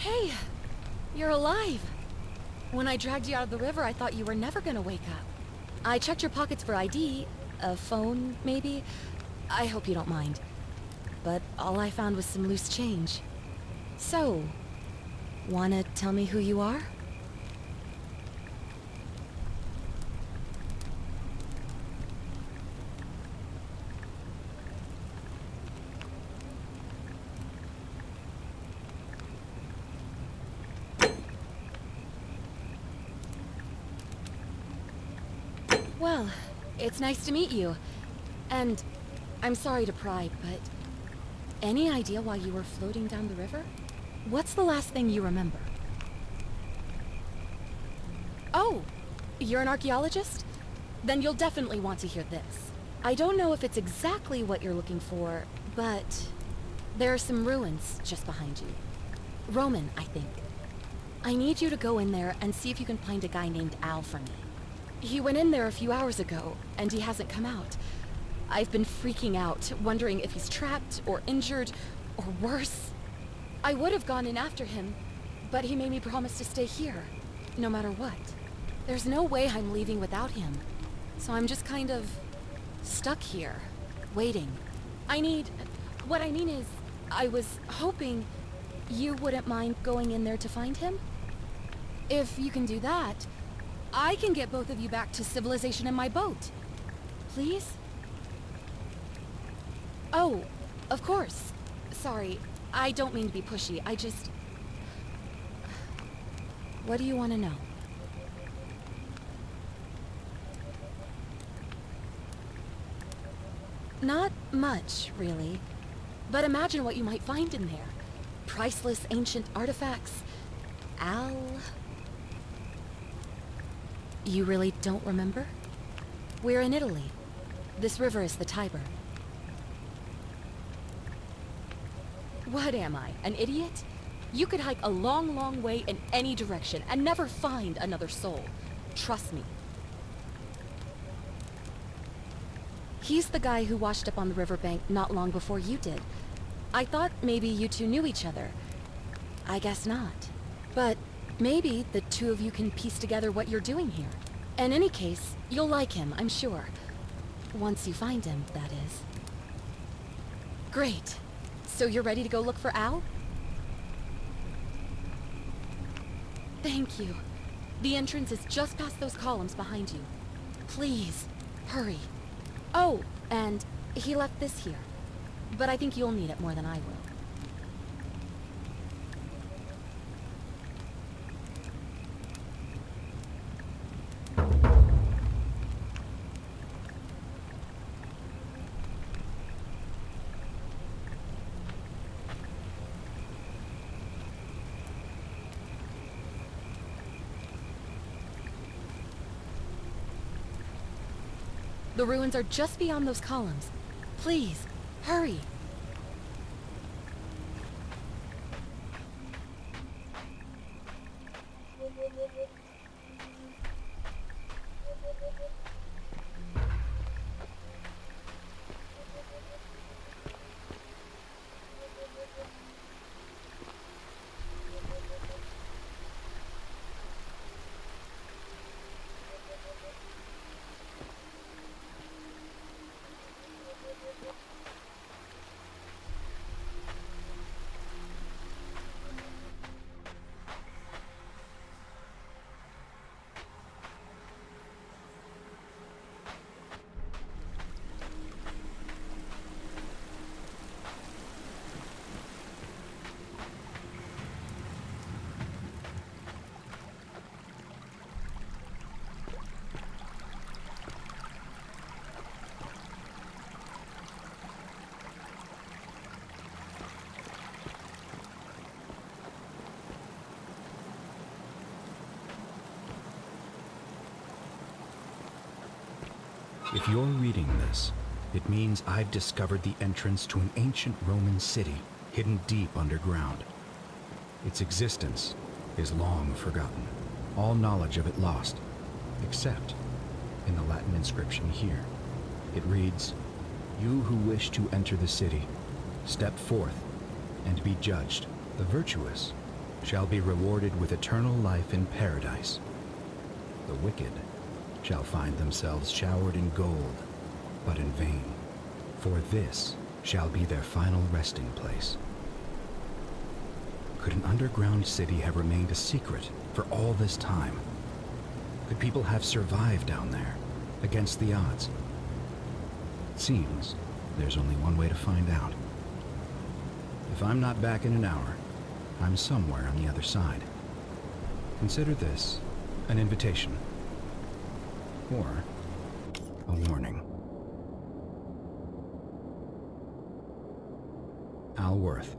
Hey, you're alive. When I dragged you out of the river, I thought you were never gonna wake up. I checked your pockets for ID, a phone, maybe. I hope you don't mind. But all I found was some loose change. So, wanna tell me who you are? Well, it's nice to meet you. And I'm sorry to pry, but any idea why you were floating down the river? What's the last thing you remember? Oh, you're an archaeologist? Then you'll definitely want to hear this. I don't know if it's exactly what you're looking for, but there are some ruins just behind you. Roman, I think. I need you to go in there and see if you can find a guy named Al for me. He went in there a few hours ago, and he hasn't come out. I've been freaking out, wondering if he's trapped, or injured, or worse. I would have gone in after him, but he made me promise to stay here, no matter what. There's no way I'm leaving without him, so I'm just kind of stuck here, waiting. What I mean is, I was hoping you wouldn't mind going in there to find him? If you can do that, I can get both of you back to civilization in my boat. Please? Oh, of course. Sorry, I don't mean to be pushy. What do you want to know? Not much, really. But imagine what you might find in there. Priceless ancient artifacts. Al... You really don't remember? We're in Italy. This river is the Tiber. What am I, an idiot? You could hike a long, long way in any direction and never find another soul. Trust me. He's the guy who washed up on the riverbank not long before you did. I thought maybe you two knew each other. I guess not. But maybe the two of you can piece together what you're doing here. In any case, you'll like him, I'm sure. Once you find him, that is. Great. So you're ready to go look for Al? Thank you. The entrance is just past those columns behind you. Please, hurry. Oh, and he left this here. But I think you'll need it more than I will. The ruins are just beyond those columns. Please, hurry. If you're reading this, it means I've discovered the entrance to an ancient Roman city hidden deep underground. Its existence is long forgotten, all knowledge of it lost, except in the Latin inscription here. It reads, "You who wish to enter the city, step forth and be judged. The virtuous shall be rewarded with eternal life in paradise. The wicked shall find themselves showered in gold, but in vain, for this shall be their final resting place. Could an underground city have remained a secret for all this time? Could people have survived down there, against the odds? It seems there's only one way to find out. If I'm not back in an hour, I'm somewhere on the other side. Consider this an invitation. Or a warning. Alworth.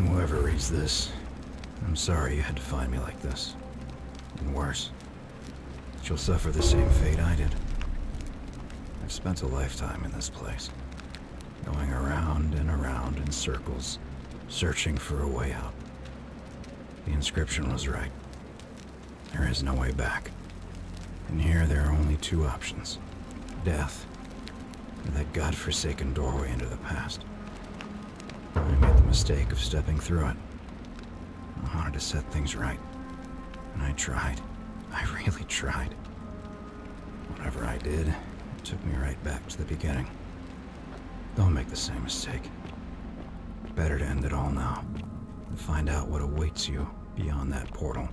Whoever reads this, I'm sorry you had to find me like this. And worse, you'll suffer the same fate I did. I've spent a lifetime in this place, going around and around in circles, searching for a way out. The inscription was right. There is no way back. And here there are only two options. Death, or that godforsaken doorway into the past. I made the mistake of stepping through it. I wanted to set things right. And I tried. I really tried. Whatever I did, it took me right back to the beginning. Don't make the same mistake. Better to end it all now, and find out what awaits you beyond that portal.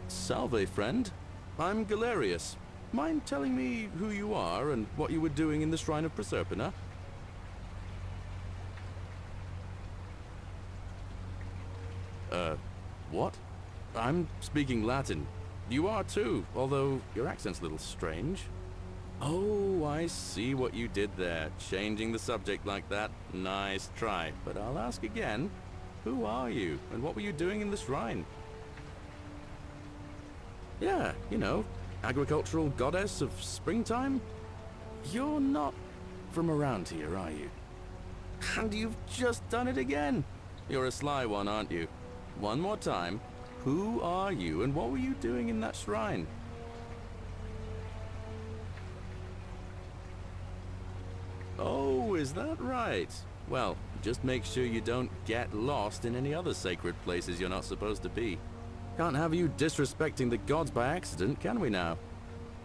Salve, friend. I'm Galerius. Mind telling me who you are and what you were doing in the Shrine of Proserpina? What? I'm speaking Latin. You are too, although your accent's a little strange. Oh, I see what you did there. Changing the subject like that. Nice try. But I'll ask again. Who are you, and what were you doing in the shrine? Yeah, you know, agricultural goddess of springtime? You're not from around here, are you? And you've just done it again. You're a sly one, aren't you? One more time. Who are you, and what were you doing in that shrine? Oh, is that right? Well, just make sure you don't get lost in any other sacred places you're not supposed to be. Can't have you disrespecting the gods by accident, can we now?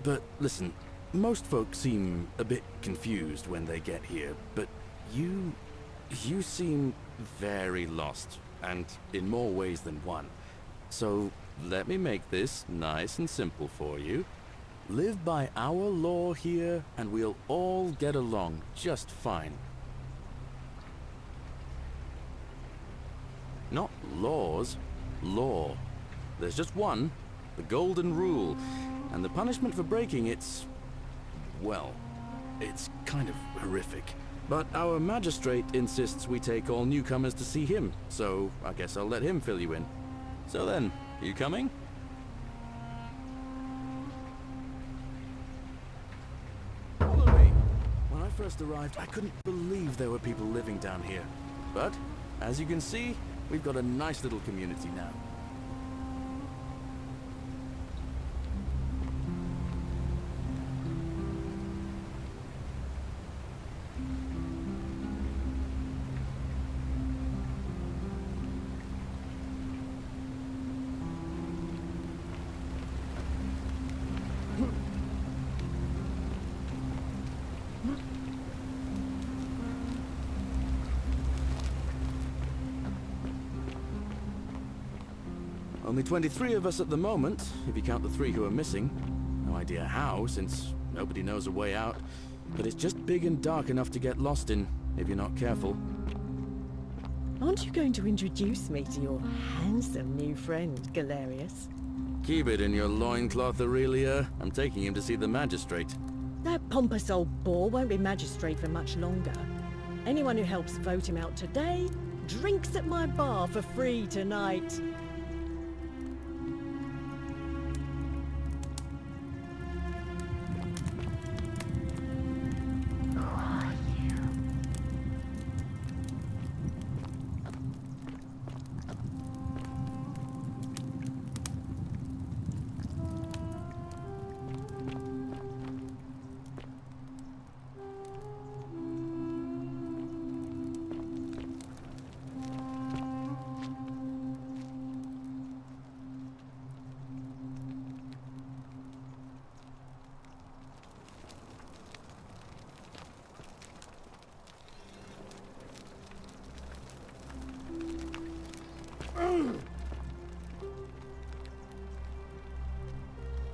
But listen, most folks seem a bit confused when they get here, but you seem very lost, and in more ways than one. So let me make this nice and simple for you. Live by our law here, and we'll all get along just fine. Not laws, law. There's just one, the golden rule, and the punishment for breaking it's, well, it's kind of horrific. But our magistrate insists we take all newcomers to see him, so I guess I'll let him fill you in. So then, you coming? Follow me. When I first arrived, I couldn't believe there were people living down here. But, as you can see, we've got a nice little community now. Only 23 of us at the moment, if you count the 3 who are missing. No idea how, since nobody knows a way out. But it's just big and dark enough to get lost in, if you're not careful. Aren't you going to introduce me to your handsome new friend, Galerius? Keep it in your loincloth, Aurelia. I'm taking him to see the magistrate. That pompous old bore won't be magistrate for much longer. Anyone who helps vote him out today drinks at my bar for free tonight.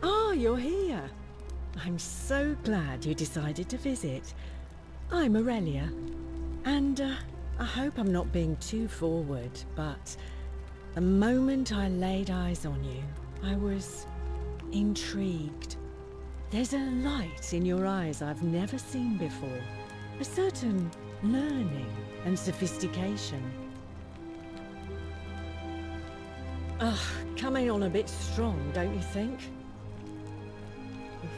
Ah, you're here. I'm so glad you decided to visit. I'm Aurelia, and I hope I'm not being too forward, but the moment I laid eyes on you, I was intrigued. There's a light in your eyes I've never seen before, a certain learning and sophistication. Ugh, coming on a bit strong, don't you think?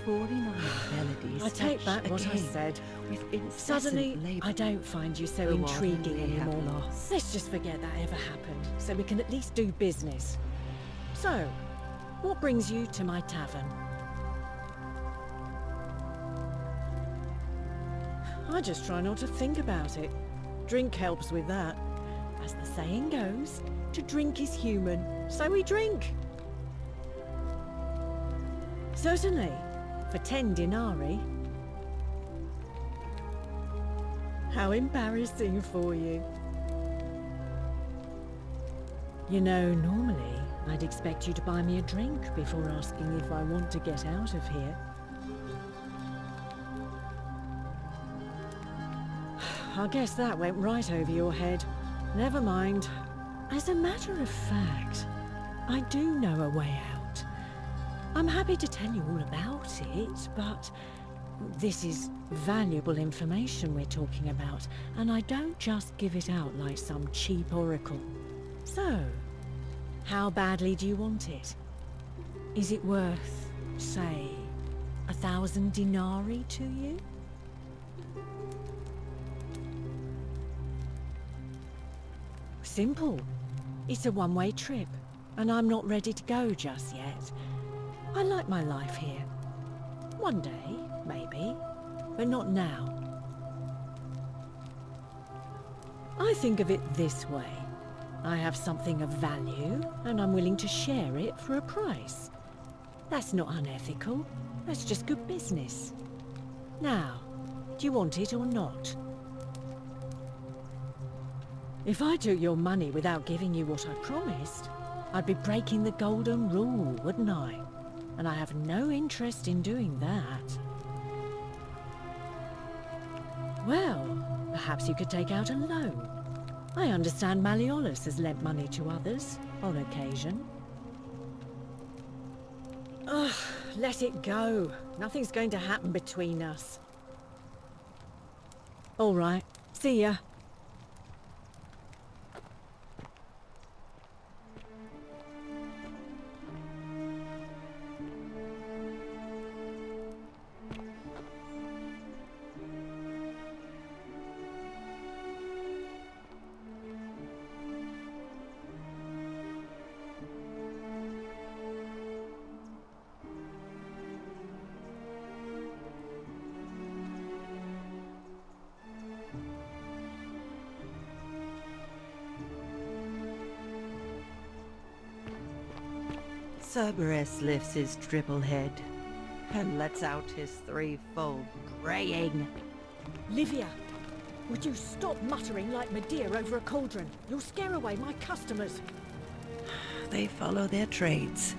49 melodies. I take back what I again, said. with incessant Suddenly, labour. I don't find you so Go on, intriguing they have anymore. lost. Let's just forget that ever happened, so we can at least do business. So, what brings you to my tavern? I just try not to think about it. Drink helps with that. As the saying goes, to drink is human, so we drink. Certainly, for 10 denarii. How embarrassing for you. You know, normally, I'd expect you to buy me a drink before asking if I want to get out of here. I guess that went right over your head. Never mind. As a matter of fact, I do know a way out. I'm happy to tell you all about it, but this is valuable information we're talking about, and I don't just give it out like some cheap oracle. So, how badly do you want it? Is it worth, say, 1,000 denarii to you? Simple. It's a one-way trip, and I'm not ready to go just yet. I like my life here. One day, maybe, but not now. I think of it this way. I have something of value, and I'm willing to share it for a price. That's not unethical. That's just good business. Now, do you want it or not? If I took your money without giving you what I promised, I'd be breaking the golden rule, wouldn't I? And I have no interest in doing that. Well, perhaps you could take out a loan. I understand Malleolus has lent money to others, on occasion. Ugh, let it go. Nothing's going to happen between us. All right, see ya. Cerberus lifts his triple head and lets out his threefold braying. Livia, would you stop muttering like Medea over a cauldron? You'll scare away my customers. They follow their trades,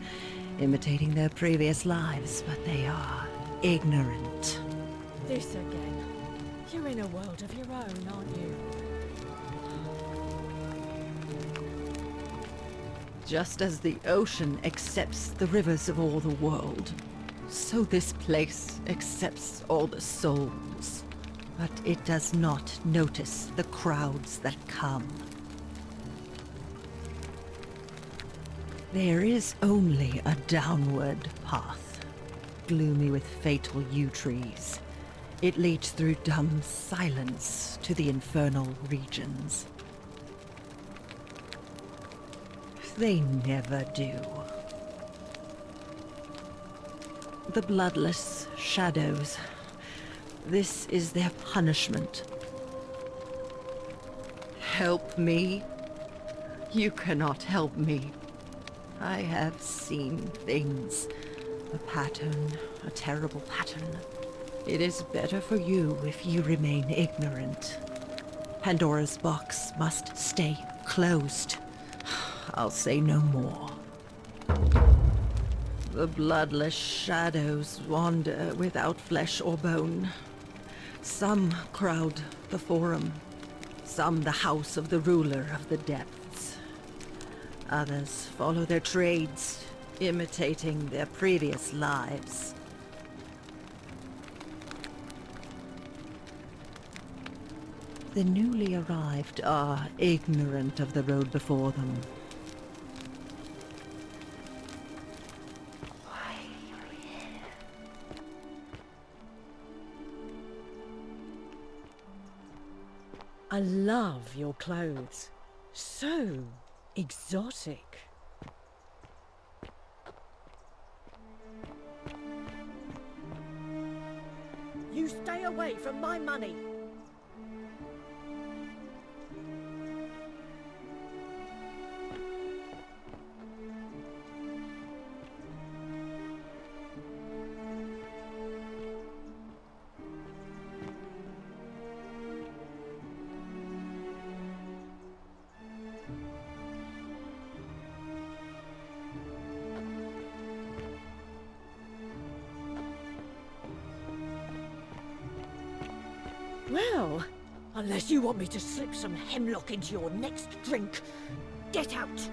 imitating their previous lives, but they are ignorant. This again. You're in a world of your own, aren't you? Just as the ocean accepts the rivers of all the world, so this place accepts all the souls. But it does not notice the crowds that come. There is only a downward path, gloomy with fatal yew trees. It leads through dumb silence to the infernal regions. They never do. The bloodless shadows. This is their punishment. Help me? You cannot help me. I have seen things. A pattern, a terrible pattern. It is better for you if you remain ignorant. Pandora's box must stay closed. I'll say no more. The bloodless shadows wander without flesh or bone. Some crowd the Forum, some the house of the ruler of the depths. Others follow their trades, imitating their previous lives. The newly arrived are ignorant of the road before them. I love your clothes. So exotic. You stay away from my money. Well, unless you want me to slip some hemlock into your next drink, get out!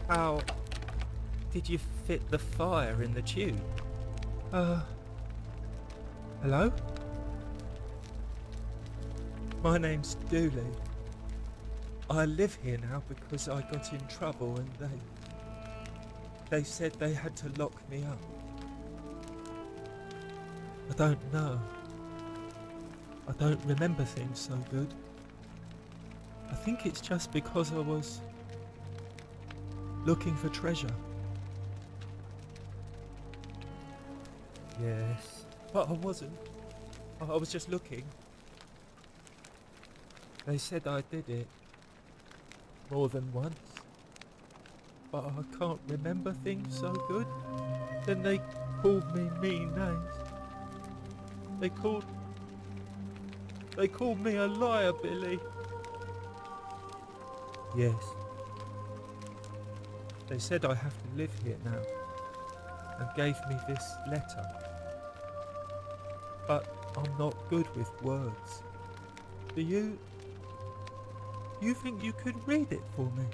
How did you fit the fire in the tube? Hello? My name's Dooley. I live here now because I got in trouble and they said they had to lock me up. I don't know. I don't remember things so good. I think it's just because I was looking for treasure. Yes, but I wasn't. I was just looking. They said I did it more than once, but I can't remember things so good. Then they called me mean names. They called me a liar, Billy. Yes. They said I have to live here now, and gave me this letter. But I'm not good with words. Do you think you could read it for me?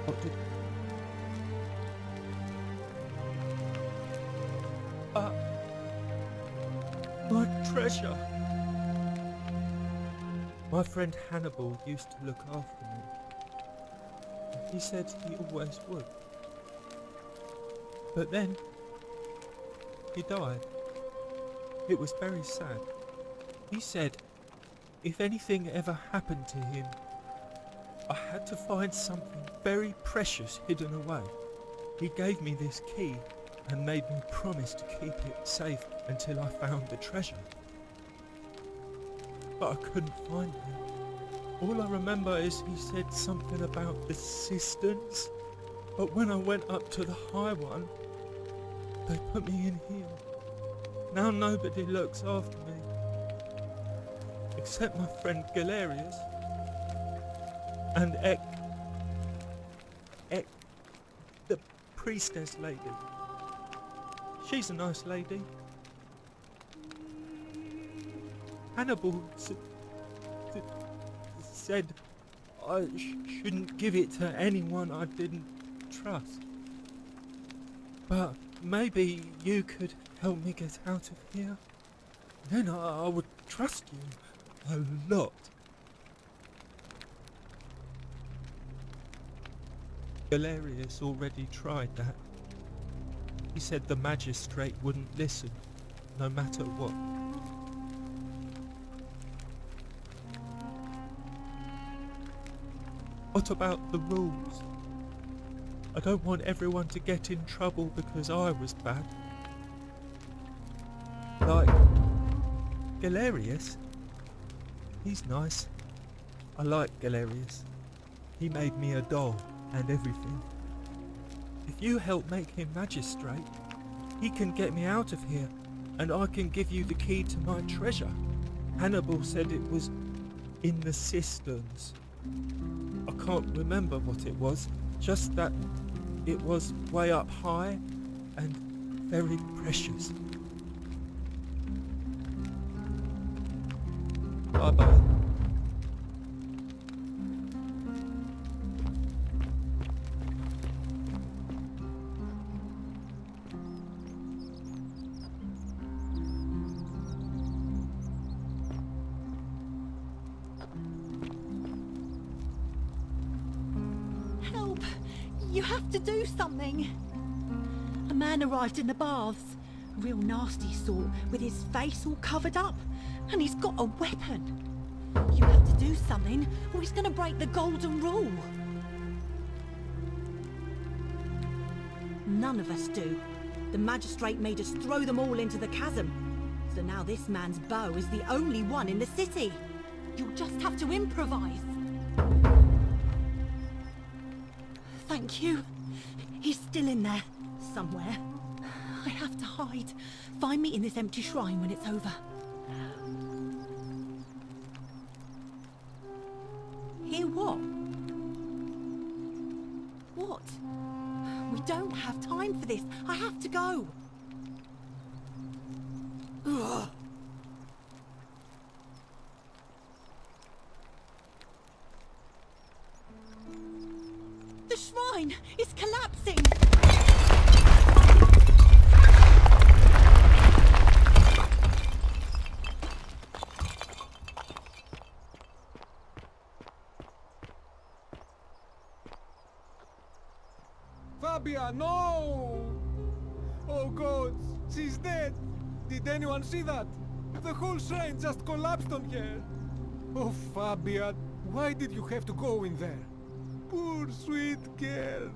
What did... my treasure! My friend Hannibal used to look after me. He said he always would. But then, he died. It was very sad. He said if anything ever happened to him, I had to find something very precious hidden away. He gave me this key and made me promise to keep it safe until I found the treasure. But I couldn't find it. All I remember is he said something about the cisterns, but when I went up to the high one, they put me in here. Now nobody looks after me, except my friend Galerius. And Ek, the priestess lady. She's a nice lady. Hannibal said I shouldn't give it to anyone I didn't trust. But maybe you could help me get out of here. Then I would trust you a lot. Galerius already tried that. He said the magistrate wouldn't listen, no matter what. What about the rules? I don't want everyone to get in trouble because I was bad. Like Galerius. He's nice. I like Galerius. He made me a doll and everything. If you help make him magistrate, he can get me out of here, and I can give you the key to my treasure. Hannibal said it was in the cisterns. I can't remember what it was, just that it was way up high and very precious. Bye-bye. You have to do something. A man arrived in the baths. A real nasty sort, with his face all covered up. And he's got a weapon. You have to do something, or he's gonna break the golden rule. none of us do. The magistrate made us throw them all into the chasm. So now this man's bow is the only one in the city. You'll just have to improvise. Thank you. He's still in there, somewhere. I have to hide. Find me in this empty shrine when it's over. Hear what? What? We don't have time for this. I have to go. Ugh. The shrine is collapsing! Fabia, no! Oh God, she's dead! Did anyone see that? The whole shrine just collapsed on her! Oh Fabia, why did you have to go in there? Poor sweet girl!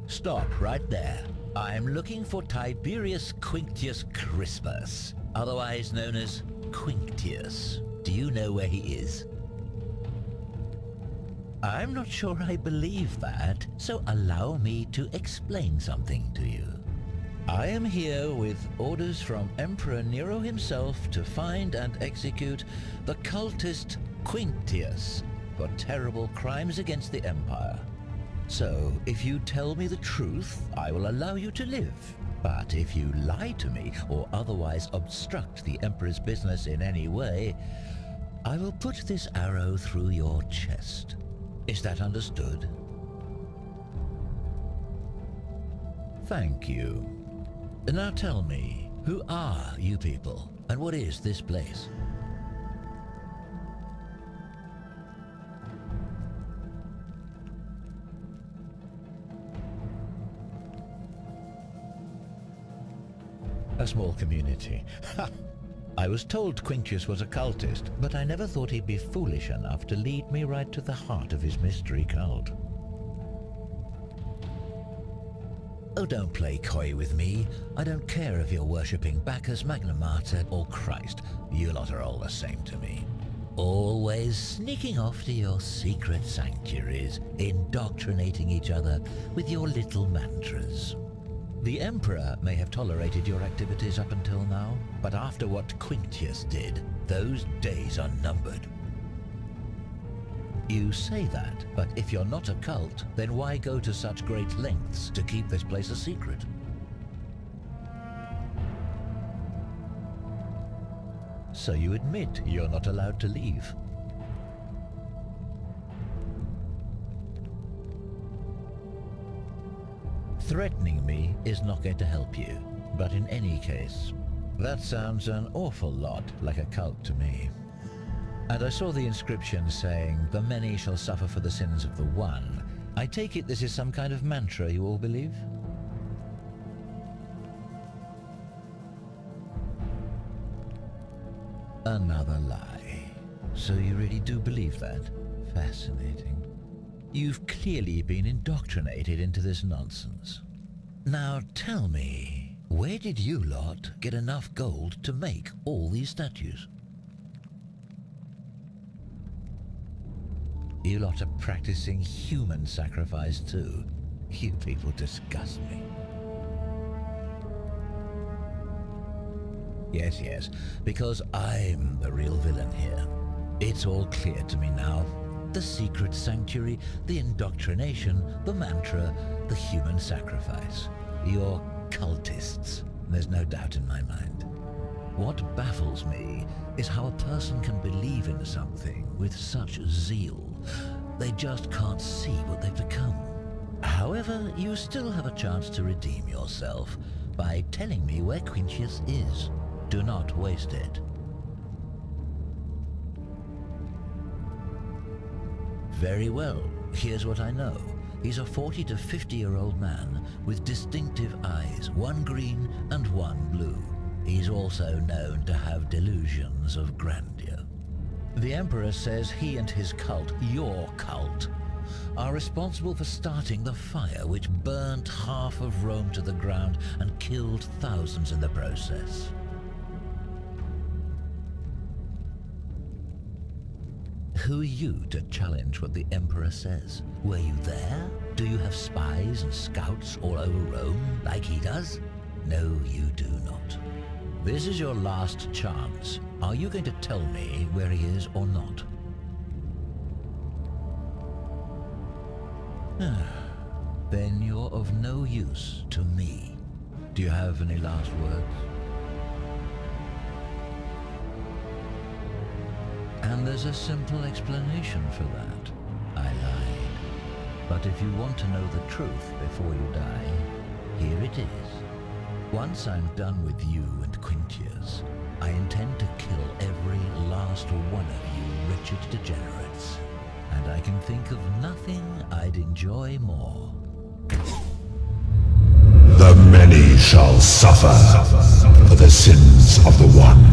Stop right there. I'm looking for Tiberius Quinctius Crispus, otherwise known as Quinctius. Do you know where he is? I'm not sure I believe that, so allow me to explain something to you. I am here with orders from Emperor Nero himself to find and execute the cultist Quinctius for terrible crimes against the Empire. So, if you tell me the truth, I will allow you to live. But if you lie to me or otherwise obstruct the Emperor's business in any way, I will put this arrow through your chest. Is that understood? Thank you. Now tell me, who are you people, and what is this place? A small community. Ha! I was told Quinctius was a cultist, but I never thought he'd be foolish enough to lead me right to the heart of his mystery cult. Oh, don't play coy with me. I don't care if you're worshipping Bacchus, Magna Mater, or Christ. You lot are all the same to me. Always sneaking off to your secret sanctuaries, indoctrinating each other with your little mantras. The Emperor may have tolerated your activities up until now, but after what Quinctius did, those days are numbered. You say that, but if you're not a cult, then why go to such great lengths to keep this place a secret? So you admit you're not allowed to leave. Threatening me is not going to help you, but in any case, that sounds an awful lot like a cult to me. And I saw the inscription saying, "The many shall suffer for the sins of the one." I take it this is some kind of mantra you all believe? Another lie. So you really do believe that? Fascinating. You've clearly been indoctrinated into this nonsense. Now tell me, where did you lot get enough gold to make all these statues? You lot are practicing human sacrifice too. You people disgust me. Yes, because I'm the real villain here. It's all clear to me now. The secret sanctuary, the indoctrination, the mantra, the human sacrifice. You're cultists. There's no doubt in my mind. What baffles me is how a person can believe in something with such zeal. They just can't see what they've become. However, you still have a chance to redeem yourself by telling me where Quintius is. Do not waste it. Very well. Here's what I know. He's a 40 to 50-year-old man with distinctive eyes, one green and one blue. He's also known to have delusions of grandeur. The Emperor says he and his cult, your cult, are responsible for starting the fire which burnt half of Rome to the ground and killed thousands in the process. Who are you to challenge what the Emperor says? Were you there? Do you have spies and scouts all over Rome like he does? No, you do not. This is your last chance. Are you going to tell me where he is or not? Then you're of no use to me. Do you have any last words? And there's a simple explanation for that. I lied. But if you want to know the truth before you die, here it is. Once I'm done with you and Quintius, I intend to kill every last one of you wretched degenerates. And I can think of nothing I'd enjoy more. The many shall suffer for the sins of the one.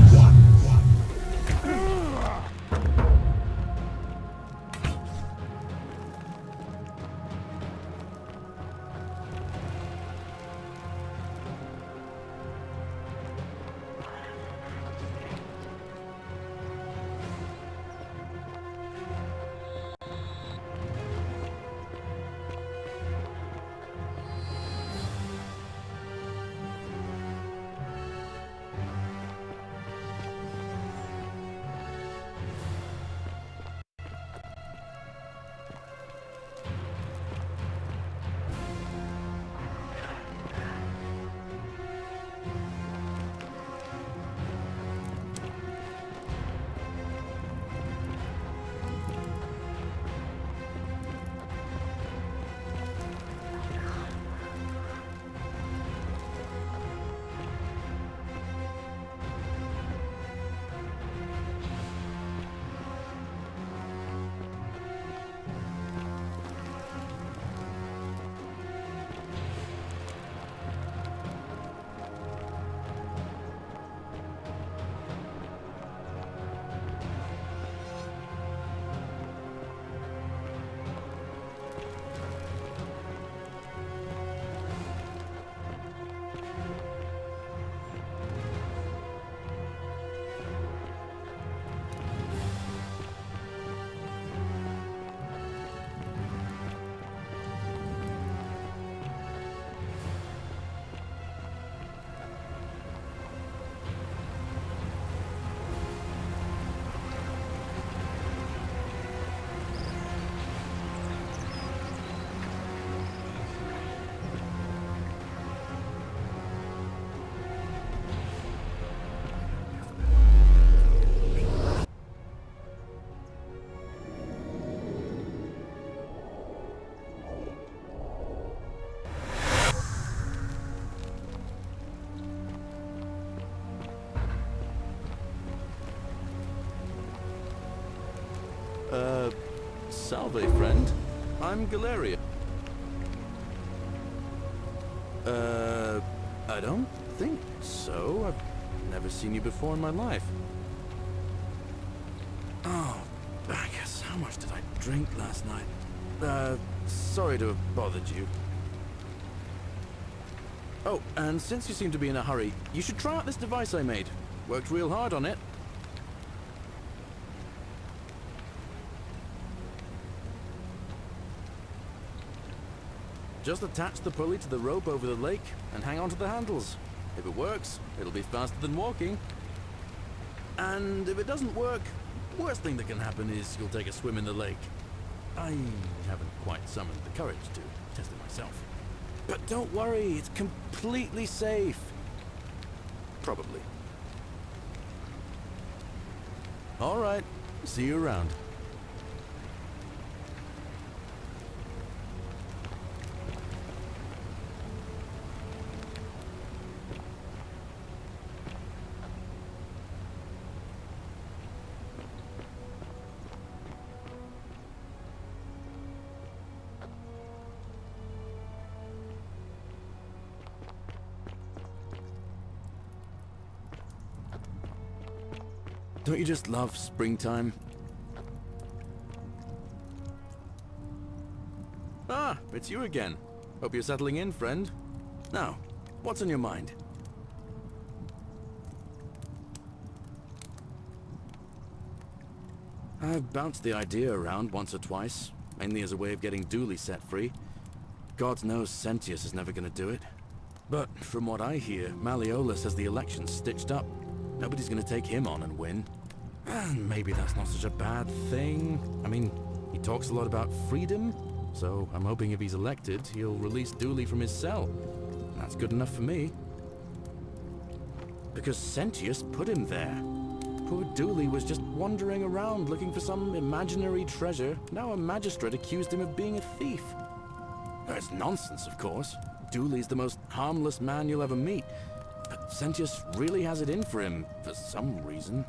Salve, friend. I'm Galeria. I don't think so. I've never seen you before in my life. Oh, I guess how much did I drink last night? Sorry to have bothered you. Oh, and since you seem to be in a hurry, you should try out this device I made. Worked real hard on it. Just attach the pulley to the rope over the lake and hang on to the handles. If it works, it'll be faster than walking. And if it doesn't work, worst thing that can happen is you'll take a swim in the lake. I haven't quite summoned the courage to test it myself. But don't worry, it's completely safe. Probably. All right, see you around. Don't you just love springtime? Ah, it's you again. Hope you're settling in, friend. Now, what's on your mind? I've bounced the idea around once or twice, mainly as a way of getting Dooley set free. God knows Sentius is never gonna do it. But from what I hear, Malleolus has the election stitched up. Nobody's gonna take him on and win. And maybe that's not such a bad thing. I mean, he talks a lot about freedom, so I'm hoping if he's elected, he'll release Dooley from his cell. And that's good enough for me. Because Sentius put him there. Poor Dooley was just wandering around looking for some imaginary treasure. Now a magistrate accused him of being a thief. That's nonsense, of course. Dooley's the most harmless man you'll ever meet. But Sentius really has it in for him, for some reason.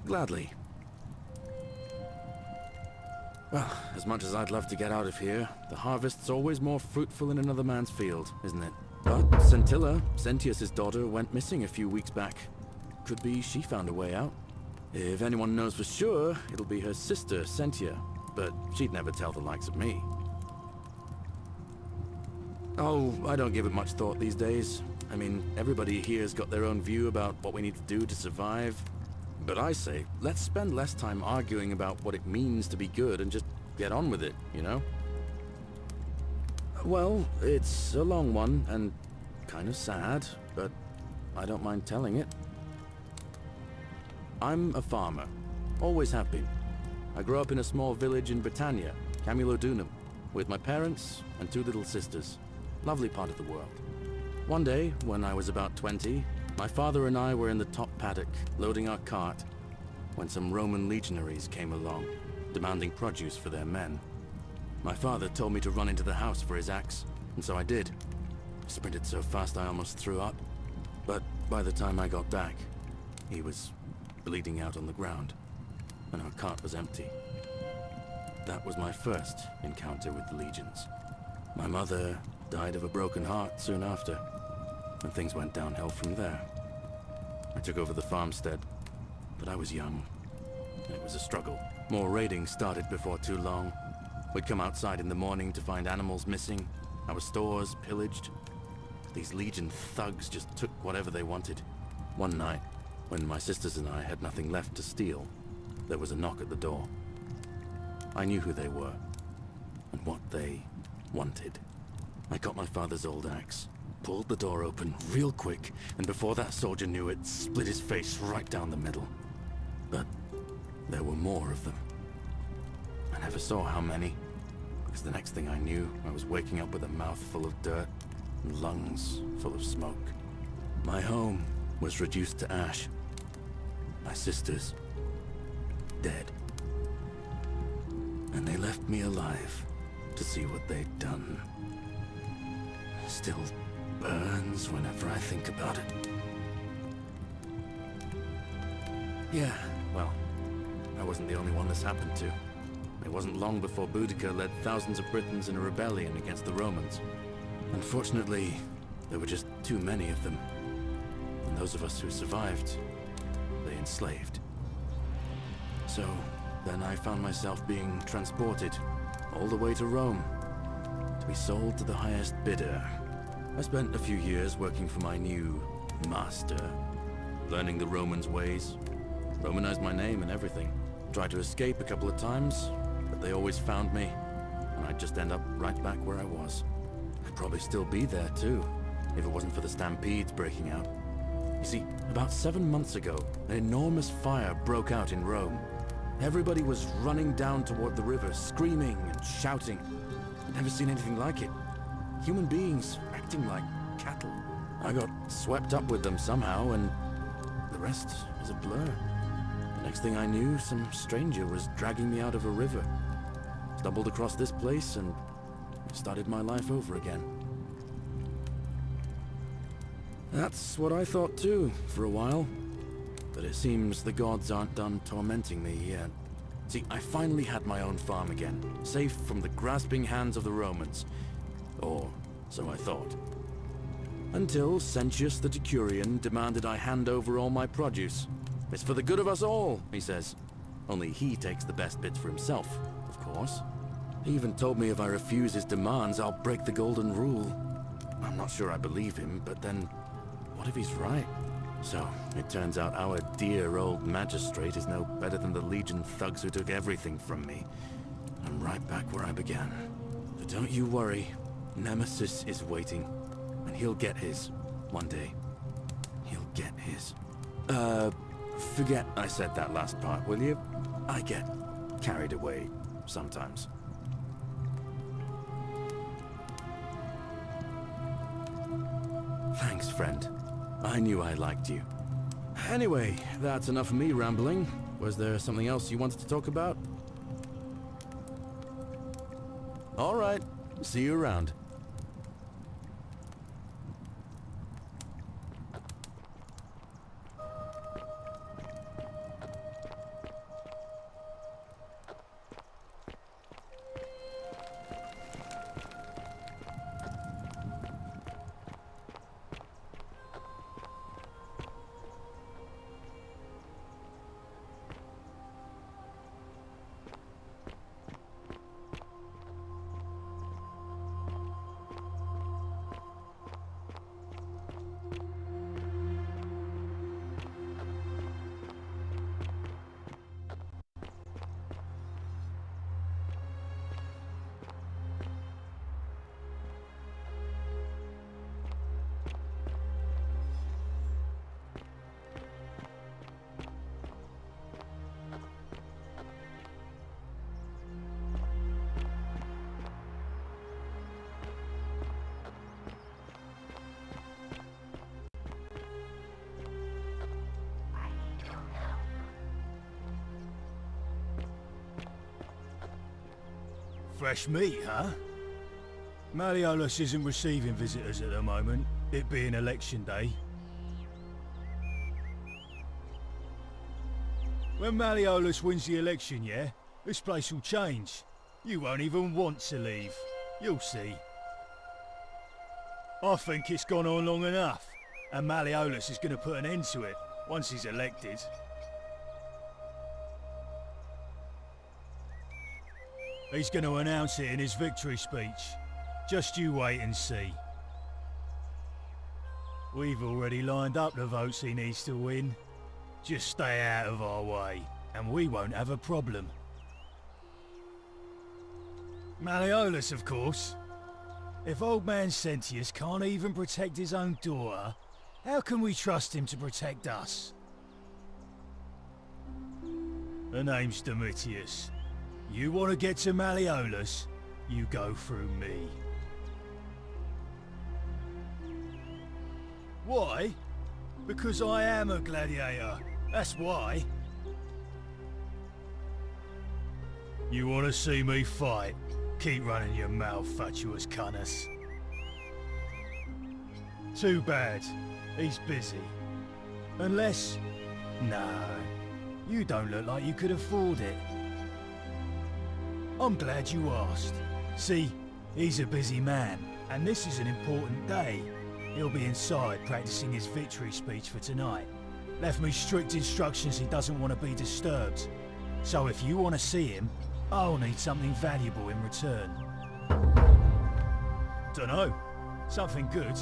Gladly. Well, as much as I'd love to get out of here, the harvest's always more fruitful in another man's field, isn't it? But Scintilla, Sentius's daughter, went missing a few weeks back. Could be she found a way out. If anyone knows for sure, it'll be her sister, Sentia. But she'd never tell the likes of me. Oh, I don't give it much thought these days. I mean, everybody here's got their own view about what we need to do to survive. But I say, let's spend less time arguing about what it means to be good and just get on with it, you know? Well, it's a long one and kind of sad, but I don't mind telling it. I'm a farmer. Always have been. I grew up in a small village in Britannia, Camulodunum, with my parents and 2 little sisters. Lovely part of the world. One day, when I was about 20, my father and I were in the top paddock, loading our cart, when some Roman legionaries came along, demanding produce for their men. My father told me to run into the house for his axe, and so I did. I sprinted so fast I almost threw up. But by the time I got back, he was bleeding out on the ground, and our cart was empty. That was my first encounter with the legions. My mother died of a broken heart soon after, and things went downhill from there. I took over the farmstead, but I was young. It was a struggle. More raiding started before too long. We'd come outside in the morning to find animals missing, our stores pillaged. These Legion thugs just took whatever they wanted. One night, when my sisters and I had nothing left to steal, there was a knock at the door. I knew who they were, and what they wanted. I got my father's old axe, pulled the door open real quick, and before that soldier knew it, split his face right down the middle. But there were more of them. I never saw how many, because the next thing I knew, I was waking up with a mouth full of dirt and lungs full of smoke. My home was reduced to ash. My sisters, dead. And they left me alive to see what they'd done. Still burns whenever I think about it. Yeah, well, I wasn't the only one this happened to. It wasn't long before Boudica led thousands of Britons in a rebellion against the Romans. Unfortunately, there were just too many of them. And those of us who survived, they enslaved. So, then I found myself being transported all the way to Rome, to be sold to the highest bidder. I spent a few years working for my new master, learning the Romans' ways, Romanized my name and everything. Tried to escape a couple of times, but they always found me, and I'd just end up right back where I was. I'd probably still be there too, if it wasn't for the stampedes breaking out. You see, about 7 months ago, an enormous fire broke out in Rome. Everybody was running down toward the river, screaming and shouting. I'd never seen anything like it. Human beings acting like cattle. I got swept up with them somehow, and the rest is a blur. The next thing I knew, some stranger was dragging me out of a river. Stumbled across this place and started my life over again. That's what I thought too, for a while. But it seems the gods aren't done tormenting me yet. See, I finally had my own farm again, safe from the grasping hands of the Romans. Or so I thought. Until Sentius the Decurion demanded I hand over all my produce. It's for the good of us all, he says. Only he takes the best bits for himself, of course. He even told me if I refuse his demands, I'll break the golden rule. I'm not sure I believe him, but then, what if he's right? So, it turns out our dear old magistrate is no better than the Legion thugs who took everything from me. I'm right back where I began. But don't you worry, Nemesis is waiting, and he'll get his, one day. He'll get his. Forget I said that last part, will you? I get carried away sometimes. Thanks, friend. I knew I liked you. Anyway, that's enough of me rambling. Was there something else you wanted to talk about? All right. See you around. Fresh meat, huh? Malleolus isn't receiving visitors at the moment, it being election day. When Malleolus wins the election, yeah, this place will change. You won't even want to leave. You'll see. I think it's gone on long enough, and Malleolus is going to put an end to it once he's elected. He's going to announce it in his victory speech. Just you wait and see. We've already lined up the votes he needs to win. Just stay out of our way, and we won't have a problem. Malleolus, of course. If old man Sentius can't even protect his own daughter, how can we trust him to protect us? The name's Domitius. You want to get to Malleolus, you go through me. Why? Because I am a gladiator. That's why. You want to see me fight? Keep running your mouth, fatuous cunnis. Too bad. He's busy. Unless... No. You don't look like you could afford it. I'm glad you asked. See, he's a busy man, and this is an important day. He'll be inside practicing his victory speech for tonight. Left me strict instructions he doesn't want to be disturbed. So if you want to see him, I'll need something valuable in return. Dunno. Something good.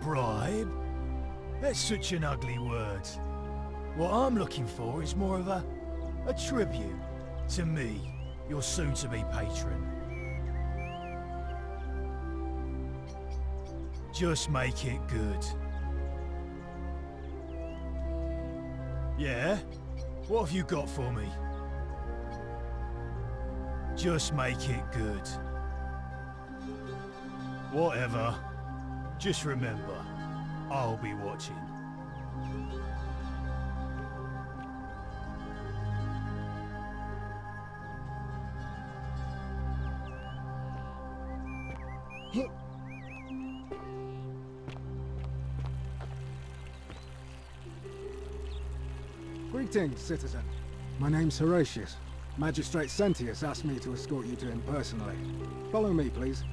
Bribe? That's such an ugly word. What I'm looking for is more of a tribute. To me, your soon-to-be patron. Just make it good. Yeah? What have you got for me? Just make it good. Whatever. Just remember, I'll be watching. Greetings, citizen. My name's Horatius. Magistrate Sentius asked me to escort you to him personally. Follow me, please.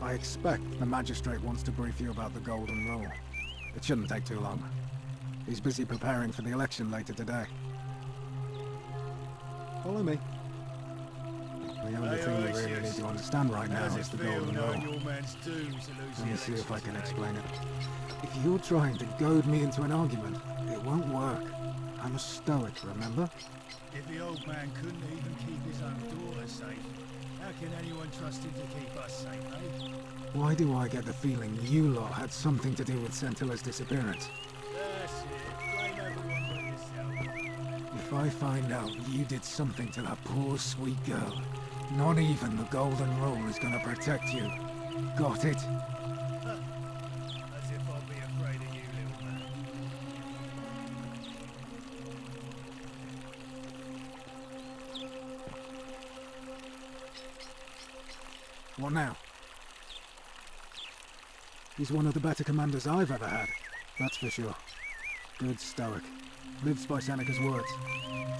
I expect the magistrate wants to brief you about the Golden Rule. It shouldn't take too long. He's busy preparing for the election later today. Follow me. The only thing you really need to understand right now is the Golden Rule. Let me see if I can explain it. If you're trying to goad me into an argument, it won't work. I'm a stoic, remember? If the old man couldn't even keep his own daughter safe, how can anyone trust him to keep us safe, eh? Why do I get the feeling you lot had something to do with Centilla's disappearance? That's it. Blame everyone but yourself. If I find out you did something to that poor sweet girl, not even the Golden Rule is gonna protect you. Got it? As if I'll be afraid of you, little man. What now? He's one of the better commanders I've ever had, that's for sure. Good stoic. Lives by Seneca's words.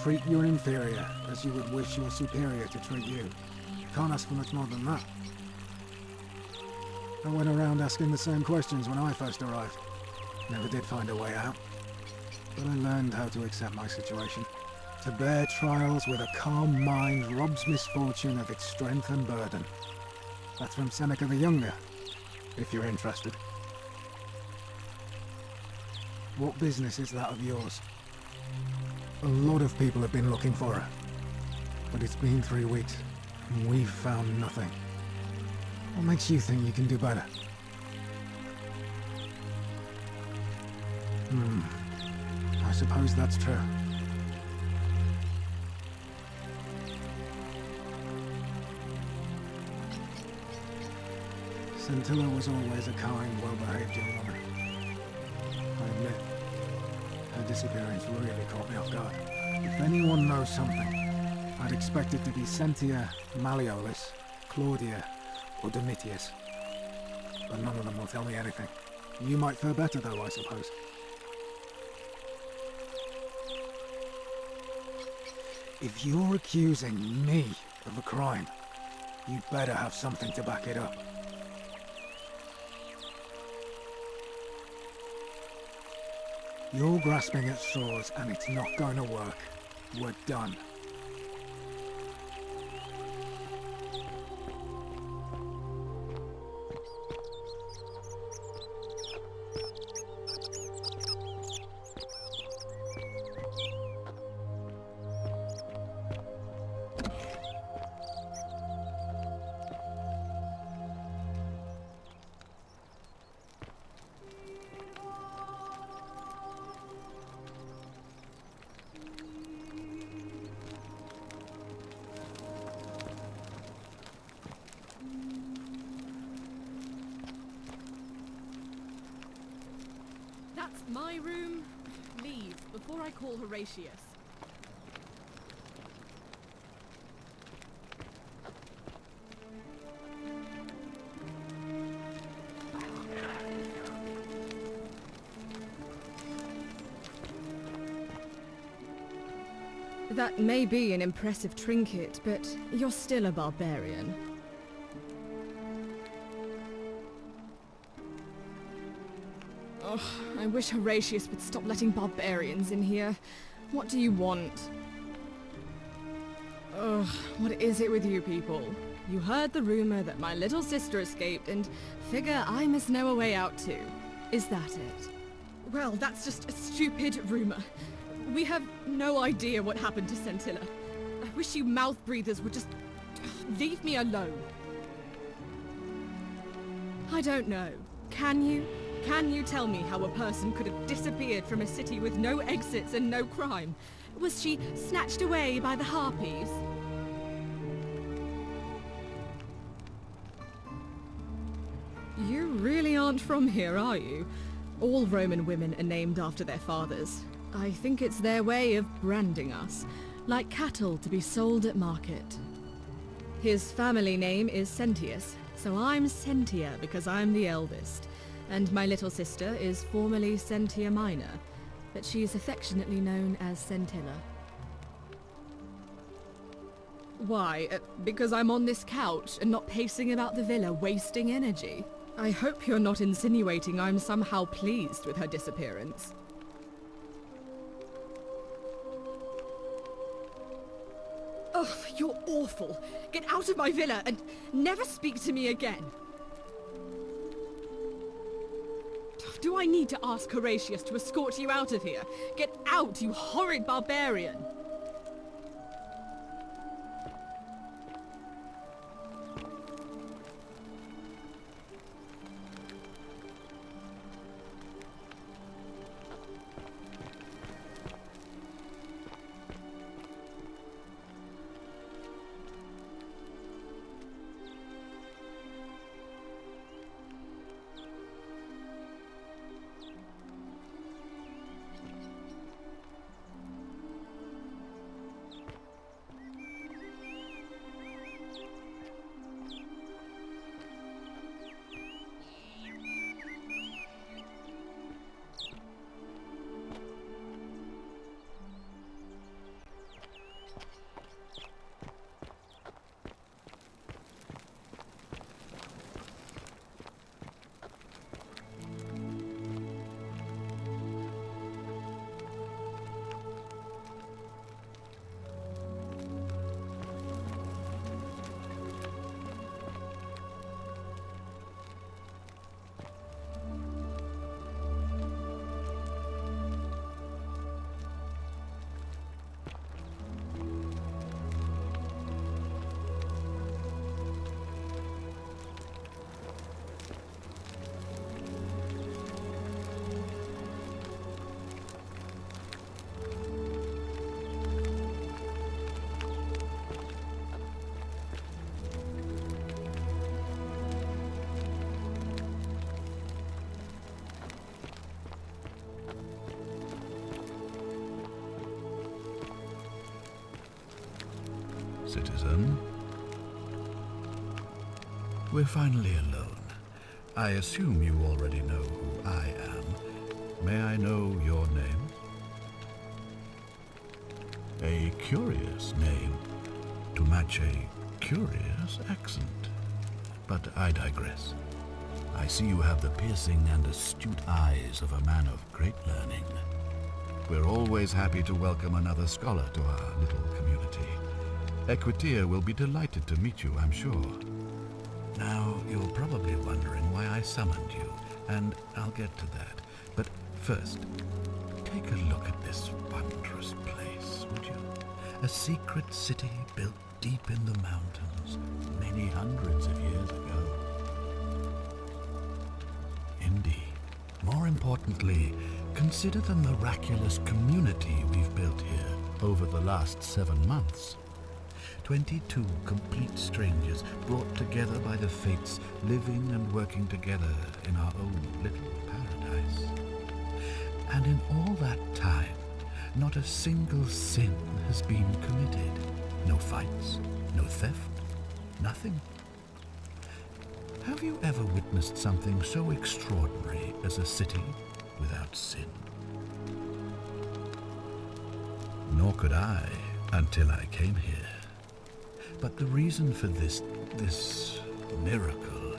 Treat your inferior as you would wish your superior to treat you. Can't ask for much more than that. I went around asking the same questions when I first arrived. Never did find a way out. But I learned how to accept my situation. To bear trials with a calm mind robs misfortune of its strength and burden. That's from Seneca the Younger, if you're interested. What business is that of yours? A lot of people have been looking for her. But it's been 3 weeks, and we've found nothing. What makes you think you can do better? I suppose that's true. Centilla was always a kind, well-behaved young woman. I admit, her disappearance really caught me off guard. If anyone knows something, I'd expect it to be Sentia, Malleolus, Claudia, or Domitius. But none of them will tell me anything. You might fare better though, I suppose. If you're accusing me of a crime, you'd better have something to back it up. You're grasping at straws and it's not going to work. We're done. That's my room. Leave before I call Horatius. That may be an impressive trinket, but you're still a barbarian. Ugh, I wish Horatius would stop letting barbarians in here. What do you want? Ugh, what is it with you people? You heard the rumor that my little sister escaped and figure I must know a way out too. Is that it? Well, that's just a stupid rumor. We have no idea what happened to Centilla. I wish you mouth breathers would just leave me alone. I don't know. Can you? Can you tell me how a person could have disappeared from a city with no exits and no crime? Was she snatched away by the Harpies? You really aren't from here, are you? All Roman women are named after their fathers. I think it's their way of branding us, like cattle to be sold at market. His family name is Sentius, so I'm Sentia because I'm the eldest. And my little sister is formerly Sentia Minor, but she's affectionately known as Centilla. Why? Because I'm on this couch and not pacing about the villa, wasting energy? I hope you're not insinuating I'm somehow pleased with her disappearance. Oh, you're awful. Get out of my villa and never speak to me again. Do I need to ask Horatius to escort you out of here? Get out, you horrid barbarian! Citizen? We're finally alone. I assume you already know who I am. May I know your name? A curious name to match a curious accent. But I digress. I see you have the piercing and astute eyes of a man of great learning. We're always happy to welcome another scholar to our little community. Equitia will be delighted to meet you, I'm sure. Now, you're probably wondering why I summoned you, and I'll get to that. But first, take a look at this wondrous place, would you? A secret city built deep in the mountains, many hundreds of years ago. Indeed. More importantly, consider the miraculous community we've built here over the last 7 months. 22 complete strangers brought together by the fates, living and working together in our own little paradise. And in all that time, not a single sin has been committed. No fights, no theft, nothing. Have you ever witnessed something so extraordinary as a city without sin? Nor could I until I came here. But the reason for this miracle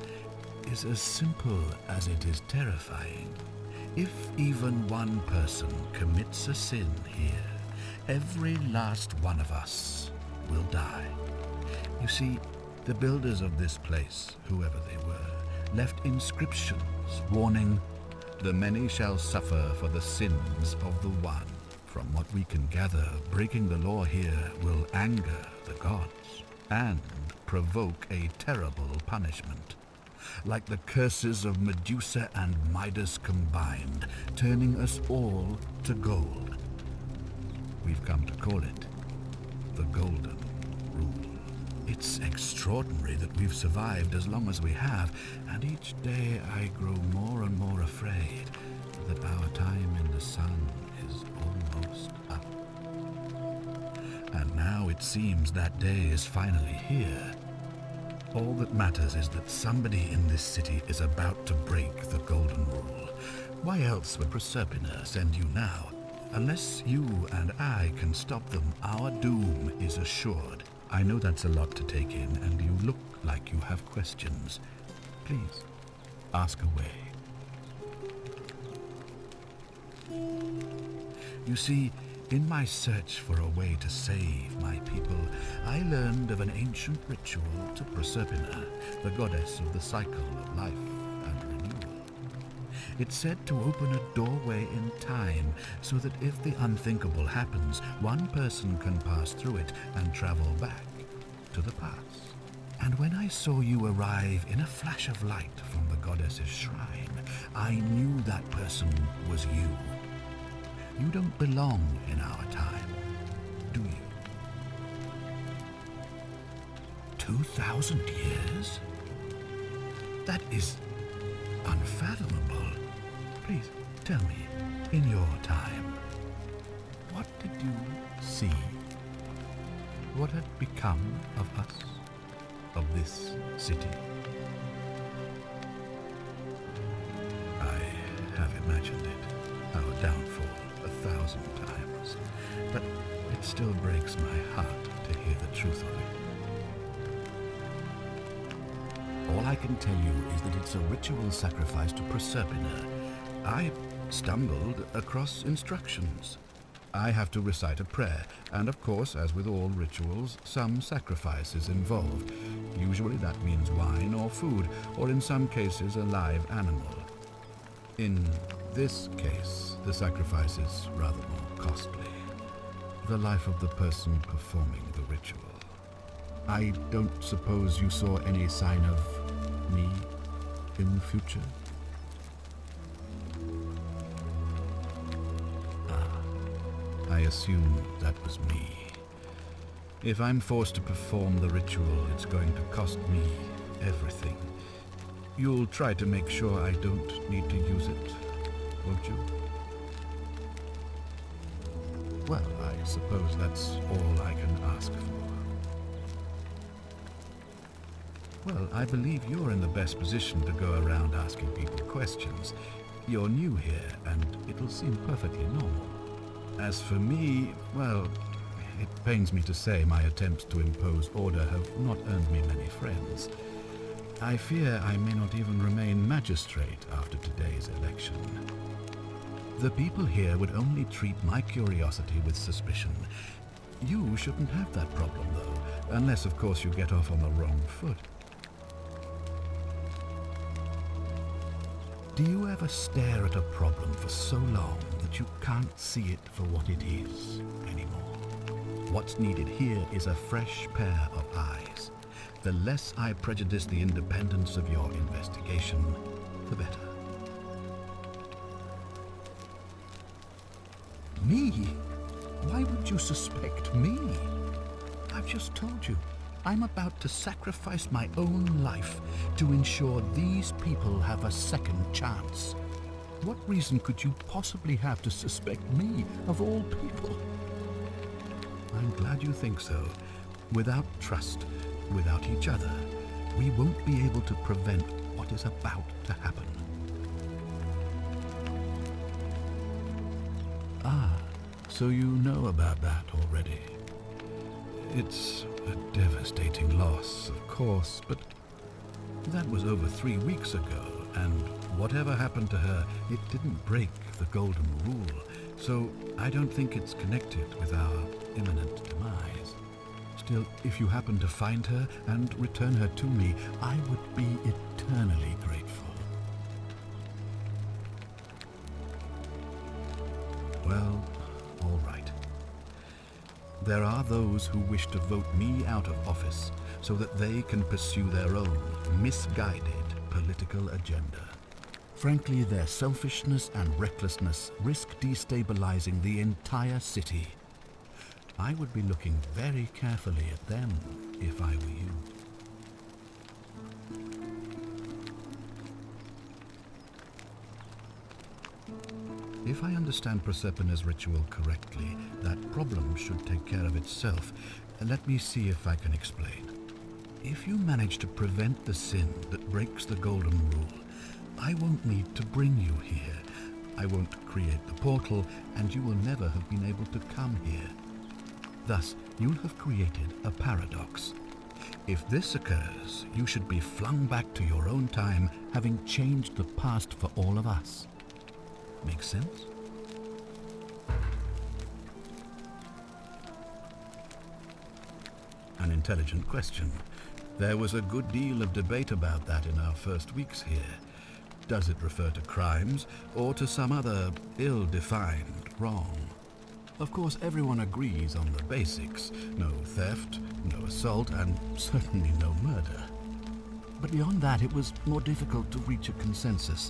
is as simple as it is terrifying. If even one person commits a sin here, every last one of us will die. You see, the builders of this place, whoever they were, left inscriptions warning, "The many shall suffer for the sins of the one." From what we can gather, breaking the law here will anger the gods and provoke a terrible punishment, like the curses of Medusa and Midas combined, turning us all to gold. We've come to call it the Golden Rule. It's extraordinary that we've survived as long as we have, and each day I grow more and more afraid that our time in the sun is almost up. And now it seems that day is finally here. All that matters is that somebody in this city is about to break the Golden Rule. Why else would Proserpina send you now? Unless you and I can stop them, our doom is assured. I know that's a lot to take in, and you look like you have questions. Please, ask away. You see, in my search for a way to save my people, I learned of an ancient ritual to Proserpina, the goddess of the cycle of life and renewal. It's said to open a doorway in time so that if the unthinkable happens, one person can pass through it and travel back to the past. And when I saw you arrive in a flash of light from the goddess's shrine, I knew that person was you. You don't belong in our time, do you? 2,000 years? That is unfathomable. Please, tell me, in your time, what did you see? What had become of us, of this city? I have imagined it, our downfall, 1,000 times, but it still breaks my heart to hear the truth of it. All I can tell you is that it's a ritual sacrifice to Proserpina. I stumbled across instructions. I have to recite a prayer, and of course, as with all rituals, some sacrifice is involved. Usually that means wine or food, or in some cases a live animal. In this case, the sacrifice is rather more costly. The life of the person performing the ritual. I don't suppose you saw any sign of me in the future? I assume that was me. If I'm forced to perform the ritual, it's going to cost me everything. You'll try to make sure I don't need to use it, won't you? Well, I suppose that's all I can ask for. Well, I believe you're in the best position to go around asking people questions. You're new here, and it'll seem perfectly normal. As for me, well, it pains me to say my attempts to impose order have not earned me many friends. I fear I may not even remain magistrate after today's election. The people here would only treat my curiosity with suspicion. You shouldn't have that problem, though, unless, of course, you get off on the wrong foot. Do you ever stare at a problem for so long that you can't see it for what it is anymore? What's needed here is a fresh pair of eyes. The less I prejudice the independence of your investigation, the better. Me? Why would you suspect me? I've just told you. I'm about to sacrifice my own life to ensure these people have a second chance. What reason could you possibly have to suspect me, of all people? I'm glad you think so. Without trust, without each other, we won't be able to prevent what is about to happen. Ah, so you know about that already. It's a devastating loss, of course, but that was over 3 weeks ago, and whatever happened to her, it didn't break the golden rule, so I don't think it's connected with our imminent demise. Still, if you happen to find her and return her to me, I would be eternally grateful. Well, all right. There are those who wish to vote me out of office so that they can pursue their own misguided political agenda. Frankly, their selfishness and recklessness risk destabilizing the entire city. I would be looking very carefully at them if I were you. If I understand Proserpina's ritual correctly, that problem should take care of itself. Let me see if I can explain. If you manage to prevent the sin that breaks the golden rule, I won't need to bring you here. I won't create the portal, and you will never have been able to come here. Thus, you'll have created a paradox. If this occurs, you should be flung back to your own time, having changed the past for all of us. Make sense? An intelligent question. There was a good deal of debate about that in our first weeks here. Does it refer to crimes, or to some other ill-defined wrong? Of course, everyone agrees on the basics. No theft, no assault, and certainly no murder. But beyond that, it was more difficult to reach a consensus.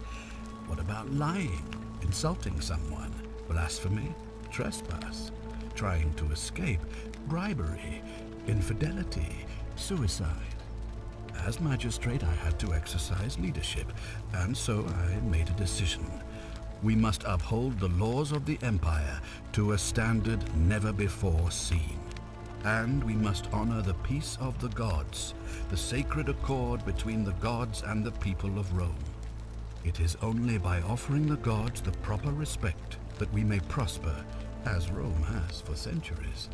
What about lying, insulting someone, blasphemy, trespass, trying to escape, bribery, infidelity, suicide? As magistrate, I had to exercise leadership, and so I made a decision. We must uphold the laws of the Empire to a standard never before seen. And we must honor the peace of the gods, the sacred accord between the gods and the people of Rome. It is only by offering the gods the proper respect that we may prosper, as Rome has for centuries.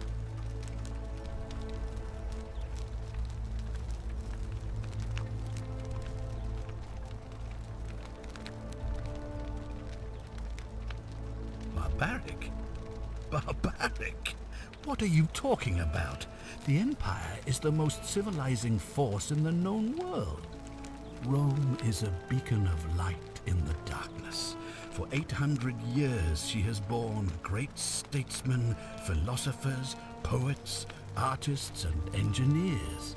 Barbaric? Barbaric? What are you talking about? The Empire is the most civilizing force in the known world. Rome is a beacon of light in the darkness. For 800 years she has borne great statesmen, philosophers, poets, artists, and engineers.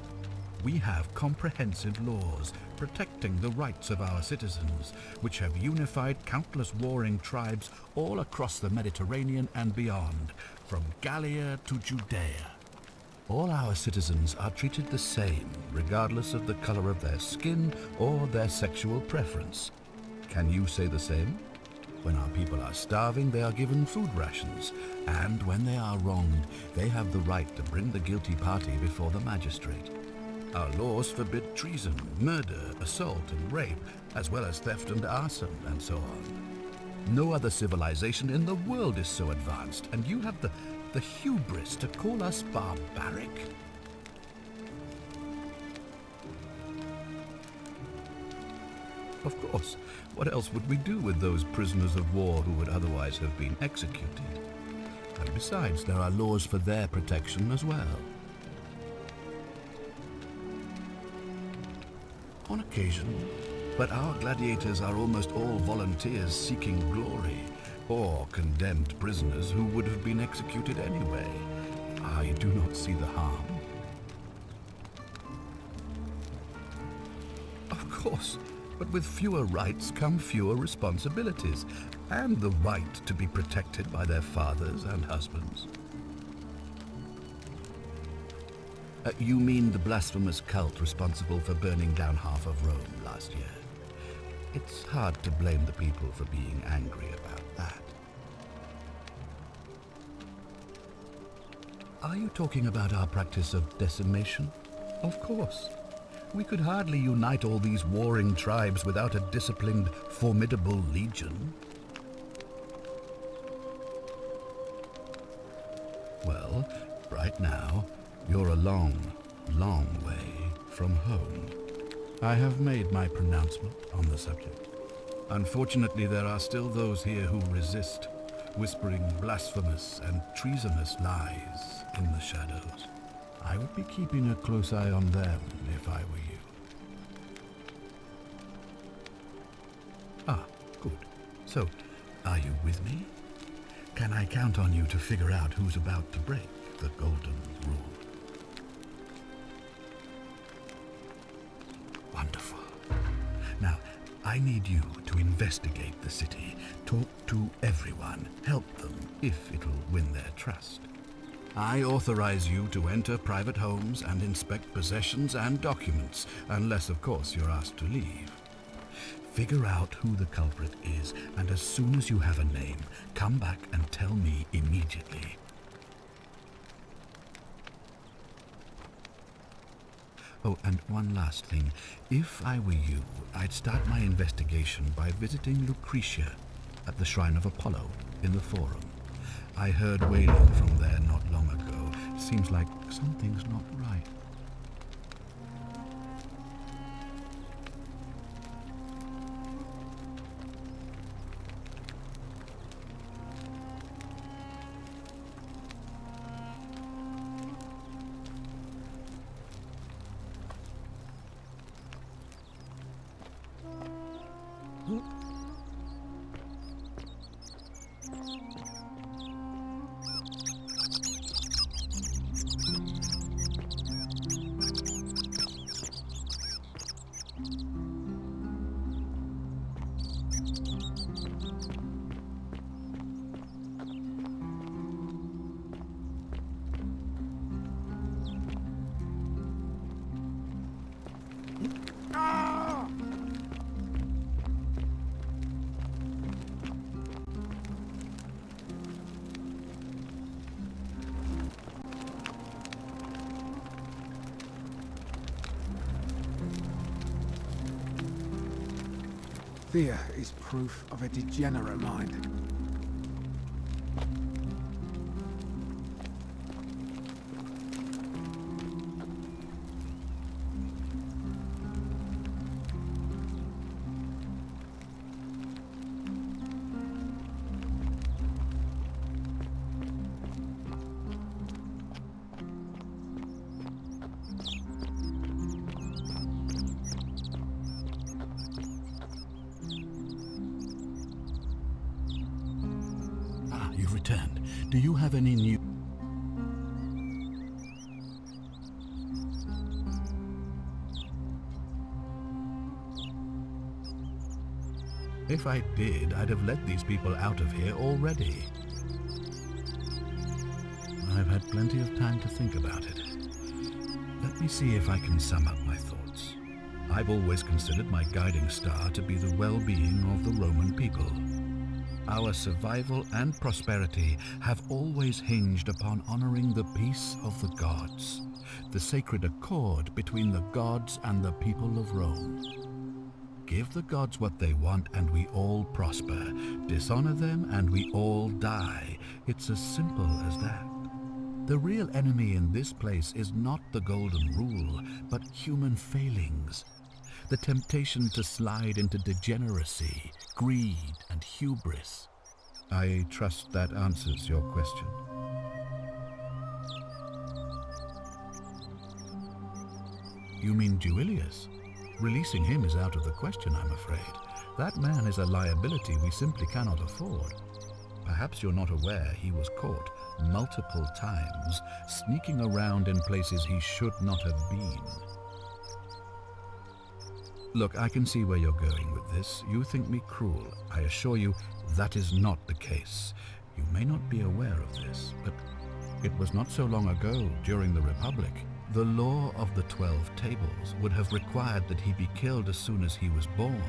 We have comprehensive laws protecting the rights of our citizens, which have unified countless warring tribes all across the Mediterranean and beyond, from Gallia to Judea. All our citizens are treated the same, regardless of the color of their skin or their sexual preference. Can you say the same? When our people are starving, they are given food rations, and when they are wronged, they have the right to bring the guilty party before the magistrate. Our laws forbid treason, murder, assault, and rape, as well as theft and arson, and so on. No other civilization in the world is so advanced, and you have the hubris to call us barbaric? Of course. What else would we do with those prisoners of war who would otherwise have been executed? And besides, there are laws for their protection as well. On occasion, but our gladiators are almost all volunteers seeking glory, or condemned prisoners who would have been executed anyway. I do not see the harm. Of course, but with fewer rights come fewer responsibilities, and the right to be protected by their fathers and husbands. You mean the blasphemous cult responsible for burning down half of Rome last year? It's hard to blame the people for being angry about that. Are you talking about our practice of decimation? Of course. We could hardly unite all these warring tribes without a disciplined, formidable legion. Well, right now, you're a long, long way from home. I have made my pronouncement on the subject. Unfortunately, there are still those here who resist, whispering blasphemous and treasonous lies in the shadows. I would be keeping a close eye on them if I were you. Ah, good. So, are you with me? Can I count on you to figure out who's about to break the golden rule? Wonderful. Now, I need you to investigate the city, talk to everyone, help them if it'll win their trust. I authorize you to enter private homes and inspect possessions and documents, unless, of course, you're asked to leave. Figure out who the culprit is, and as soon as you have a name, come back and tell me immediately. Oh, and one last thing. If I were you, I'd start my investigation by visiting Lucretia at the Shrine of Apollo in the Forum. I heard wailing from there not long ago. seems like something's not right. Fear is proof of a degenerate mind. You've returned. Do you have any new... If I did, I'd have let these people out of here already. I've had plenty of time to think about it. Let me see if I can sum up my thoughts. I've always considered my guiding star to be the well-being of the Roman people. Our survival and prosperity have always hinged upon honoring the peace of the gods, the sacred accord between the gods and the people of Rome. Give the gods what they want and we all prosper. Dishonor them and we all die. It's as simple as that. The real enemy in this place is not the golden rule, but human failings. The temptation to slide into degeneracy, greed, and hubris. I trust that answers your question. You mean Duilius? Releasing him is out of the question, I'm afraid. That man is a liability we simply cannot afford. Perhaps you're not aware he was caught multiple times, sneaking around in places he should not have been. Look, I can see where you're going with this. You think me cruel. I assure you that is not the case. You may not be aware of this, but it was not so long ago, during the Republic, the law of the 12 Tables would have required that he be killed as soon as he was born,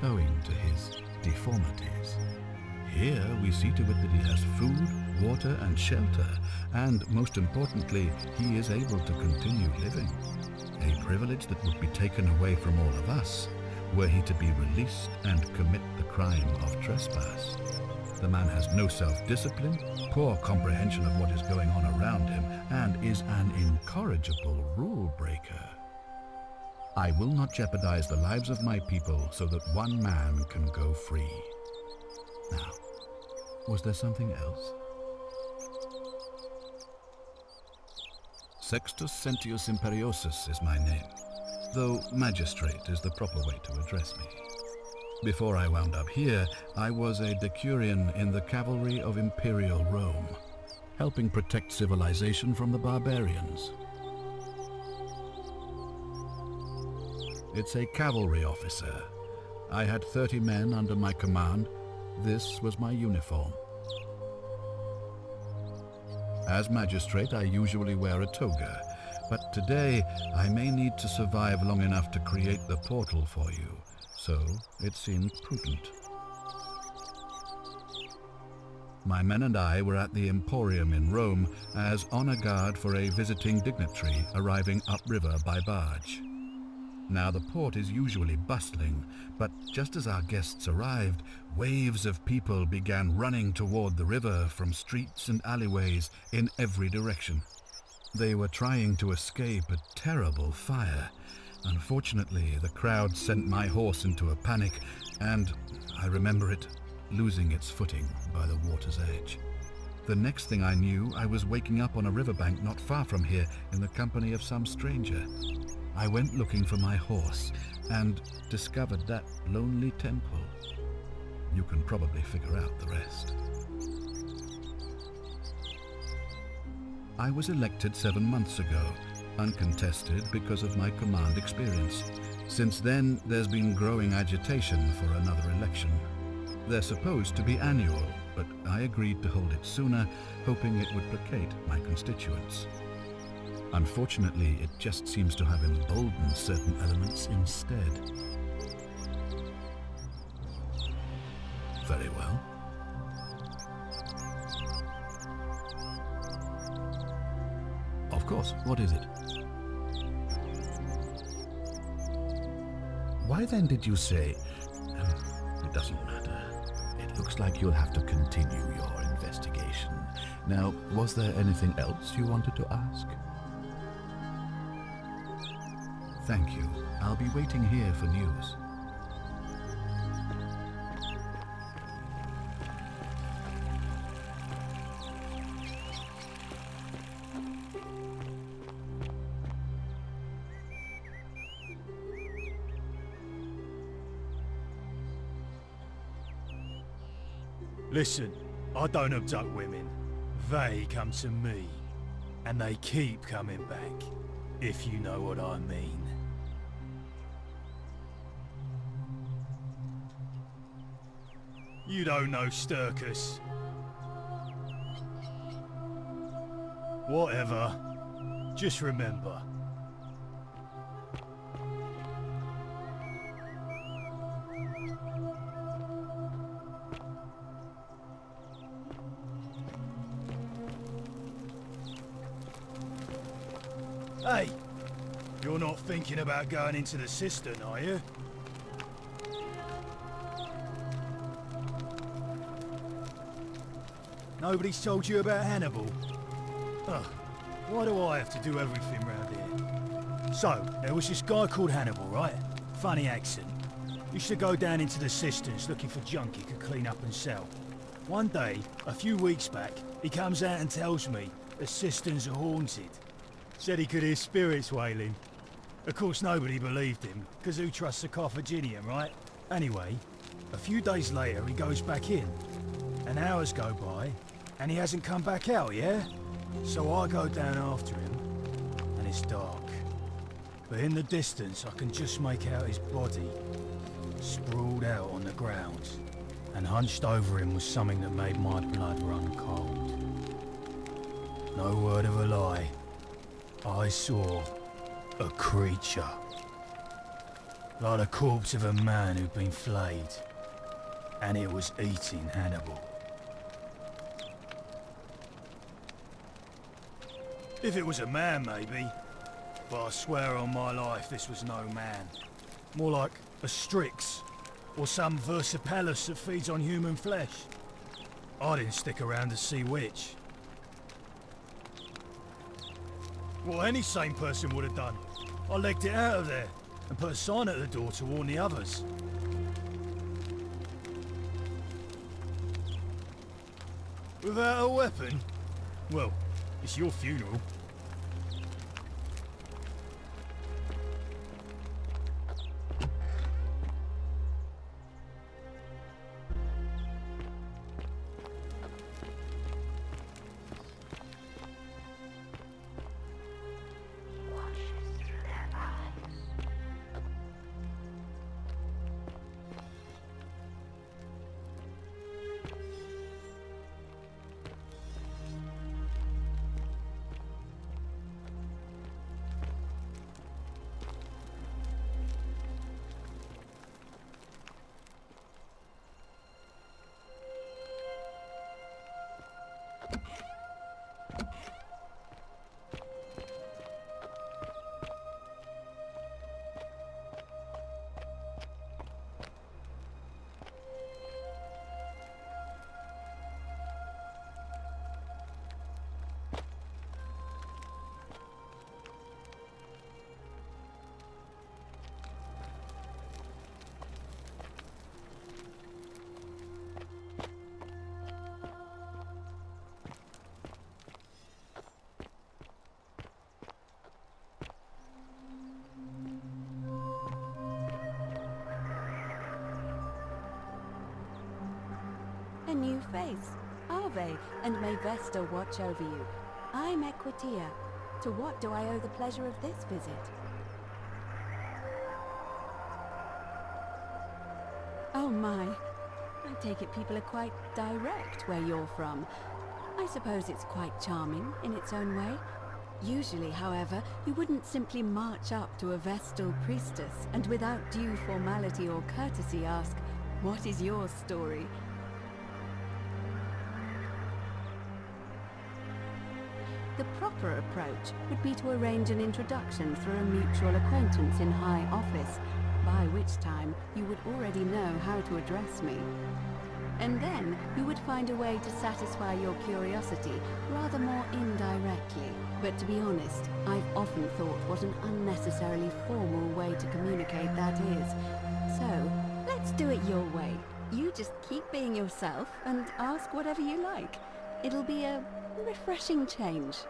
owing to his deformities. Here we see to it that he has food, water, and shelter, and most importantly, he is able to continue living. A privilege that would be taken away from all of us were he to be released and commit the crime of trespass. The man has no self-discipline, poor comprehension of what is going on around him, and is an incorrigible rule breaker. I will not jeopardize the lives of my people so that one man can go free. Now, was there something else? Sextus Sentius Imperiosus is my name, though magistrate is the proper way to address me. Before I wound up here, I was a decurion in the cavalry of Imperial Rome, helping protect civilization from the barbarians. It's a cavalry officer. I had 30 men under my command. This was my uniform. As magistrate, I usually wear a toga, but today I may need to survive long enough to create the portal for you, so it seemed prudent. My men and I were at the Emporium in Rome as honor guard for a visiting dignitary arriving upriver by barge. Now the port is usually bustling, but just as our guests arrived, waves of people began running toward the river from streets and alleyways in every direction. They were trying to escape a terrible fire. Unfortunately, the crowd sent my horse into a panic, and I remember it losing its footing by the water's edge. The next thing I knew, I was waking up on a riverbank not far from here in the company of some stranger. I went looking for my horse and discovered that lonely temple. You can probably figure out the rest. I was elected 7 months ago, uncontested because of my command experience. Since then, there's been growing agitation for another election. They're supposed to be annual, but I agreed to hold it sooner, hoping it would placate my constituents. Unfortunately, it just seems to have emboldened certain elements instead. Very well. Of course, what is it? Why then did you say... It doesn't matter. It looks like you'll have to continue your investigation. Now, was there anything else you wanted to ask? Thank you. I'll be waiting here for news. Listen, I don't abduct women. They come to me. And they keep coming back, if you know what I mean. You don't know Sturkus. Whatever. Just remember. Hey! You're not thinking about going into the cistern, are you? Nobody's told you about Hannibal? Ugh, why do I have to do everything round here? So, there was this guy called Hannibal, right? Funny accent. Used to go down into the cisterns looking for junk he could clean up and sell. One day, a few weeks back, he comes out and tells me the cisterns are haunted. Said he could hear spirits wailing. Of course nobody believed him, because who trusts a Carthaginian, right? Anyway, a few days later he goes back in. And hours go by, and he hasn't come back out, yeah? So I go down after him, and it's dark. But in the distance I can just make out his body, sprawled out on the ground. And hunched over him was something that made my blood run cold. No word of a lie. I saw a creature. Like the corpse of a man who'd been flayed. And it was eating Hannibal. If it was a man, maybe. But I swear on my life this was no man. More like a Strix. Or some Versipelus that feeds on human flesh. I didn't stick around to see which. What any sane person would have done. I legged it out of there and put a sign at the door to warn the others. Without a weapon? Well, it's your funeral. face. Ave, and may Vesta watch over you. I'm Equitia. To what do I owe the pleasure of this visit? Oh my. I take it people are quite direct where you're from. I suppose it's quite charming in its own way. Usually, however, you wouldn't simply march up to a Vestal priestess and without due formality or courtesy ask, "What is your story?" The proper approach would be to arrange an introduction through a mutual acquaintance in high office, by which time you would already know how to address me. And then you would find a way to satisfy your curiosity rather more indirectly. But to be honest, I've often thought what an unnecessarily formal way to communicate that is. So, let's do it your way. You just keep being yourself and ask whatever you like. It'll be a refreshing change.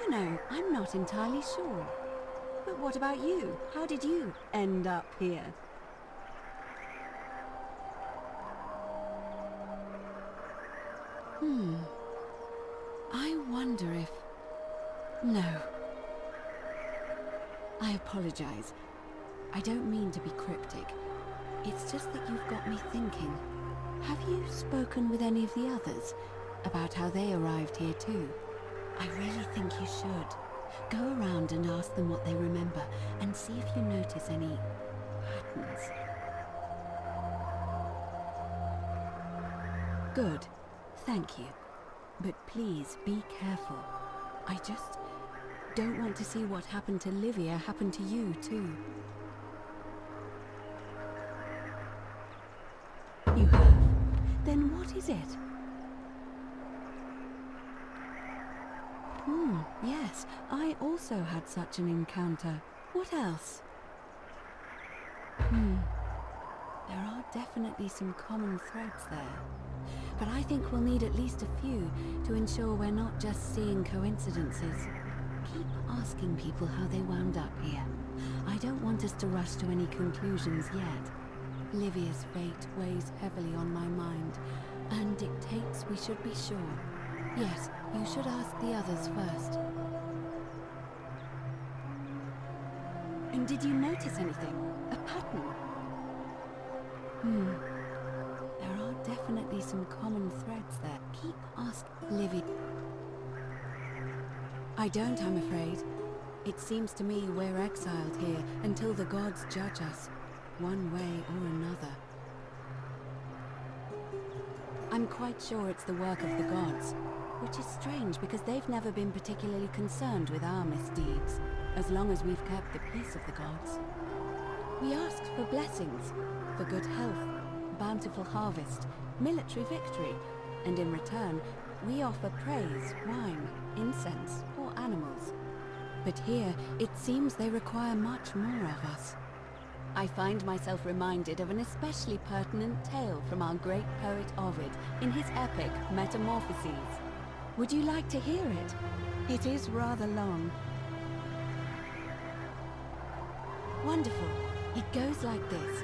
You know, I'm not entirely sure. But what about you? How did you end up here? I wonder if... No. I apologize. I don't mean to be cryptic. It's just that you've got me thinking. Have you spoken with any of the others about how they arrived here too? I really think you should. Go around and ask them what they remember and see if you notice any patterns. Good. Thank you. But please be careful. I just don't want to see what happened to Livia happen to you too. You have? Then what is it? Yes, I also had such an encounter. What else? There are definitely some common threads there. But I think we'll need at least a few to ensure we're not just seeing coincidences. Keep asking people how they wound up here. I don't want us to rush to any conclusions yet. Livia's fate weighs heavily on my mind, and dictates we should be sure. Yes, you should ask the others first. And did you notice anything? A pattern? There are definitely some common threads there. Keep asking Livia. I don't, I'm afraid. It seems to me we're exiled here until the gods judge us, one way or another. I'm quite sure it's the work of the gods, which is strange because they've never been particularly concerned with our misdeeds, as long as we've kept the peace of the gods. We asked for blessings, for good health, bountiful harvest, military victory, and in return, we offer praise, wine, incense, or animals. But here, it seems they require much more of us. I find myself reminded of an especially pertinent tale from our great poet Ovid in his epic Metamorphoses. Would you like to hear it? It is rather long. Wonderful. It goes like this.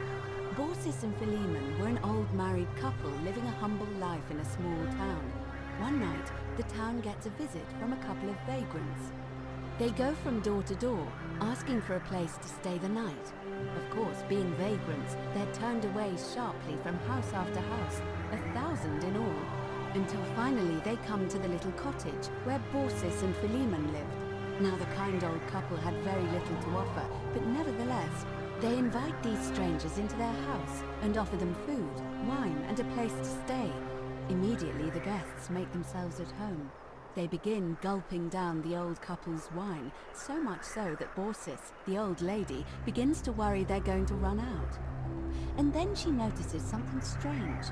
Baucis and Philemon were an old married couple living a humble life in a small town. One night, the town gets a visit from a couple of vagrants. They go from door to door, asking for a place to stay the night. Of course, being vagrants, they're turned away sharply from house after house, 1,000 in all, until finally they come to the little cottage where Baucis and Philemon lived. Now, the kind old couple had very little to offer, but nevertheless, they invite these strangers into their house and offer them food, wine, and a place to stay. Immediately, the guests make themselves at home. They begin gulping down the old couple's wine, so much so that Baucis, the old lady, begins to worry they're going to run out. And then she notices something strange.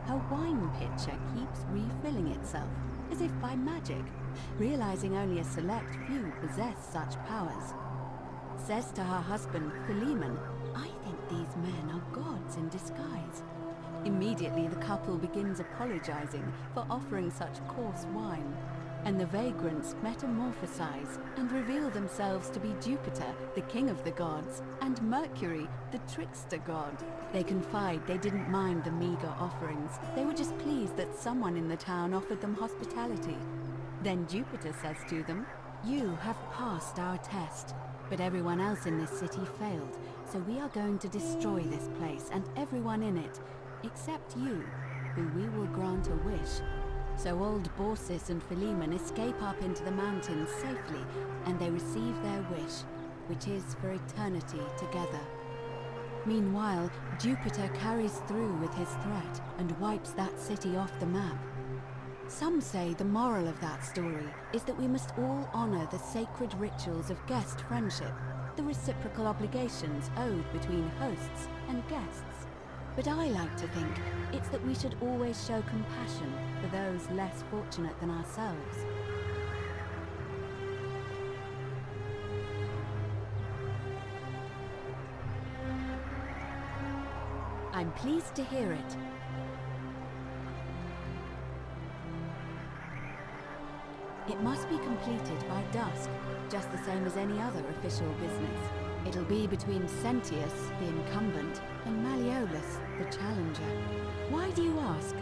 Her wine pitcher keeps refilling itself, as if by magic, realizing only a select few possess such powers. Says to her husband, Philemon, "I think these men are gods in disguise." Immediately the couple begins apologizing for offering such coarse wine. and the vagrants metamorphosize and reveal themselves to be Jupiter, the king of the gods, and Mercury, the trickster god. They confide they didn't mind the meager offerings. They were just pleased that someone in the town offered them hospitality. Then Jupiter says to them, "You have passed our test, but everyone else in this city failed, so we are going to destroy this place and everyone in it, except you, who we will grant a wish." So old Baucis and Philemon escape up into the mountains safely, and they receive their wish, which is for eternity together. Meanwhile, Jupiter carries through with his threat and wipes that city off the map. Some say the moral of that story is that we must all honor the sacred rituals of guest friendship, the reciprocal obligations owed between hosts and guests. But I like to think it's that we should always show compassion for those less fortunate than ourselves. I'm pleased to hear it. It must be completed by dusk, just the same as any other official business. It'll be between Sentius, the incumbent, and Malleolus, the challenger. Why do you ask?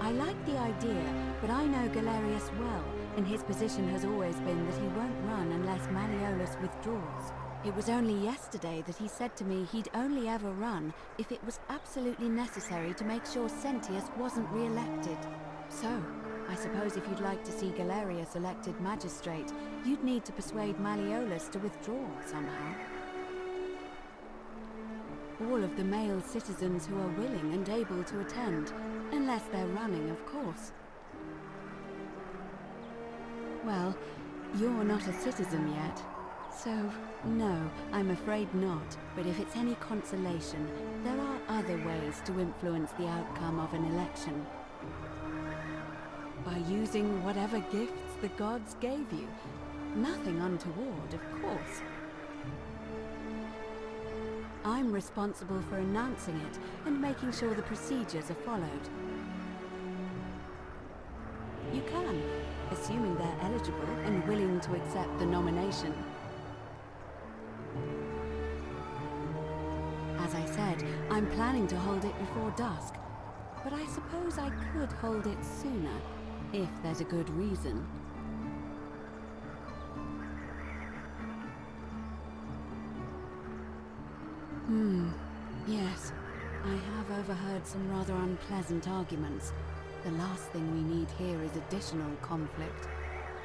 I like the idea, but I know Galerius well, and his position has always been that he won't run unless Malleolus withdraws. It was only yesterday that he said to me he'd only ever run if it was absolutely necessary to make sure Sentius wasn't re-elected. So, I suppose if you'd like to see Galerius elected magistrate, you'd need to persuade Malleolus to withdraw somehow. All of the male citizens who are willing and able to attend, unless they're running, of course. Well, you're not a citizen yet. So, no, I'm afraid not. But if it's any consolation, there are other ways to influence the outcome of an election. By using whatever gifts the gods gave you. Nothing untoward, of course. I'm responsible for announcing it and making sure the procedures are followed. You can, assuming they're eligible and willing to accept the nomination. As I said, I'm planning to hold it before dusk, but I suppose I could hold it sooner, if there's a good reason. Yes, I have overheard some rather unpleasant arguments. The last thing we need here is additional conflict.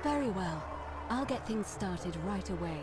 Very well, I'll get things started right away.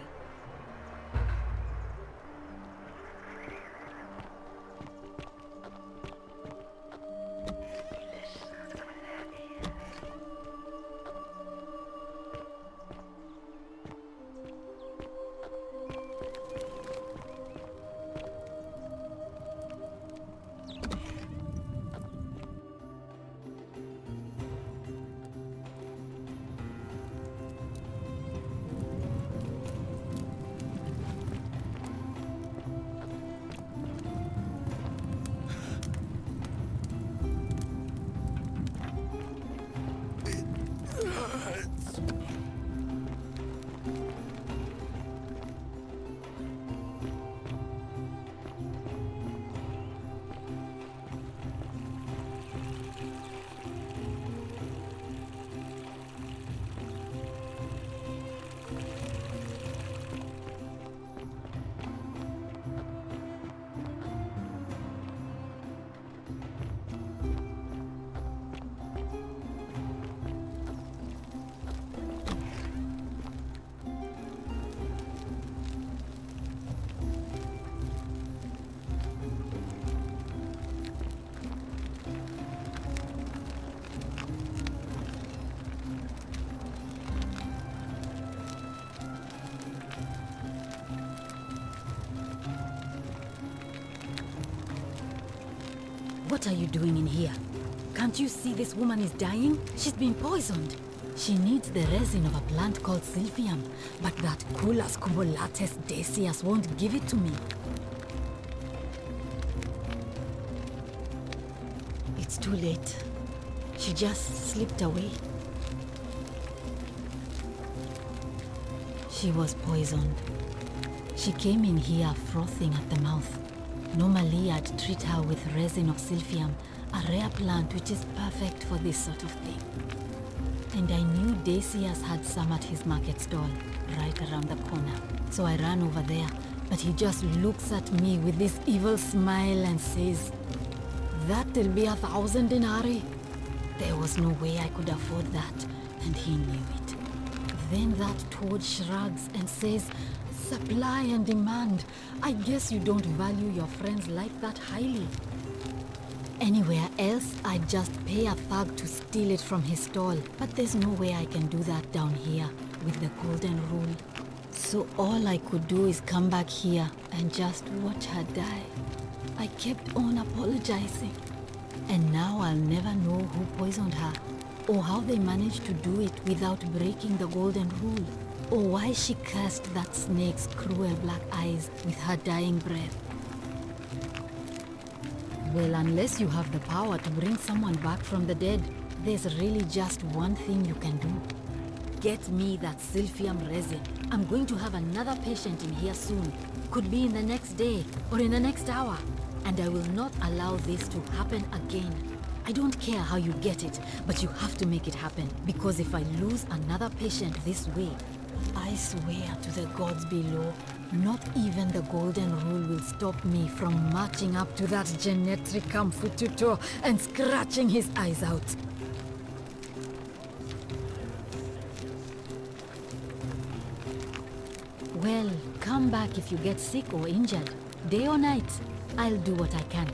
What are you doing in here? Can't you see this woman is dying? She's been poisoned. She needs the resin of a plant called Silphium, but that Culus cubulatus Decius won't give it to me. It's too late. She just slipped away. She was poisoned. She came in here frothing at the mouth. Normally I'd treat her with resin of silphium, a rare plant which is perfect for this sort of thing. And I knew Decius had some at his market stall, right around the corner. So I ran over there, but he just looks at me with this evil smile and says, "That'll be 1,000 denarii." There was no way I could afford that, and he knew it. Then that toad shrugs and says, "Supply and demand. I guess you don't value your friend's life that highly." Anywhere else, I'd just pay a thug to steal it from his stall. But there's no way I can do that down here with the golden rule. So all I could do is come back here and just watch her die. I kept on apologizing. And now I'll never know who poisoned her, or how they managed to do it without breaking the golden rule, or why she cursed that snake's cruel black eyes with her dying breath. Well, unless you have the power to bring someone back from the dead, there's really just one thing you can do. Get me that silphium resin. I'm going to have another patient in here soon. Could be in the next day, or in the next hour. And I will not allow this to happen again. I don't care how you get it, but you have to make it happen. Because if I lose another patient this way, I swear to the gods below, not even the golden rule will stop me from marching up to that Genetricum Fututo and scratching his eyes out. Well, come back if you get sick or injured. Day or night, I'll do what I can.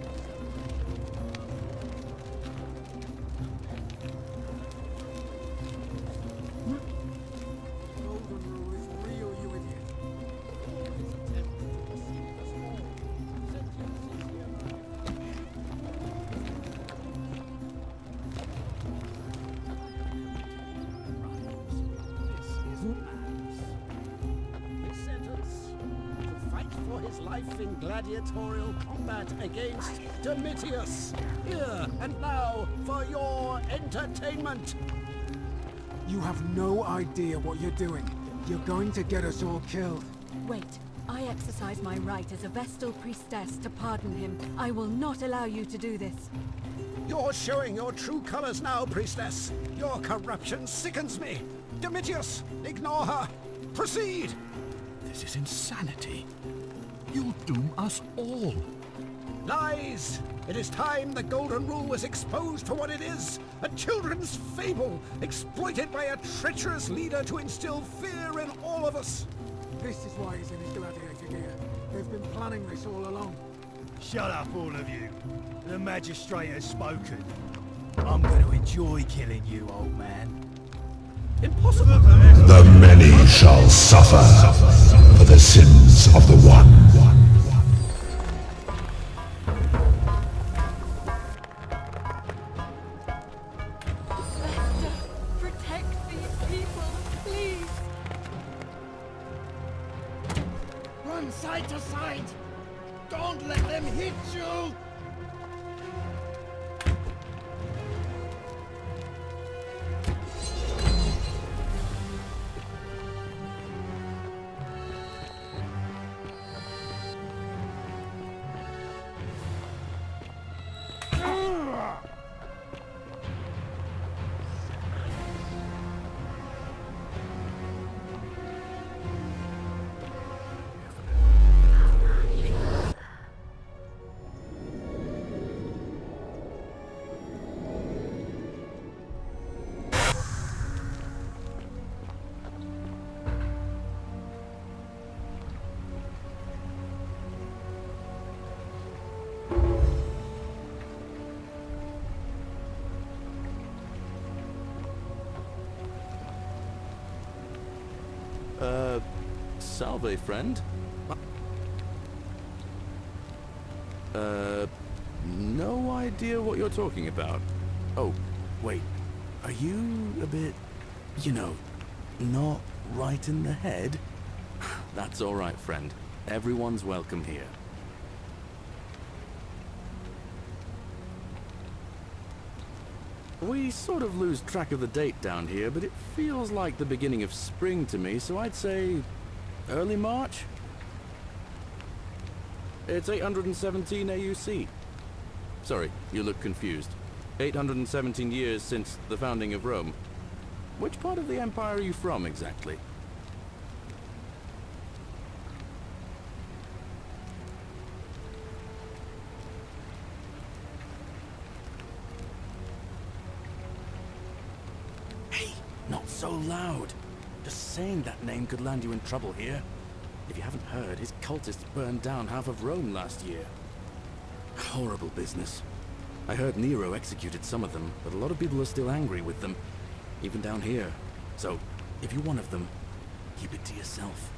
Life in gladiatorial combat against Domitius. Here and now for your entertainment. You have no idea what you're doing. You're going to get us all killed. Wait, I exercise my right as a Vestal priestess to pardon him. I will not allow you to do this. You're showing your true colors now, priestess. Your corruption sickens me. Domitius, ignore her. Proceed. This is insanity. You'll doom us all. Lies! It is time the Golden Rule was exposed for what it is. A children's fable, exploited by a treacherous leader to instill fear in all of us. This is why he's in his gladiator gear. They've been planning this all along. Shut up, all of you. The magistrate has spoken. I'm going to enjoy killing you, old man. Impossible! The many shall suffer for the sins of the one. Protect these people, please. Run side to side! Don't let them hit you! Salve, friend. No idea what you're talking about. Oh, wait. Are you a bit, you know, not right in the head? That's all right, friend. Everyone's welcome here. We sort of lose track of the date down here, but it feels like the beginning of spring to me, so I'd say early March? It's 817 AUC. Sorry, you look confused. 817 years since the founding of Rome. Which part of the Empire are you from, exactly? Hey, not so loud. Just saying that name could land you in trouble here. If you haven't heard, his cultists burned down half of Rome last year. Horrible business. I heard Nero executed some of them, but a lot of people are still angry with them, even down here. So, if you're one of them, keep it to yourself.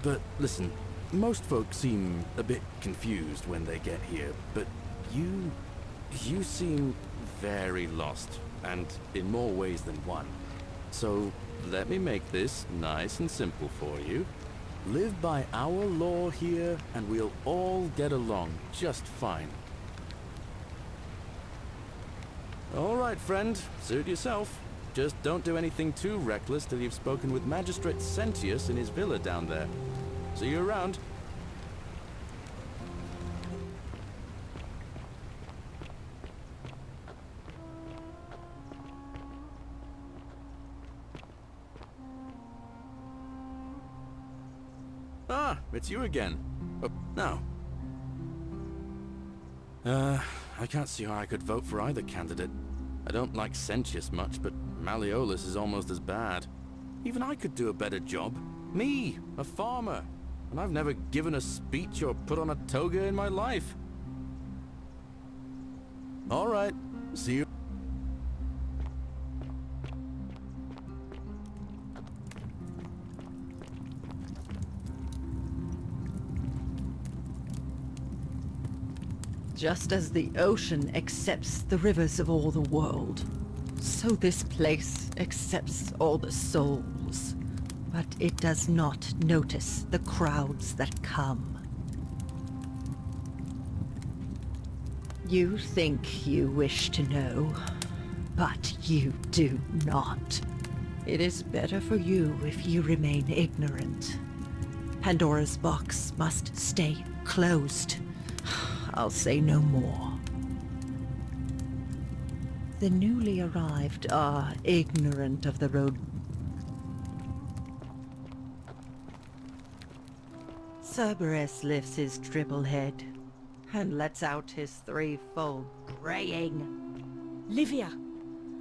But listen, most folks seem a bit confused when they get here, but you seem very lost, and in more ways than one. So, let me make this nice and simple for you. Live by our law here, and we'll all get along just fine. All right, friend. Suit yourself. Just don't do anything too reckless till you've spoken with Magistrate Sentius in his villa down there. See you around. Ah, it's you again. Oh, no. I can't see how I could vote for either candidate. I don't like Sentius much, but Malleolus is almost as bad. Even I could do a better job. Me, a farmer. And I've never given a speech or put on a toga in my life. All right, see you. Just as the ocean accepts the rivers of all the world, so this place accepts all the souls. But it does not notice the crowds that come. You think you wish to know, but you do not. It is better for you if you remain ignorant. Pandora's box must stay closed. I'll say no more. The newly arrived are ignorant of the road. Cerberus lifts his triple head and lets out his threefold braying. Livia,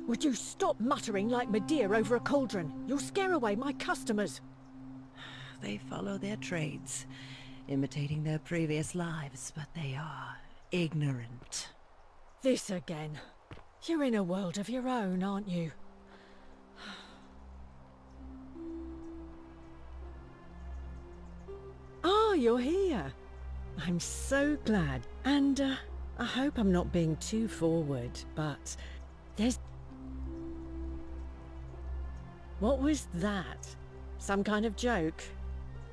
would you stop muttering like Medea over a cauldron? You'll scare away my customers. They follow their trades, imitating their previous lives, but they are ignorant. This again. You're in a world of your own, aren't you? Ah, you're here. I'm so glad. And, I hope I'm not being too forward, but there's... What was that? Some kind of joke?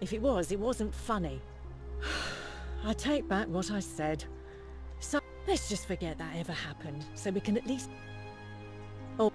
If it was, it wasn't funny. I take back what I said. So, let's just forget that ever happened, so we can at least... Oh.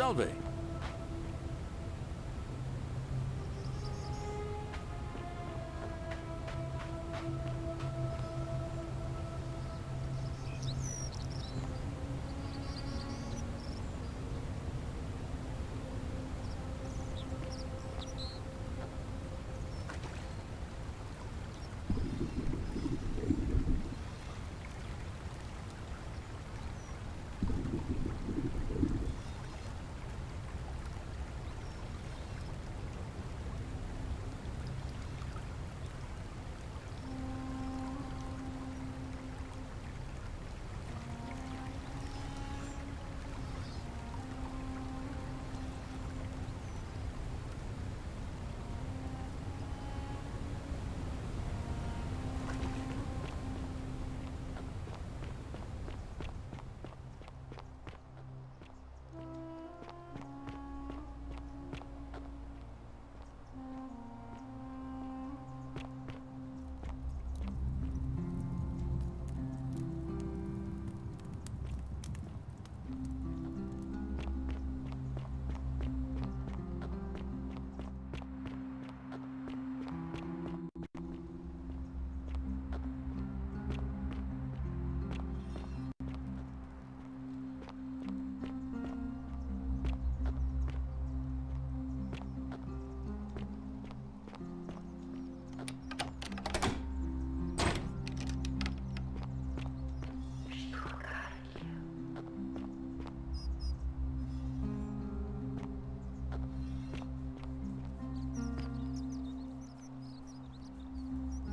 Salve!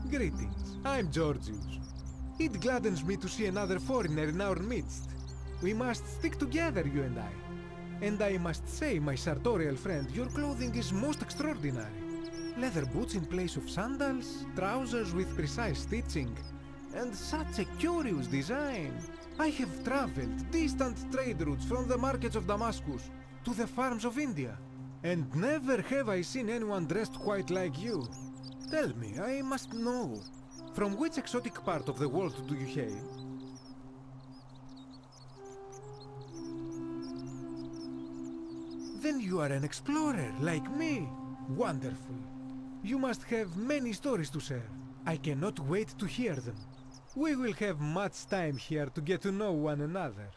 Greetings, I'm Georgius. It gladdens me to see another foreigner in our midst. We must stick together, you and I. And I must say, my sartorial friend, your clothing is most extraordinary. Leather boots in place of sandals, trousers with precise stitching, and such a curious design. I have traveled distant trade routes from the markets of Damascus to the farms of India, and never have I seen anyone dressed quite like you. Tell me, I must know, from which exotic part of the world do you hail? Then you are an explorer, like me. Wonderful. You must have many stories to share. I cannot wait to hear them. We will have much time here to get to know one another.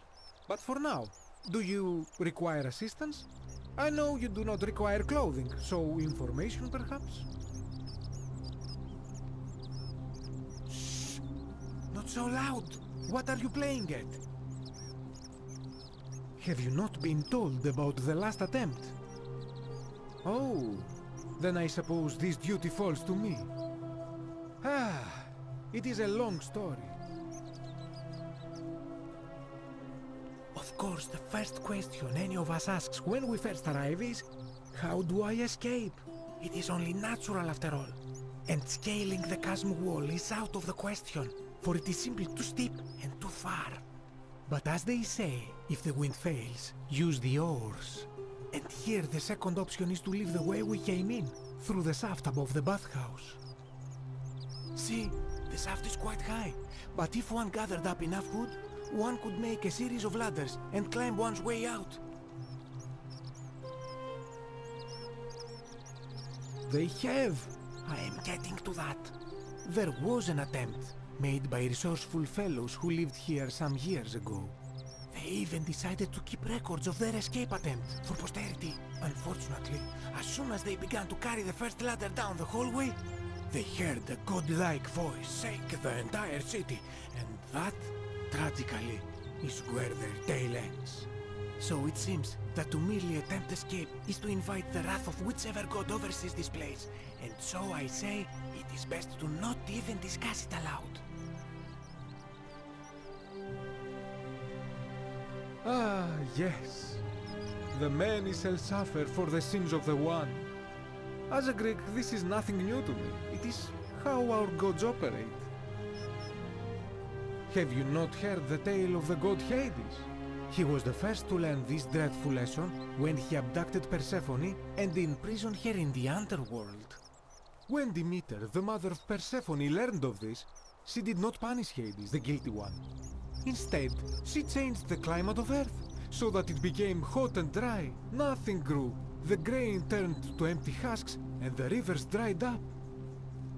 But for now, do you require assistance? I know you do not require clothing, so information perhaps? Not so loud! What are you playing at? Have you not been told about the last attempt? Oh, then I suppose this duty falls to me. Ah, it is a long story. Of course, the first question any of us asks when we first arrive is, how do I escape? It is only natural after all. And scaling the chasm wall is out of the question, for it is simply too steep and too far. But as they say, if the wind fails, use the oars. And here the second option is to leave the way we came in, through the shaft above the bathhouse. See, the shaft is quite high, but if one gathered up enough wood, one could make a series of ladders and climb one's way out. They have. I am getting to that. There was an attempt made by resourceful fellows who lived here some years ago. They even decided to keep records of their escape attempt for posterity. Unfortunately, as soon as they began to carry the first ladder down the hallway, they heard a godlike voice shake the entire city, and that, tragically, is where their tale ends. So it seems that to merely attempt escape is to invite the wrath of whichever god oversees this place, and so I say it is best to not even discuss it aloud. Ah, yes. The many shall suffer for the sins of the one. As a Greek, this is nothing new to me. It is how our gods operate. Have you not heard the tale of the god Hades? He was the first to learn this dreadful lesson when he abducted Persephone and imprisoned her in the underworld. When Demeter, the mother of Persephone, learned of this, she did not punish Hades, the guilty one. Instead, she changed the climate of Earth, so that it became hot and dry. Nothing grew. The grain turned to empty husks, and the rivers dried up.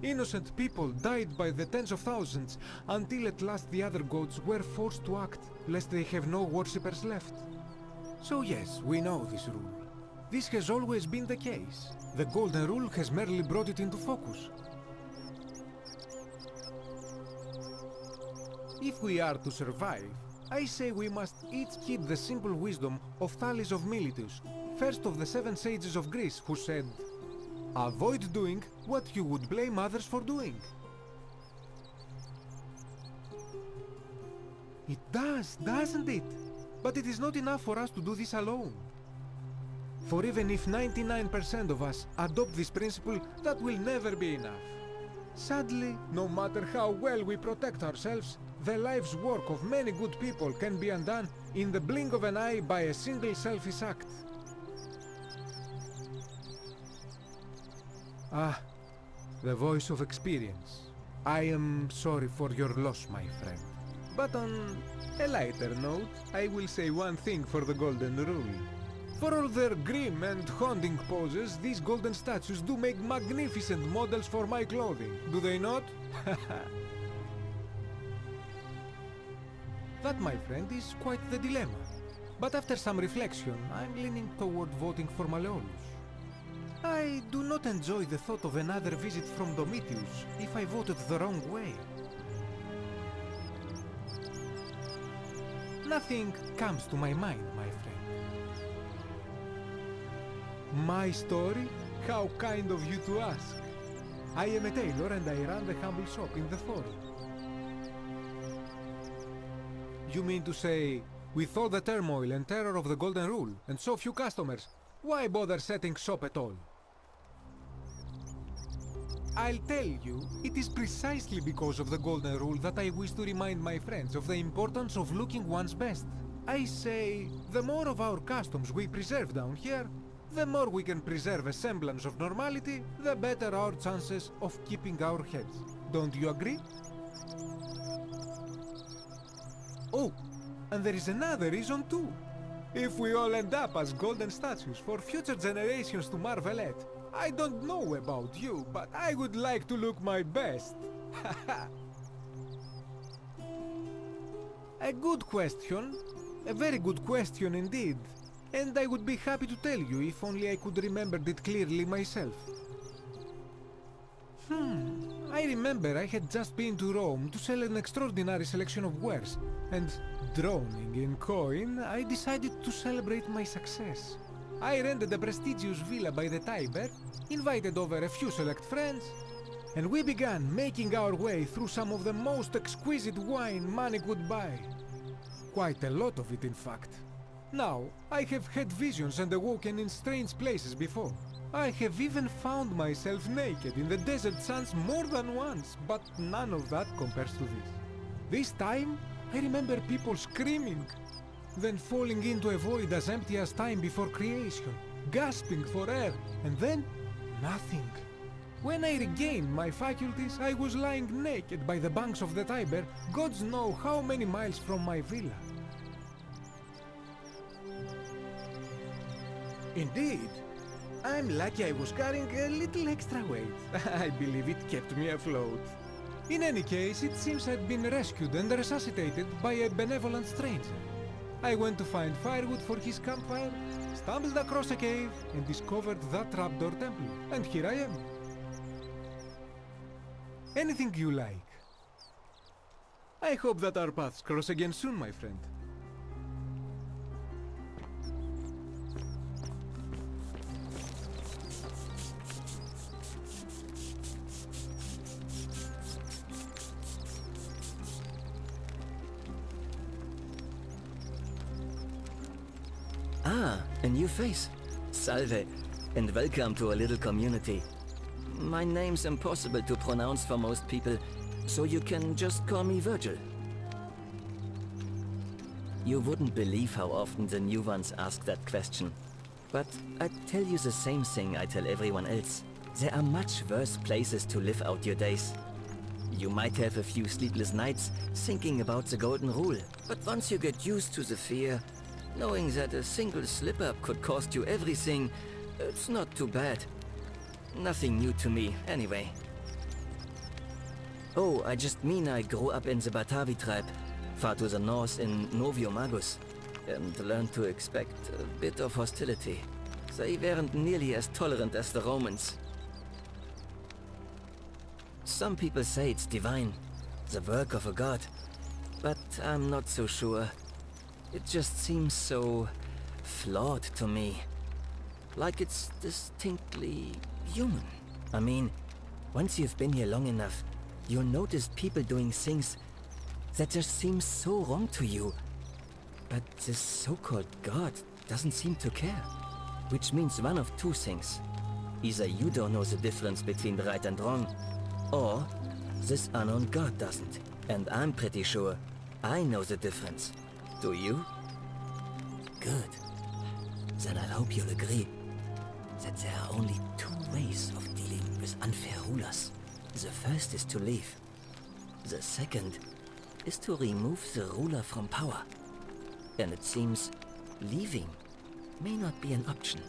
Innocent people died by the tens of thousands, until at last the other gods were forced to act, lest they have no worshippers left. So yes, we know this rule. This has always been the case. The Golden Rule has merely brought it into focus. If we are to survive, I say we must each heed the simple wisdom of Thales of Miletus, first of the 7 sages of Greece, who said, "Avoid doing what you would blame others for doing." It does, doesn't it? But it is not enough for us to do this alone. For even if 99% of us adopt this principle, that will never be enough. Sadly, no matter how well we protect ourselves, the life's work of many good people can be undone in the blink of an eye by a single selfish act. Ah, the voice of experience. I am sorry for your loss, my friend. But on a lighter note, I will say one thing for the Golden Rule. For all their grim and haunting poses, these golden statues do make magnificent models for my clothing, do they not? That, my friend, is quite the dilemma. But after some reflection, I'm leaning toward voting for Malleolus. I do not enjoy the thought of another visit from Domitius if I voted the wrong way. Nothing comes to my mind, my friend. My story? How kind of you to ask. I am a tailor and I run the humble shop in the forum. You mean to say, with all the turmoil and terror of the Golden Rule and so few customers, why bother setting shop at all? I'll tell you, it is precisely because of the Golden Rule that I wish to remind my friends of the importance of looking one's best. I say, the more of our customs we preserve down here, the more we can preserve a semblance of normality, the better our chances of keeping our heads. Don't you agree? Oh, and there is another reason too. If we all end up as golden statues for future generations to marvel at, I don't know about you, but I would like to look my best. A good question. A very good question indeed. And I would be happy to tell you if only I could remember it clearly myself. I remember I had just been to Rome to sell an extraordinary selection of wares, and drowning in coin, I decided to celebrate my success. I rented a prestigious villa by the Tiber, invited over a few select friends, and we began making our way through some of the most exquisite wine money could buy. Quite a lot of it, in fact. Now, I have had visions and awoken in strange places before. I have even found myself naked in the desert sands more than once, but none of that compares to this. This time, I remember people screaming, then falling into a void as empty as time before creation, gasping for air, and then nothing. When I regained my faculties, I was lying naked by the banks of the Tiber, gods know how many miles from my villa. Indeed. I'm lucky I was carrying a little extra weight. I believe it kept me afloat. In any case, it seems I'd been rescued and resuscitated by a benevolent stranger. I went to find firewood for his campfire, stumbled across a cave, and discovered that trapdoor temple. And here I am. Anything you like. I hope that our paths cross again soon, my friend. Ah, a new face. Salve, and welcome to a little community. My name's impossible to pronounce for most people, so you can just call me Virgil. You wouldn't believe how often the new ones ask that question. But I tell you the same thing I tell everyone else. There are much worse places to live out your days. You might have a few sleepless nights thinking about the Golden Rule, but once you get used to the fear, Knowing that a single slip-up could cost you everything, it's not too bad. Nothing new to me, anyway. Oh, I just mean I grew up in the Batavi tribe, far to the north in Noviomagus, and learned to expect a bit of hostility. They weren't nearly as tolerant as the Romans. Some people say it's divine, the work of a god, but I'm not so sure. It just seems so flawed to me. Like it's distinctly human. I mean, once you've been here long enough, you'll notice people doing things that just seem so wrong to you. But this so-called god doesn't seem to care. Which means one of two things. Either you don't know the difference between right and wrong, or this unknown god doesn't. And I'm pretty sure I know the difference. Do you? Good. Then I hope you'll agree that there are only two ways of dealing with unfair rulers. The first is to leave. The second is to remove the ruler from power. And it seems leaving may not be an option.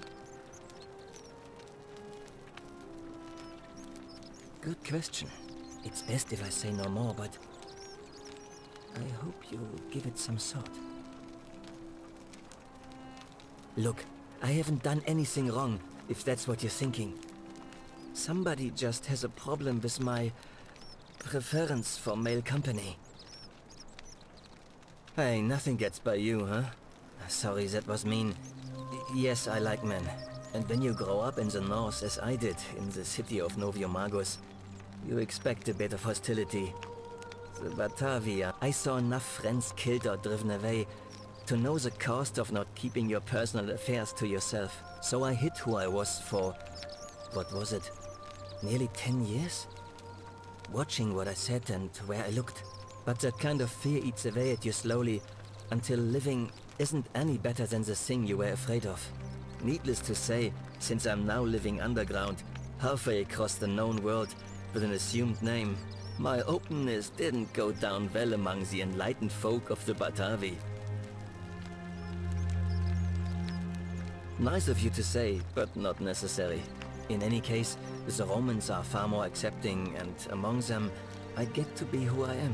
Good question. It's best if I say no more, but I hope you'll give it some thought. Look, I haven't done anything wrong, if that's what you're thinking. Somebody just has a problem with my preference for male company. Hey, nothing gets by you, huh? Sorry, that was mean. Yes, I like men. And when you grow up in the north, as I did, in the city of Noviomagus, you expect a bit of hostility. The Batavia, I saw enough friends killed or driven away to know the cost of not keeping your personal affairs to yourself. So I hid who I was for, what was it, nearly 10 years? Watching what I said and where I looked. But that kind of fear eats away at you slowly, until living isn't any better than the thing you were afraid of. Needless to say, since I'm now living underground, halfway across the known world, with an assumed name, my openness didn't go down well among the enlightened folk of the Batavi. Nice of you to say, but not necessary. In any case, the Romans are far more accepting, and among them, I get to be who I am.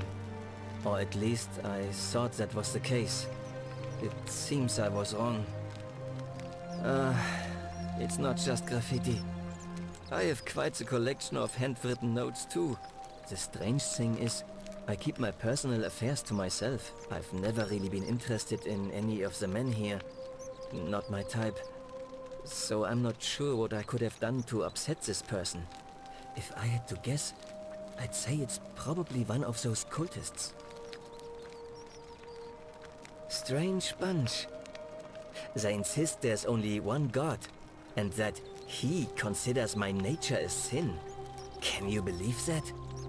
Or at least I thought that was the case. It seems I was wrong. It's not just graffiti. I have quite a collection of handwritten notes too. The strange thing is, I keep my personal affairs to myself. I've never really been interested in any of the men here. Not my type. So I'm not sure what I could have done to upset this person. If I had to guess, I'd say it's probably one of those cultists. Strange bunch. They insist there's only one god, and that he considers my nature a sin. Can you believe that?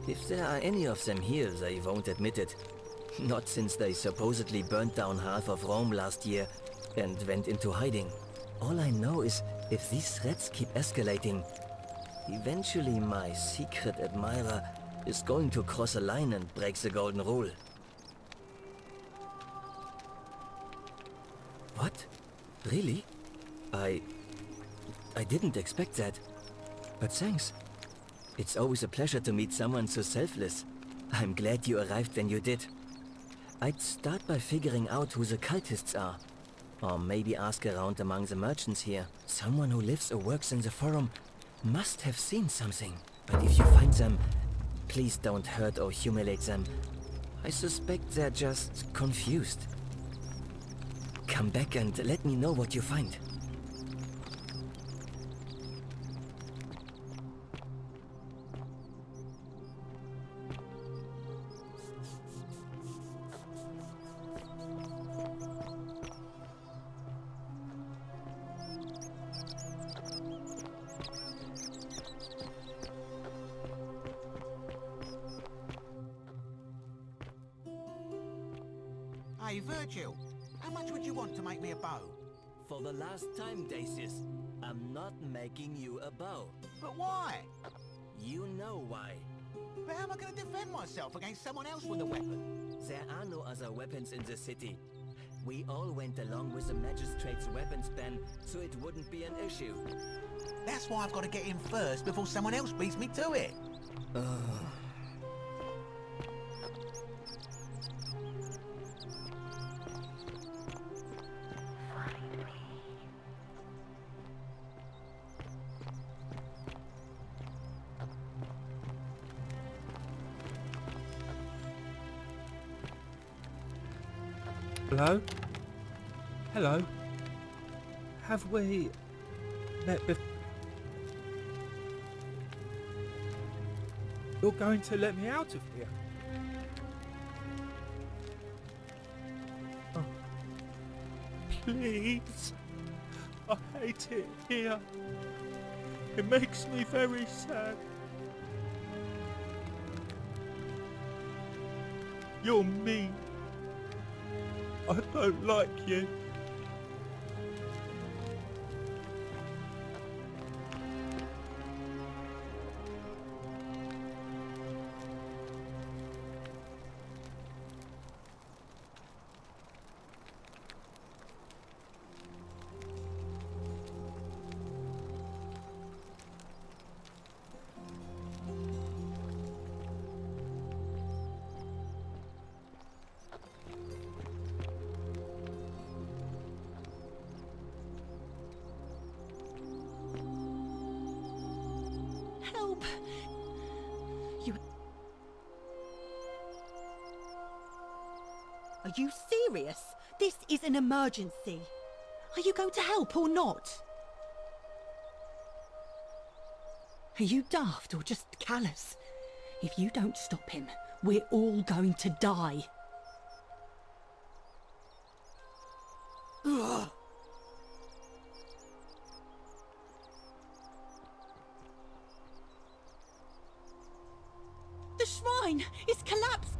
If there are any of them here, they won't admit it. Not since they supposedly burnt down half of Rome last year and went into hiding. All I know is, if these threats keep escalating, eventually my secret admirer is going to cross a line and break the golden rule. What? Really? I didn't expect that. But thanks. It's always a pleasure to meet someone so selfless. I'm glad you arrived when you did. I'd start by figuring out who the cultists are. Or maybe ask around among the merchants here. Someone who lives or works in the forum must have seen something. But if you find them, please don't hurt or humiliate them. I suspect they're just confused. Come back and let me know what you find. Hey, Virgil, how much would you want to make me a bow? For the last time, Dacius, I'm not making you a bow. But why? You know why. But how am I going to defend myself against someone else with a weapon? There are no other weapons in the city. We all went along with the magistrate's weapons ban, so it wouldn't be an issue. That's why I've got to get in first before someone else beats me to it. Hello? Hello? Have we met before? You're going to let me out of here? Oh. Please. I hate it here. It makes me very sad. You're mean. I don't like you. Help! You... Are you serious? This is an emergency. Are you going to help or not? Are you daft or just callous? If you don't stop him, we're all going to die. Ugh. The shrine is collapsed!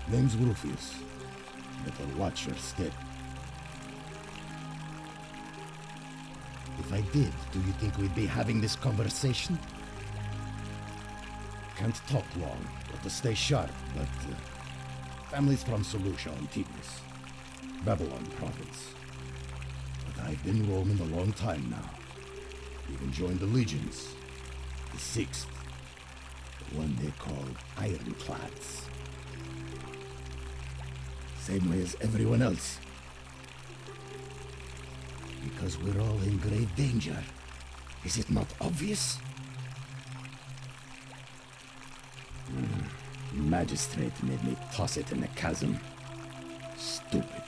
Name's Rufius. Better watch your step. If I did, do you think we'd be having this conversation? Can't talk long, got to stay sharp, but family's from Seleucia on Tigris, Babylon province. But I've been roaming a long time now. Even joined the legions, the 6th, the one they call Ironclads. Same way as everyone else. Because we're all in grave danger. Is it not obvious? Magistrate made me toss it in the chasm. Stupid.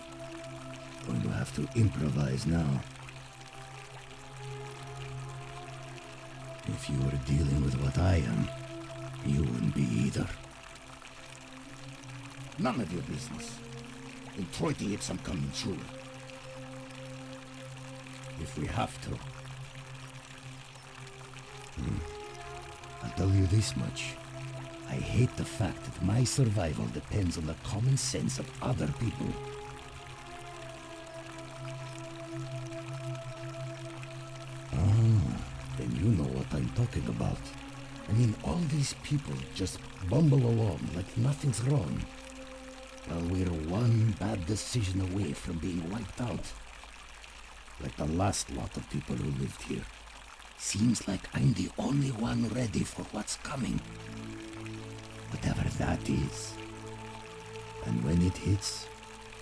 Going to have to improvise now. If you were dealing with what I am, you wouldn't be either. None of your business. In Troiti if I'm coming true. If we have to. I'll tell you this much. I hate the fact that my survival depends on the common sense of other people. Ah, then you know what I'm talking about. I mean, all these people just bumble along like nothing's wrong. Well, we're one bad decision away from being wiped out. Like the last lot of people who lived here. Seems like I'm the only one ready for what's coming. Whatever that is. And when it hits,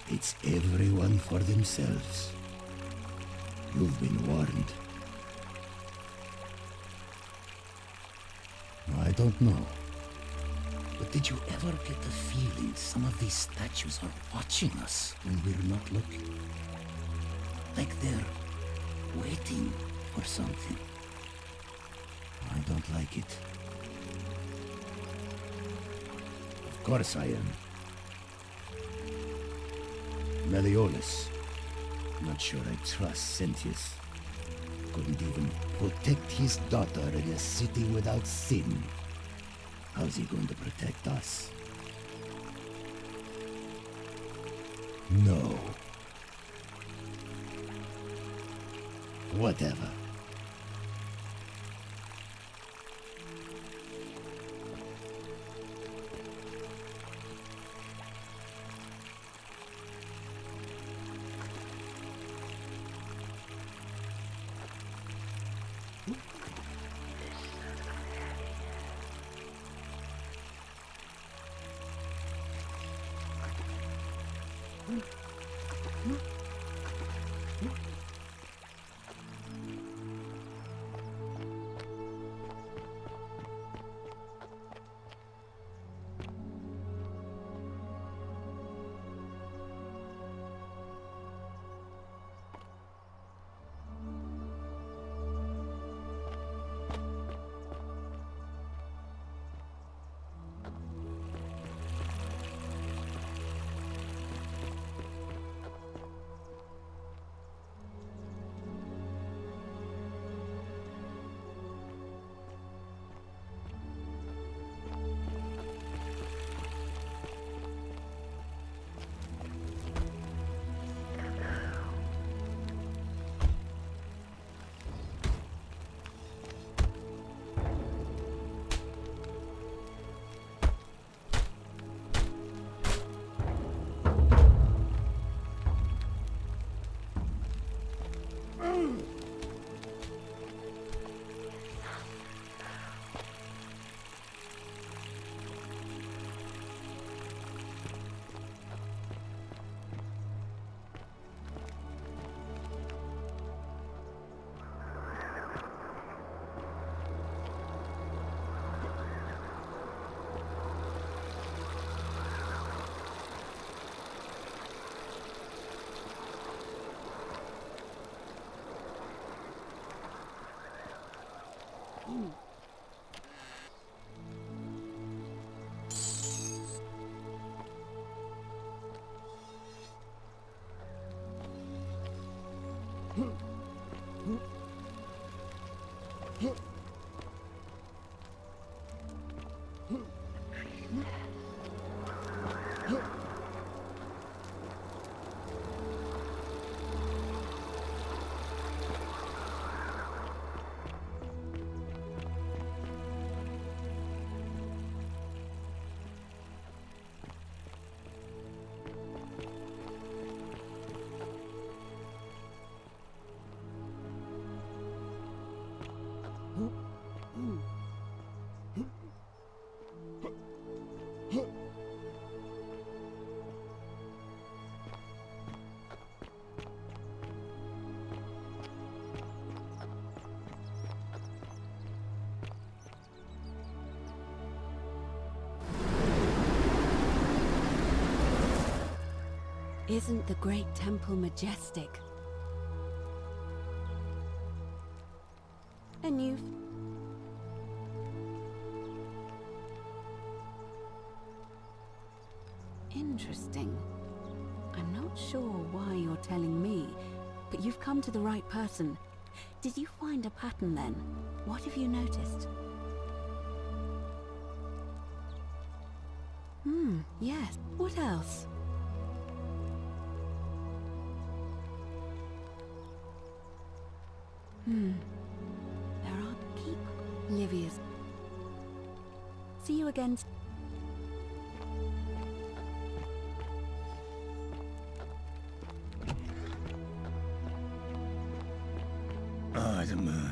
it's everyone for themselves. You've been warned. I don't know. But did you ever get the feeling some of these statues are watching us when we're not looking? Like they're waiting for something. I don't like it. Of course I am. Meliodas. Not sure I trust Sentius. Couldn't even protect his daughter in a city without sin. How's he going to protect us? No. Whatever. Isn't the great temple majestic? And you've... Interesting. I'm not sure why you're telling me, but you've come to the right person. Did you find a pattern then? What have you noticed? Yes. What else? There are people. Livia's. See you again. Oh, the moon.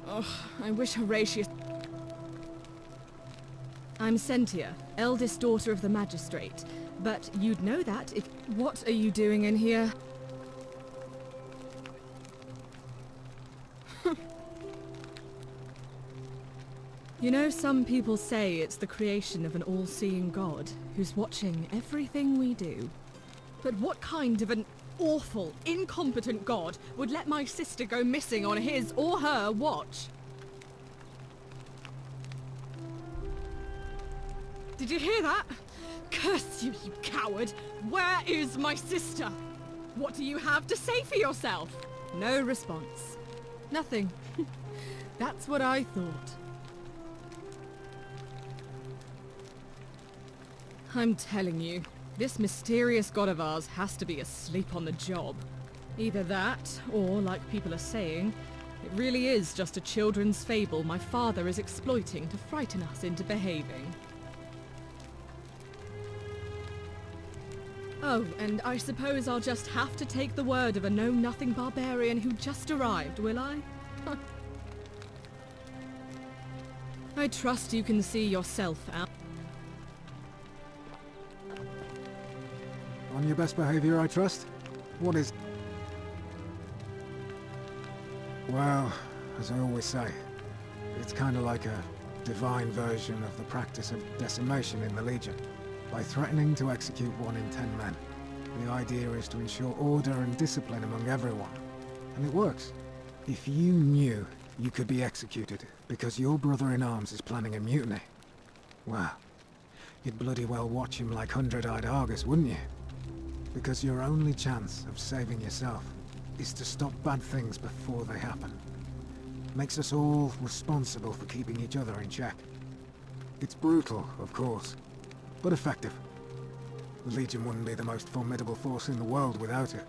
Ugh, I wish Horatius... I'm Sentia, eldest daughter of the magistrate. But you'd know that if... What are you doing in here? You know, some people say it's the creation of an all-seeing god who's watching everything we do. But what kind of an awful, incompetent god would let my sister go missing on his or her watch? Did you hear that? Curse you, you coward! Where is my sister? What do you have to say for yourself? No response. Nothing. That's what I thought. I'm telling you, this mysterious god of ours has to be asleep on the job. Either that, or, like people are saying, it really is just a children's fable my father is exploiting to frighten us into behaving. Oh, and I suppose I'll just have to take the word of a know-nothing barbarian who just arrived, will I? I trust you can see yourself out. On your best behavior, I trust? What is... Well, as I always say, it's kind of like a divine version of the practice of decimation in the Legion. By threatening to execute 1 in 10 men, the idea is to ensure order and discipline among everyone. And it works. If you knew you could be executed because your brother-in-arms is planning a mutiny, well, you'd bloody well watch him like 100-eyed Argus, wouldn't you? Because your only chance of saving yourself is to stop bad things before they happen. Makes us all responsible for keeping each other in check. It's brutal, of course, but effective. The Legion wouldn't be the most formidable force in the world without it.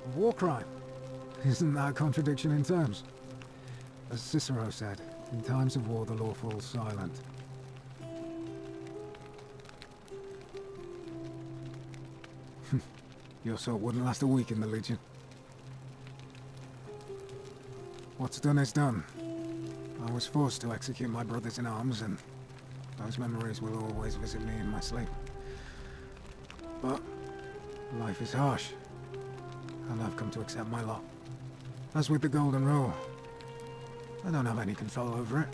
A war crime? Isn't that a contradiction in terms? As Cicero said, in times of war the law falls silent. Your sort wouldn't last a week in the Legion. What's done is done. I was forced to execute my brothers in arms, and those memories will always visit me in my sleep. But life is harsh, and I've come to accept my lot. As with the Golden Rule, I don't have any control over it,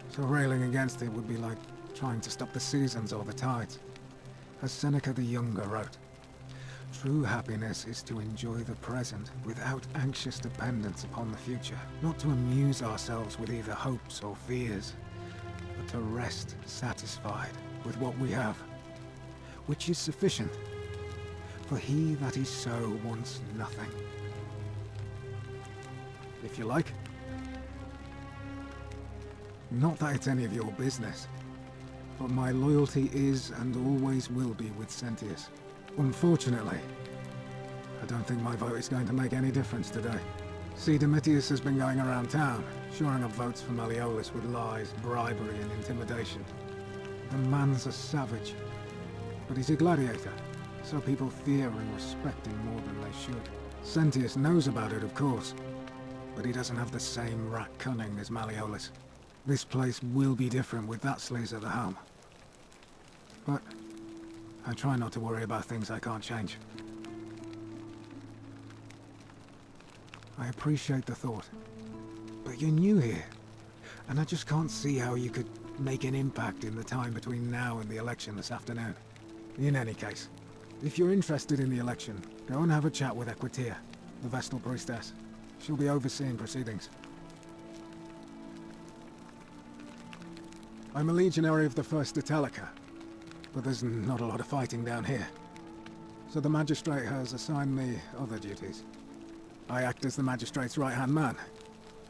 so railing against it would be like trying to stop the seasons or the tides. As Seneca the Younger wrote, true happiness is to enjoy the present without anxious dependence upon the future, not to amuse ourselves with either hopes or fears, but to rest satisfied with what we have, which is sufficient. For he that is so wants nothing. If you like. Not that it's any of your business. but my loyalty is and always will be with Sentius. Unfortunately, I don't think my vote is going to make any difference today. See, Domitius has been going around town, shoring up votes for Malleolus with lies, bribery, and intimidation. The man's a savage, but he's a gladiator, so people fear and respect him more than they should. Sentius knows about it, of course, but he doesn't have the same rat cunning as Malleolus. This place will be different with that sleaze at the helm. But I try not to worry about things I can't change. I appreciate the thought, but you're new here, and I just can't see how you could make an impact in the time between now and the election this afternoon. In any case, if you're interested in the election, go and have a chat with Equitia, the Vestal Priestess. She'll be overseeing proceedings. I'm a legionary of the 1st Italica, but there's not a lot of fighting down here. So the Magistrate has assigned me other duties. I act as the Magistrate's right-hand man,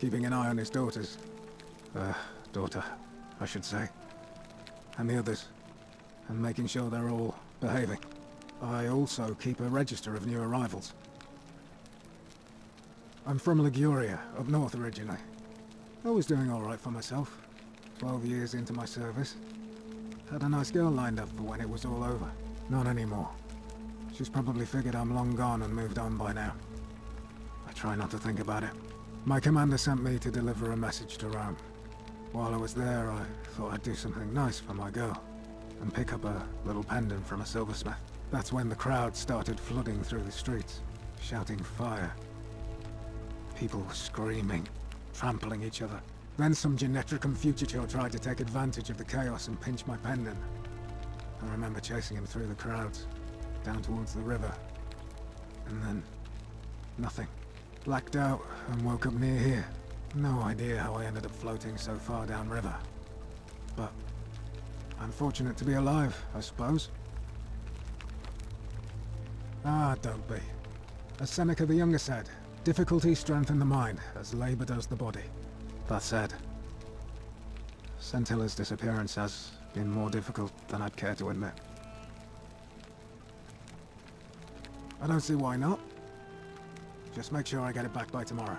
keeping an eye on his daughters. Daughter, I should say. And the others, and making sure they're all behaving. I also keep a register of new arrivals. I'm from Liguria, up north originally. I was doing alright for myself. 12 years into my service. Had a nice girl lined up for when it was all over. Not anymore. She's probably figured I'm long gone and moved on by now. I try not to think about it. My commander sent me to deliver a message to Rome. While I was there, I thought I'd do something nice for my girl, and pick up a little pendant from a silversmith. That's when the crowd started flooding through the streets, shouting fire. People screaming, trampling each other. Then some Genetricum Fugitor tried to take advantage of the chaos and pinch my pendant. I remember chasing him through the crowds, down towards the river. And then, nothing. Blacked out and woke up near here. No idea how I ended up floating so far downriver. But I'm fortunate to be alive, I suppose. Ah, don't be. As Seneca the Younger said, difficulty strengthens the mind, as labor does the body. That said, Sentilla's disappearance has been more difficult than I'd care to admit. I don't see why not. Just make sure I get it back by tomorrow.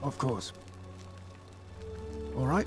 Of course. All right.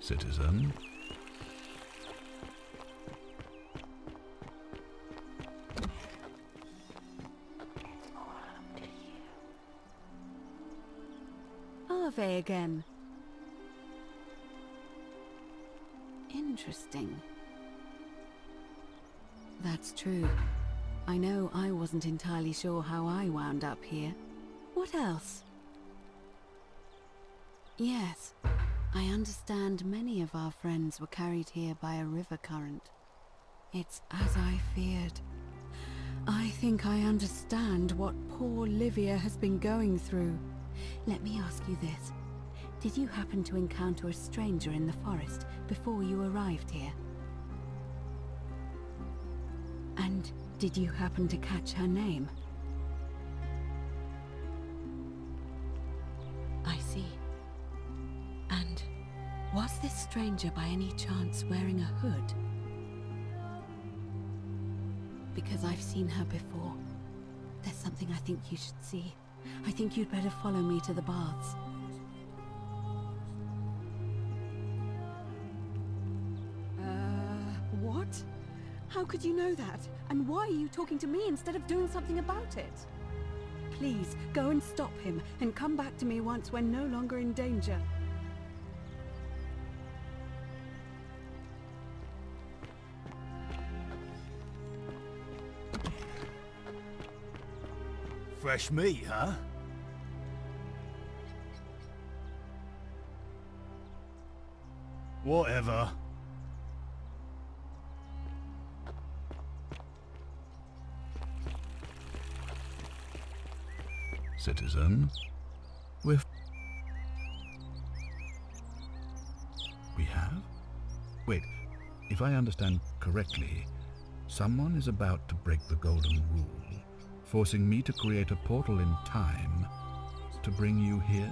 Citizen. Ave again. interesting. That's true. I know I wasn't entirely sure how I wound up here. What else? Yes, I understand many of our friends were carried here by a river current. It's as I feared. I think I understand what poor Livia has been going through. Let me ask you this. Did you happen to encounter a stranger in the forest before you arrived here? And did you happen to catch her name? I see. And was this stranger by any chance wearing a hood? Because I've seen her before. There's something I think you should see. I think you'd better follow me to the baths. What? How could you know that? And why are you talking to me instead of doing something about it? Please, go and stop him, and come back to me once we're no longer in danger. Fresh meat, huh? Whatever. Citizen, we have? Wait, if I understand correctly, someone is about to break the Golden Rule, forcing me to create a portal in time to bring you here?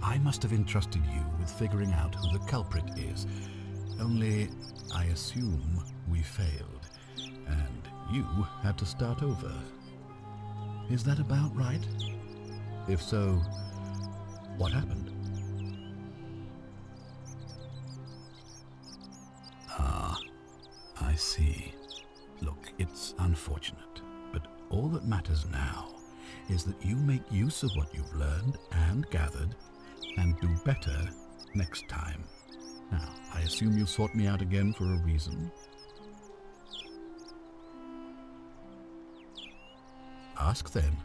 I must have entrusted you with figuring out who the culprit is, only I assume we failed, and you had to start over. Is that about right? If so, what happened? Ah, I see. Look, it's unfortunate, but all that matters now is that you make use of what you've learned and gathered and do better next time. Now, I assume you sought me out again for a reason? Ask then.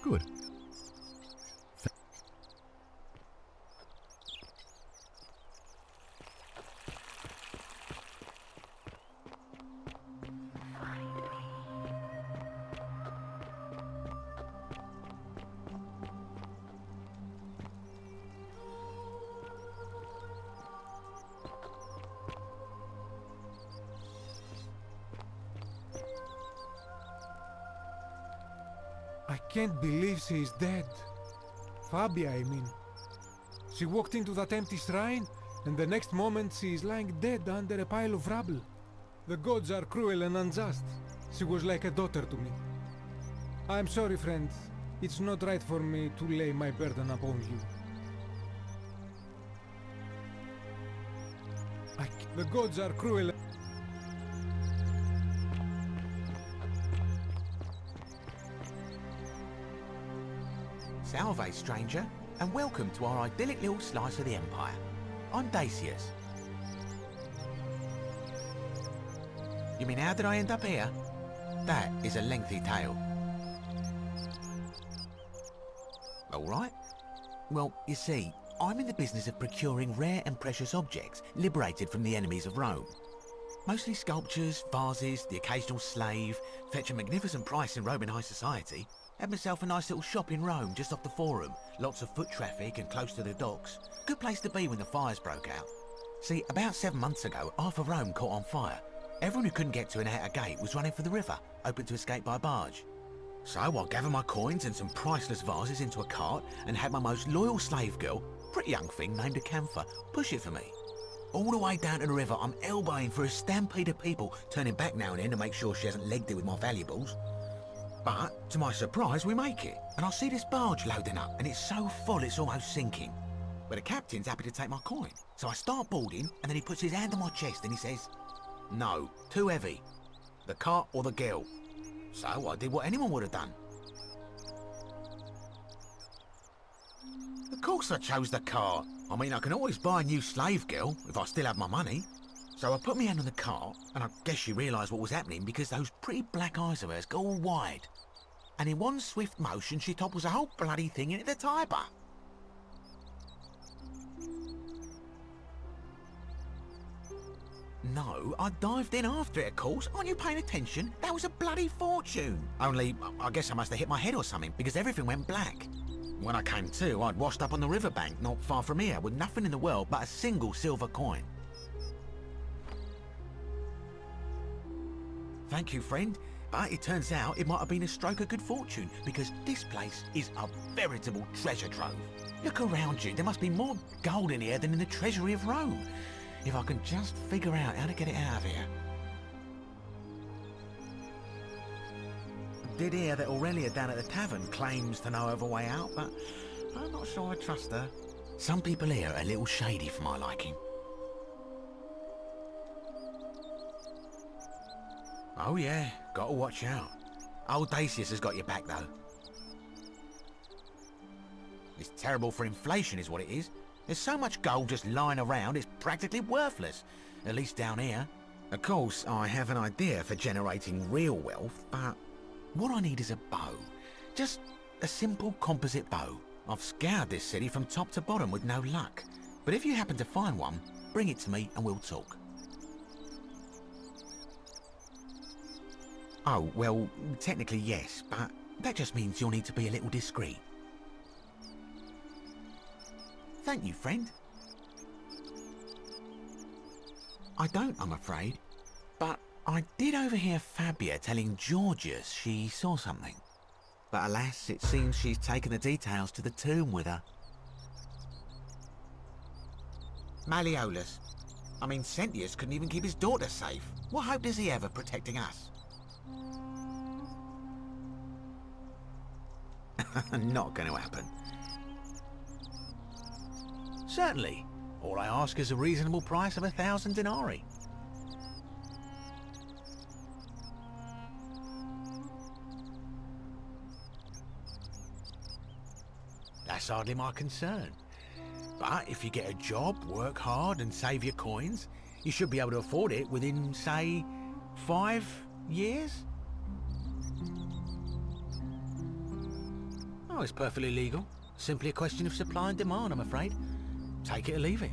Good. I can't believe she is dead. Fabia, I mean. She walked into that empty shrine, and the next moment she is lying dead under a pile of rubble. The gods are cruel and unjust. She was like a daughter to me. I'm sorry, friend. It's not right for me to lay my burden upon you. The gods are cruel. Salve, stranger, and welcome to our idyllic little slice of the Empire. I'm Dacius. You mean, how did I end up here? That is a lengthy tale. Alright. Well, you see, I'm in the business of procuring rare and precious objects liberated from the enemies of Rome. Mostly sculptures, vases, the occasional slave, fetch a magnificent price in Roman high society. Had myself a nice little shop in Rome just off the Forum. Lots of foot traffic and close to the docks. Good place to be when the fires broke out. See, about 7 months ago, half of Rome caught on fire. Everyone who couldn't get to an outer gate was running for the river, open to escape by barge. So I gathered my coins and some priceless vases into a cart and had my most loyal slave girl, pretty young thing named Acantha, push it for me. All the way down to the river, I'm elbowing for a stampede of people, turning back now and then to make sure she hasn't legged it with my valuables. But, to my surprise, we make it, and I see this barge loading up, and it's so full it's almost sinking. But the captain's happy to take my coin, so I start boarding, and then he puts his hand on my chest and he says, "No, too heavy. The cart or the girl." So I did what anyone would have done. Of course I chose the cart. I mean, I can always buy a new slave girl if I still have my money. So I put my hand on the cart, and I guess she realised what was happening because those pretty black eyes of hers go all wide. And in one swift motion, she topples the whole bloody thing into the Tiber. No, I dived in after it, of course. Aren't you paying attention? That was a bloody fortune. Only, I guess I must have hit my head or something, because everything went black. When I came to, I'd washed up on the riverbank not far from here, with nothing in the world but a single silver coin. Thank you, friend. But it turns out it might have been a stroke of good fortune, because this place is a veritable treasure trove. Look around you. There must be more gold in here than in the treasury of Rome. If I can just figure out how to get it out of here. I did hear that Aurelia down at the tavern claims to know of a way out, but I'm not sure I trust her. Some people here are a little shady for my liking. Oh yeah, gotta watch out. Old Dacius has got your back though. It's terrible for inflation is what it is. There's so much gold just lying around, it's practically worthless. At least down here. Of course, I have an idea for generating real wealth, but what I need is a bow. Just a simple composite bow. I've scoured this city from top to bottom with no luck. But if you happen to find one, bring it to me and we'll talk. Oh, well, technically yes, but that just means you'll need to be a little discreet. Thank you, friend. I don't, I'm afraid, but I did overhear Fabia telling Georgius she saw something. But alas, it seems she's taken the details to the tomb with her. Malleolus. I mean, Sentius couldn't even keep his daughter safe. What hope does he have of protecting us? Not going to happen. Certainly. All I ask is a reasonable price of 1,000 denarii. That's hardly my concern. But if you get a job, work hard and save your coins, you should be able to afford it within, say, 5 years? Oh, it's perfectly legal. Simply a question of supply and demand, I'm afraid. Take it or leave it.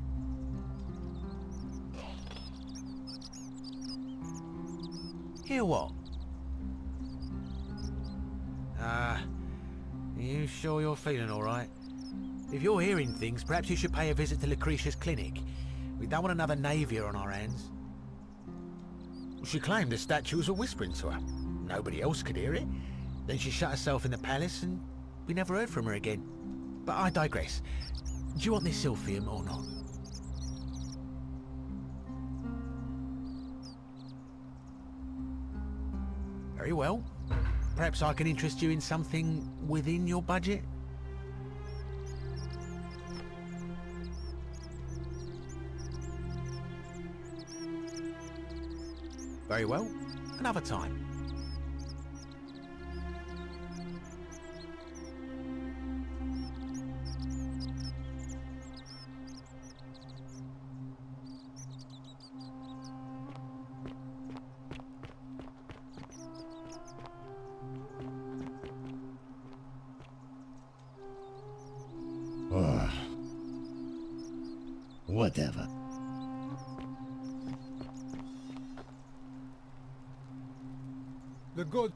Hear what? You sure you're feeling all right? If you're hearing things, perhaps you should pay a visit to Lucretia's clinic. We don't want another Navia on our hands. She claimed the statues were whispering to her. Nobody else could hear it. Then she shut herself in the palace and we never heard from her again. But I digress. Do you want this silphium or not? Very well. Perhaps I can interest you in something within your budget? Very well. Another time. Whatever. The god.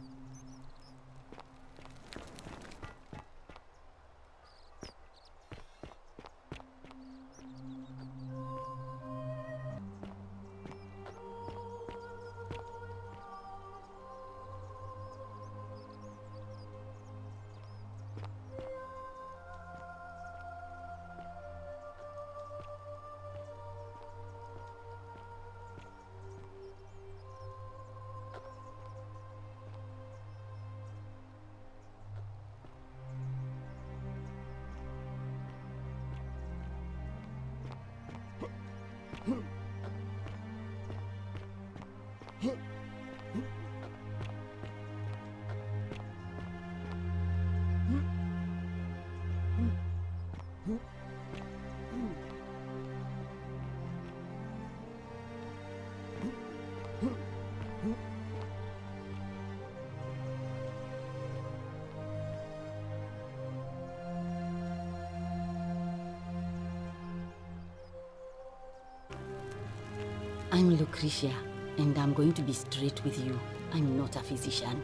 I'm Lucretia, and I'm going to be straight with you. I'm not a physician.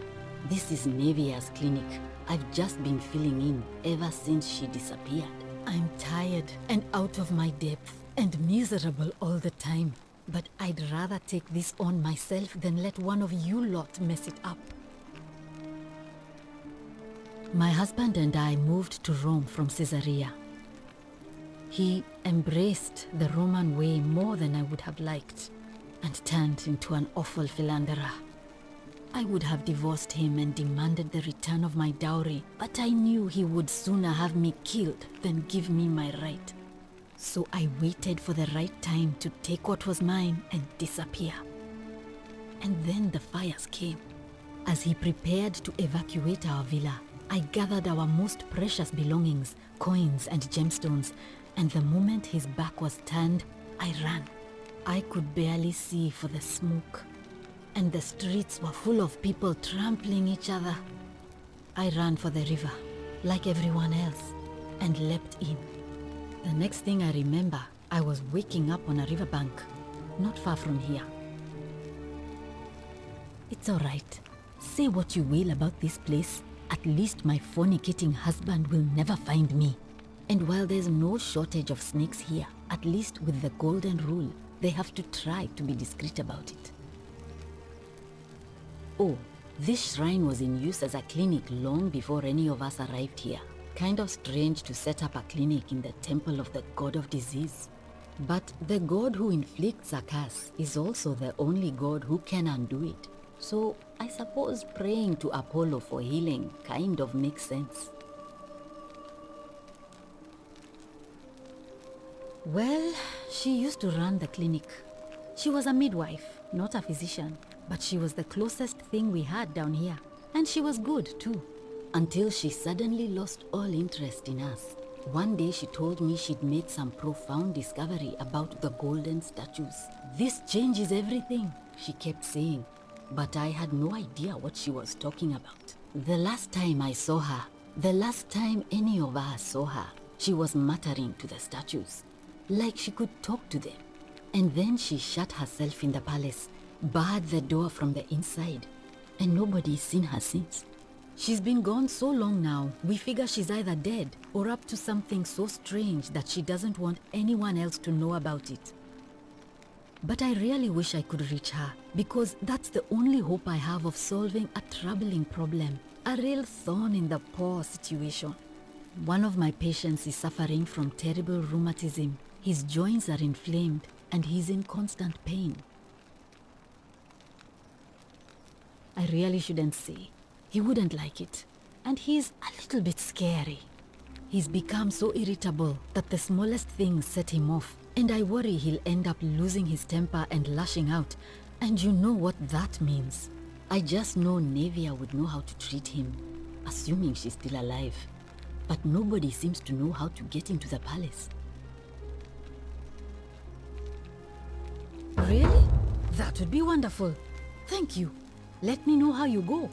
This is Nevia's clinic. I've just been filling in ever since she disappeared. I'm tired and out of my depth and miserable all the time. But I'd rather take this on myself than let one of you lot mess it up. My husband and I moved to Rome from Caesarea. He embraced the Roman way more than I would have liked and turned into an awful philanderer. I would have divorced him and demanded the return of my dowry, but I knew he would sooner have me killed than give me my right. So I waited for the right time to take what was mine and disappear. And then the fires came. As he prepared to evacuate our villa, I gathered our most precious belongings, coins and gemstones, and the moment his back was turned, I ran. I could barely see for the smoke, and the streets were full of people trampling each other. I ran for the river, like everyone else, and leapt in. The next thing I remember, I was waking up on a riverbank, not far from here. It's all right. Say what you will about this place, at least my fornicating husband will never find me. And while there's no shortage of snakes here, at least with the golden rule, they have to try to be discreet about it. Oh, this shrine was in use as a clinic long before any of us arrived here. Kind of strange to set up a clinic in the temple of the god of disease. But the god who inflicts a curse is also the only god who can undo it. So I suppose praying to Apollo for healing kind of makes sense. Well, she used to run the clinic. She was a midwife, not a physician, but she was the closest thing we had down here. And she was good too, until she suddenly lost all interest in us. One day she told me she'd made some profound discovery about the golden statues. This changes everything, she kept saying, but I had no idea what she was talking about. The last time I saw her, the last time any of us saw her, she was muttering to the statues, like she could talk to them. And then she shut herself in the palace, barred the door from the inside, and nobody's seen her since. She's been gone so long now, we figure she's either dead or up to something so strange that she doesn't want anyone else to know about it. But I really wish I could reach her, because that's the only hope I have of solving a troubling problem, a real thorn in the paw situation. One of my patients is suffering from terrible rheumatism. His joints are inflamed and he's in constant pain. I really shouldn't say. He wouldn't like it. And he's a little bit scary. He's become so irritable that the smallest things set him off. And I worry he'll end up losing his temper and lashing out. And you know what that means. I just know Nevia would know how to treat him, assuming she's still alive. But nobody seems to know how to get into the palace. Really? That would be wonderful. Thank you. Let me know how you go.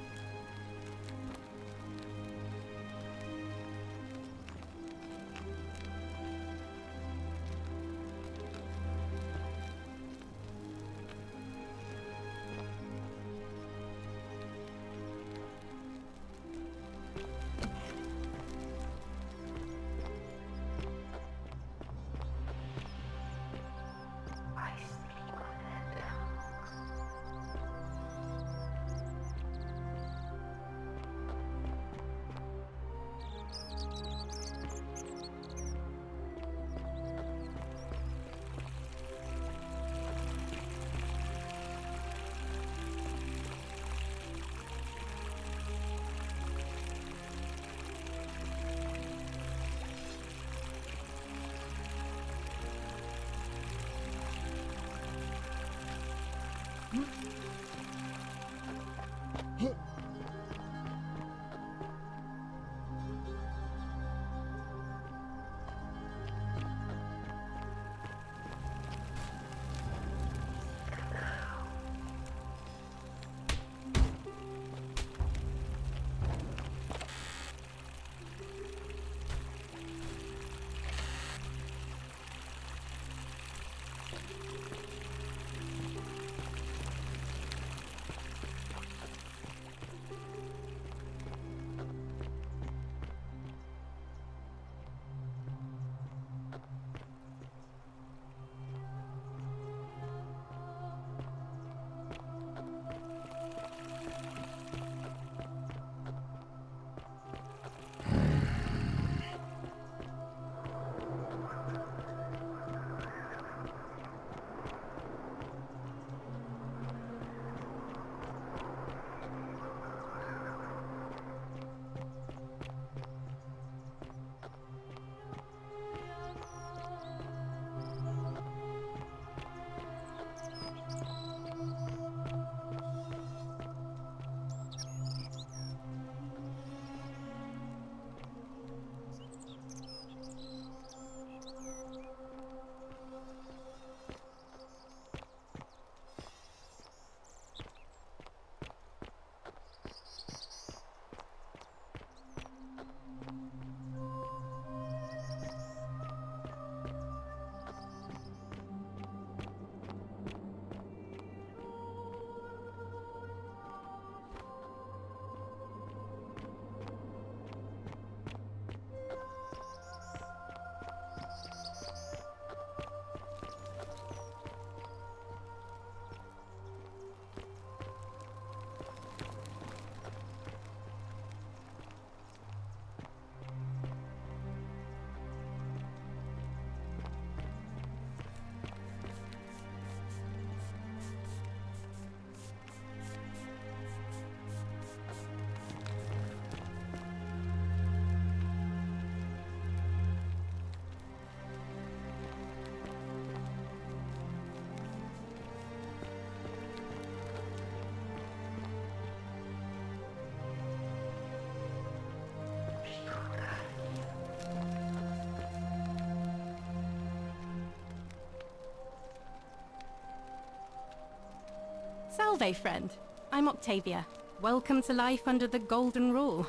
Salve, friend. I'm Octavia. Welcome to life under the Golden Rule.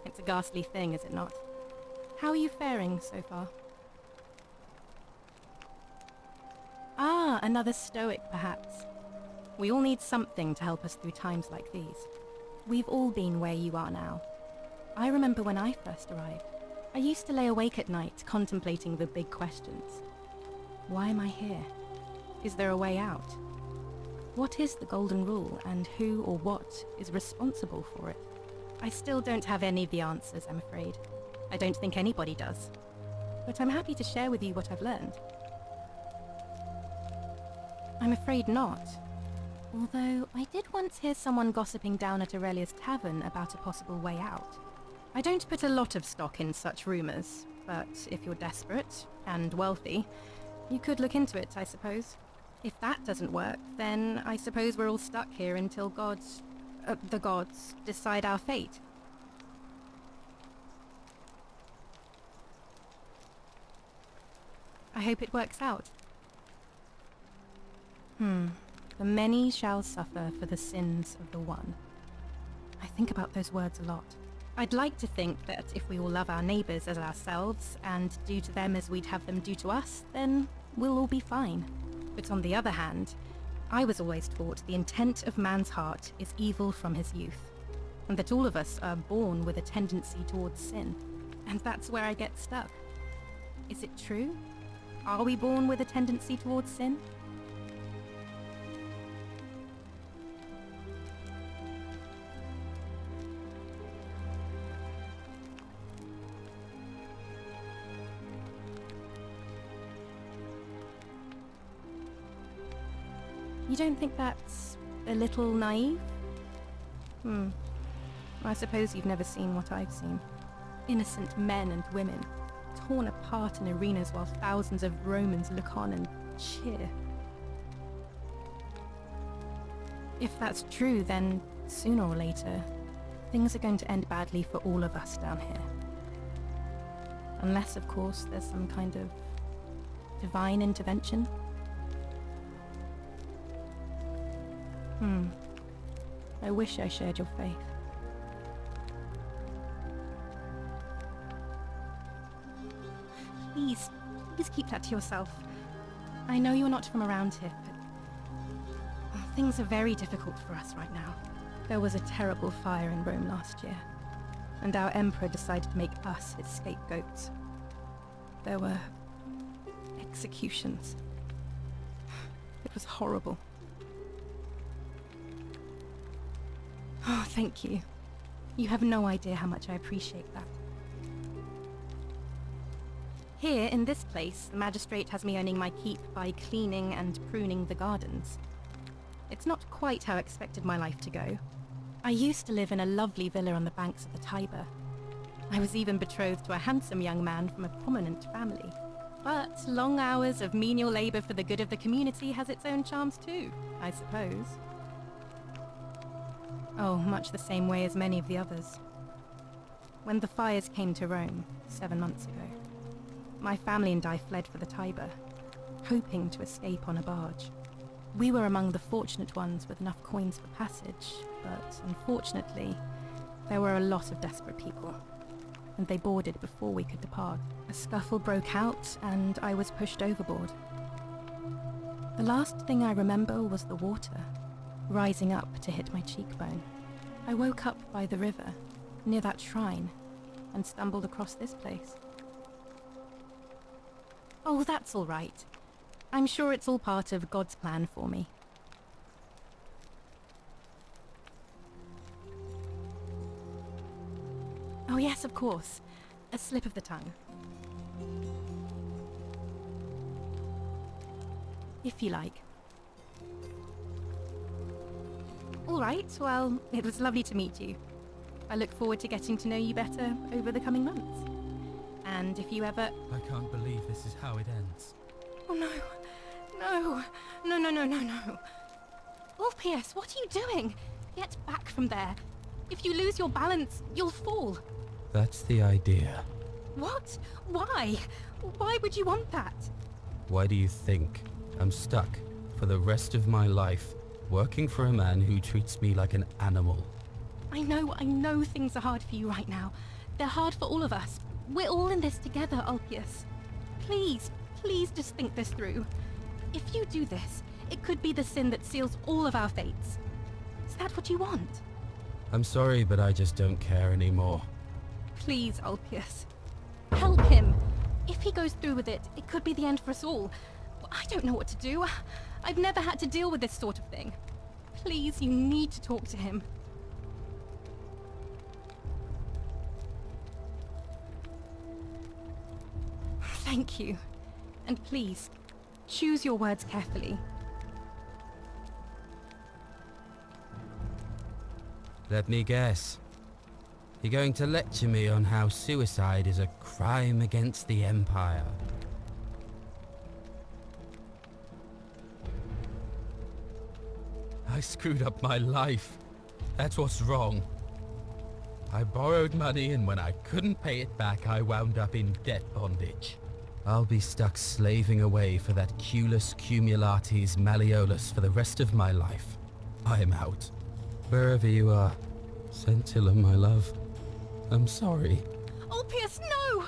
It's a ghastly thing, is it not? How are you faring so far? Ah, another stoic, perhaps. We all need something to help us through times like these. We've all been where you are now. I remember when I first arrived. I used to lay awake at night contemplating the big questions. Why am I here? Is there a way out? What is the Golden Rule, and who or what is responsible for it? I still don't have any of the answers, I'm afraid. I don't think anybody does. But I'm happy to share with you what I've learned. I'm afraid not. Although, I did once hear someone gossiping down at Aurelia's tavern about a possible way out. I don't put a lot of stock in such rumours, but if you're desperate and wealthy, you could look into it, I suppose. If that doesn't work, then I suppose we're all stuck here until the gods decide our fate. I hope it works out. The many shall suffer for the sins of the one. I think about those words a lot. I'd like to think that if we all love our neighbours as ourselves and do to them as we'd have them do to us, then we'll all be fine. But on the other hand, I was always taught the intent of man's heart is evil from his youth, and that all of us are born with a tendency towards sin. And that's where I get stuck. Is it true? Are we born with a tendency towards sin? You don't think that's a little naive? I suppose you've never seen what I've seen. Innocent men and women, torn apart in arenas while thousands of Romans look on and cheer. If that's true, then sooner or later, things are going to end badly for all of us down here. Unless, of course, there's some kind of divine intervention. I wish I shared your faith. Please keep that to yourself. I know you're not from around here, but things are very difficult for us right now. There was a terrible fire in Rome last year, and our emperor decided to make us his scapegoats. There were executions. It was horrible. Oh, thank you. You have no idea how much I appreciate that. Here, in this place, the magistrate has me earning my keep by cleaning and pruning the gardens. It's not quite how I expected my life to go. I used to live in a lovely villa on the banks of the Tiber. I was even betrothed to a handsome young man from a prominent family. But long hours of menial labour for the good of the community has its own charms too, I suppose. Oh, much the same way as many of the others. When the fires came to Rome 7 months ago, my family and I fled for the Tiber, hoping to escape on a barge. We were among the fortunate ones with enough coins for passage, but unfortunately, there were a lot of desperate people, and they boarded before we could depart. A scuffle broke out, and I was pushed overboard. The last thing I remember was the water, rising up to hit my cheekbone. I woke up by the river, near that shrine, and stumbled across this place. Oh, that's all right. I'm sure it's all part of God's plan for me. Oh yes, of course. A slip of the tongue. If you like. All right, well, it was lovely to meet you. I look forward to getting to know you better over the coming months. And if you ever... I can't believe this is how it ends. Oh no. No. Ulpius, what are you doing? Get back from there. If you lose your balance, you'll fall. That's the idea. What? Why? Why would you want that? Why do you think I'm stuck for the rest of my life Working for a man who treats me like an animal. I know things are hard for you right now. They're hard for all of us. We're all in this together, Ulpius. Please just think this through. If you do this, it could be the sin that seals all of our fates. Is that what you want? I'm sorry, but I just don't care anymore. Please, Ulpius. Help him. If he goes through with it, it could be the end for us all. I don't know what to do. I've never had to deal with this sort of thing. Please, you need to talk to him. Thank you. And please, choose your words carefully. Let me guess. You're going to lecture me on how suicide is a crime against the Empire. I screwed up my life. That's what's wrong. I borrowed money, and when I couldn't pay it back, I wound up in debt bondage. I'll be stuck slaving away for that Culus Cumulatis Malleolus for the rest of my life. I am out. Wherever you are, Scintilla, my love, I'm sorry. Ulpius, no!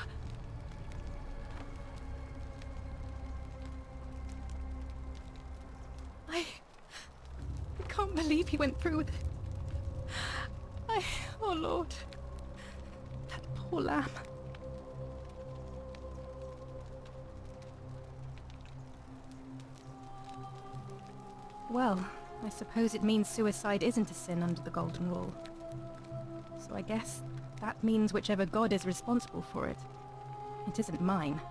I can't believe he went through with it. Oh Lord. That poor lamb. Well, I suppose it means suicide isn't a sin under the Golden Rule. So I guess that means whichever god is responsible for it. It isn't mine.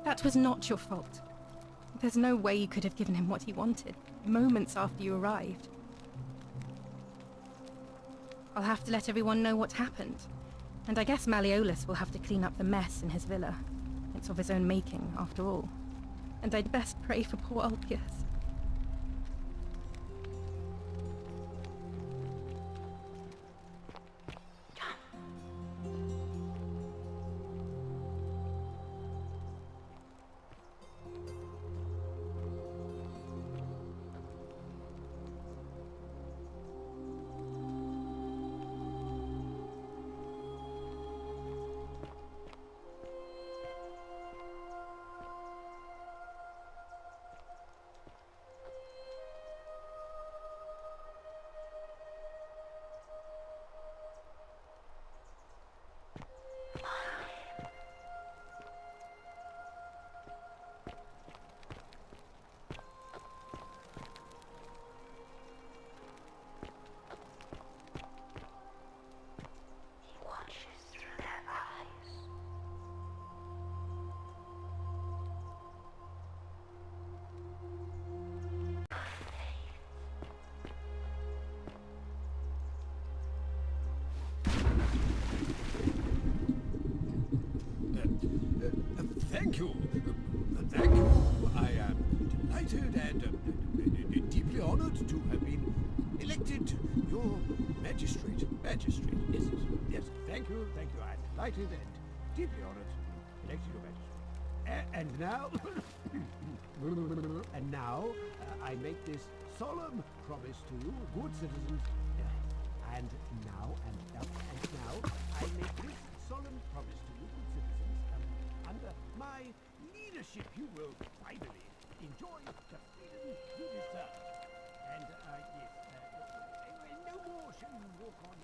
That was not your fault. There's no way you could have given him what he wanted, moments after you arrived. I'll have to let everyone know what happened. And I guess Malleolus will have to clean up the mess in his villa. It's of his own making, after all. And I'd best pray for poor Ulpius. Thank you. Thank you. I am delighted and deeply honored to have been elected your magistrate. Magistrate, yes, yes. Thank you. I am delighted and deeply honored to elect your magistrate. And now, I make this solemn promise to you, good citizens. And now, I make this solemn promise to you, good citizens. Under my leadership, you will finally enjoy the freedom you deserve. And, yes, no more shall you walk on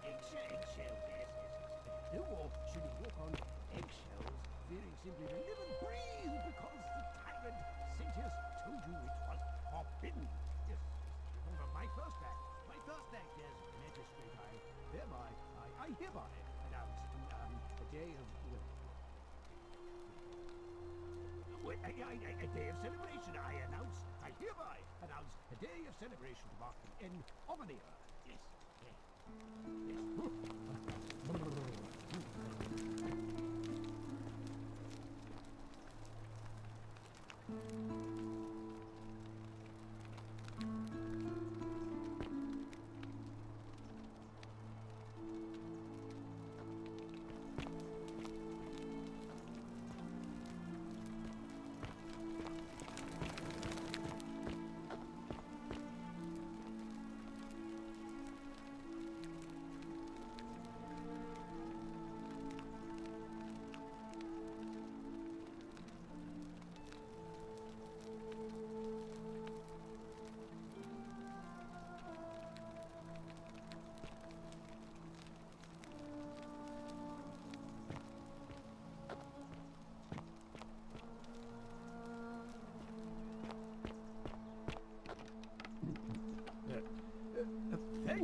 eggshells, yes. No more shall you walk on eggshells, fearing simply to live and breathe because the tyrant Cactus told you it was forbidden. Yes, remember my first act as magistrate, I hereby announce a day of a day of celebration. I hereby announce a day of celebration to mark the end of an era. Yes.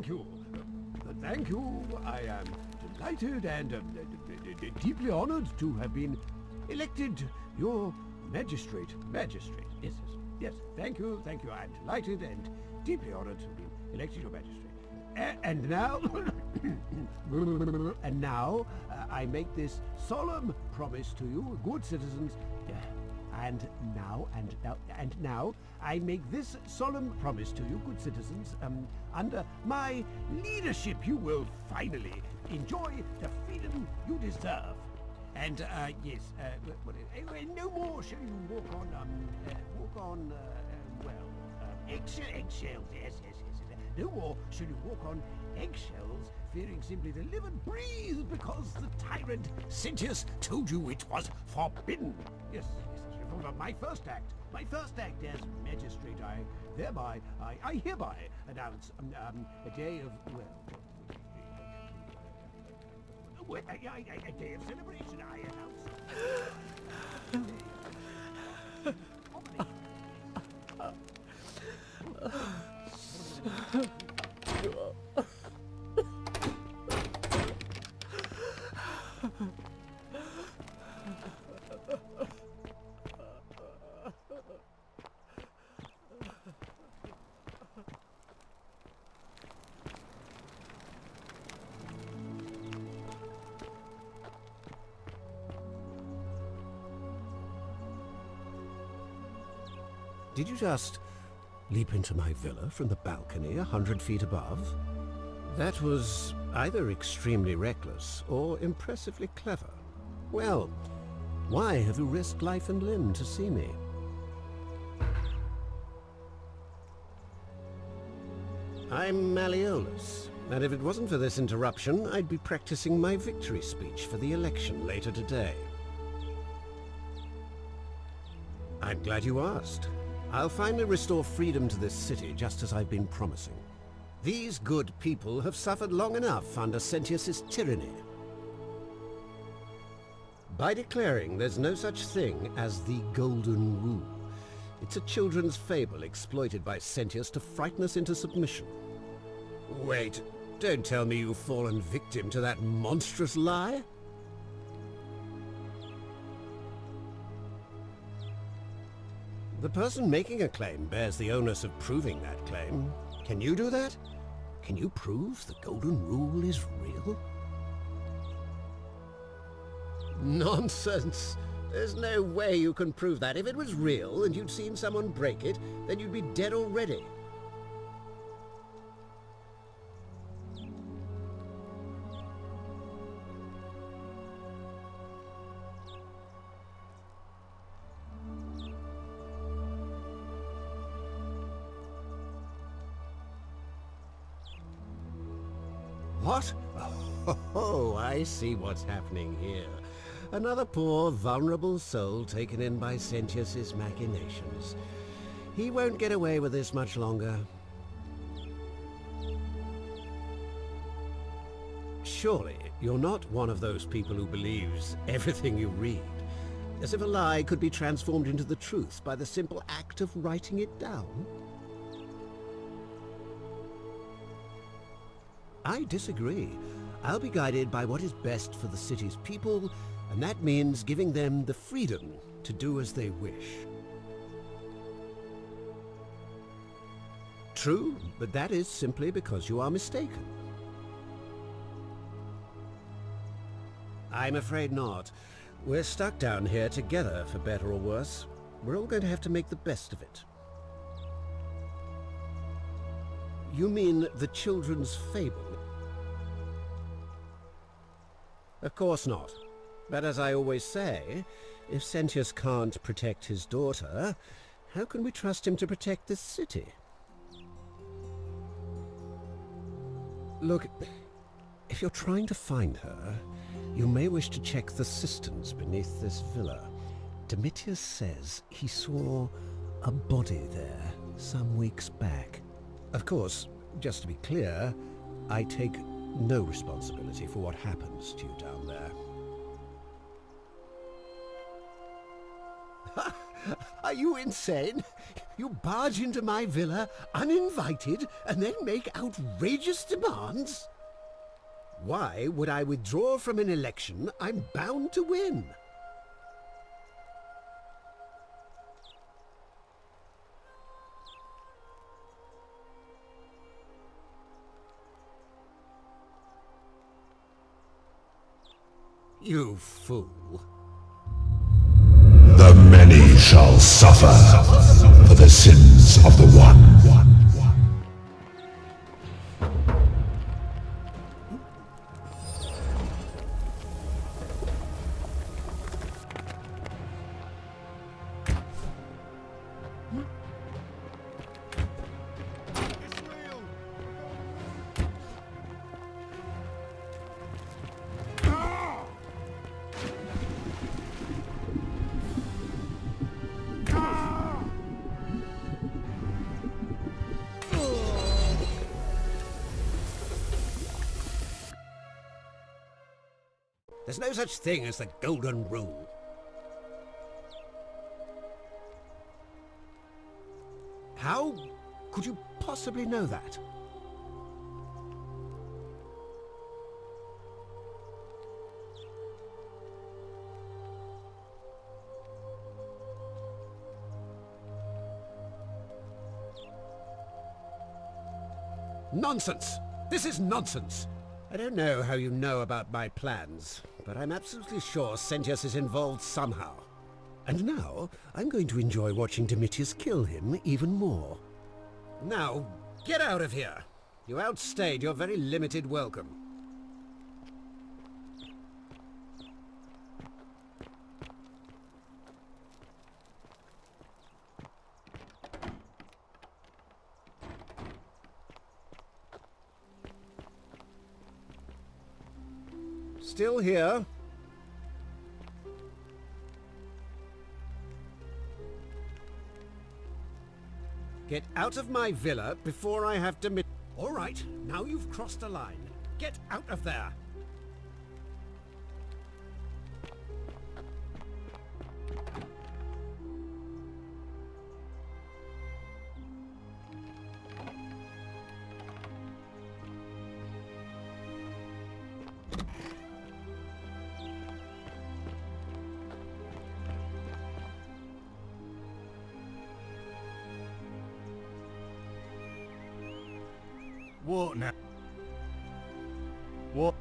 thank you. Thank you. I am delighted and deeply honored to have been elected your magistrate. Yes. Thank you. I'm delighted and deeply honored to have been elected your magistrate. And now, I make this solemn promise to you, good citizens. And now, I make this solemn promise to you, good citizens. Under my leadership, you will finally enjoy the freedom you deserve. And no more shall you walk on eggshells. Yes. No more shall you walk on eggshells, fearing simply to live and breathe because the tyrant Centius told you it was forbidden. Yes. My first act as magistrate, I hereby announce a day of, a day of celebration. I announce. Did you just leap into my villa from the balcony 100 feet above? That was either extremely reckless or impressively clever. Well, why have you risked life and limb to see me? I'm Malleolus, and if it wasn't for this interruption, I'd be practicing my victory speech for the election later today. I'm glad you asked. I'll finally restore freedom to this city, just as I've been promising. These good people have suffered long enough under Centius's tyranny. By declaring there's no such thing as the Golden Rule, it's a children's fable exploited by Centius to frighten us into submission. Wait, don't tell me you've fallen victim to that monstrous lie? The person making a claim bears the onus of proving that claim. Can you do that? Can you prove the Golden Rule is real? Nonsense! There's no way you can prove that. If it was real and you'd seen someone break it, then you'd be dead already. What? Oh, I see what's happening here. Another poor, vulnerable soul taken in by Centius's machinations. He won't get away with this much longer. Surely, you're not one of those people who believes everything you read, as if a lie could be transformed into the truth by the simple act of writing it down? I disagree. I'll be guided by what is best for the city's people, and that means giving them the freedom to do as they wish. True, but that is simply because you are mistaken. I'm afraid not. We're stuck down here together, for better or worse. We're all going to have to make the best of it. You mean the children's fable? Of course not. But as I always say, if Centius can't protect his daughter, how can we trust him to protect this city? Look, if you're trying to find her, you may wish to check the cisterns beneath this villa. Domitius says he saw a body there some weeks back. Of course, just to be clear, I take no responsibility for what happens to you down there. Are you insane? You barge into my villa uninvited and then make outrageous demands? Why would I withdraw from an election I'm bound to win? You fool. The many shall suffer for the sins of the one. There's no such thing as the Golden Rule. How could you possibly know that? Nonsense! This is nonsense! I don't know how you know about my plans, but I'm absolutely sure Sentius is involved somehow. And now, I'm going to enjoy watching Domitius kill him even more. Now, get out of here! You outstayed your very limited welcome. Still here? Get out of my villa before I have to... All right, now you've crossed a line. Get out of there! What now? What?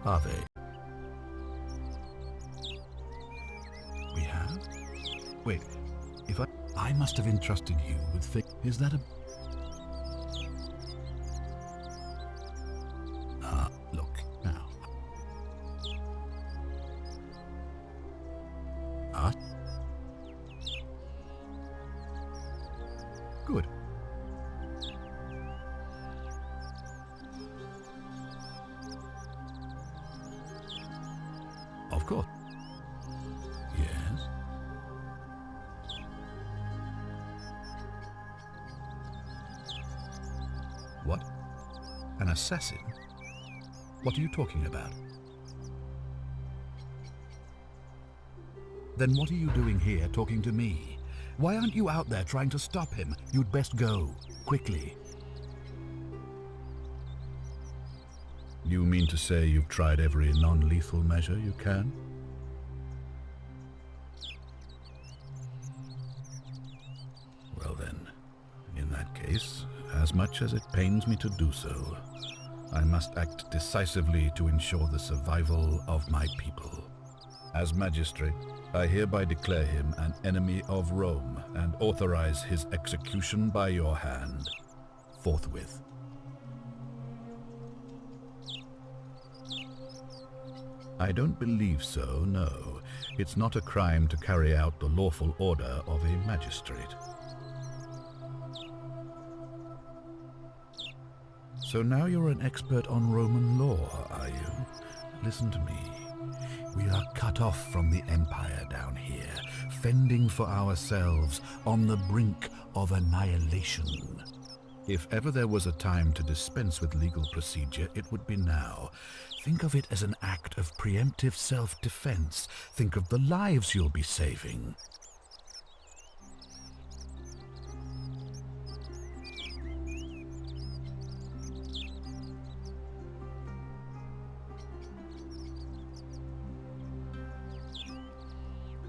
Are they? We have? Wait, if I must have entrusted you with things. Is that a... Look, now. Good. Of course. Yes. What? An assassin? What are you talking about? Then what are you doing here talking to me? Why aren't you out there trying to stop him? You'd best go, quickly. You mean to say you've tried every non-lethal measure you can? Well then, in that case, as much as it pains me to do so, I must act decisively to ensure the survival of my people. As magistrate, I hereby declare him an enemy of Rome and authorize his execution by your hand, forthwith. I don't believe so, no. It's not a crime to carry out the lawful order of a magistrate. So now you're an expert on Roman law, are you? Listen to me. We are cut off from the Empire down here, fending for ourselves on the brink of annihilation. If ever there was a time to dispense with legal procedure, it would be now. Think of it as an act of preemptive self-defense. Think of the lives you'll be saving.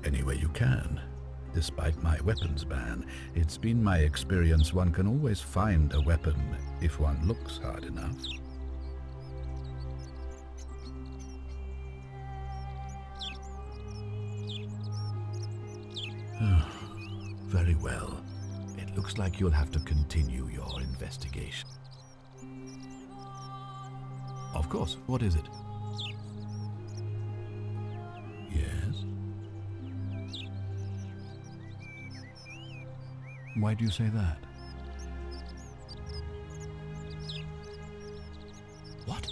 Any way you can. Despite my weapons ban, it's been my experience one can always find a weapon if one looks hard enough. Very well. It looks like you'll have to continue your investigation. Of course. What is it? Yes? Why do you say that? What?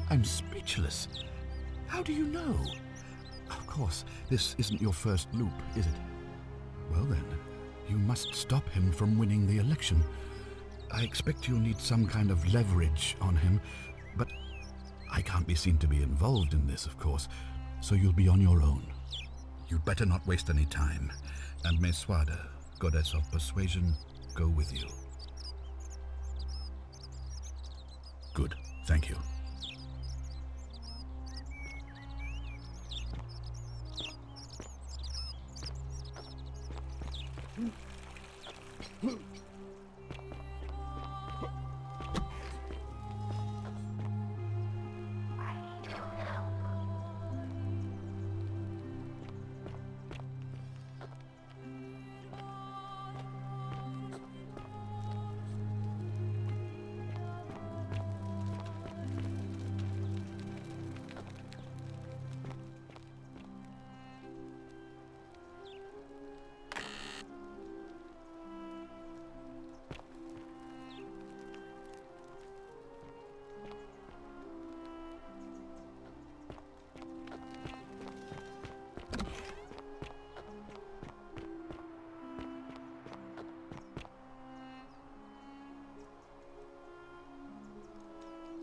I'm speechless. How do you know? Of course, this isn't your first loop, is it? Well then, you must stop him from winning the election. I expect you'll need some kind of leverage on him, but I can't be seen to be involved in this, of course, so you'll be on your own. You'd better not waste any time, and may Swada, goddess of persuasion, go with you. Good, thank you.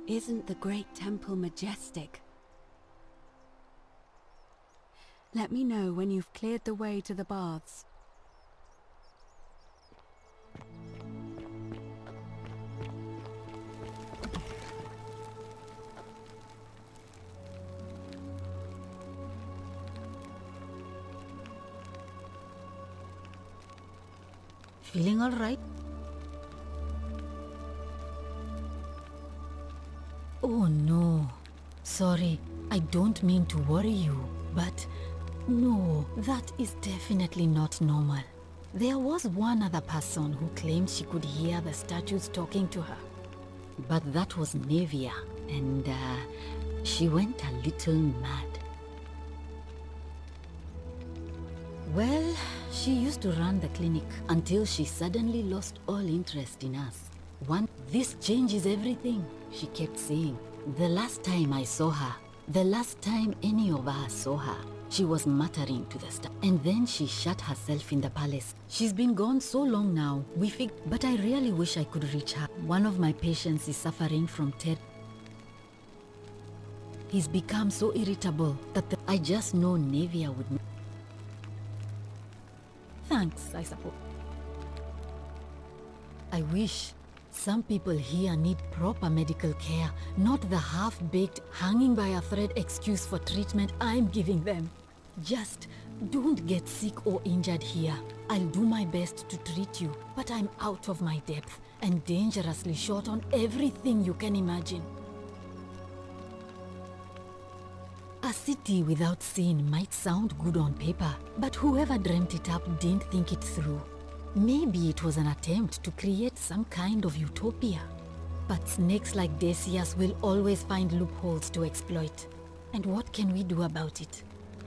Isn't the great temple majestic? Let me know when you've cleared the way to the baths. Feeling all right? Oh no. Sorry, I don't mean to worry you, but no, that is definitely not normal. There was one other person who claimed she could hear the statues talking to her. But that was Nevia, and she went a little mad. Well, she used to run the clinic until she suddenly lost all interest in us. This changes everything, she kept saying. The last time I saw her, the last time any of us saw her, she was muttering to the star. And then she shut herself in the palace. She's been gone so long now, but I really wish I could reach her. One of my patients is suffering from terror. He's become so irritable that I just know Nevia would... Thanks, I suppose. I wish. Some people here need proper medical care, not the half-baked, hanging by a thread excuse for treatment I'm giving them. Just don't get sick or injured here. I'll do my best to treat you, but I'm out of my depth and dangerously short on everything you can imagine. A city without sin might sound good on paper, but whoever dreamt it up didn't think it through. Maybe it was an attempt to create some kind of utopia. But snakes like Decius will always find loopholes to exploit. And what can we do about it?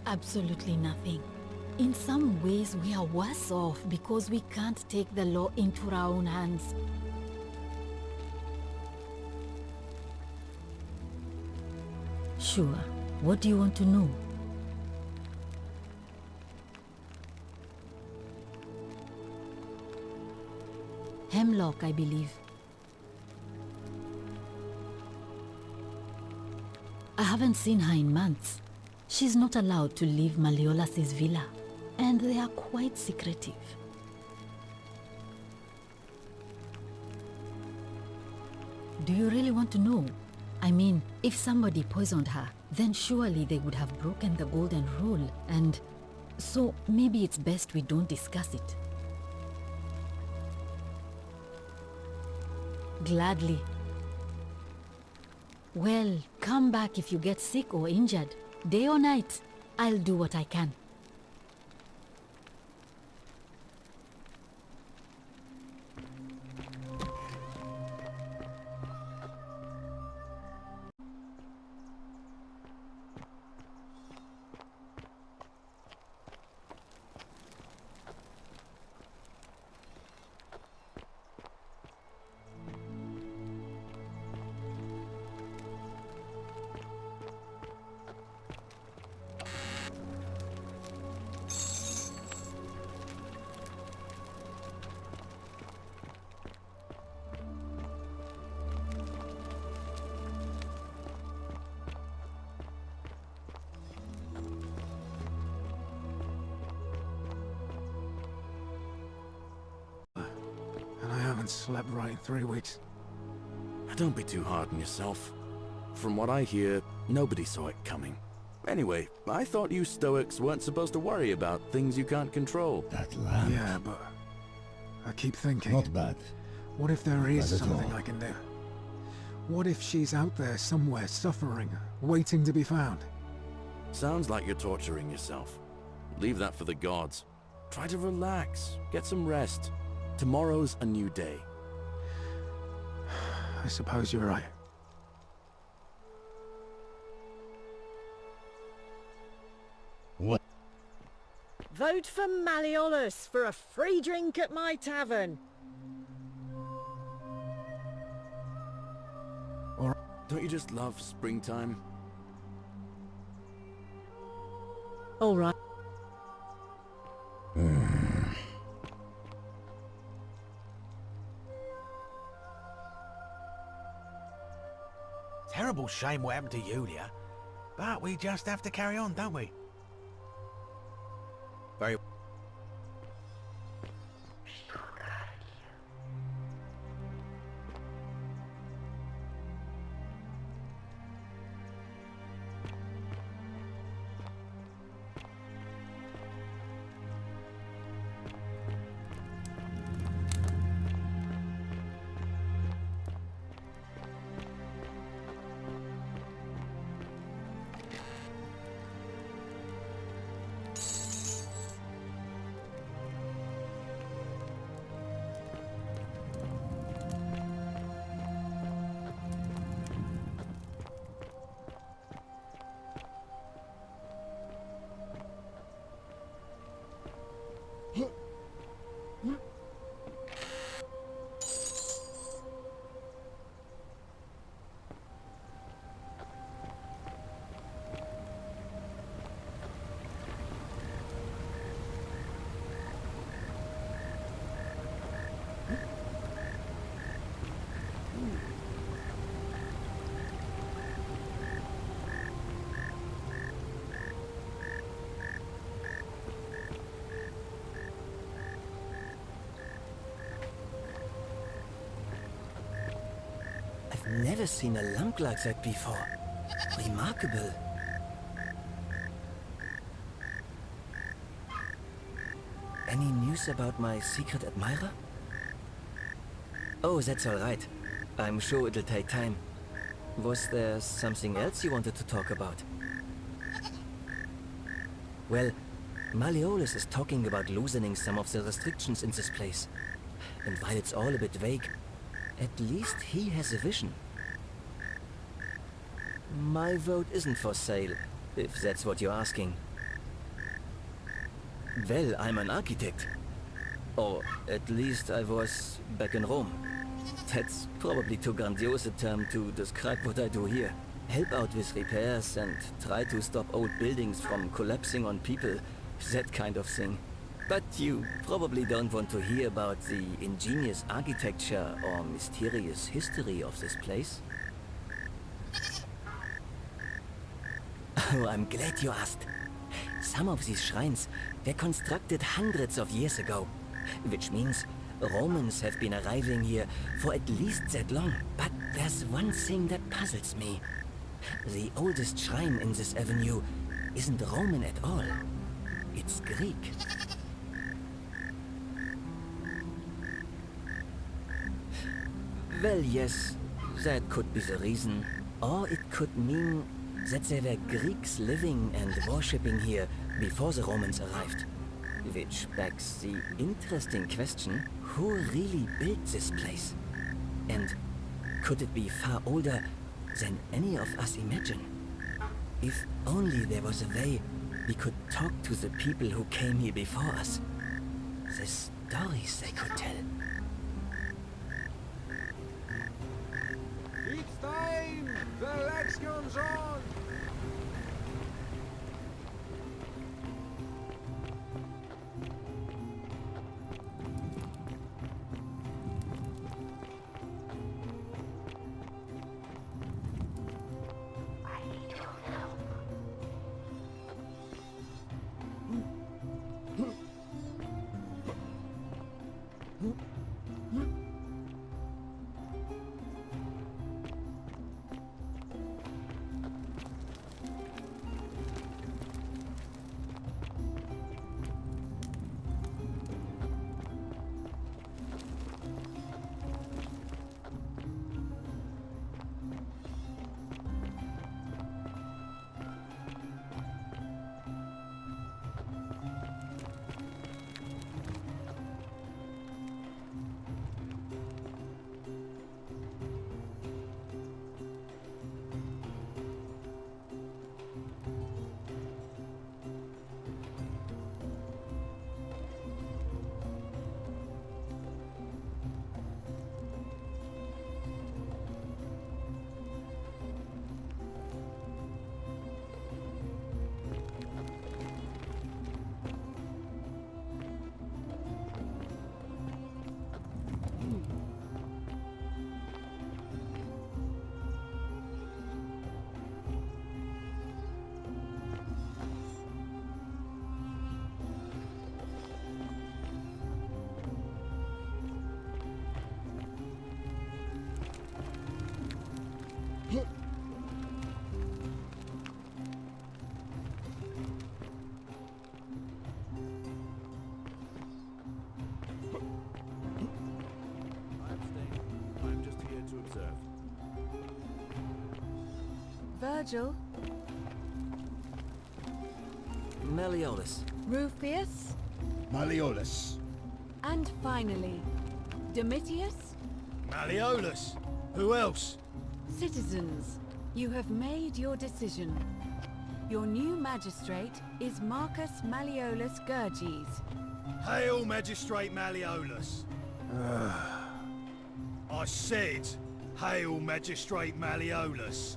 Absolutely nothing. In some ways, we are worse off because we can't take the law into our own hands. Sure. What do you want to know? Hemlock, I believe. I haven't seen her in months. She's not allowed to leave Malleolas's villa, and they are quite secretive. Do you really want to know? I mean, if somebody poisoned her, then surely they would have broken the golden rule, and so maybe it's best we don't discuss it. Gladly. Well, come back if you get sick or injured. Day or night, I'll do what I can. Slept right in 3 weeks. Don't be too hard on yourself. From what I hear, nobody saw it coming. Anyway, I thought you Stoics weren't supposed to worry about things you can't control. That lamp. Yeah, but I keep thinking... Not bad. What if there Not is bad at something all. I can do? What if she's out there somewhere suffering, waiting to be found? Sounds like you're torturing yourself. Leave that for the gods. Try to relax, get some rest. Tomorrow's a new day. I suppose you're right. What? Vote for Malleolus for a free drink at my tavern. Or don't you just love springtime? All right. Terrible shame what happened to Yulia, but we just have to carry on, don't we? Very... I've never seen a lamp like that before. Remarkable. Any news about my secret admirer? Oh, that's all right. I'm sure it'll take time. Was there something else you wanted to talk about? Well, Malleolus is talking about loosening some of the restrictions in this place. And while it's all a bit vague, at least he has a vision. My vote isn't for sale, if that's what you're asking. Well, I'm an architect. Or at least I was back in Rome. That's probably too grandiose a term to describe what I do here. Help out with repairs and try to stop old buildings from collapsing on people. That kind of thing. But you probably don't want to hear about the ingenious architecture or mysterious history of this place. Oh, I'm glad you asked. Some of these shrines were constructed hundreds of years ago, which means Romans have been arriving here for at least that long. But there's one thing that puzzles me. The oldest shrine in this avenue isn't Roman at all. It's Greek. Well, yes, that could be the reason. Or it could mean that there were Greeks living and worshipping here before the Romans arrived. Which begs the interesting question, who really built this place? And could it be far older than any of us imagine? If only there was a way we could talk to the people who came here before us. The stories they could tell. It's time! The election's on! I'm just here to observe. Virgil, Malleolus. Rufius, Malleolus. and finally, Domitius? Malleolus. Who else? Citizens, you have made your decision. Your new magistrate is Marcus Malleolus Gurges. Hail, Magistrate Malleolus. I said, hail, Magistrate Malleolus.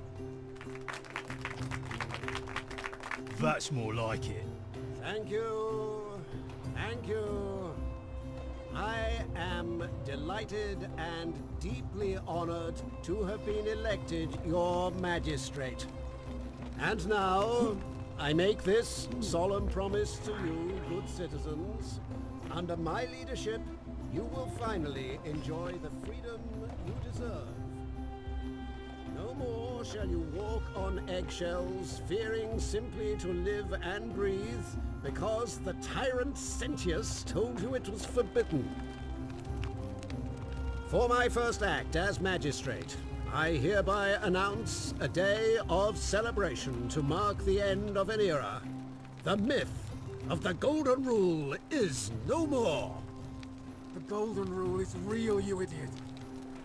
That's more like it. Thank you. Thank you. I am delighted and deeply honored to have been elected your magistrate. And now, I make this solemn promise to you, good citizens. Under my leadership, you will finally enjoy the freedom you deserve. No more shall you walk on eggshells, fearing simply to live and breathe, because the tyrant Sentius told you it was forbidden. For my first act as magistrate, I hereby announce a day of celebration to mark the end of an era. The myth of the Golden Rule is no more. The Golden Rule is real, you idiot.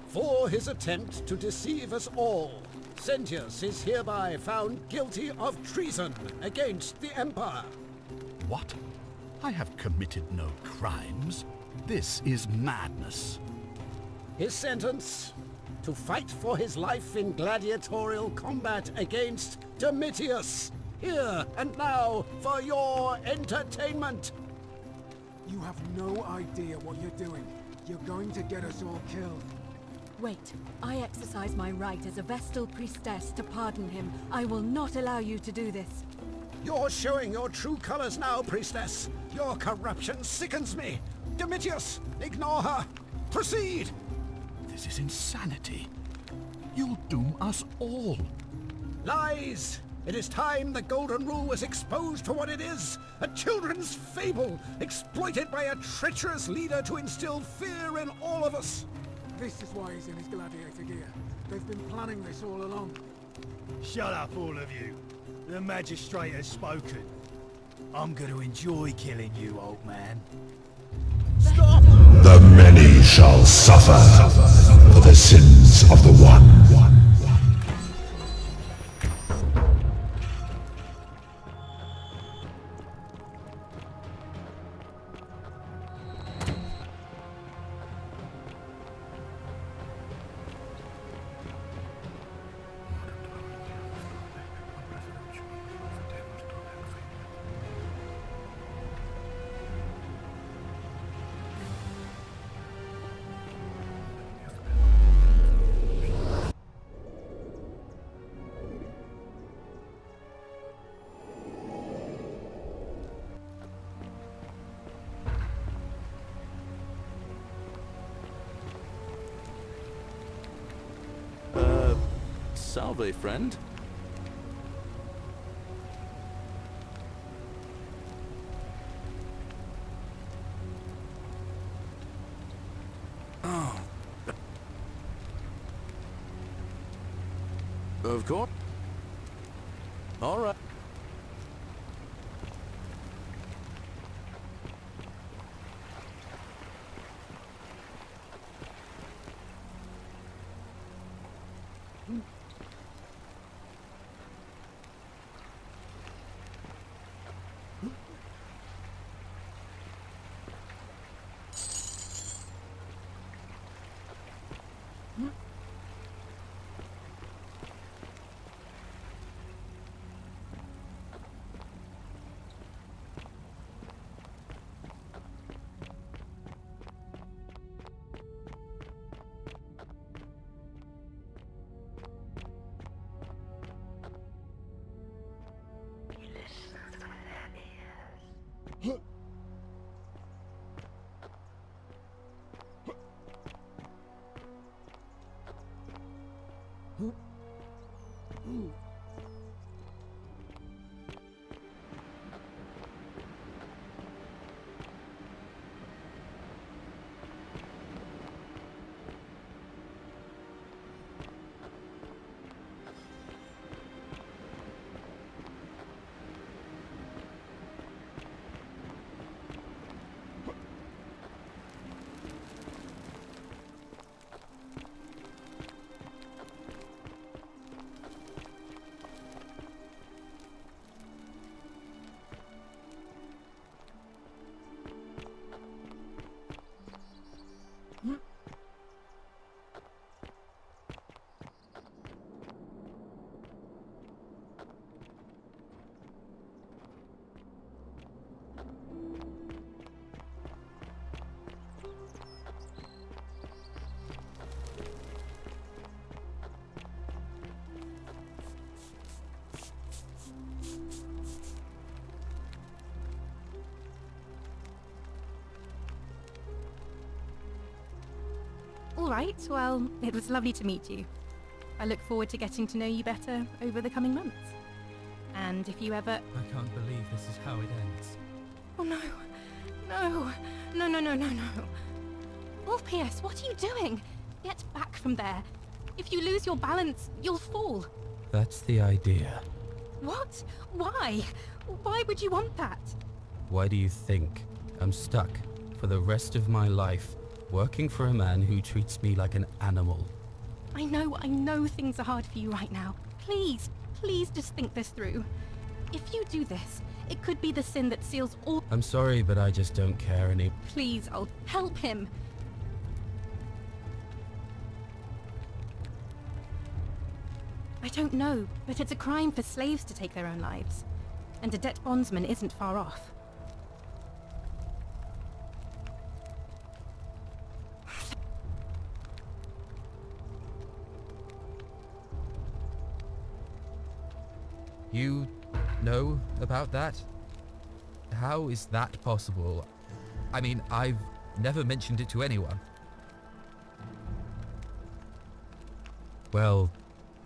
For his attempt to deceive us all, Sentius is hereby found guilty of treason against the Empire. What? I have committed no crimes. This is madness. His sentence: to fight for his life in gladiatorial combat against Domitius, here and now for your entertainment. You have no idea what you're doing. You're going to get us all killed. Wait, I exercise my right as a Vestal priestess to pardon him. I will not allow you to do this. You're showing your true colors now, priestess. Your corruption sickens me. Domitius, ignore her. Proceed. This is insanity. You'll doom us all. Lies! It is time the Golden Rule was exposed for what it is. A children's fable, exploited by a treacherous leader to instill fear in all of us. This is why he's in his gladiator gear. They've been planning this all along. Shut up, all of you. The magistrate has spoken. I'm going to enjoy killing you, old man. Stop! The many shall suffer for the sins of the one. Salve, friend. Oh. Of course. All right. All right, well, it was lovely to meet you. I look forward to getting to know you better over the coming months. And if you ever... I can't believe this is how it ends. Oh no. No. No, no, no, no, no. Orpheus, what are you doing? Get back from there. If you lose your balance, you'll fall. That's the idea. What? Why? Why would you want that? Why do you think I'm stuck for the rest of my life working for a man who treats me like an animal? I know things are hard for you right now. Please, please just think this through. If you do this, it could be the sin that seals all... I'm sorry, but I just don't care any... Please, I'll help him. I don't know, but it's a crime for slaves to take their own lives. And a debt bondsman isn't far off. You know about that? How is that possible? I mean, I've never mentioned it to anyone. Well,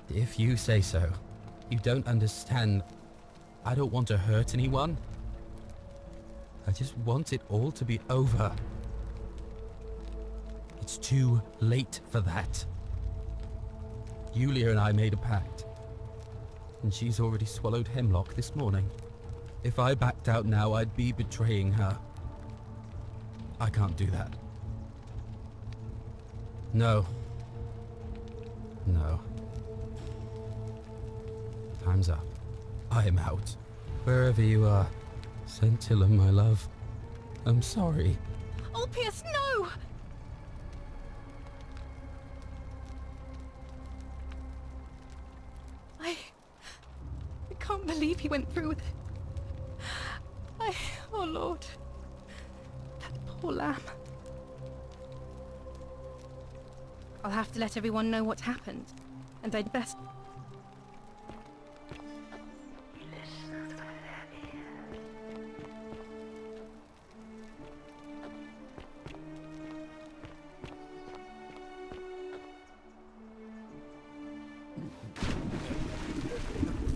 if you say so. You don't understand. I don't want to hurt anyone. I just want it all to be over. It's too late for that. Yulia and I made a pact, and she's already swallowed hemlock this morning. If I backed out now, I'd be betraying her. I can't do that. No. No. Time's up. I am out. Wherever you are. Scintilla, my love. I'm sorry. Ulpius, no! I can't believe he went through with it. Oh Lord. That poor lamb. I'll have to let everyone know what happened. And I'd best...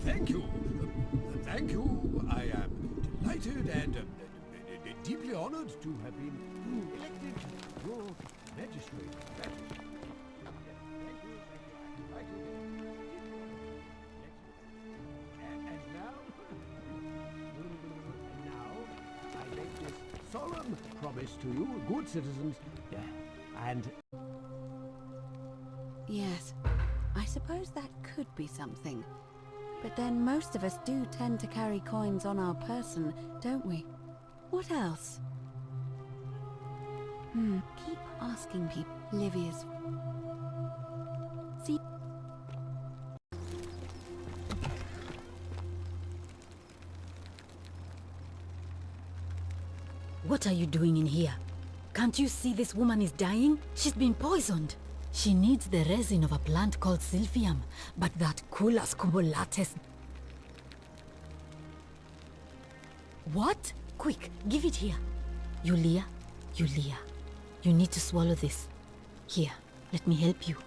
Thank you. Thank you. I am delighted and deeply honored to have been elected your magistrate. Now, I make this solemn promise to you, good citizens, and... Yes, I suppose that could be something. But then most of us do tend to carry coins on our person, don't we? What else? Keep asking people. Livia's... See... What are you doing in here? Can't you see this woman is dying? She's been poisoned. She needs the resin of a plant called silphium, but that Culas cumulates... What? Quick, give it here. Yulia, you need to swallow this. Here, let me help you.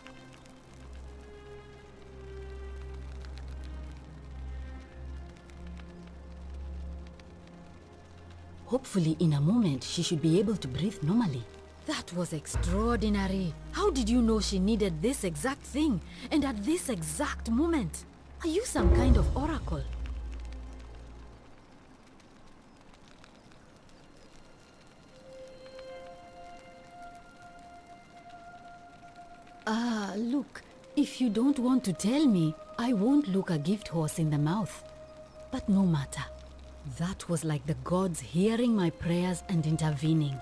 Hopefully, in a moment, she should be able to breathe normally. That was extraordinary. How did you know she needed this exact thing, and at this exact moment? Are you some kind of oracle? Look, if you don't want to tell me, I won't look a gift horse in the mouth. But no matter. That was like the gods hearing my prayers and intervening.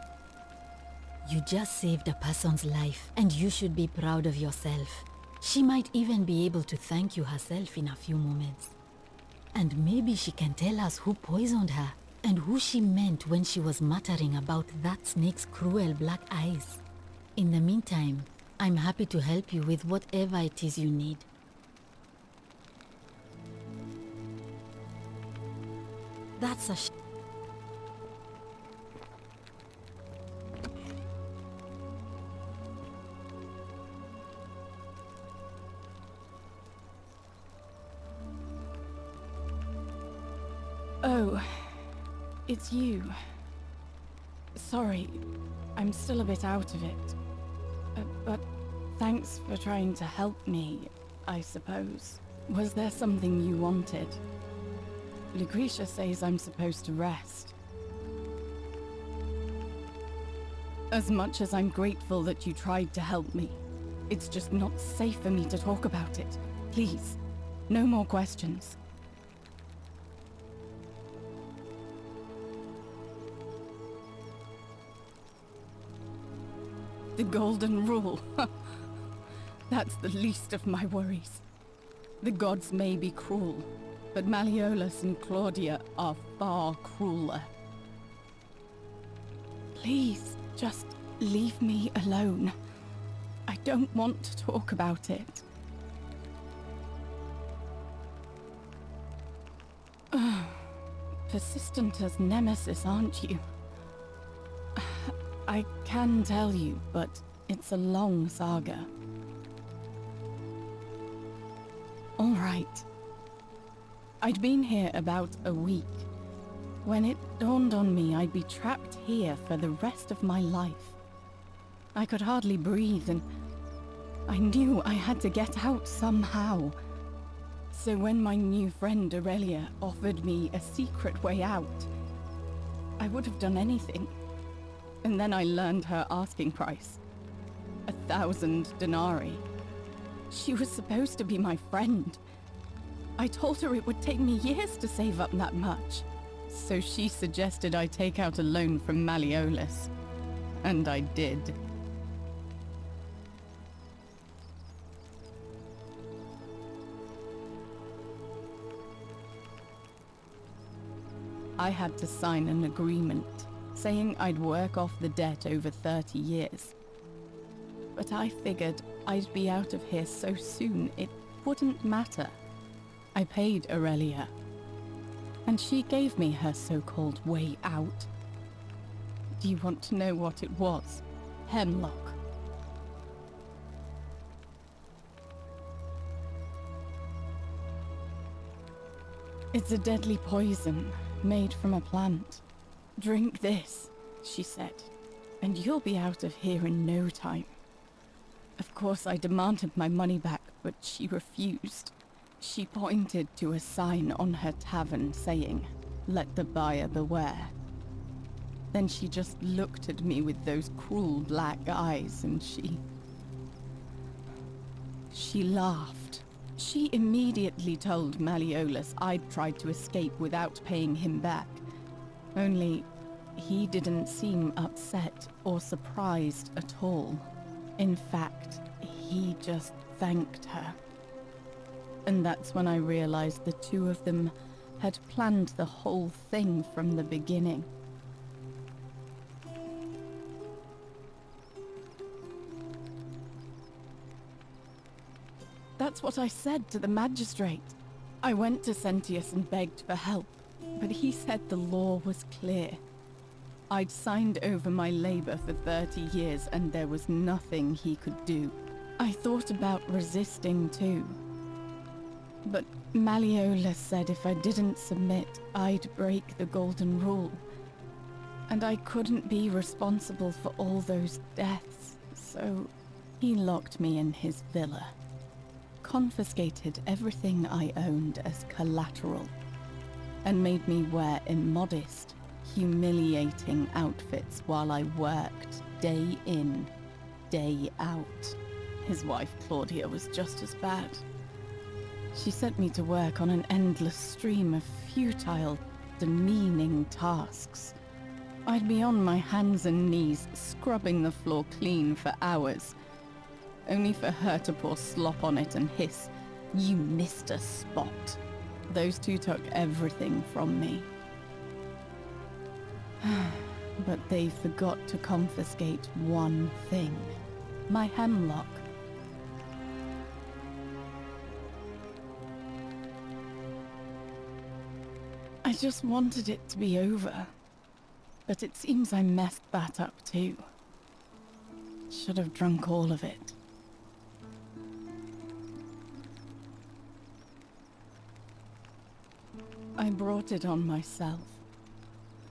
You just saved a person's life, and you should be proud of yourself. She might even be able to thank you herself in a few moments. And maybe she can tell us who poisoned her, and who she meant when she was muttering about that snake's cruel black eyes. In the meantime, I'm happy to help you with whatever it is you need. That's a Oh, it's you. Sorry, I'm still a bit out of it. But thanks for trying to help me, I suppose. Was there something you wanted? Lucretia says I'm supposed to rest. As much as I'm grateful that you tried to help me, it's just not safe for me to talk about it. Please, no more questions. The golden rule. That's the least of my worries. The gods may be cruel, but Malleolus and Claudia are far crueler. Please, just leave me alone. I don't want to talk about it. persistent as Nemesis, aren't you? I can tell you, but it's a long saga. All right. I'd been here about a week when it dawned on me I'd be trapped here for the rest of my life. I could hardly breathe, and I knew I had to get out somehow. So when my new friend Aurelia offered me a secret way out, I would have done anything. And then I learned her asking price. 1,000 denarii. She was supposed to be my friend. I told her it would take me years to save up that much. So she suggested I take out a loan from Malleolus. And I did. I had to sign an agreement, saying I'd work off the debt over 30 years. But I figured I'd be out of here so soon it wouldn't matter. I paid Aurelia, and she gave me her so-called way out. Do you want to know what it was? Hemlock. It's a deadly poison made from a plant. Drink this, she said, and you'll be out of here in no time. Of course, I demanded my money back, but she refused. She pointed to a sign on her tavern saying, "Let the buyer beware." Then she just looked at me with those cruel black eyes, and she laughed. She immediately told Malleolus I'd tried to escape without paying him back. Only, he didn't seem upset or surprised at all. In fact, he just thanked her. And that's when I realized the two of them had planned the whole thing from the beginning. That's what I said to the magistrate. I went to Sentius and begged for help, but he said the law was clear. I'd signed over my labor for 30 years and there was nothing he could do. I thought about resisting too. But Malleolus said if I didn't submit, I'd break the golden rule. And I couldn't be responsible for all those deaths, so he locked me in his villa. Confiscated everything I owned as collateral, and made me wear immodest, humiliating outfits while I worked day in, day out. His wife Claudia was just as bad. She sent me to work on an endless stream of futile, demeaning tasks. I'd be on my hands and knees, scrubbing the floor clean for hours, only for her to pour slop on it and hiss, "You missed a spot." Those two took everything from me. But they forgot to confiscate one thing. My hemlock. I just wanted it to be over. But it seems I messed that up too. Should have drunk all of it. I brought it on myself.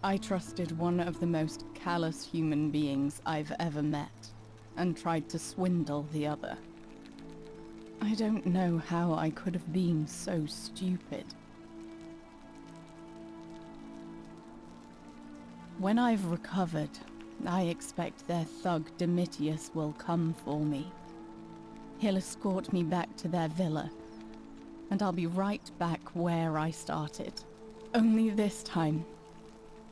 I trusted one of the most callous human beings I've ever met, and tried to swindle the other. I don't know how I could have been so stupid. When I've recovered, I expect their thug Domitius will come for me. He'll escort me back to their villa, and I'll be right back where I started. Only this time,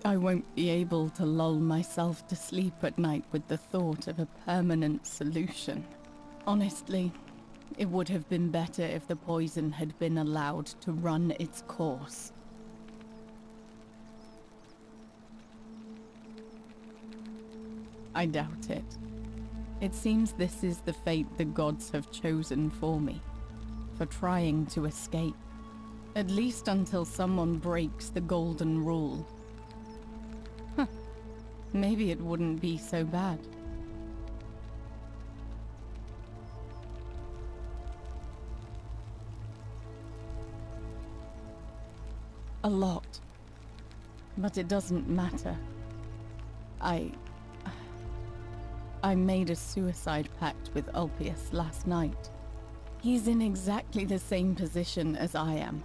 I won't be able to lull myself to sleep at night with the thought of a permanent solution. Honestly, it would have been better if the poison had been allowed to run its course. I doubt it. It seems this is the fate the gods have chosen for me, for trying to escape. At least until someone breaks the golden rule. Huh. Maybe it wouldn't be so bad. A lot. But it doesn't matter. I made a suicide pact with Ulpius last night. He's in exactly the same position as I am.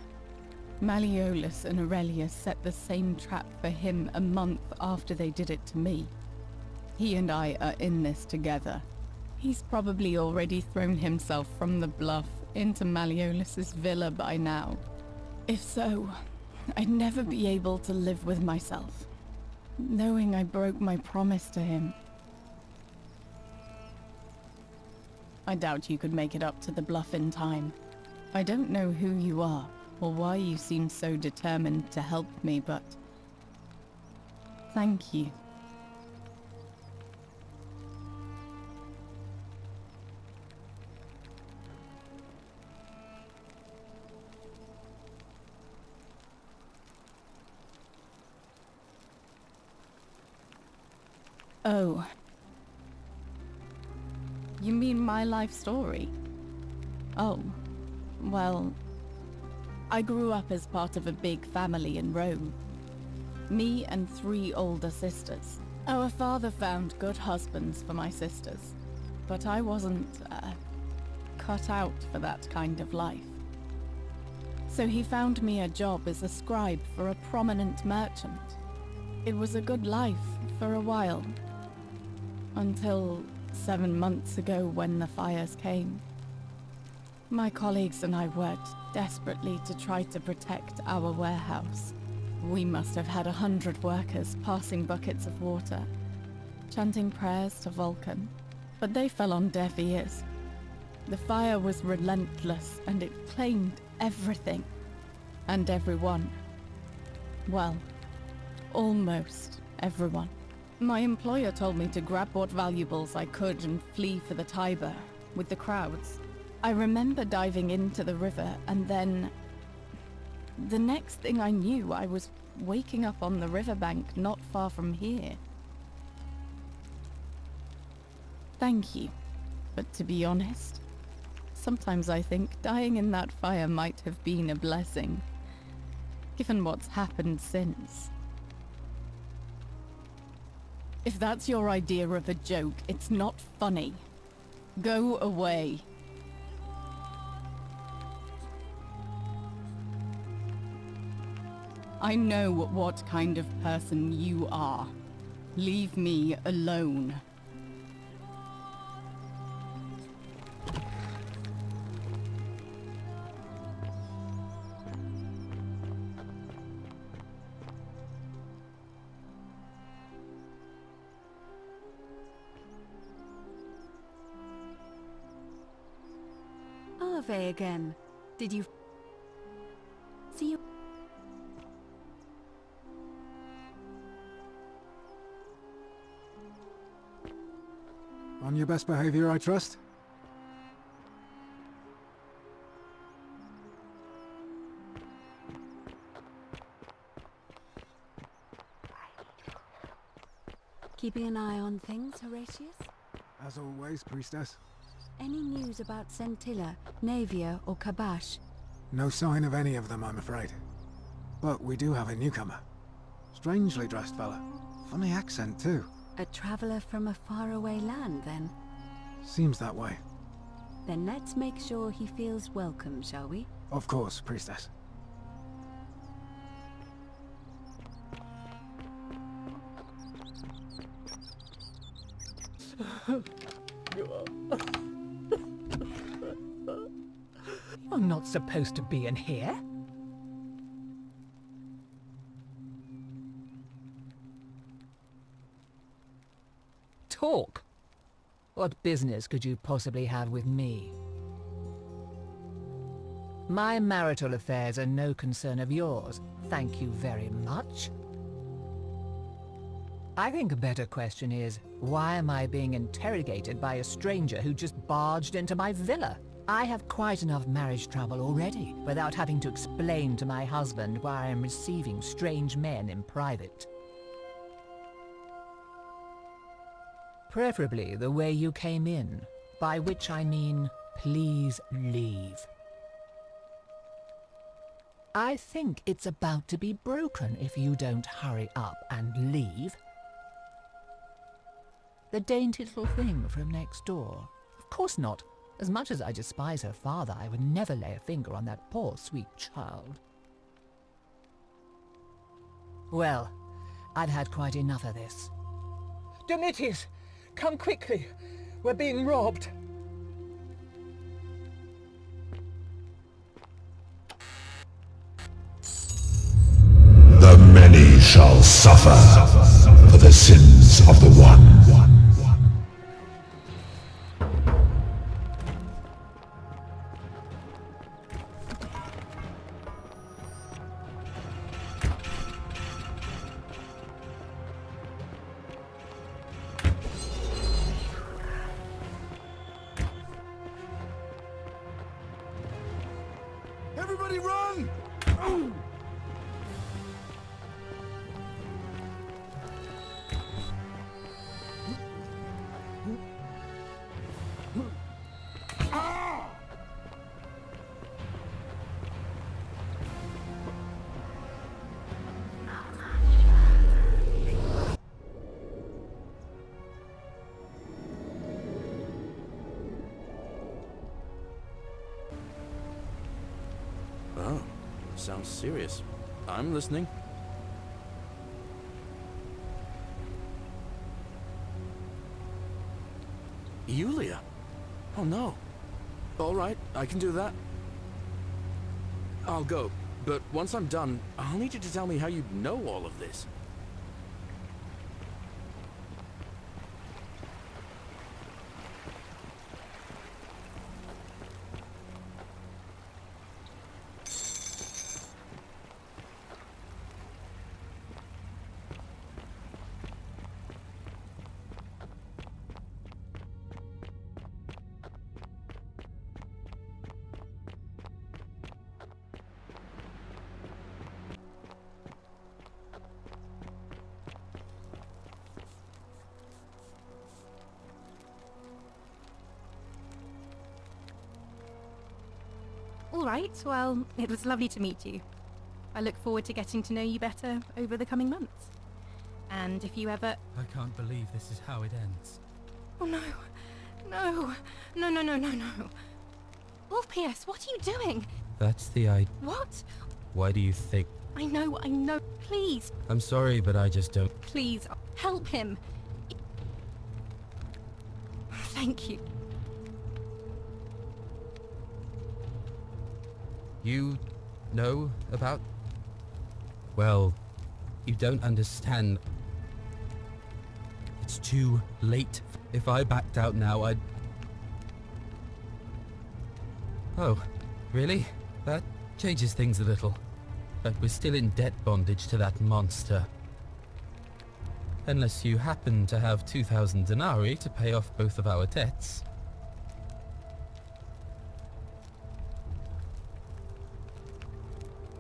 Malleolus and Aurelius set the same trap for him a month after they did it to me. He and I are in this together. He's probably already thrown himself from the bluff into Malleolus's villa by now. If so, I'd never be able to live with myself, knowing I broke my promise to him. I doubt you could make it up to the bluff in time. I don't know who you are, or why you seem so determined to help me, but thank you. Oh. You mean my life story? Oh, well, I grew up as part of a big family in Rome. Me and 3 older sisters. Our father found good husbands for my sisters, but I wasn't, cut out for that kind of life. So he found me a job as a scribe for a prominent merchant. It was a good life for a while. Until 7 months ago when the fires came. My colleagues and I worked desperately to try to protect our warehouse. We must have had 100 workers passing buckets of water, chanting prayers to Vulcan, but they fell on deaf ears. The fire was relentless and it claimed everything and everyone. Well, almost everyone. My employer told me to grab what valuables I could and flee for the Tiber, with the crowds. I remember diving into the river and then... The next thing I knew, I was waking up on the riverbank not far from here. Thank you, but to be honest, sometimes I think dying in that fire might have been a blessing, given what's happened since. If that's your idea of a joke, it's not funny. Go away. I know what kind of person you are. Leave me alone. Ave again. Did you see you? On your best behavior, I trust? Keeping an eye on things, Horatius? As always, priestess. Any news about Scintilla, Navia, or Kabash? No sign of any of them, I'm afraid. But we do have a newcomer. Strangely dressed fella. Funny accent, too. A traveller from a faraway land, then? Seems that way. Then let's make sure he feels welcome, shall we? Of course, priestess. You're not supposed to be in here. Talk. What business could you possibly have with me? My marital affairs are no concern of yours. Thank you very much. I think a better question is, why am I being interrogated by a stranger who just barged into my villa? I have quite enough marriage trouble already, without having to explain to my husband why I am receiving strange men in private. Preferably the way you came in, by which I mean, please leave. I think it's about to be broken if you don't hurry up and leave. The dainty little thing from next door. Of course not. As much as I despise her father, I would never lay a finger on that poor, sweet child. Well, I've had quite enough of this. Domitius, come quickly. We're being robbed. The many shall suffer for the sins of the one. Everybody run! Oh, sounds serious. I'm listening. Yulia? Oh no. All right, I can do that. I'll go, but once I'm done, I'll need you to tell me how you know all of this. All right, well, it was lovely to meet you. I look forward to getting to know you better over the coming months. And if you ever... I can't believe this is how it ends. Oh no. No. No, no, no, no, no. Walkthroughs, what are you doing? That's the idea. What? Why do you think... I know. Please, I'm sorry, but I just don't... please, help him. Thank you. You know about... Well, you don't understand. It's too late. If I backed out now, I'd... Oh, really? That changes things a little. But we're still in debt bondage to that monster. Unless you happen to have 2,000 denarii to pay off both of our debts.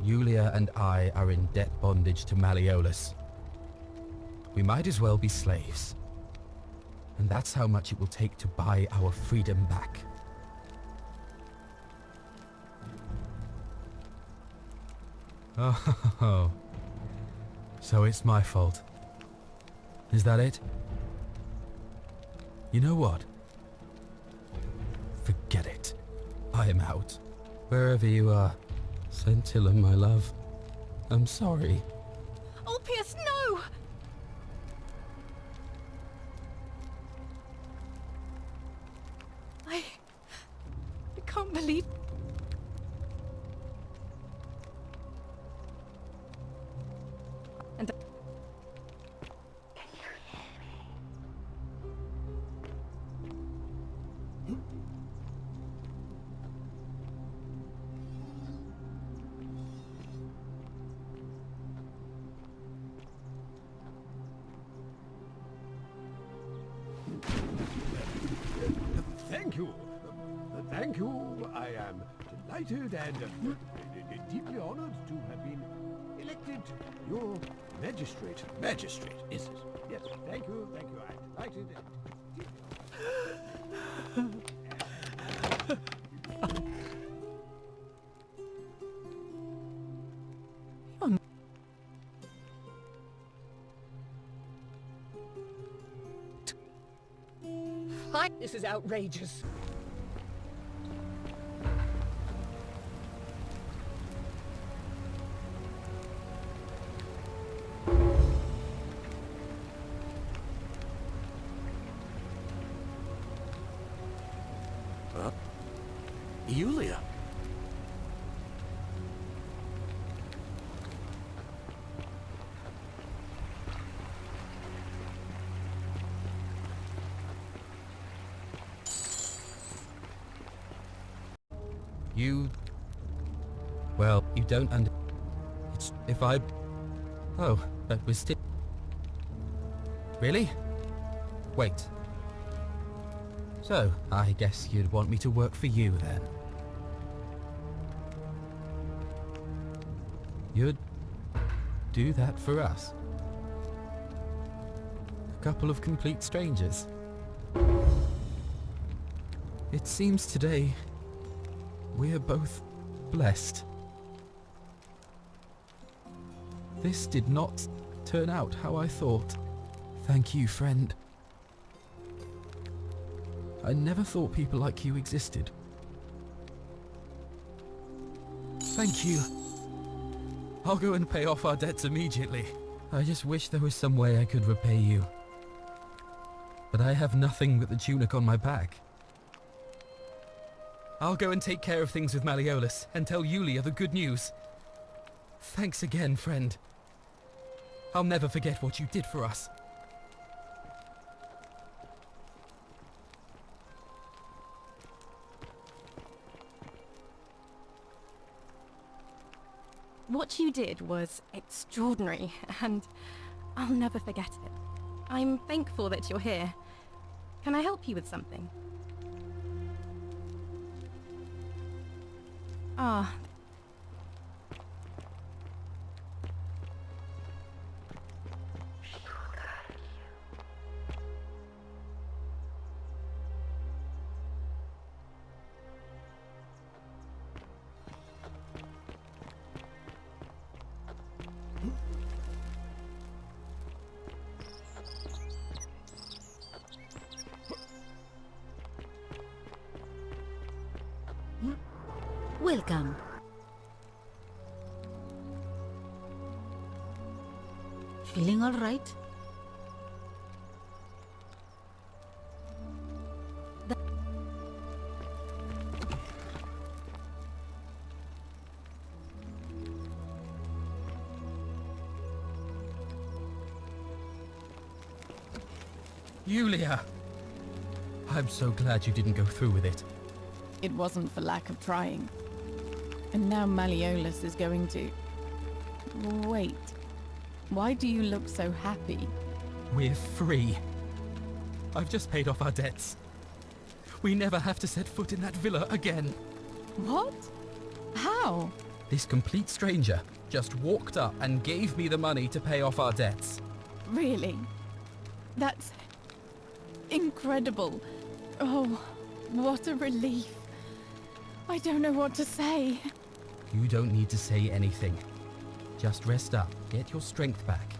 Yulia and I are in debt bondage to Malleolus. We might as well be slaves. And that's how much it will take to buy our freedom back. Oh, so it's my fault. Is that it? You know what? Forget it. I am out. Wherever you are. Scintilla, my love. I'm sorry. Oh, Pierce, no! I can't believe... And... delighted and deeply honored to have been elected your magistrate. Magistrate, is it? Yes, thank you, I'm delighted and This is outrageous. Yulia. Well, you don't It's... if I... Oh, but we're still... Really? Wait. So, I guess you'd want me to work for you then. You'd do that for us? A couple of complete strangers. It seems today we're both blessed. This did not turn out how I thought. Thank you, friend. I never thought people like you existed. Thank you. I'll go and pay off our debts immediately. I just wish there was some way I could repay you. But I have nothing but the tunic on my back. I'll go and take care of things with Malleolus and tell Yulia the good news. Thanks again, friend. I'll never forget what you did for us. What you did was extraordinary, and I'll never forget it. I'm thankful that you're here. Can I help you with something? Ah. Welcome. Feeling all right? Yulia! I'm so glad you didn't go through with it. It wasn't for lack of trying. And now Malleolus is going to... Wait. Why do you look so happy? We're free. I've just paid off our debts. We never have to set foot in that villa again. What? How? This complete stranger just walked up and gave me the money to pay off our debts. Really? That's... incredible. Oh, what a relief. I don't know what to say. You don't need to say anything. Just rest up, get your strength back,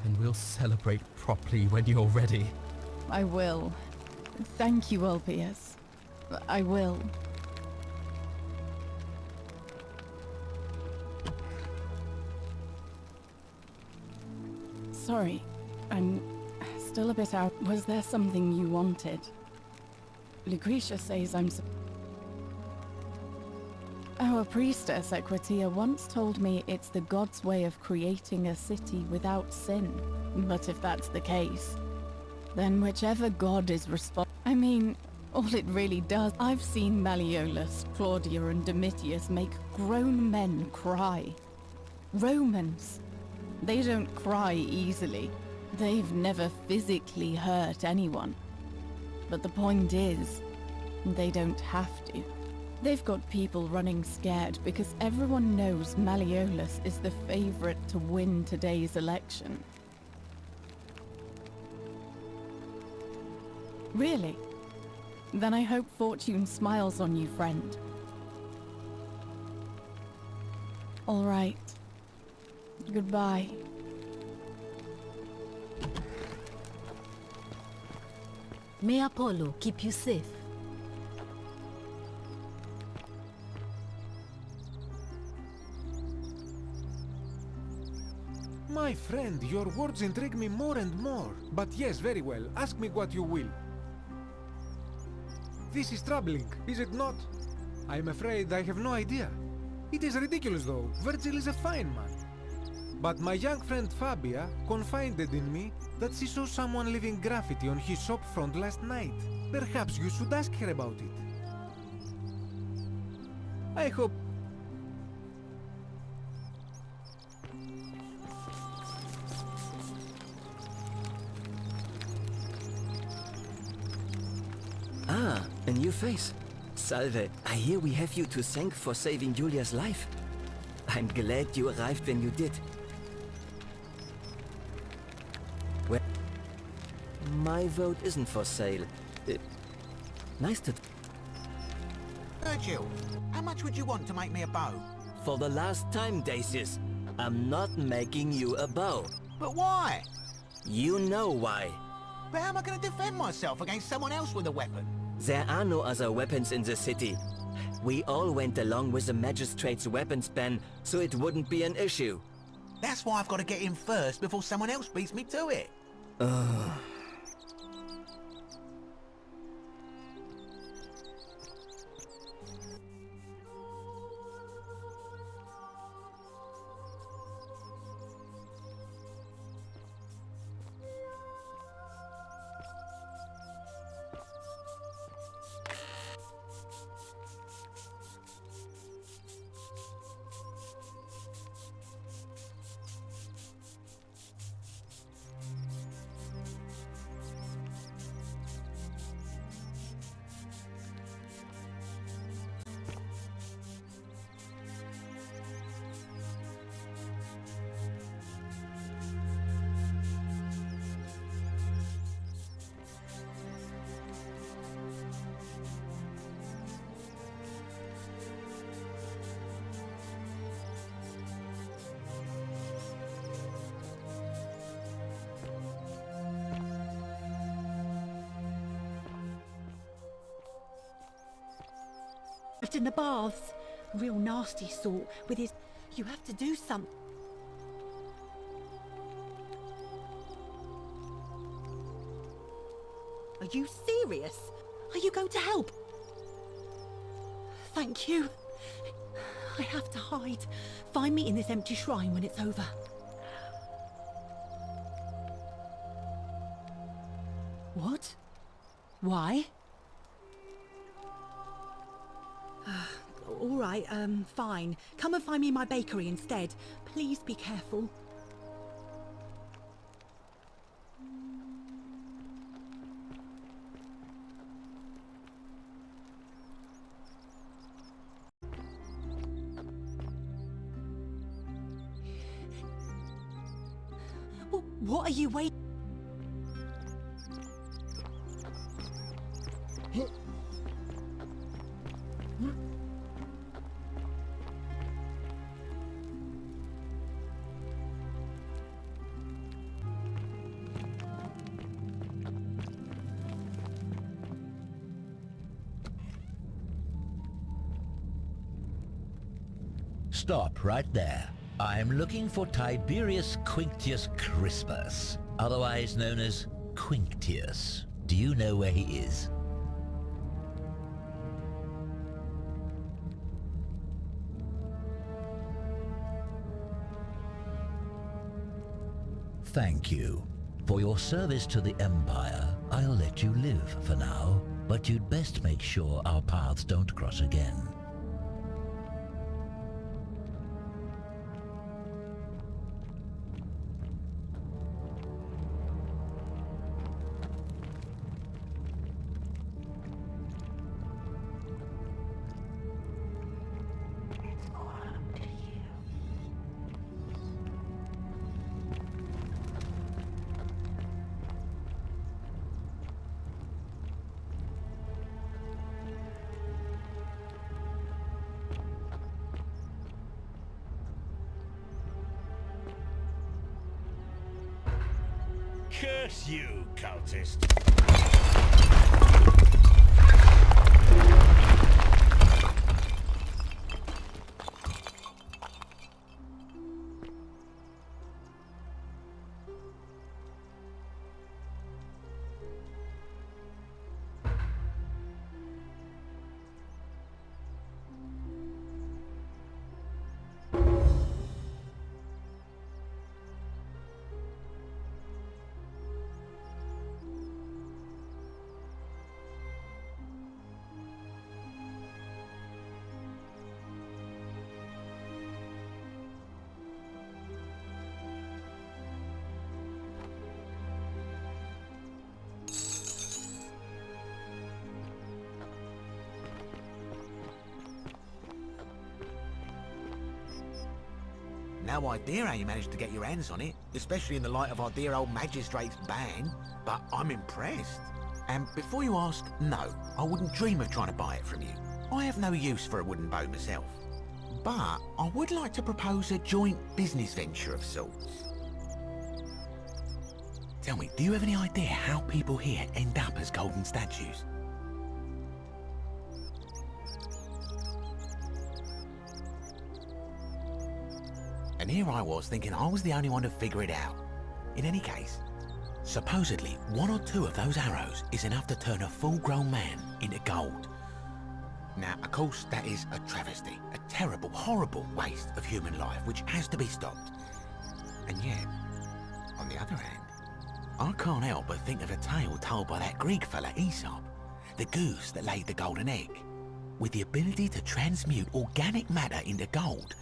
and we'll celebrate properly when you're ready. I will. Thank you, Ulpius. I will. Sorry, I'm still a bit out. Was there something you wanted? Lucretia says I'm Our priestess, Equitia, once told me it's the god's way of creating a city without sin. But if that's the case, then whichever god is I mean, all it really does... I've seen Malleolus, Claudia and Domitius make grown men cry. Romans. They don't cry easily. They've never physically hurt anyone. But the point is, they don't have to. They've got people running scared because everyone knows Malleolus is the favorite to win today's election. Really? Then I hope fortune smiles on you, friend. All right. Goodbye. May Apollo keep you safe. My friend, your words intrigue me more and more. But yes, very well. Ask me what you will. This is troubling, is it not? I am afraid I have no idea. It is ridiculous though. Virgil is a fine man. But my young friend Fabia confided in me that she saw someone leaving graffiti on his shop front last night. Perhaps you should ask her about it. I hope... Ah, a new face. Salve, I hear we have you to thank for saving Julia's life. I'm glad you arrived when you did. Well, my vote isn't for sale. Nice to... Virgil, how much would you want to make me a bow? For the last time, Dacius, I'm not making you a bow. But why? You know why. But how am I going to defend myself against someone else with a weapon? There are no other weapons in the city. We all went along with the magistrate's weapons ban, so it wouldn't be an issue. That's why I've got to get in first before someone else beats me to it. In the baths. Real nasty sort with his... You have to do something. Are you serious? Are you going to help? Thank you. I have to hide. Find me in this empty shrine when it's over. What? Why? All right, fine. Come and find me in my bakery instead. Please be careful. What are you waiting? Stop right there. I'm looking for Tiberius Quinctius Crispus, otherwise known as Quinctius. Do you know where he is? Thank you. For your service to the Empire, I'll let you live for now, but you'd best make sure our paths don't cross again. Curse you, cultist. No idea how you managed to get your hands on it, especially in the light of our dear old magistrate's ban, but I'm impressed. And before you ask, no, I wouldn't dream of trying to buy it from you. I have no use for a wooden bow myself. But I would like to propose a joint business venture of sorts. Tell me, do you have any idea how people here end up as golden statues? And here I was thinking I was the only one to figure it out. In any case, supposedly 1 or 2 of those arrows is enough to turn a full-grown man into gold. Now, of course, that is a travesty, a terrible, horrible waste of human life which has to be stopped. And yet, on the other hand, I can't help but think of a tale told by that Greek fella Aesop, the goose that laid the golden egg. With the ability to transmute organic matter into gold,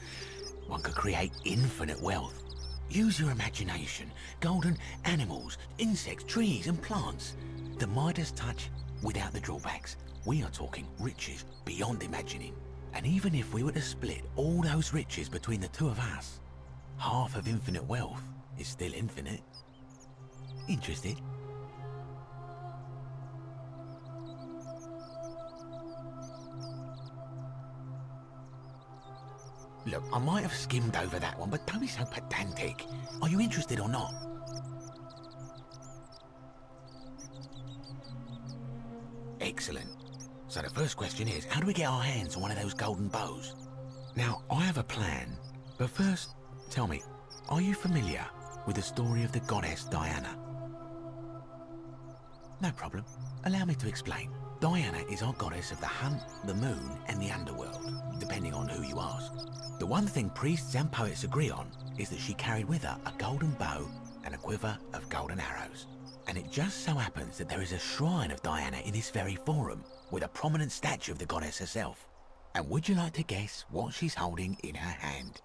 one could create infinite wealth. Use your imagination. Golden animals, insects, trees and plants. The Midas touch without the drawbacks. We are talking riches beyond imagining. And even if we were to split all those riches between the 2 of us, half of infinite wealth is still infinite. Interested? Look, I might have skimmed over that one, but don't be so pedantic. Are you interested or not? Excellent. So the first question is, how do we get our hands on one of those golden bows? Now, I have a plan, but first, tell me, are you familiar with the story of the goddess Diana? No problem. Allow me to explain. Diana is our goddess of the hunt, the moon, and the underworld, depending on who you ask. The one thing priests and poets agree on is that she carried with her a golden bow and a quiver of golden arrows. And it just so happens that there is a shrine of Diana in this very forum, with a prominent statue of the goddess herself. And would you like to guess what she's holding in her hand?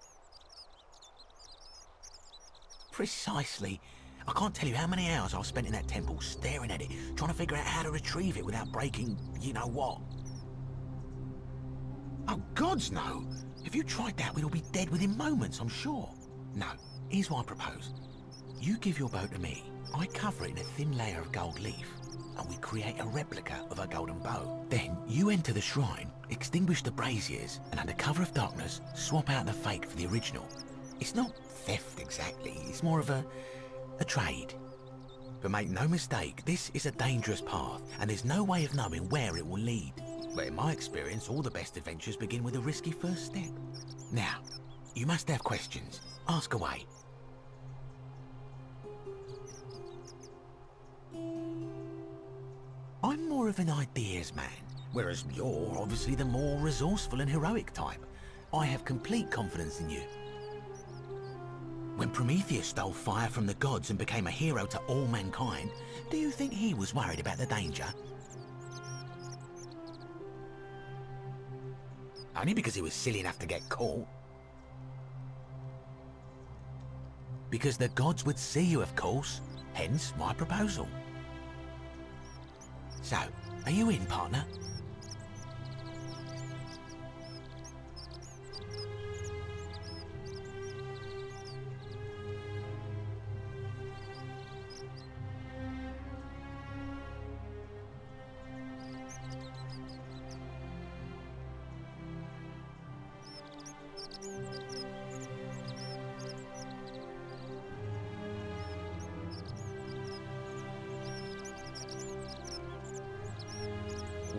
Precisely. I can't tell you how many hours I've spent in that temple staring at it, trying to figure out how to retrieve it without breaking you-know-what. Oh, gods no! If you tried that, we'd all be dead within moments, I'm sure. No, here's what I propose. You give your bow to me, I cover it in a thin layer of gold leaf, and we create a replica of a golden bow. Then you enter the shrine, extinguish the braziers, and under cover of darkness, swap out the fake for the original. It's not theft exactly, it's more of a trade. But make no mistake, this is a dangerous path, and there's no way of knowing where it will lead. But in my experience, all the best adventures begin with a risky first step. Now, you must have questions. Ask away. I'm more of an ideas man, whereas you're obviously the more resourceful and heroic type. I have complete confidence in you. When Prometheus stole fire from the gods and became a hero to all mankind, do you think he was worried about the danger? Only because he was silly enough to get caught. Because the gods would see you, of course, hence my proposal. So, are you in, partner?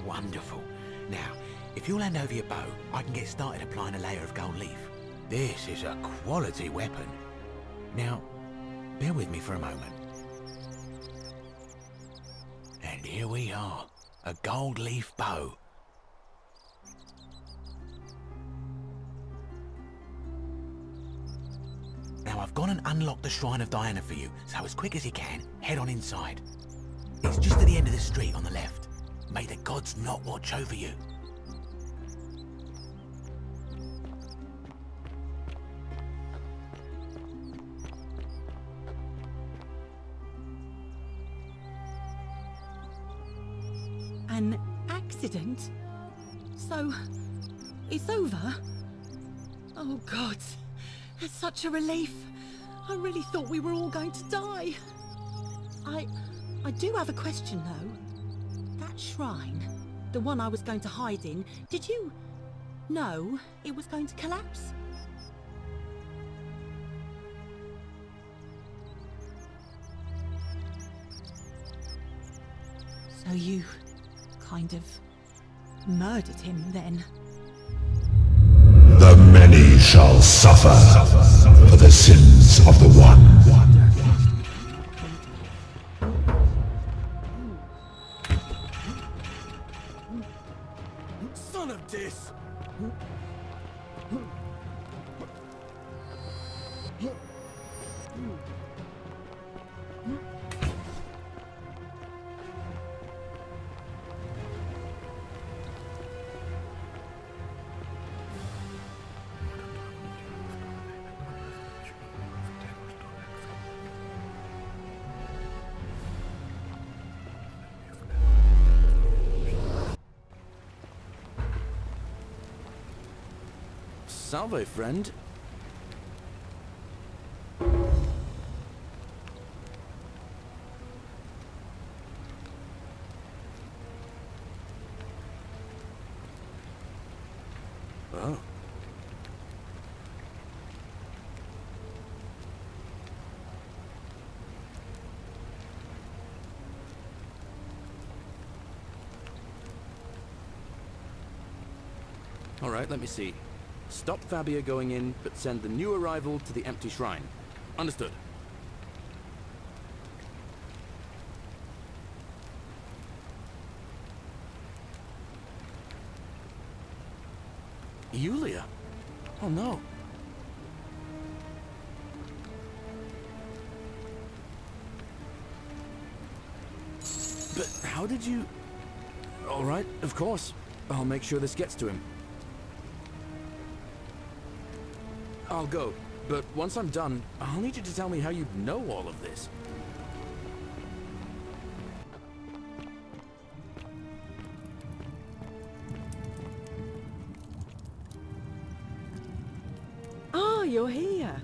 wonderful. Now, if you'll hand over your bow, I can get started applying a layer of gold leaf. This is a quality weapon. Now, bear with me for a moment. And here we are, a gold leaf bow. Now I've gone and unlocked the Shrine of Diana for you, so as quick as you can, head on inside. It's just at the end of the street on the left. May the gods not watch over you. An accident? So, it's over? Oh God, it's such a relief. I really thought we were all going to die. I do have a question though. That shrine, the one I was going to hide in, did you know it was going to collapse? So you kind of murdered him then? The many shall suffer for the sins of the one. Son of this! Salve, friend. Oh. All right, let me see. Stop Fabia going in, but send the new arrival to the empty shrine. Understood. Yulia? Oh no. But how did you... All right, of course. I'll make sure this gets to him. I'll go, but once I'm done, I'll need you to tell me how you know all of this. Ah, you're here.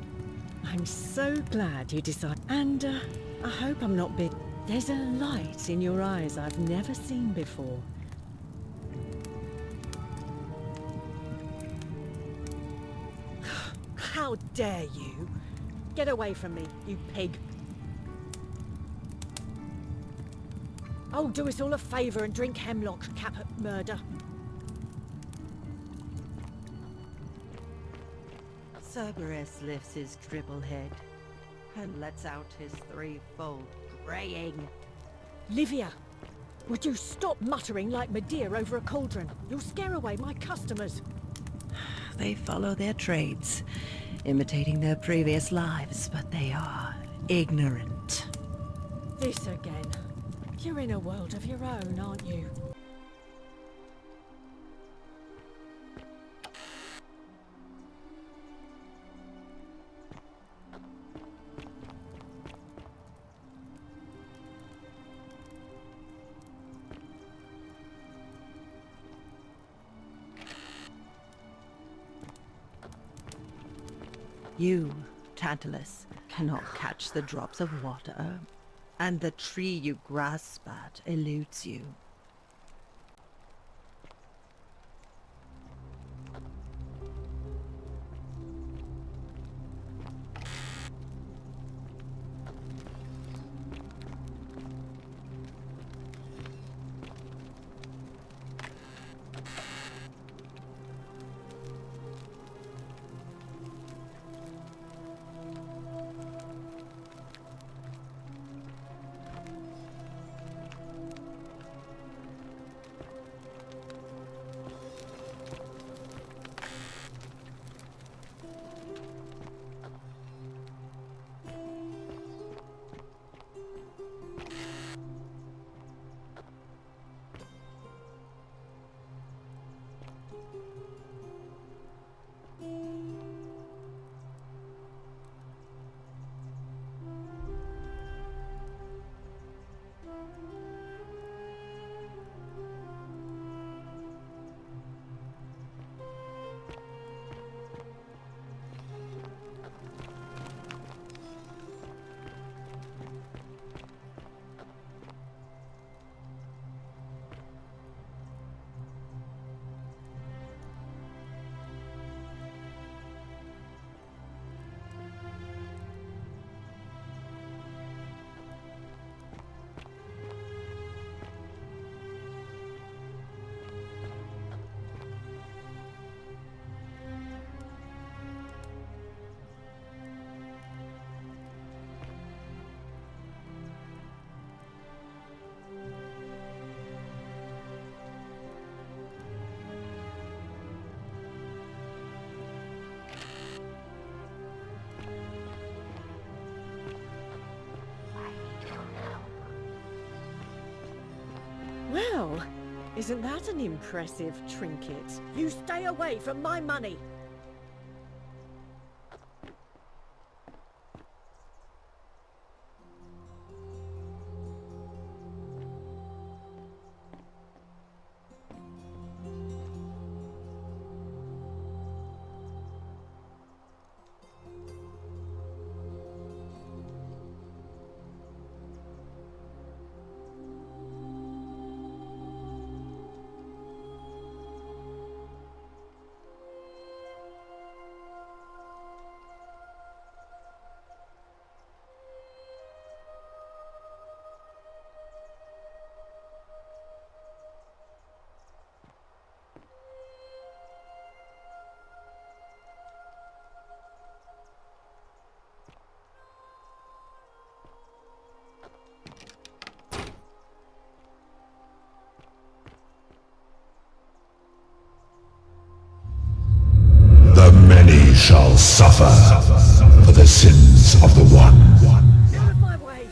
I'm so glad you decided. And I hope I'm not big. There's a light in your eyes I've never seen before. How dare you? Get away from me, you pig. Oh, do us all a favour and drink hemlock, cap at murder. Cerberus lifts his triple head and lets out his threefold braying. Livia, would you stop muttering like Medea over a cauldron? You'll scare away my customers. They follow their trades, imitating their previous lives, but they are ignorant. This again. You're in a world of your own, aren't you? You, Tantalus, cannot catch the drops of water, and the tree you grasp at eludes you. Well, isn't that an impressive trinket? You stay away from my money! Many shall suffer for the sins of the one. Out of my way!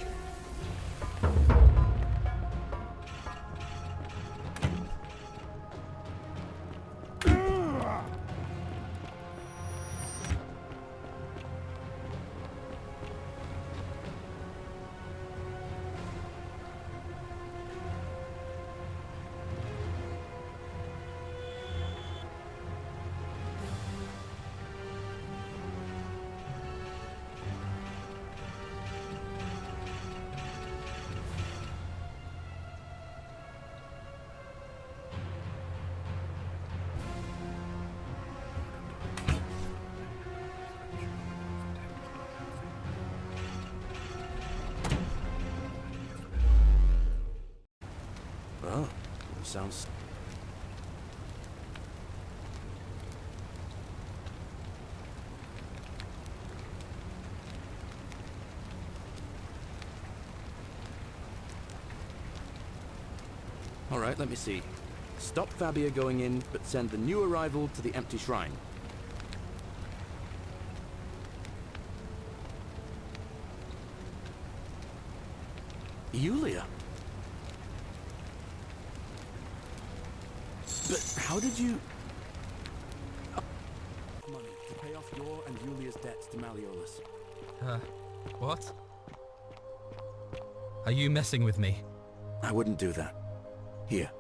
Oh, sounds... Alright, let me see. Stop Fabia going in, but send the new arrival to the empty shrine. Yulia? But how did you... Money to pay off your and Yulia's debts to Malleolus. What? Are you messing with me? I wouldn't do that. Here,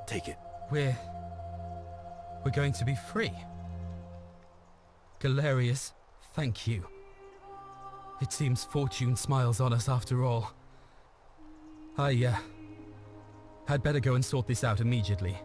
take it. We're going to be free. Galerius, thank you. It seems fortune smiles on us after all. I had better go and sort this out immediately.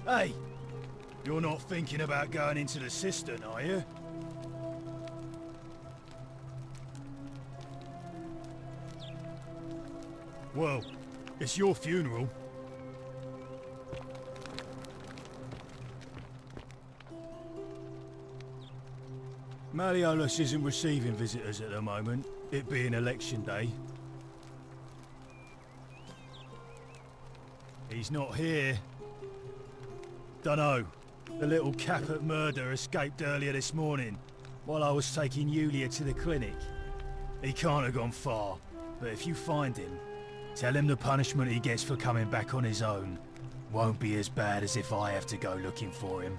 Hey, you're not thinking about going into the cistern, are you? Well, it's your funeral. Malleolus isn't receiving visitors at the moment, it being election day. He's not here. Dunno. The little Caput murder escaped earlier this morning, while I was taking Yulia to the clinic. He can't have gone far, but if you find him, tell him the punishment he gets for coming back on his own won't be as bad as if I have to go looking for him.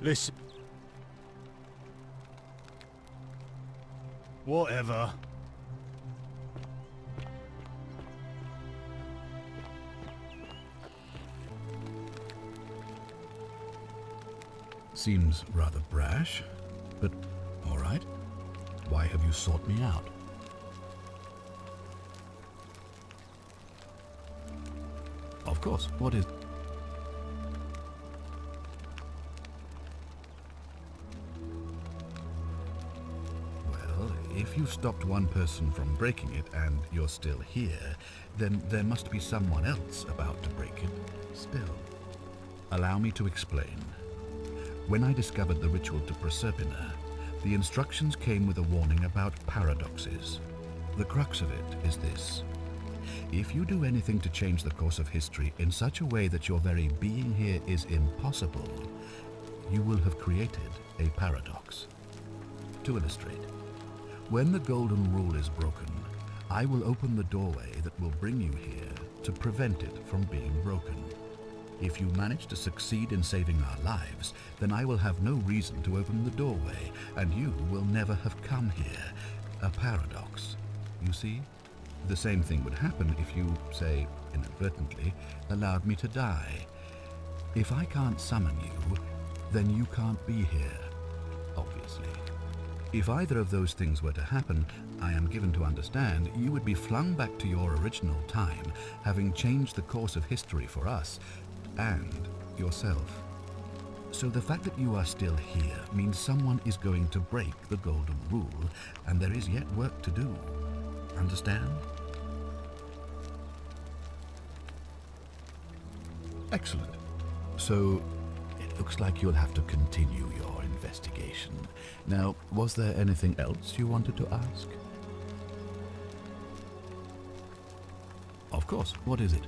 Listen. Whatever. Seems rather brash, but all right. Why have you sought me out? Of course, what is... Well, if you stopped one person from breaking it and you're still here, then there must be someone else about to break it still. Allow me to explain. When I discovered the ritual to Proserpina, the instructions came with a warning about paradoxes. The crux of it is this. If you do anything to change the course of history in such a way that your very being here is impossible, you will have created a paradox. To illustrate, when the golden rule is broken, I will open the doorway that will bring you here to prevent it from being broken. If you manage to succeed in saving our lives, then I will have no reason to open the doorway, and you will never have come here. A paradox, you see? The same thing would happen if you, say, inadvertently, allowed me to die. If I can't summon you, then you can't be here, obviously. If either of those things were to happen, I am given to understand you would be flung back to your original time, having changed the course of history for us, and yourself. So the fact that you are still here means someone is going to break the golden rule, and there is yet work to do. Understand? Excellent. So it looks like you'll have to continue your investigation. Now, was there anything else you wanted to ask? Of course. What is it?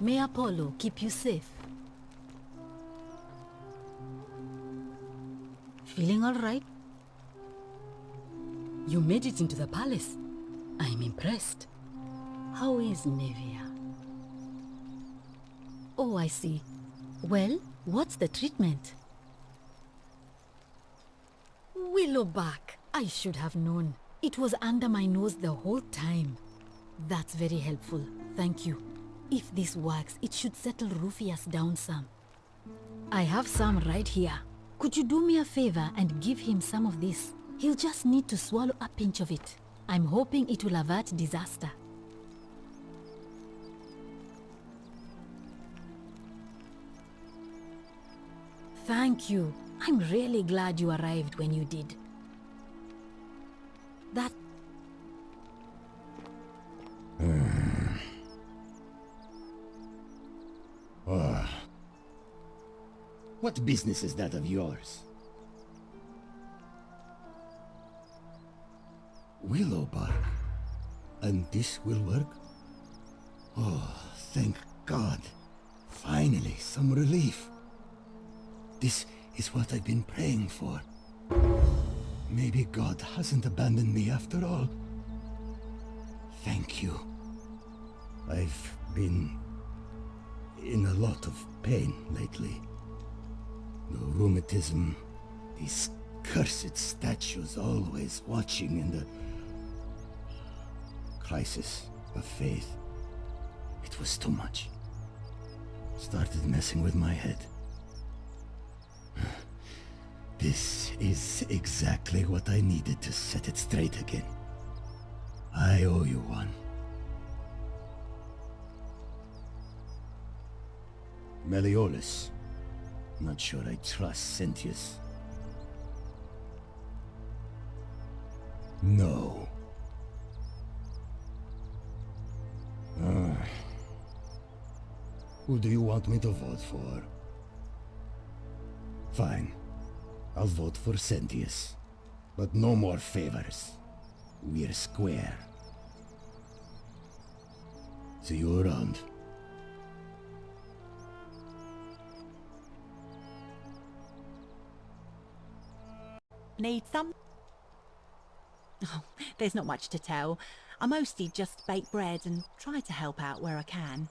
May Apollo keep you safe. Feeling all right? You made it into the palace. I'm impressed. How is Nevia? Oh, I see. Well, what's the treatment? Willowback. I should have known. It was under my nose the whole time. That's very helpful. Thank you. If this works, it should settle Rufius down some. I have some right here. Could you do me a favor and give him some of this? He'll just need to swallow a pinch of it. I'm hoping it will avert disaster. Thank you. I'm really glad you arrived when you did. That... What business is that of yours? Willowbark. And this will work? Oh, thank God. Finally, some relief. This is what I've been praying for. Maybe God hasn't abandoned me after all. Thank you. I've been in a lot of pain lately. The rheumatism, these cursed statues always watching, and the crisis of faith. It was too much. Started messing with my head. This is exactly what I needed to set it straight again. I owe you one. Meliodas. Not sure I trust Sentius. No. Who do you want me to vote for? Fine. I'll vote for Sentius. But no more favors. We're square. See you around. Need some? Oh, there's not much to tell. I mostly just bake bread and try to help out where I can.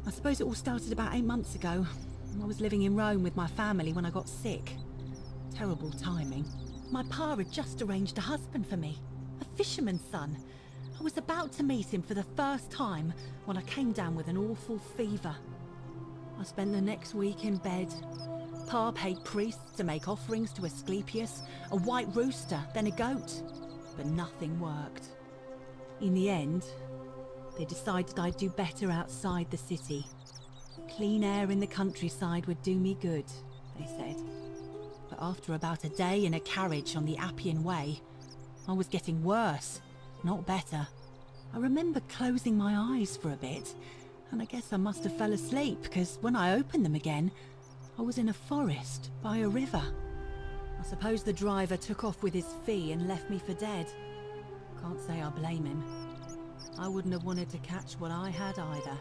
I suppose it all started about 8 months ago. I was living in Rome with my family when I got sick. Terrible timing. My pa had just arranged a husband for me, a fisherman's son. I was about to meet him for the first time when I came down with an awful fever. I spent the next week in bed. Pa paid priests to make offerings to Asclepius, a white rooster, then a goat. But nothing worked. In the end, they decided I'd do better outside the city. Clean air in the countryside would do me good, they said. But after about a day in a carriage on the Appian Way, I was getting worse, not better. I remember closing my eyes for a bit, and I guess I must have fell asleep, because when I opened them again, I was in a forest by a river. I suppose the driver took off with his fee and left me for dead. Can't say I blame him. I wouldn't have wanted to catch what I had either.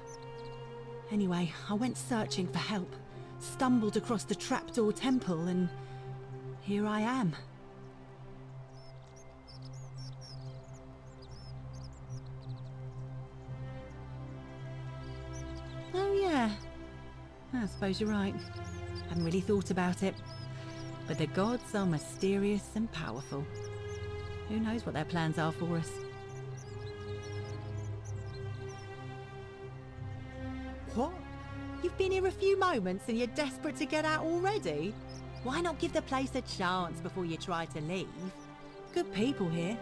Anyway, I went searching for help, stumbled across the trapdoor temple, and here I am. Oh yeah, I suppose you're right. Hadn't really thought about it. But the gods are mysterious and powerful. Who knows what their plans are for us? What? You've been here a few moments and you're desperate to get out already? Why not give the place a chance before you try to leave? Good people here.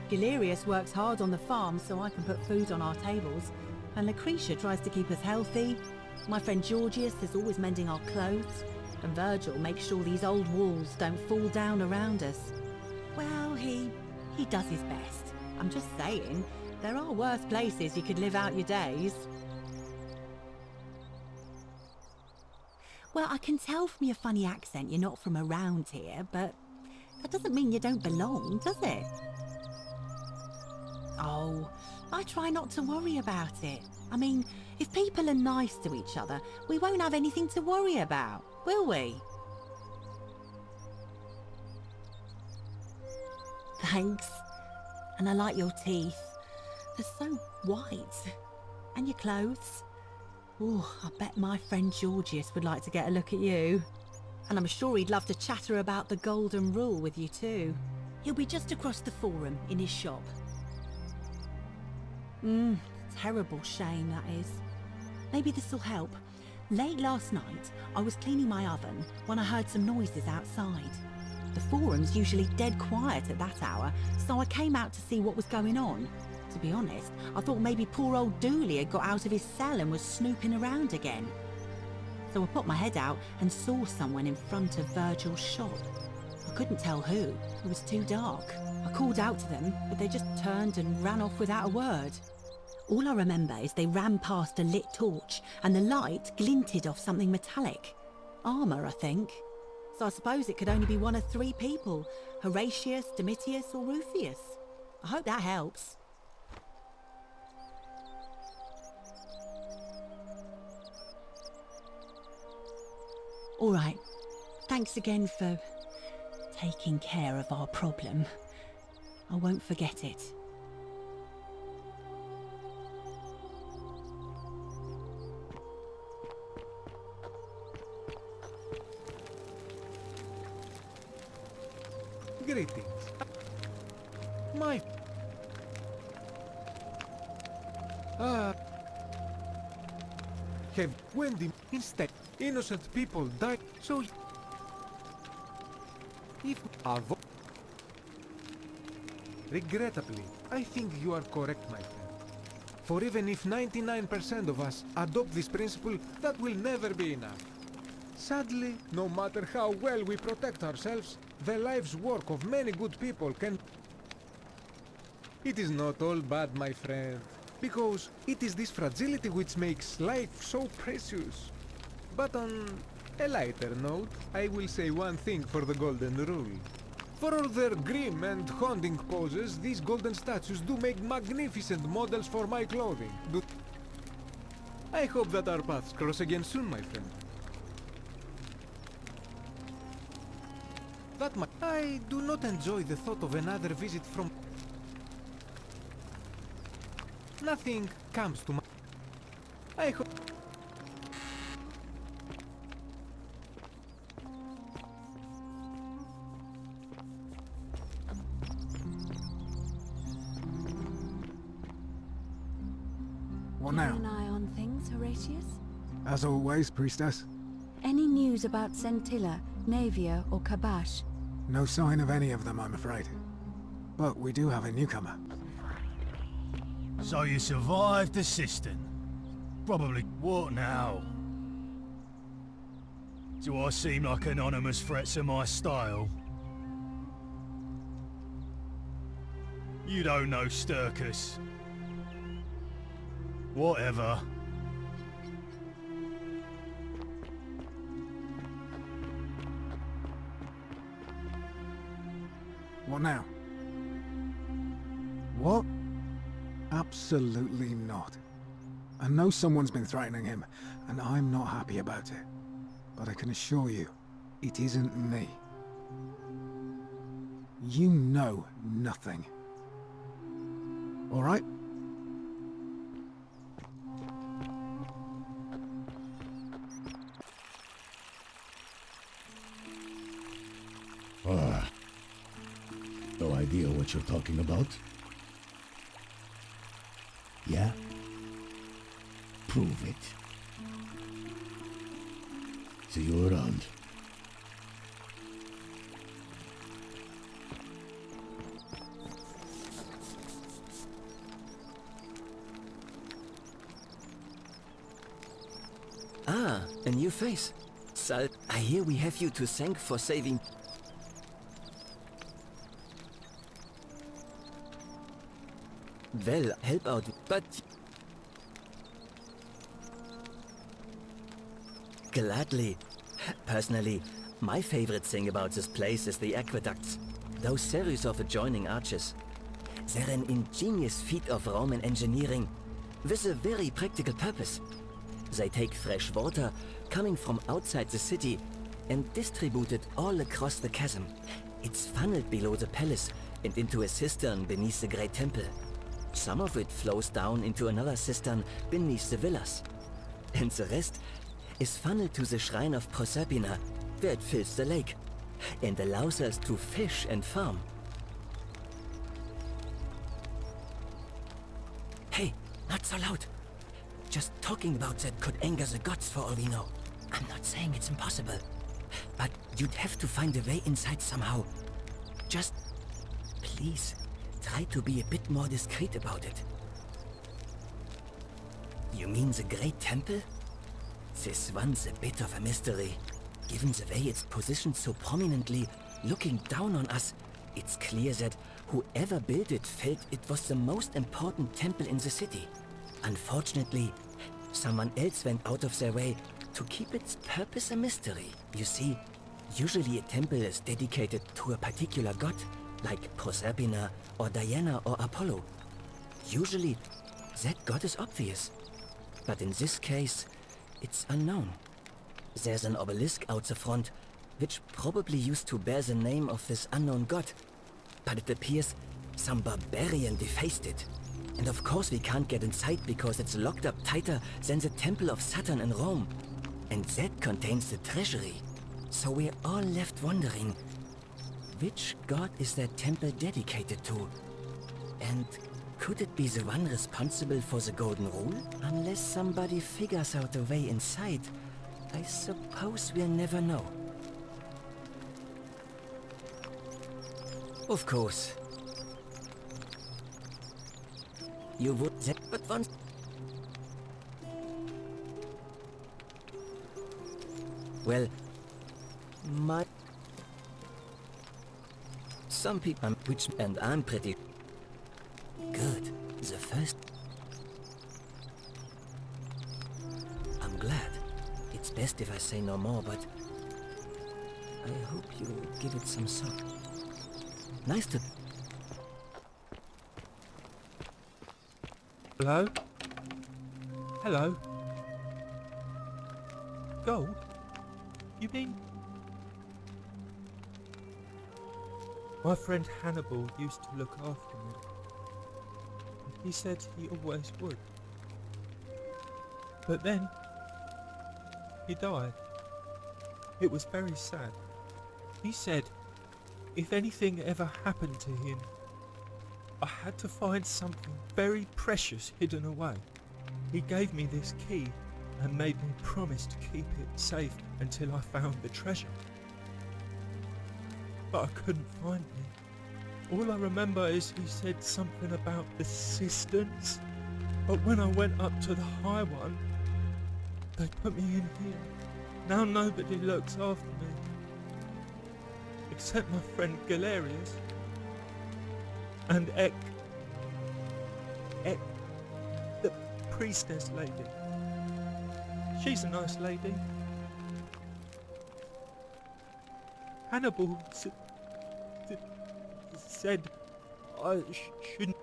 Galerius works hard on the farm so I can put food on our tables, and Lucretia tries to keep us healthy. My friend Georgius is always mending our clothes, and Virgil makes sure these old walls don't fall down around us. Well, he does his best. I'm just saying, there are worse places you could live out your days. Well, I can tell from your funny accent you're not from around here, but that doesn't mean you don't belong, does it? Oh, I try not to worry about it. I mean, if people are nice to each other, we won't have anything to worry about, will we? Thanks. And I like your teeth. They're so white. And your clothes. Oh, I bet my friend Georgius would like to get a look at you. And I'm sure he'd love to chatter about the golden rule with you too. He'll be just across the forum in his shop. Terrible shame that is. Maybe this'll help. Late last night, I was cleaning my oven when I heard some noises outside. The forum's usually dead quiet at that hour, so I came out to see what was going on. To be honest, I thought maybe poor old Dooley had got out of his cell and was snooping around again. So I put my head out and saw someone in front of Virgil's shop. I couldn't tell who, it was too dark. I called out to them, but they just turned and ran off without a word. All I remember is they ran past a lit torch and the light glinted off something metallic. Armour, I think. So I suppose it could only be one of 3 people, Horatius, Domitius or Rufius. I hope that helps. All right. Thanks again for taking care of our problem. I won't forget it. Greetings. My... Have Wendy instead innocent people died, so if regrettably, I think you are correct, my friend. For even if 99% of us adopt this principle, that will never be enough. Sadly, no matter how well we protect ourselves, the life's work of many good people can... It is not all bad, my friend, because it is this fragility which makes life so precious. But on a lighter note, I will say one thing for the Golden Rule. For all their grim and haunting poses, these golden statues do make magnificent models for my clothing. I hope that our paths cross again soon, my friend. I do not enjoy the thought of another visit from... Nothing comes to my... I hope... What now? Keep an eye on things, Horatius? As always, priestess. Any news about Scintilla, Navia, or Kabash? No sign of any of them, I'm afraid. But we do have a newcomer. So you survived the cistern. Probably what now? Do I seem like anonymous threats of my style? You don't know Sturkus. Whatever. What now? What? Absolutely not. I know someone's been threatening him, and I'm not happy about it. But I can assure you, it isn't me. You know nothing. All right? No idea what you're talking about. Yeah? Prove it. See you around. Ah, a new face. Sal, I hear we have you to thank for saving... Well, help out, but... Gladly. Personally, my favorite thing about this place is the aqueducts. Those series of adjoining arches. They're an ingenious feat of Roman engineering, with a very practical purpose. They take fresh water coming from outside the city and distribute it all across the chasm. It's funneled below the palace and into a cistern beneath the great temple. Some of it flows down into another cistern beneath the villas. And the rest is funneled to the shrine of Proserpina, where it fills the lake and allows us to fish and farm. Hey, not so loud. Just talking about that could anger the gods for all we know. I'm not saying it's impossible, but you'd have to find a way inside somehow. Just, please, try to be a bit more discreet about it. You mean the Great Temple? This one's a bit of a mystery. Given the way it's positioned so prominently, looking down on us, it's clear that whoever built it felt it was the most important temple in the city. Unfortunately, someone else went out of their way to keep its purpose a mystery. You see, usually a temple is dedicated to a particular god, like Proserpina or Diana or Apollo. Usually, that god is obvious. But in this case, it's unknown. There's an obelisk out the front, which probably used to bear the name of this unknown god. But it appears some barbarian defaced it. And of course we can't get inside because it's locked up tighter than the Temple of Saturn in Rome. And that contains the treasury. So we're all left wondering, which god is that temple dedicated to? And could it be the one responsible for the Golden Rule? Unless somebody figures out a way inside, I suppose we'll never know. Of course. You would that but once. Well, some people which and I'm pretty good. The first. I'm glad. It's best if I say no more, but I hope you give it some thought. Nice to. Hello? Hello? Gold? You mean... My friend Hannibal used to look after me. He said he always would. But then... he died. It was very sad. He said if anything ever happened to him, I had to find something very precious hidden away. He gave me this key and made me promise to keep it safe until I found the treasure. But I couldn't find it. All I remember is he said something about the cisterns. But when I went up to the high one, they put me in here. Now nobody looks after me. Except my friend Galerius. And Ek, the priestess lady. She's a nice lady. Hannibal said I shouldn't.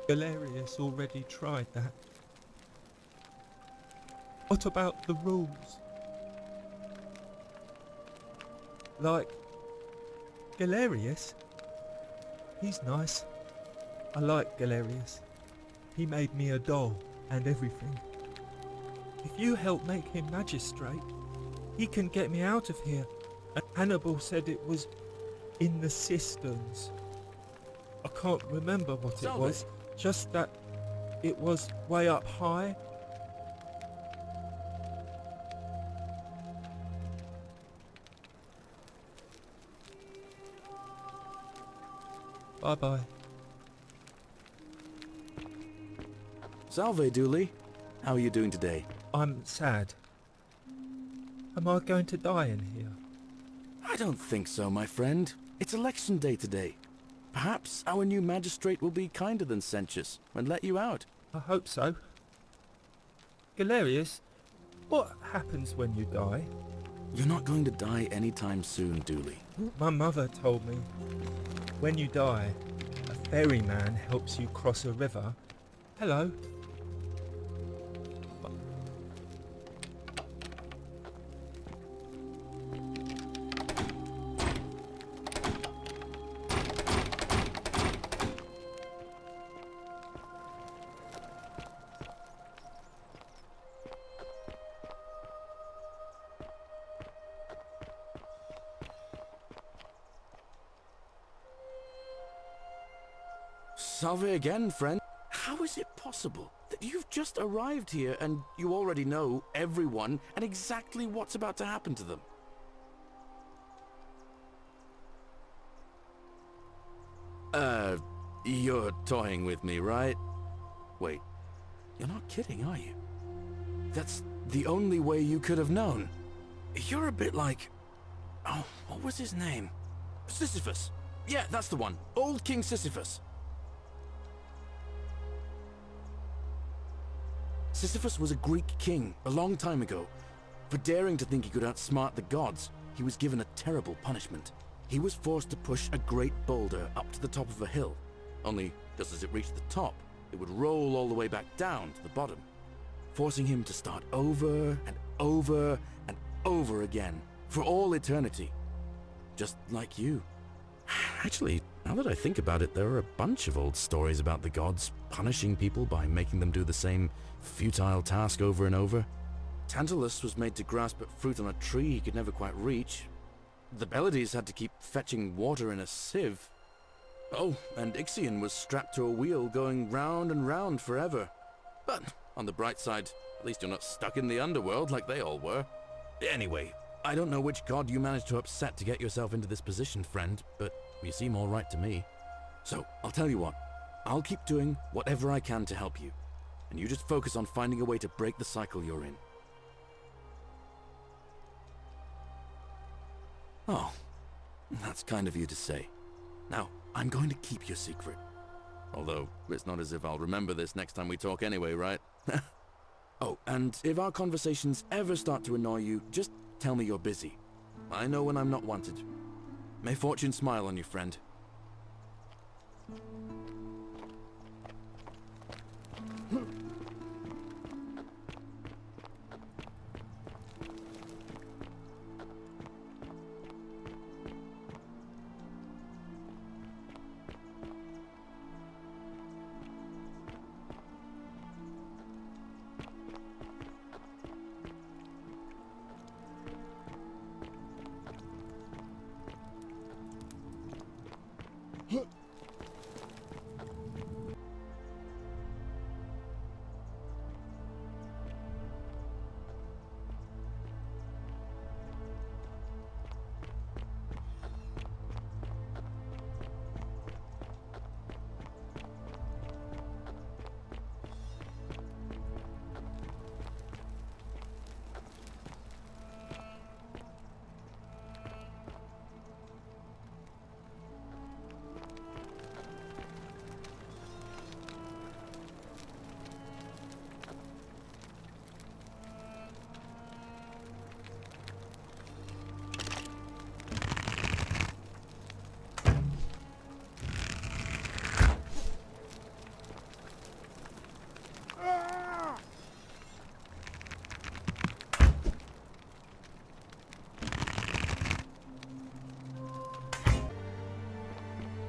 Galerius already tried that. What about the rules? Like Galerius? He's nice. I like Galerius. He made me a doll and everything. If you help make him magistrate, he can get me out of here. And Hannibal said it was in the cisterns. I can't remember what it was, just that it was way up high. Bye-bye. Salve, Dooley. How are you doing today? I'm sad. Am I going to die in here? I don't think so, my friend. It's election day today. Perhaps our new magistrate will be kinder than Sentius and let you out. I hope so. Galerius, what happens when you die? You're not going to die anytime soon, Dooley. My mother told me, when you die, a ferryman helps you cross a river. Hello. Salve again, friend. How is it possible that you've just arrived here and you already know everyone and exactly what's about to happen to them? You're toying with me, right? Wait, you're not kidding, are you? That's the only way you could have known. You're a bit like... oh, what was his name? Sisyphus. Yeah, that's the one. Old King Sisyphus. Sisyphus was a Greek king a long time ago. For daring to think he could outsmart the gods, he was given a terrible punishment. He was forced to push a great boulder up to the top of a hill. Only, just as it reached the top, it would roll all the way back down to the bottom. forcing him to start over and over and over again, for all eternity. Just like you. Actually, now that I think about it, there are a bunch of old stories about the gods punishing people by making them do the same futile task over and over. Tantalus was made to grasp at fruit on a tree he could never quite reach. The Bellides had to keep fetching water in a sieve. Oh, and Ixion was strapped to a wheel going round and round forever. But on the bright side, at least you're not stuck in the underworld like they all were. Anyway, I don't know which god you managed to upset to get yourself into this position, friend, but you seem all right to me. So, I'll tell you what. I'll keep doing whatever I can to help you. And you just focus on finding a way to break the cycle you're in. Oh, that's kind of you to say. Now, I'm going to keep your secret. Although, it's not as if I'll remember this next time we talk anyway, right? Oh, and if our conversations ever start to annoy you, just tell me you're busy. I know when I'm not wanted. May fortune smile on you, friend.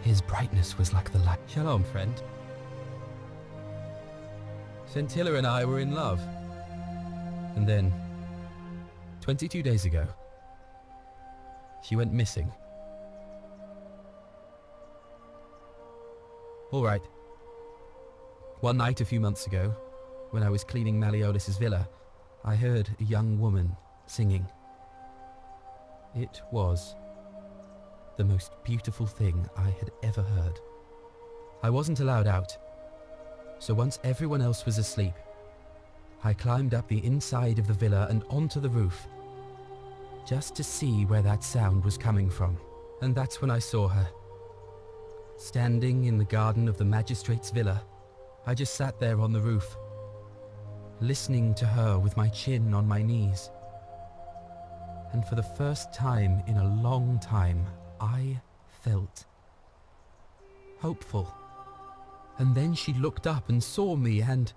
His brightness was like the light. Shalom, friend. Scintilla and I were in love. And then, 22 days ago, she went missing. All right. One night a few months ago, when I was cleaning Malleolis's villa, I heard a young woman singing. It was the most beautiful thing I had ever heard. I wasn't allowed out, so once everyone else was asleep, I climbed up the inside of the villa and onto the roof, just to see where that sound was coming from. And that's when I saw her. Standing in the garden of the magistrate's villa, I just sat there on the roof, listening to her with my chin on my knees. And for the first time in a long time, I felt hopeful. And then she looked up and saw me and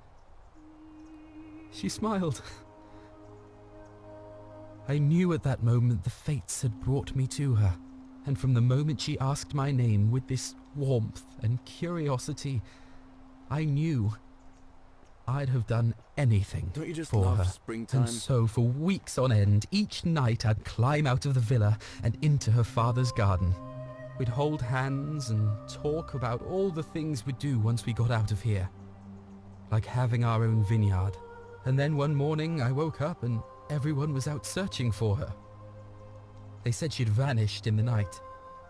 she smiled. I knew at that moment the fates had brought me to her. And from the moment she asked my name with this warmth and curiosity, I knew I'd have done anything Don't you just for love her. springtime? And so for weeks on end, each night I'd climb out of the villa and into her father's garden. We'd hold hands and talk about all the things we'd do once we got out of here. Like having our own vineyard. And then one morning I woke up and everyone was out searching for her. They said she'd vanished in the night.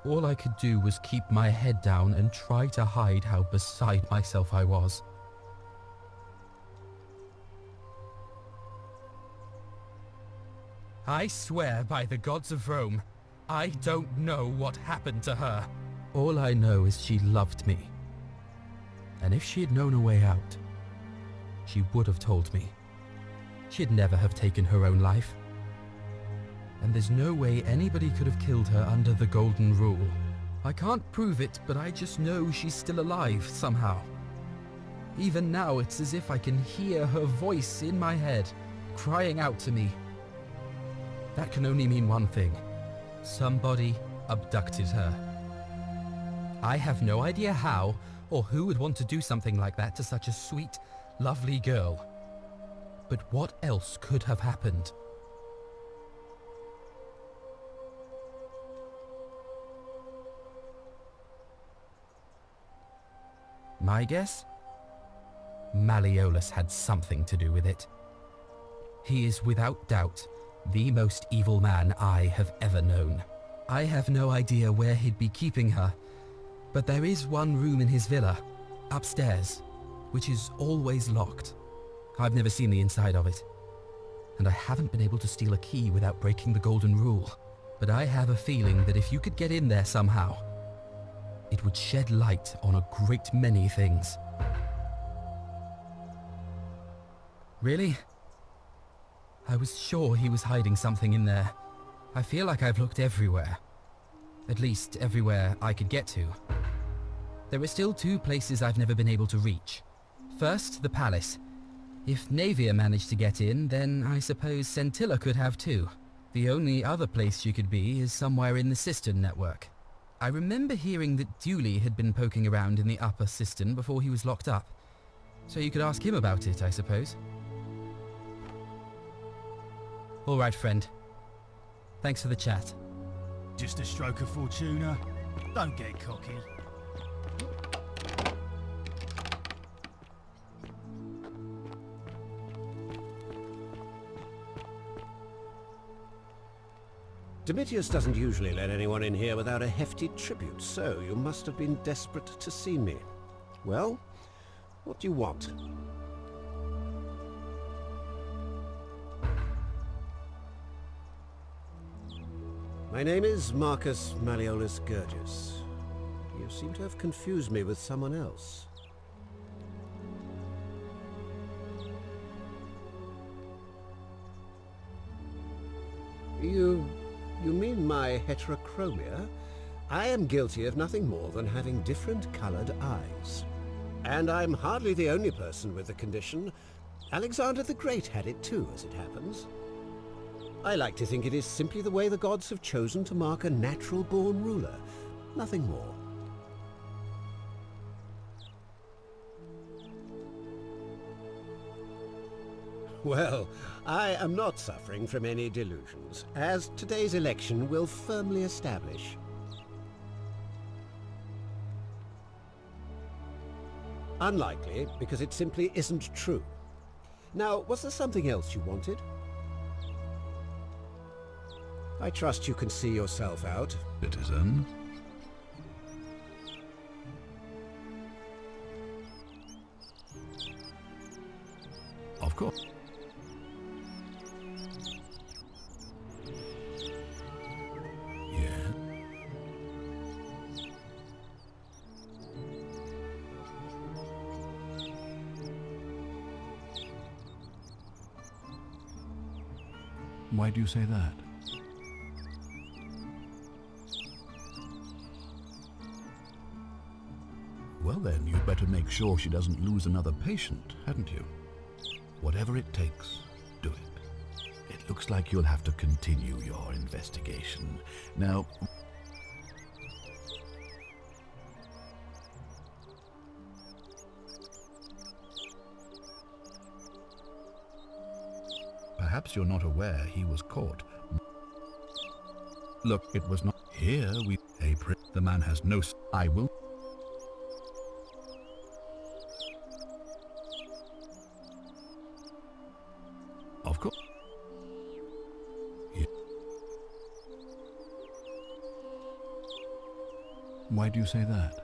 All I could do was keep my head down and try to hide how beside myself I was. I swear by the gods of Rome, I don't know what happened to her. All I know is she loved me. And if she had known a way out, she would have told me. She'd never have taken her own life. And there's no way anybody could have killed her under the Golden Rule. I can't prove it, but I just know she's still alive somehow. Even now, it's as if I can hear her voice in my head, crying out to me. That can only mean one thing. Somebody abducted her. I have no idea how or who would want to do something like that to such a sweet, lovely girl. But what else could have happened? My guess? Malleolus had something to do with it. He is without doubt the most evil man I have ever known. I have no idea where he'd be keeping her, but there is one room in his villa, upstairs, which is always locked. I've never seen the inside of it, and I haven't been able to steal a key without breaking the golden rule. But I have a feeling that if you could get in there somehow, it would shed light on a great many things. Really? I was sure he was hiding something in there. I feel like I've looked everywhere. At least everywhere I could get to. There are still two places I've never been able to reach. First, the palace. If Navia managed to get in, then I suppose Scintilla could have too. The only other place she could be is somewhere in the cistern network. I remember hearing that Dooley had been poking around in the upper cistern before he was locked up. So you could ask him about it, I suppose. All right, friend. Thanks for the chat. Just a stroke of Fortuna. Don't get cocky. Domitius doesn't usually let anyone in here without a hefty tribute, so you must have been desperate to see me. Well, what do you want? My name is Marcus Malleolus Gurgis. You seem to have confused me with someone else. You mean my heterochromia? I am guilty of nothing more than having different colored eyes. And I'm hardly the only person with the condition. Alexander the Great had it too, as it happens. I like to think it is simply the way the gods have chosen to mark a natural-born ruler. Nothing more. Well, I am not suffering from any delusions, as today's election will firmly establish. Unlikely, because it simply isn't true. Now, was there something else you wanted? I trust you can see yourself out. Citizen. Of course. Yeah. Why do you say that? Well then, you'd better make sure she doesn't lose another patient, hadn't you? Whatever it takes, do it. It looks like you'll have to continue your investigation. Now... Perhaps you're not aware he was caught. Look, it was not... Here we... The man has no... I will... Of course. Yeah. Why do you say that?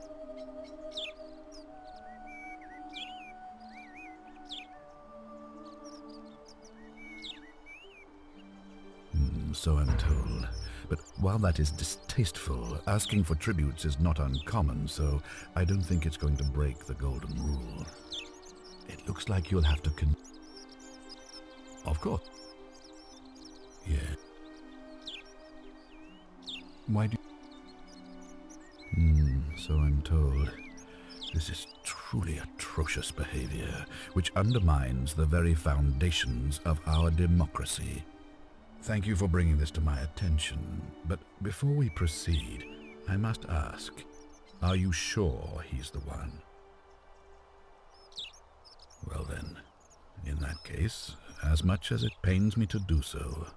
So I'm told. But while that is distasteful, asking for tributes is not uncommon, so I don't think it's going to break the golden rule. It looks like you'll have to Of course. Yeah. Why do... So I'm told. This is truly atrocious behavior, which undermines the very foundations of our democracy. Thank you for bringing this to my attention, but before we proceed, I must ask, are you sure he's the one? Well then, in that case, as much as it pains me to do so,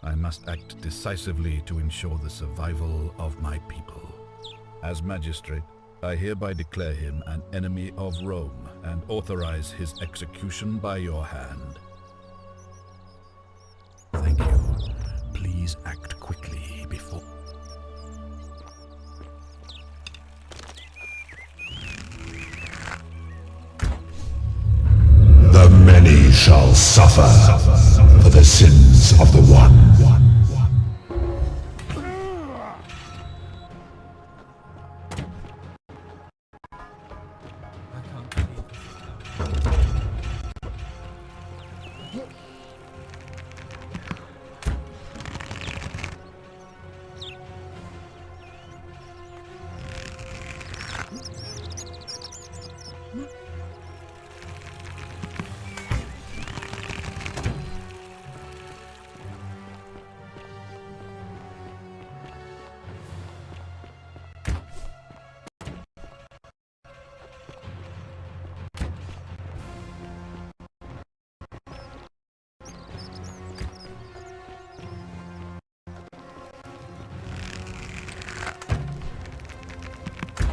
I must act decisively to ensure the survival of my people. As magistrate, I hereby declare him an enemy of Rome and authorize his execution by your hand. Thank you. Please act quickly before... The many shall suffer for the sins of the one.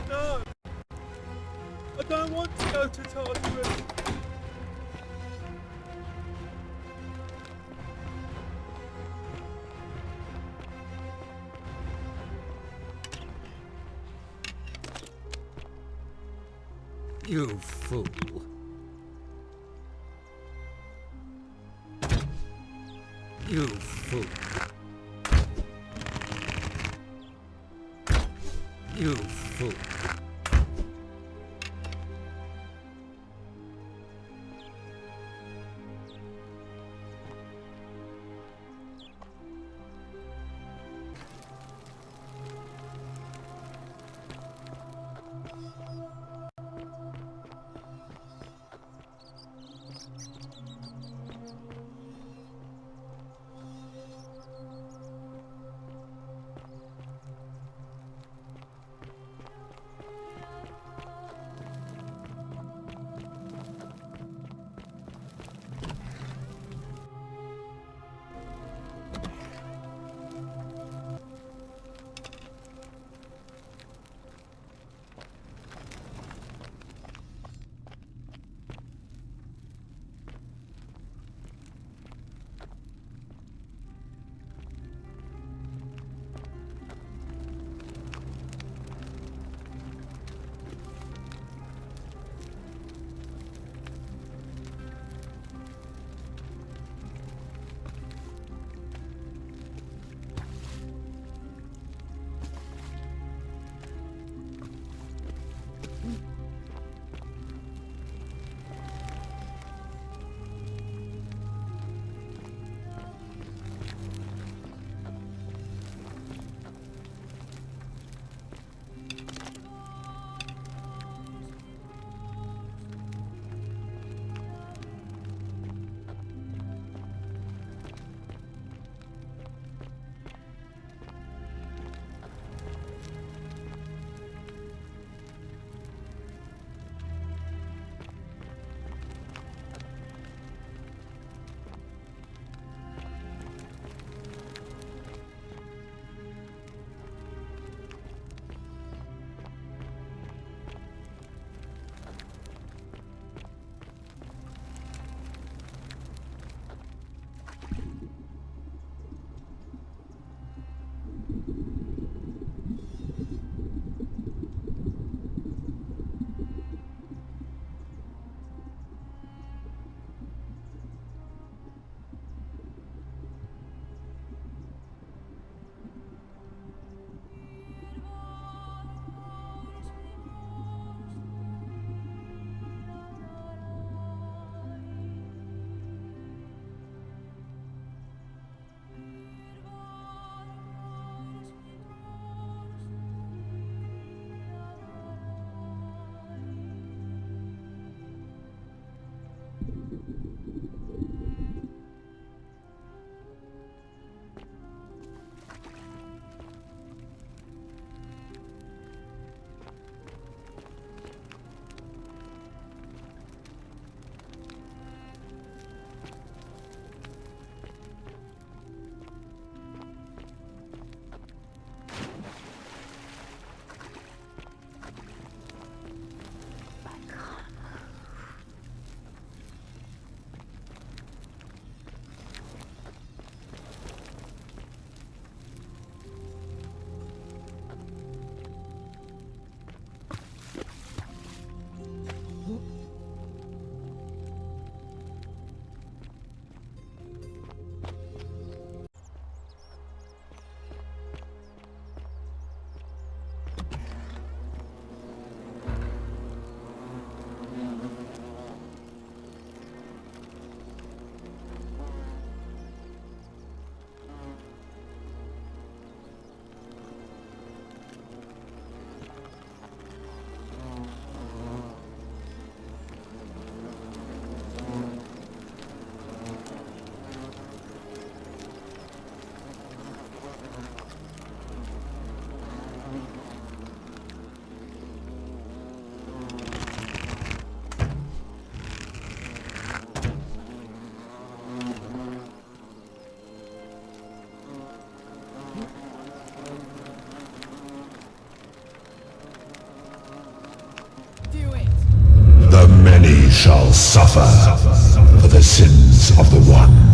No! I don't want to go to Tartarus! You fool. You fool. You fool. shall suffer for the sins of the One.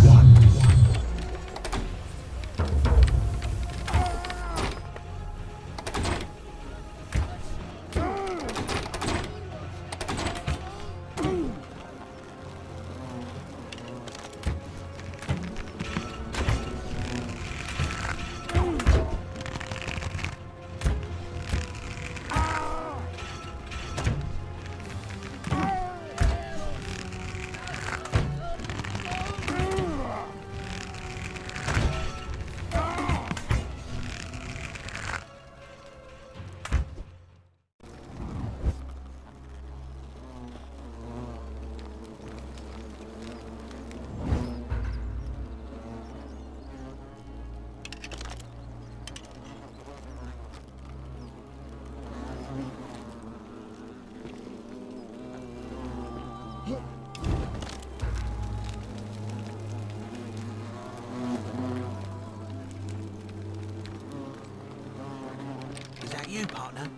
Is that you, partner?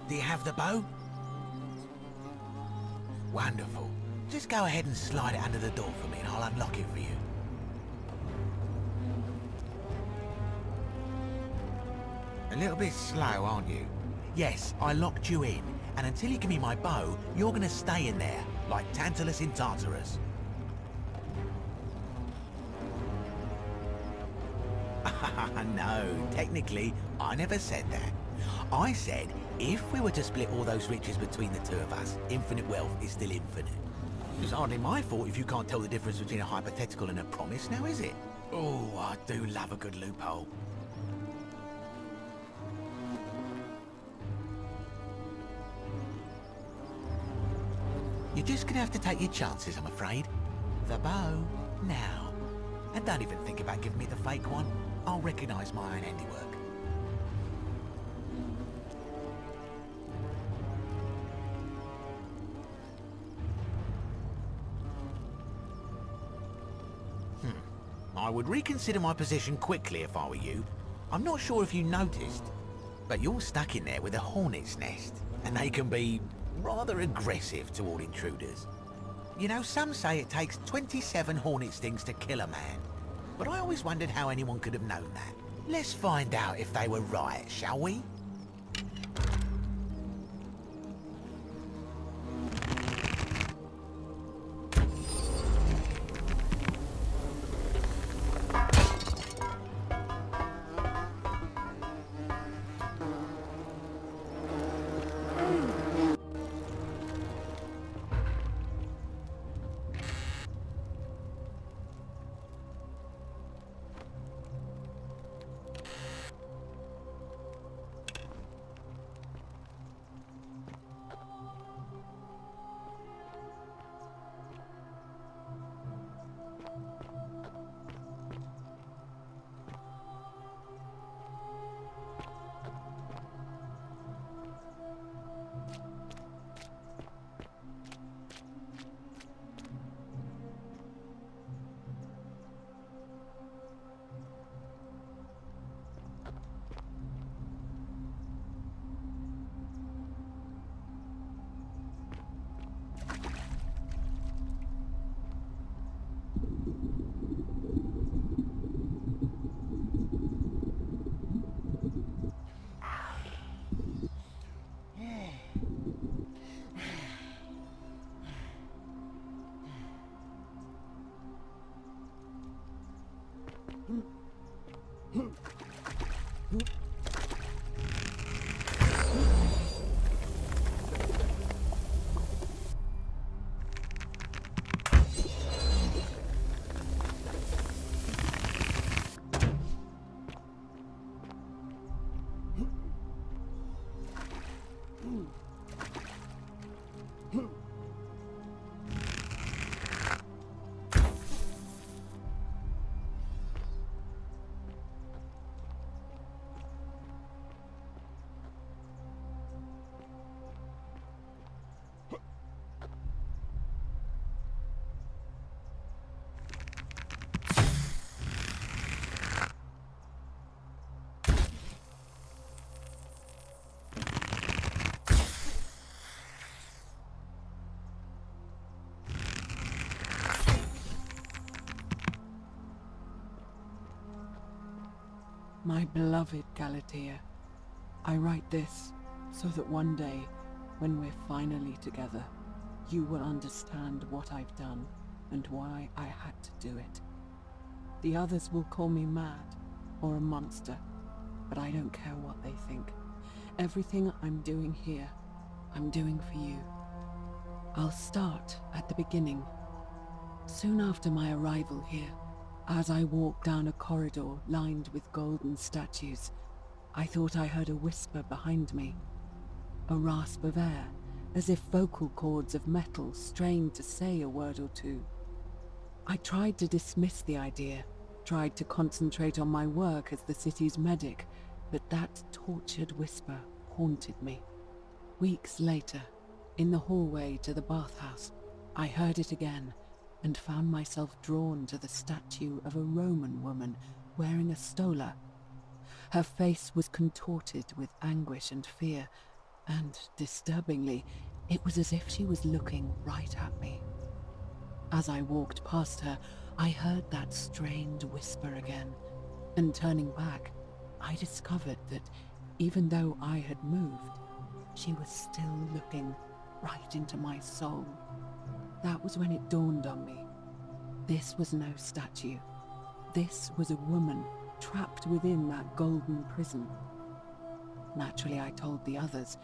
Do you have the bow? Wonderful. Just go ahead and slide it under the door for me and I'll unlock it for you. A little bit slow, aren't you? Yes, I locked you in, and until you give me my bow, you're gonna stay in there, like Tantalus in Tartarus. No, technically, I never said that. I said, if we were to split all those riches between the two of us, infinite wealth is still infinite. It's hardly my fault if you can't tell the difference between a hypothetical and a promise, now is it? Oh, I do love a good loophole. You're just gonna have to take your chances, I'm afraid. The bow, now. And don't even think about giving me the fake one. I'll recognise my own handiwork. I would reconsider my position quickly if I were you. I'm not sure if you noticed, but you're stuck in there with a hornet's nest, and they can be rather aggressive toward intruders. You know, some say it takes 27 hornet stings to kill a man, but I always wondered how anyone could have known that. Let's find out if they were right, shall we? My beloved Galatea, I write this so that one day, when we're finally together, you will understand what I've done and why I had to do it. The others will call me mad or a monster, but I don't care what they think. Everything I'm doing here, I'm doing for you. I'll start at the beginning. Soon after my arrival here, as I walked down a corridor lined with golden statues, I thought I heard a whisper behind me. A rasp of air, as if vocal cords of metal strained to say a word or two. I tried to dismiss the idea, tried to concentrate on my work as the city's medic, but that tortured whisper haunted me. Weeks later, in the hallway to the bathhouse, I heard it again and found myself drawn to the statue of a Roman woman wearing a stola. Her face was contorted with anguish and fear, and, disturbingly, it was as if she was looking right at me. As I walked past her, I heard that strained whisper again, and turning back, I discovered that even though I had moved, she was still looking right into my soul. That was when it dawned on me. This was no statue. This was a woman trapped within that golden prison. Naturally, I told the others,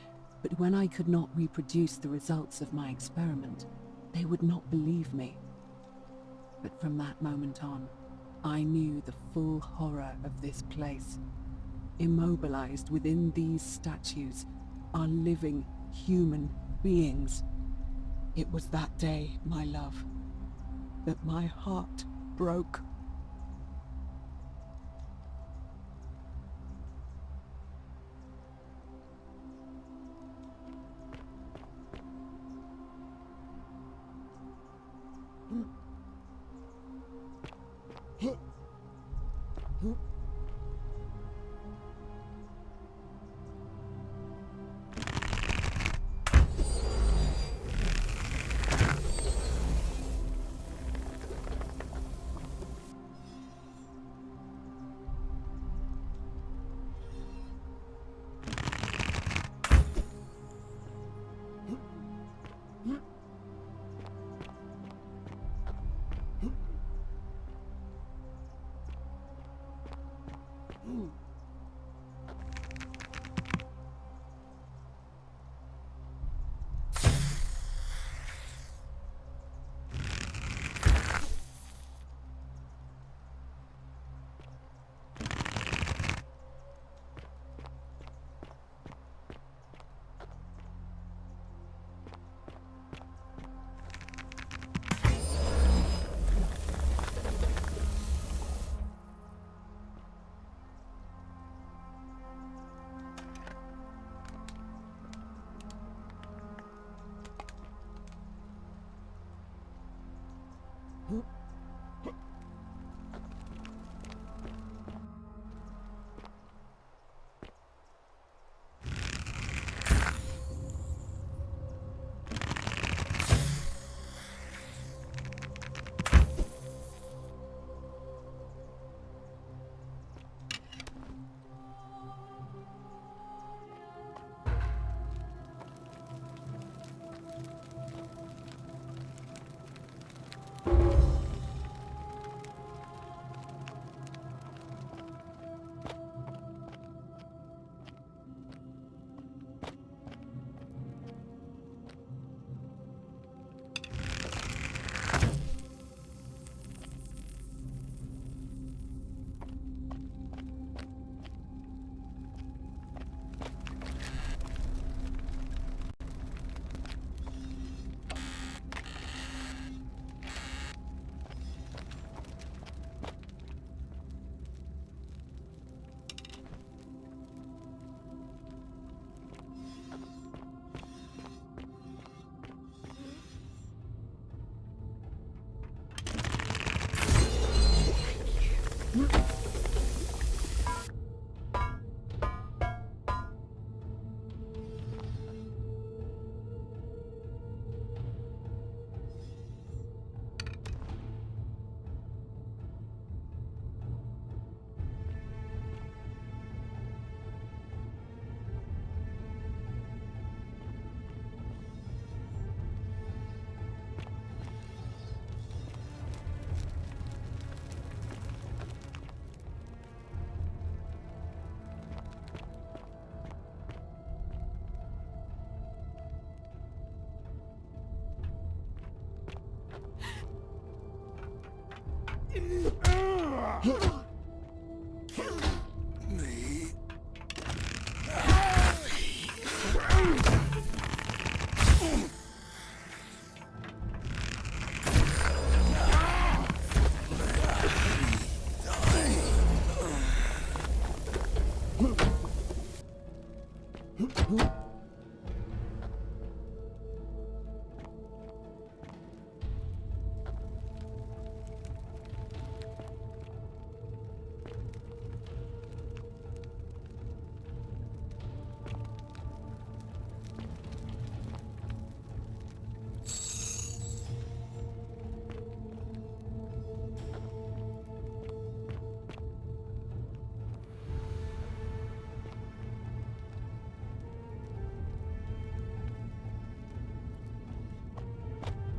but when I could not reproduce the results of my experiment, they would not believe me. But from that moment on, I knew the full horror of this place. Immobilized within these statues are living human beings. It was that day, my love, that my heart broke.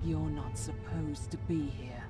You're not supposed to be here.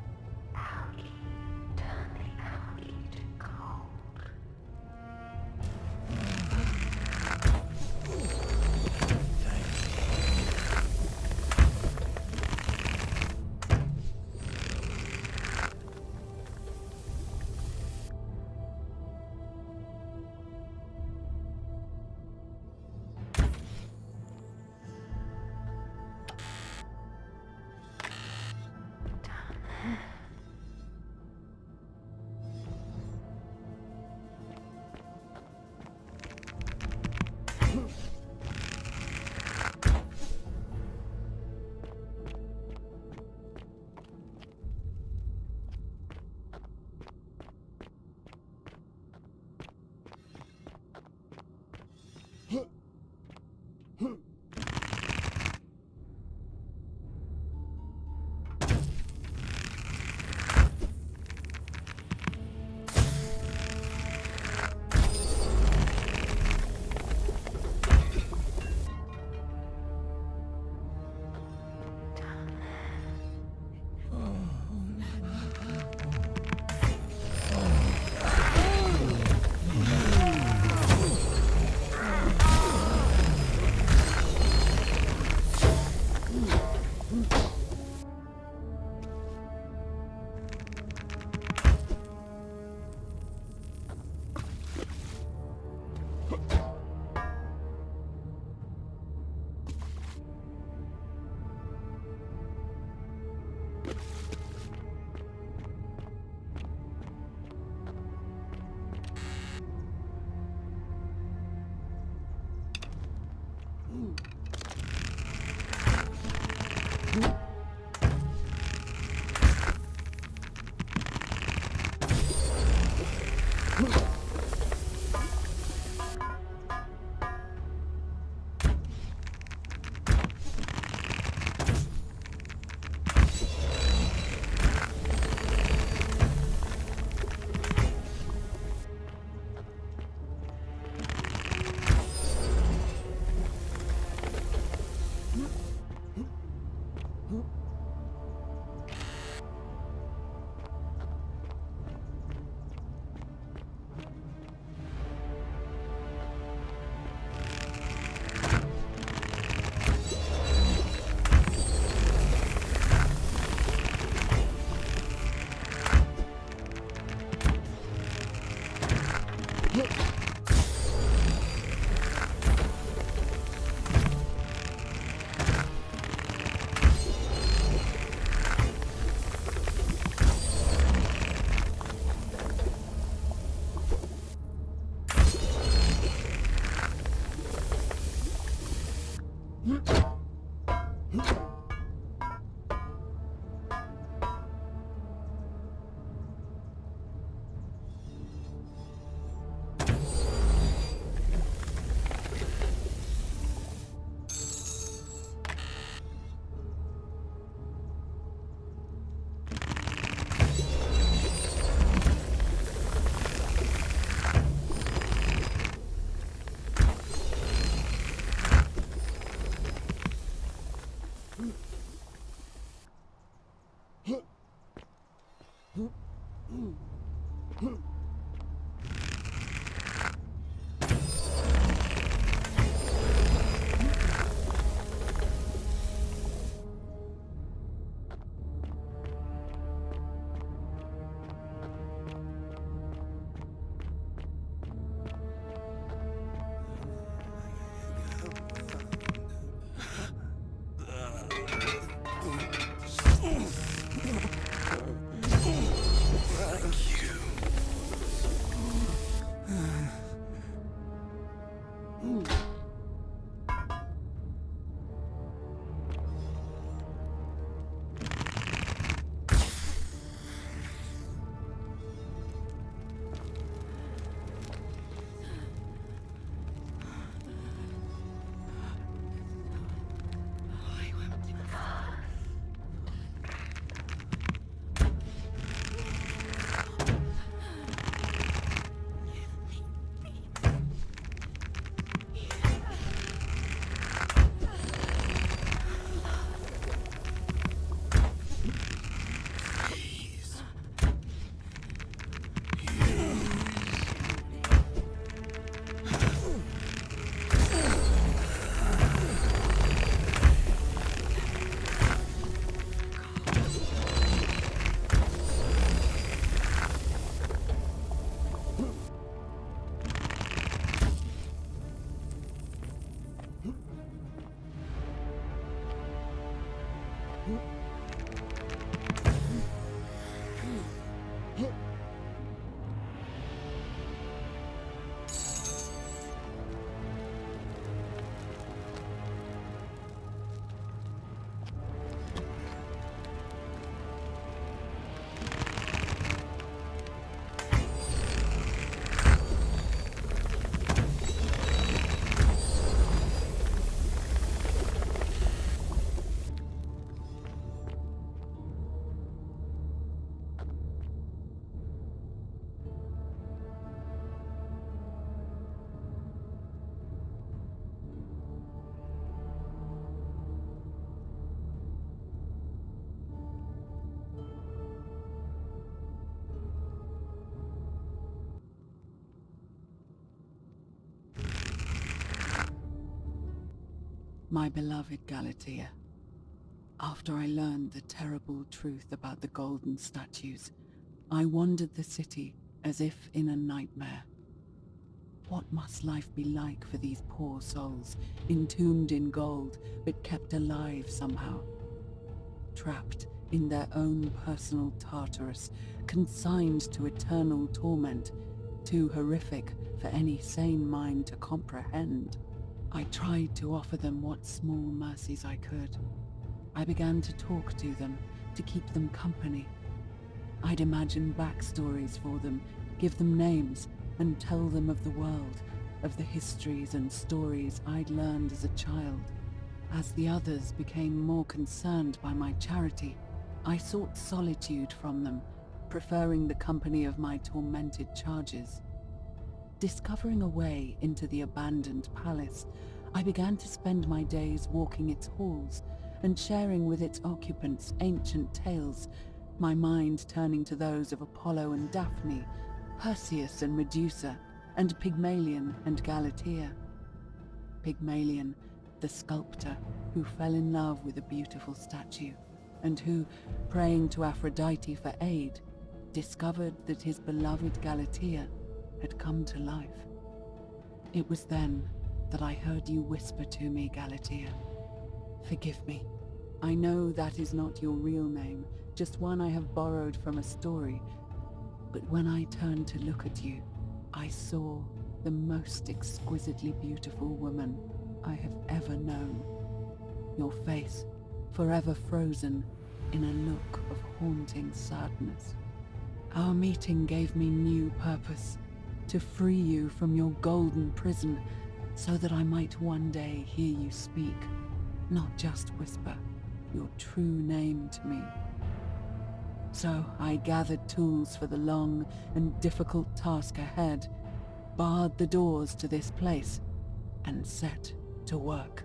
My beloved Galatea, after I learned the terrible truth about the golden statues, I wandered the city as if in a nightmare. What must life be like for these poor souls, entombed in gold, but kept alive somehow? Trapped in their own personal Tartarus, consigned to eternal torment, too horrific for any sane mind to comprehend. I tried to offer them what small mercies I could. I began to talk to them, to keep them company. I'd imagine backstories for them, give them names, and tell them of the world, of the histories and stories I'd learned as a child. As the others became more concerned by my charity, I sought solitude from them, preferring the company of my tormented charges. Discovering a way into the abandoned palace, I began to spend my days walking its halls and sharing with its occupants ancient tales, my mind turning to those of Apollo and Daphne, Perseus and Medusa, and Pygmalion and Galatea. Pygmalion, the sculptor who fell in love with a beautiful statue, and who, praying to Aphrodite for aid, discovered that his beloved Galatea had come to life. It was then that I heard you whisper to me, Galatea. Forgive me. I know that is not your real name, just one I have borrowed from a story. But when I turned to look at you, I saw the most exquisitely beautiful woman I have ever known. Your face, forever frozen in a look of haunting sadness. Our meeting gave me new purpose, to free you from your golden prison, so that I might one day hear you speak, not just whisper your true name to me. So I gathered tools for the long and difficult task ahead, barred the doors to this place, and set to work.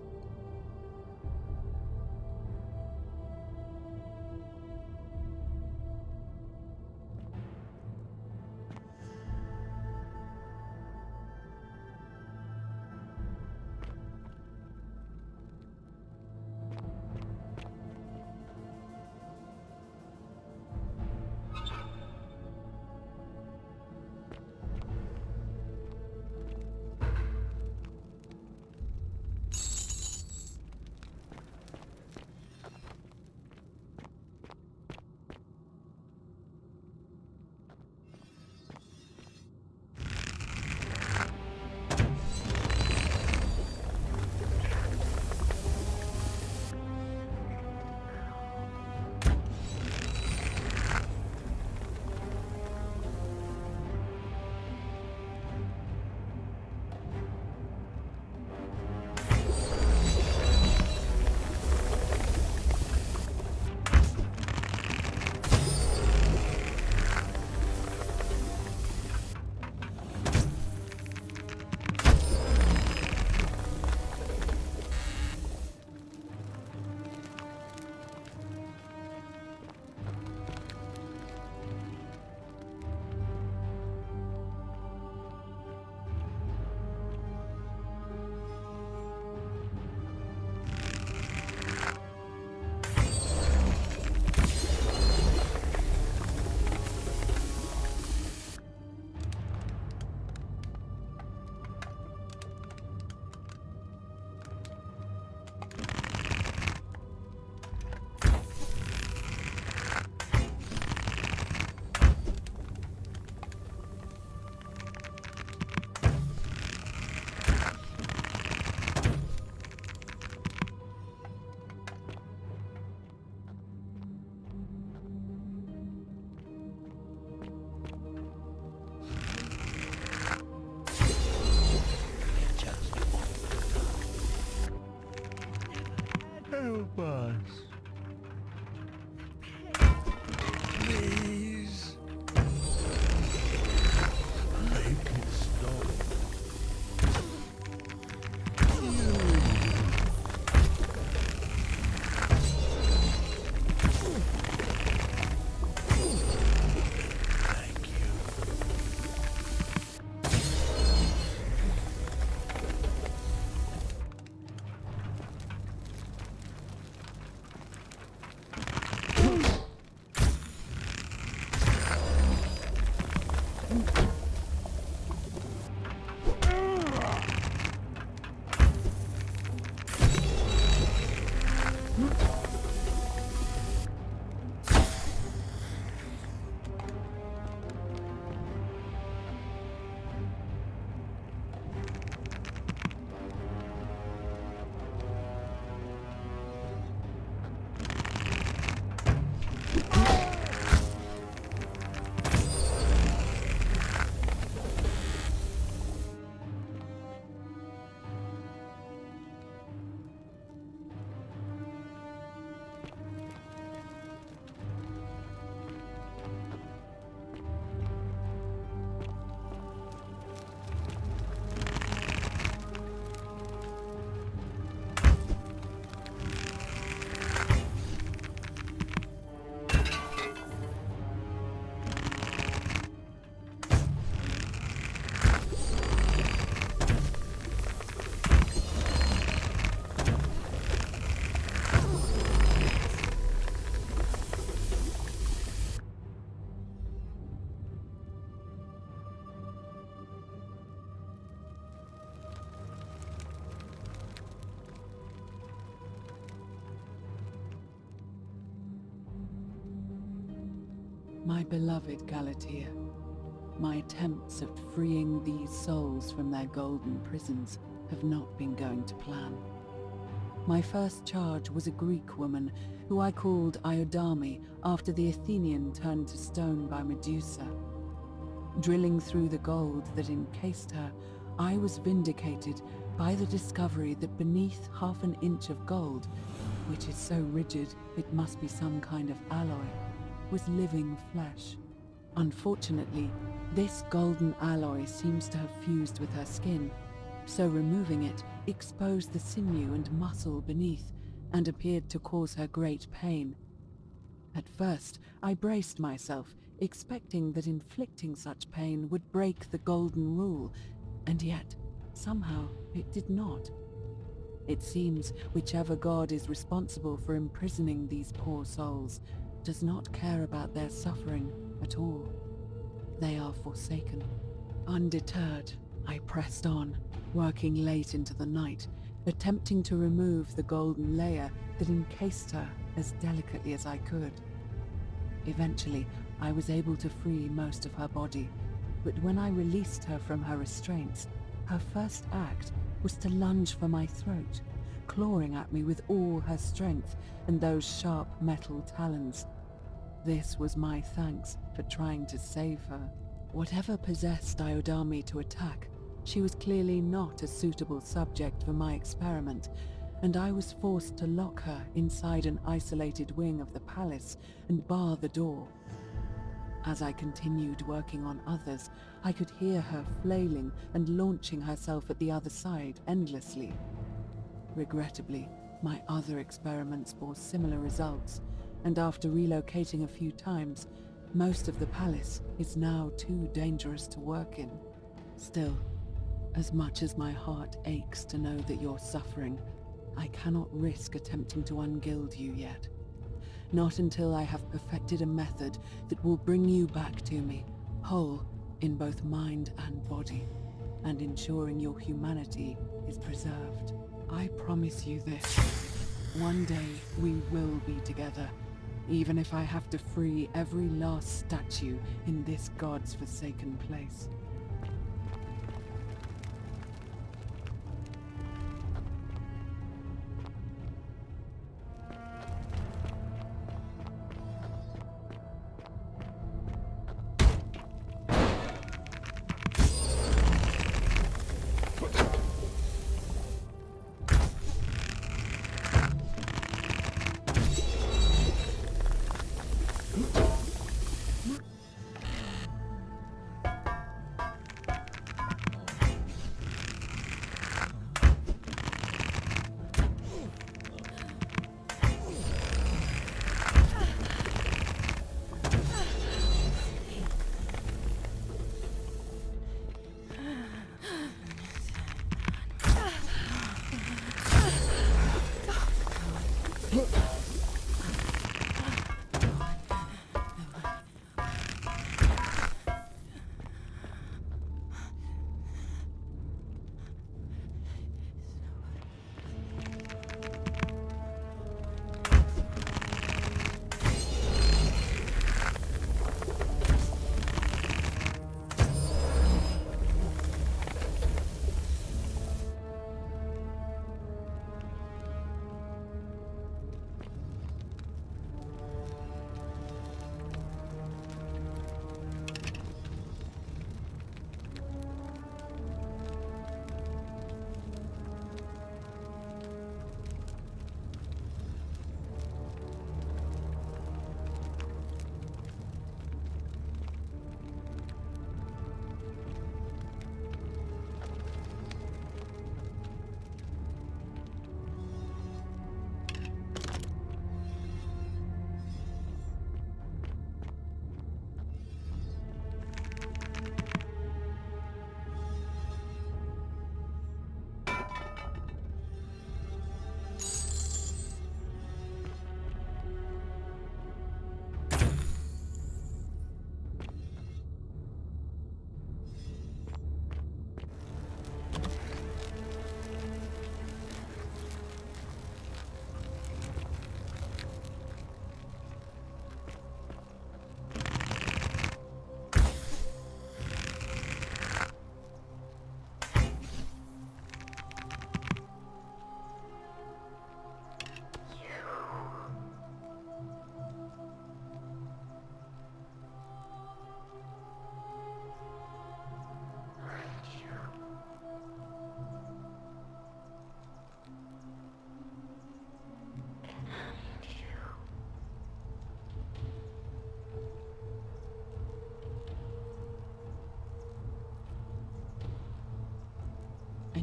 My beloved Galatea, my attempts at freeing these souls from their golden prisons have not been going to plan. My first charge was a Greek woman who I called Iodame after the Athenian turned to stone by Medusa. Drilling through the gold that encased her, I was vindicated by the discovery that beneath half an inch of gold, which is so rigid it must be some kind of alloy, was living flesh. Unfortunately, this golden alloy seems to have fused with her skin, so removing it exposed the sinew and muscle beneath and appeared to cause her great pain. At first, I braced myself, expecting that inflicting such pain would break the golden rule, and yet, somehow, it did not. It seems whichever god is responsible for imprisoning these poor souls does not care about their suffering at all. They are forsaken. Undeterred, I pressed on, working late into the night, attempting to remove the golden layer that encased her as delicately as I could. Eventually, I was able to free most of her body, but when I released her from her restraints, her first act was to lunge for my throat, clawing at me with all her strength and those sharp metal talons. This was my thanks for trying to save her. Whatever possessed Iodame to attack, she was clearly not a suitable subject for my experiment, and I was forced to lock her inside an isolated wing of the palace and bar the door. As I continued working on others, I could hear her flailing and launching herself at the other side endlessly. Regrettably, my other experiments bore similar results, and after relocating a few times, most of the palace is now too dangerous to work in. Still, as much as my heart aches to know that you're suffering, I cannot risk attempting to ungild you yet. Not until I have perfected a method that will bring you back to me, whole in both mind and body, and ensuring your humanity is preserved. I promise you this. One day we will be together, even if I have to free every last statue in this god's forsaken place.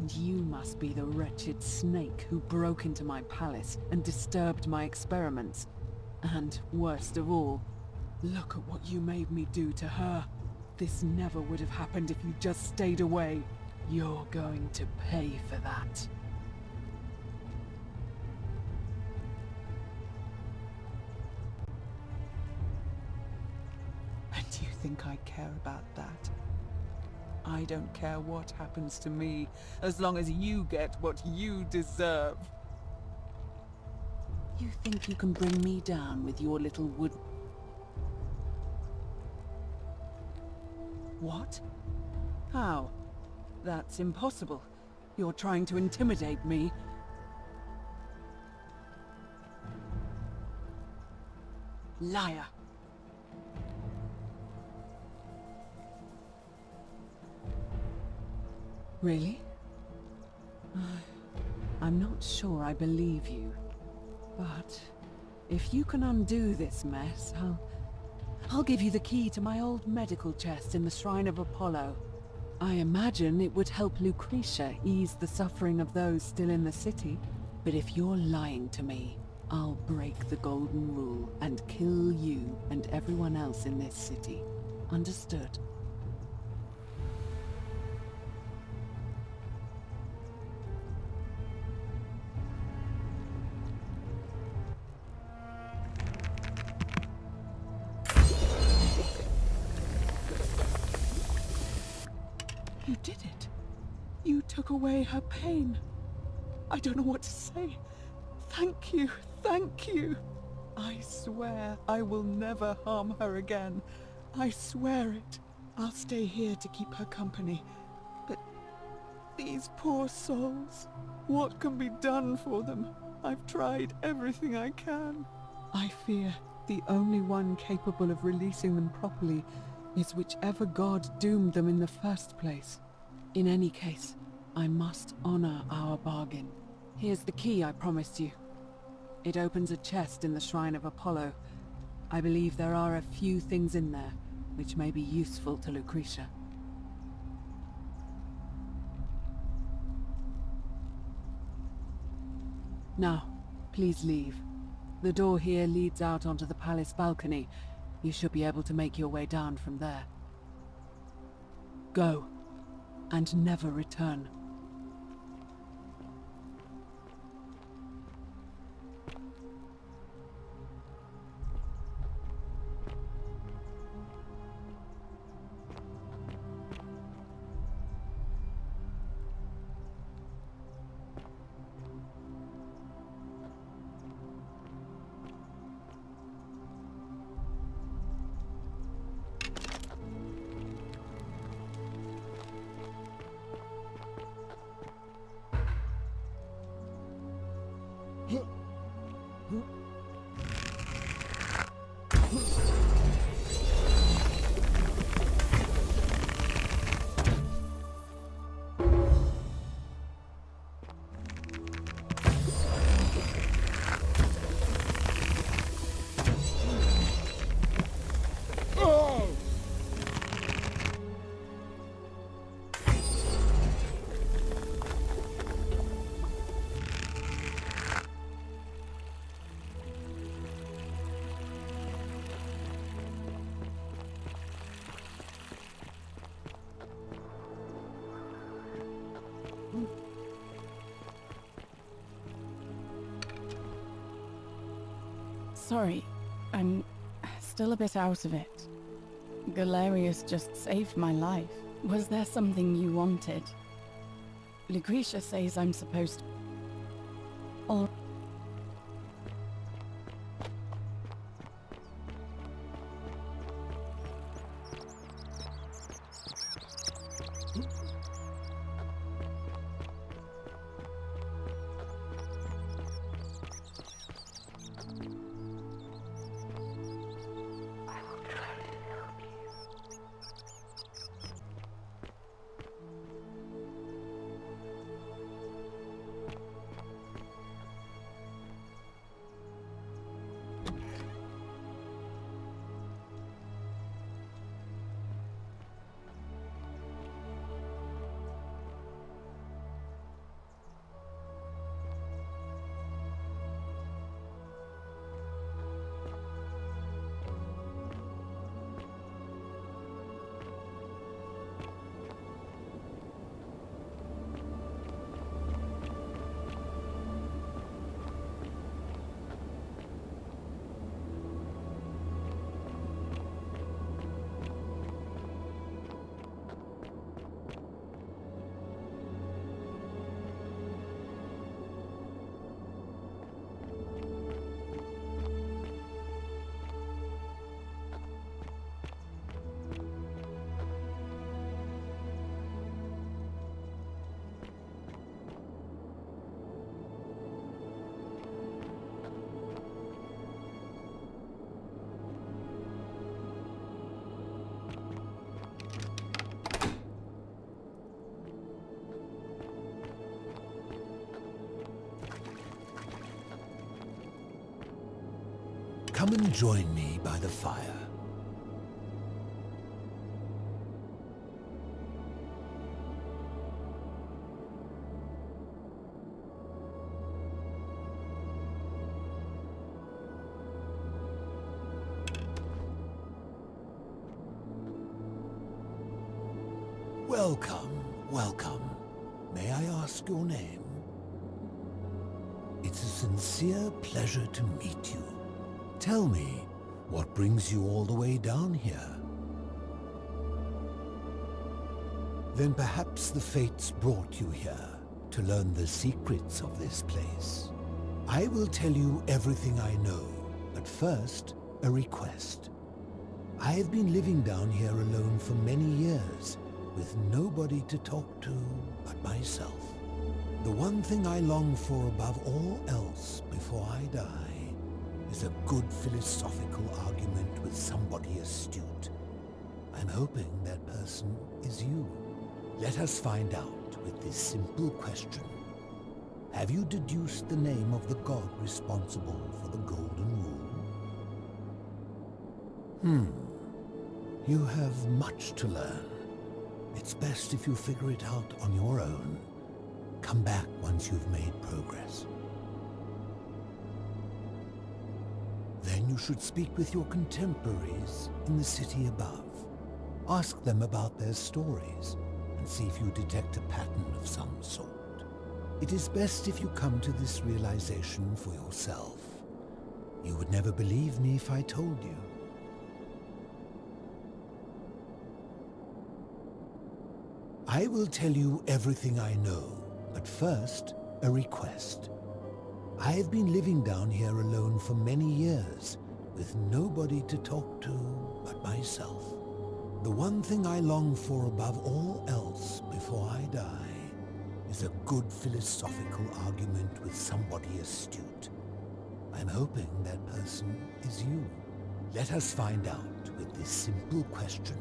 And you must be the wretched snake who broke into my palace and disturbed my experiments. And, worst of all, look at what you made me do to her. This never would have happened if you just stayed away. You're going to pay for that. And you think I care about that? I don't care what happens to me, as long as you get what you deserve. You think you can bring me down with your little wood... What? How? That's impossible. You're trying to intimidate me. Liar. Really? I'm not sure I believe you. But if you can undo this mess, I'll give you the key to my old medical chest in the Shrine of Apollo. I imagine it would help Lucretia ease the suffering of those still in the city. But if you're lying to me, I'll break the golden rule and kill you and everyone else in this city. Understood? You did it. You took away her pain. I don't know what to say. Thank you, thank you. I swear I will never harm her again. I swear it. I'll stay here to keep her company. But these poor souls, what can be done for them? I've tried everything I can. I fear the only one capable of releasing them properly is whichever god doomed them in the first place. In any case, I must honor our bargain. Here's the key I promised you. It opens a chest in the Shrine of Apollo. I believe there are a few things in there which may be useful to Lucretia. Now, please leave. The door here leads out onto the palace balcony. You should be able to make your way down from there. Go, and never return. Sorry, I'm still a bit out of it. Galerius just saved my life. Was there something you wanted? Lucretia says I'm supposed to... All... Come and join me by the fire. Welcome, welcome. May I ask your name? It's a sincere pleasure to meet you. Tell me, what brings you all the way down here? Then perhaps the fates brought you here to learn the secrets of this place. I will tell you everything I know, but first, a request. I have been living down here alone for many years, with nobody to talk to but myself. The one thing I long for above all else before I die is a good philosophical argument with somebody astute. I'm hoping that person is you. Let us find out with this simple question. Have you deduced the name of the god responsible for the Golden Rule? You have much to learn. It's best if you figure it out on your own. Come back once you've made progress. Then you should speak with your contemporaries in the city above. Ask them about their stories and see if you detect a pattern of some sort. It is best if you come to this realization for yourself. You would never believe me if I told you. I will tell you everything I know, but first, a request. I have been living down here alone for many years, with nobody to talk to but myself. The one thing I long for above all else before I die is a good philosophical argument with somebody astute. I'm hoping that person is you. Let us find out with this simple question.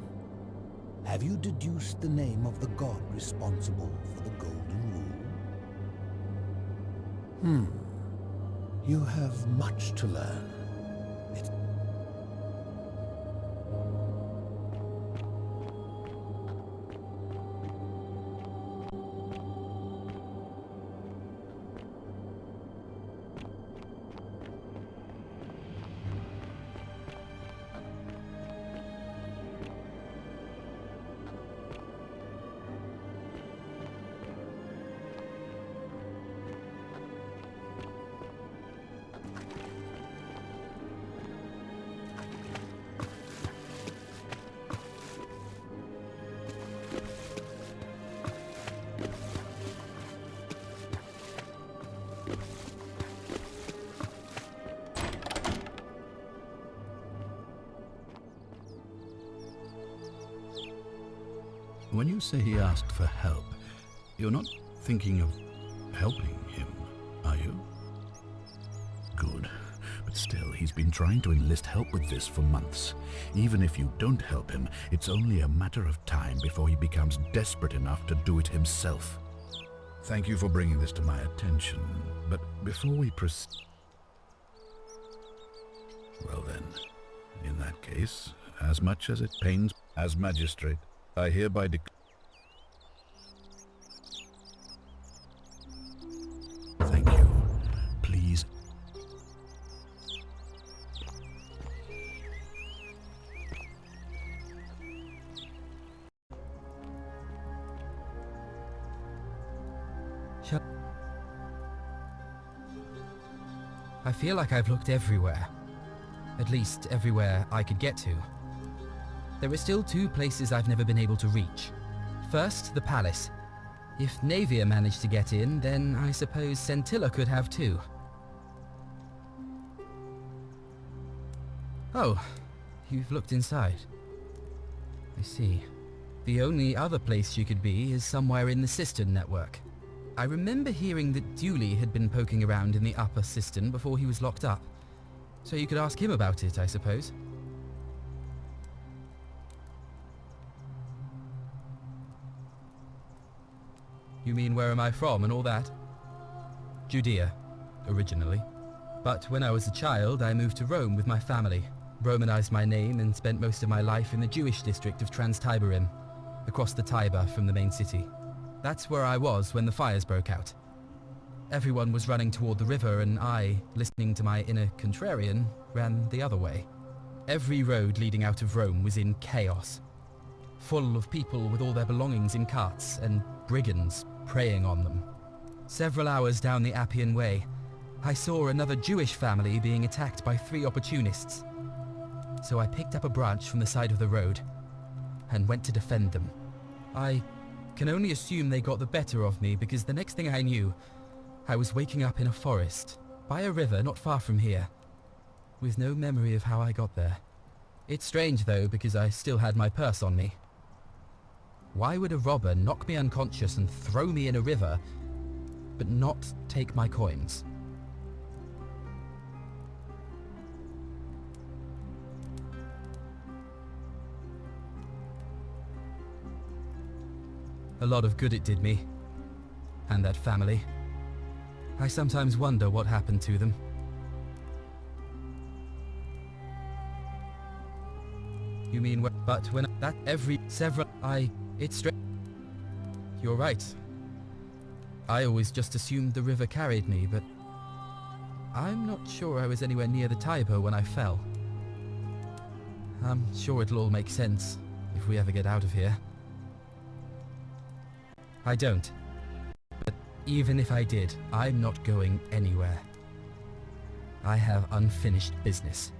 Have you deduced the name of the god responsible for the Golden Rule? You have much to learn. When you say he asked for help, you're not thinking of helping him, are you? Good. But still, he's been trying to enlist help with this for months. Even if you don't help him, it's only a matter of time before he becomes desperate enough to do it himself. Thank you for bringing this to my attention, but before we proceed... Well then, in that case, as much as it pains as magistrate, I hereby Thank you. Please. I feel like I've looked everywhere. At least everywhere I could get to. There are still two places I've never been able to reach. First, the palace. If Navia managed to get in, then I suppose Centilla could have too. Oh, you've looked inside. I see. The only other place you could be is somewhere in the cistern network. I remember hearing that Dooley had been poking around in the upper cistern before he was locked up. So you could ask him about it, I suppose. You mean where am I from and all that? Judea, originally. But when I was a child, I moved to Rome with my family, Romanized my name and spent most of my life in the Jewish district of Trans-Tiberim, across the Tiber from the main city. That's where I was when the fires broke out. Everyone was running toward the river and I, listening to my inner contrarian, ran the other way. Every road leading out of Rome was in chaos, full of people with all their belongings in carts and brigands preying on them. Several hours down the Appian Way, I saw another Jewish family being attacked by 3 opportunists. So I picked up a branch from the side of the road and went to defend them. I can only assume they got the better of me because the next thing I knew, I was waking up in a forest, by a river not far from here, with no memory of how I got there. It's strange though because I still had my purse on me. Why would a robber knock me unconscious and throw me in a river, but not take my coins? A lot of good it did me, and that family. I sometimes wonder what happened to them. You mean but when that every several it's straight. You're right. I always just assumed the river carried me, but I'm not sure I was anywhere near the Tiber when I fell. I'm sure it'll all make sense if we ever get out of here. I don't. But even if I did, I'm not going anywhere. I have unfinished business.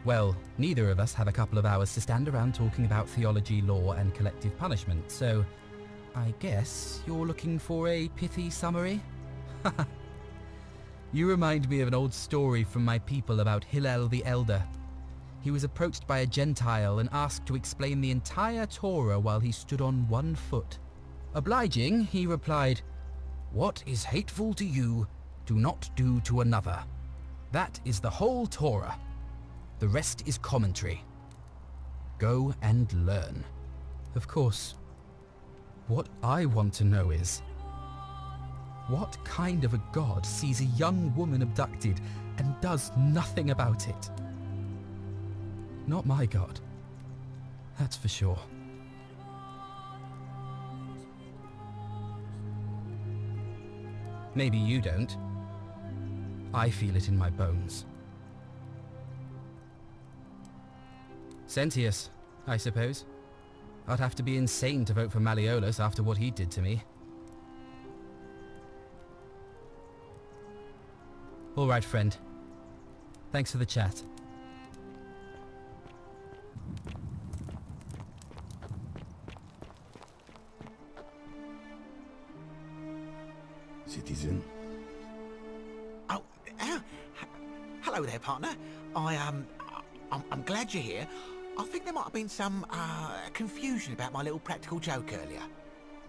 Well, neither of us have a couple of hours to stand around talking about theology, law, and collective punishment, so I guess you're looking for a pithy summary? You remind me of an old story from my people about Hillel the Elder. He was approached by a Gentile and asked to explain the entire Torah while he stood on one foot. Obliging, he replied, "What is hateful to you, do not do to another. That is the whole Torah. The rest is commentary. Go and learn." Of course, what I want to know is, what kind of a god sees a young woman abducted and does nothing about it? Not my god. That's for sure. Maybe you don't. I feel it in my bones. Sentius, I suppose. I'd have to be insane to vote for Malleolus after what he did to me. All right, friend. Thanks for the chat. Citizen. Oh, hello there, partner. I'm glad you're here. I think there might have been some confusion about my little practical joke earlier.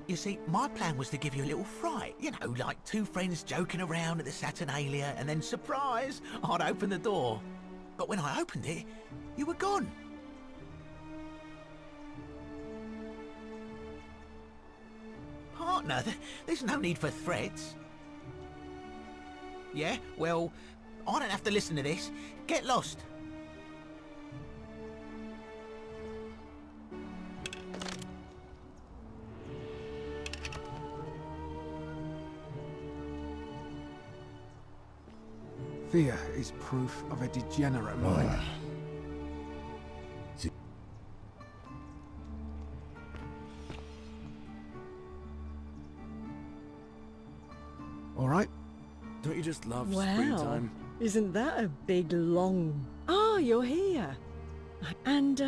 You see, my plan was to give you a little fright. You know, like 2 friends joking around at the Saturnalia, and then, surprise, I'd open the door. But when I opened it, you were gone. Partner, there's no need for threats. Yeah, well, I don't have to listen to this. Get lost. Fear is proof of a degenerate mind. All right. Don't you just love Wow, springtime? isn't that a big, long... Oh, you're here. And,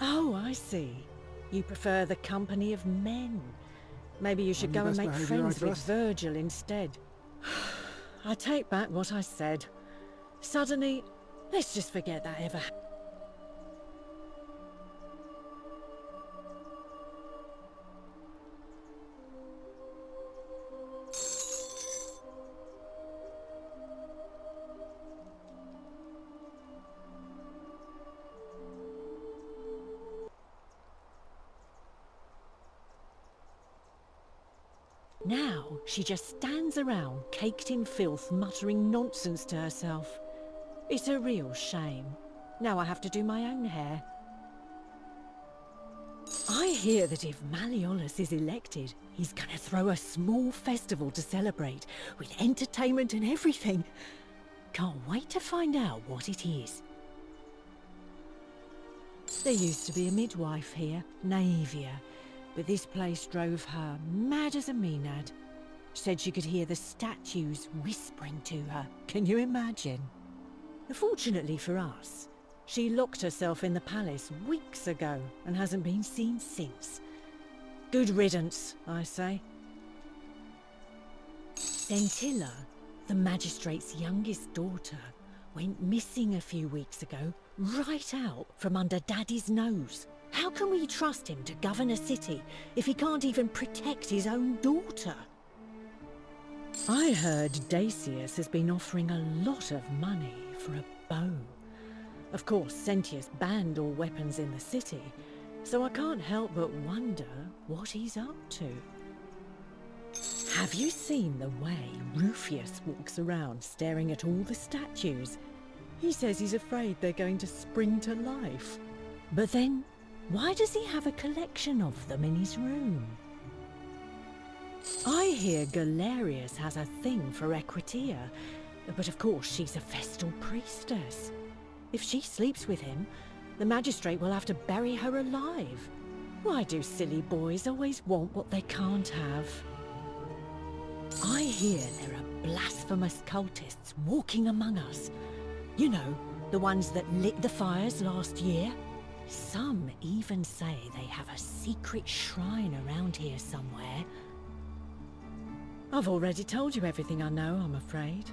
Oh, I see. You prefer the company of men. Maybe you should go and best make behaviour, friends I with trust. Virgil instead. I take back what I said. Suddenly, let's just forget that ever happened. Now she just stands around, caked in filth, muttering nonsense to herself. It's a real shame. Now I have to do my own hair. I hear that if Malleolus is elected, he's gonna throw a small festival to celebrate, with entertainment and everything. Can't wait to find out what it is. There used to be a midwife here, Naevia, but this place drove her mad as a Maenad. Said she could hear the statues whispering to her. Can you imagine? Fortunately for us, she locked herself in the palace weeks ago and hasn't been seen since. Good riddance, I say. Scintilla, the magistrate's youngest daughter, went missing a few weeks ago, right out from under Daddy's nose. How can we trust him to govern a city if he can't even protect his own daughter? I heard Dacius has been offering a lot of money for a bow. Of course, Sentius banned all weapons in the city, so I can't help but wonder what he's up to. Have you seen the way Rufius walks around staring at all the statues? He says he's afraid they're going to spring to life. But then, why does he have a collection of them in his room? I hear Galerius has a thing for Equitia, but of course she's a Vestal priestess. If she sleeps with him, the magistrate will have to bury her alive. Why do silly boys always want what they can't have? I hear there are blasphemous cultists walking among us. You know, the ones that lit the fires last year? Some even say they have a secret shrine around here somewhere. I've already told you everything I know, I'm afraid.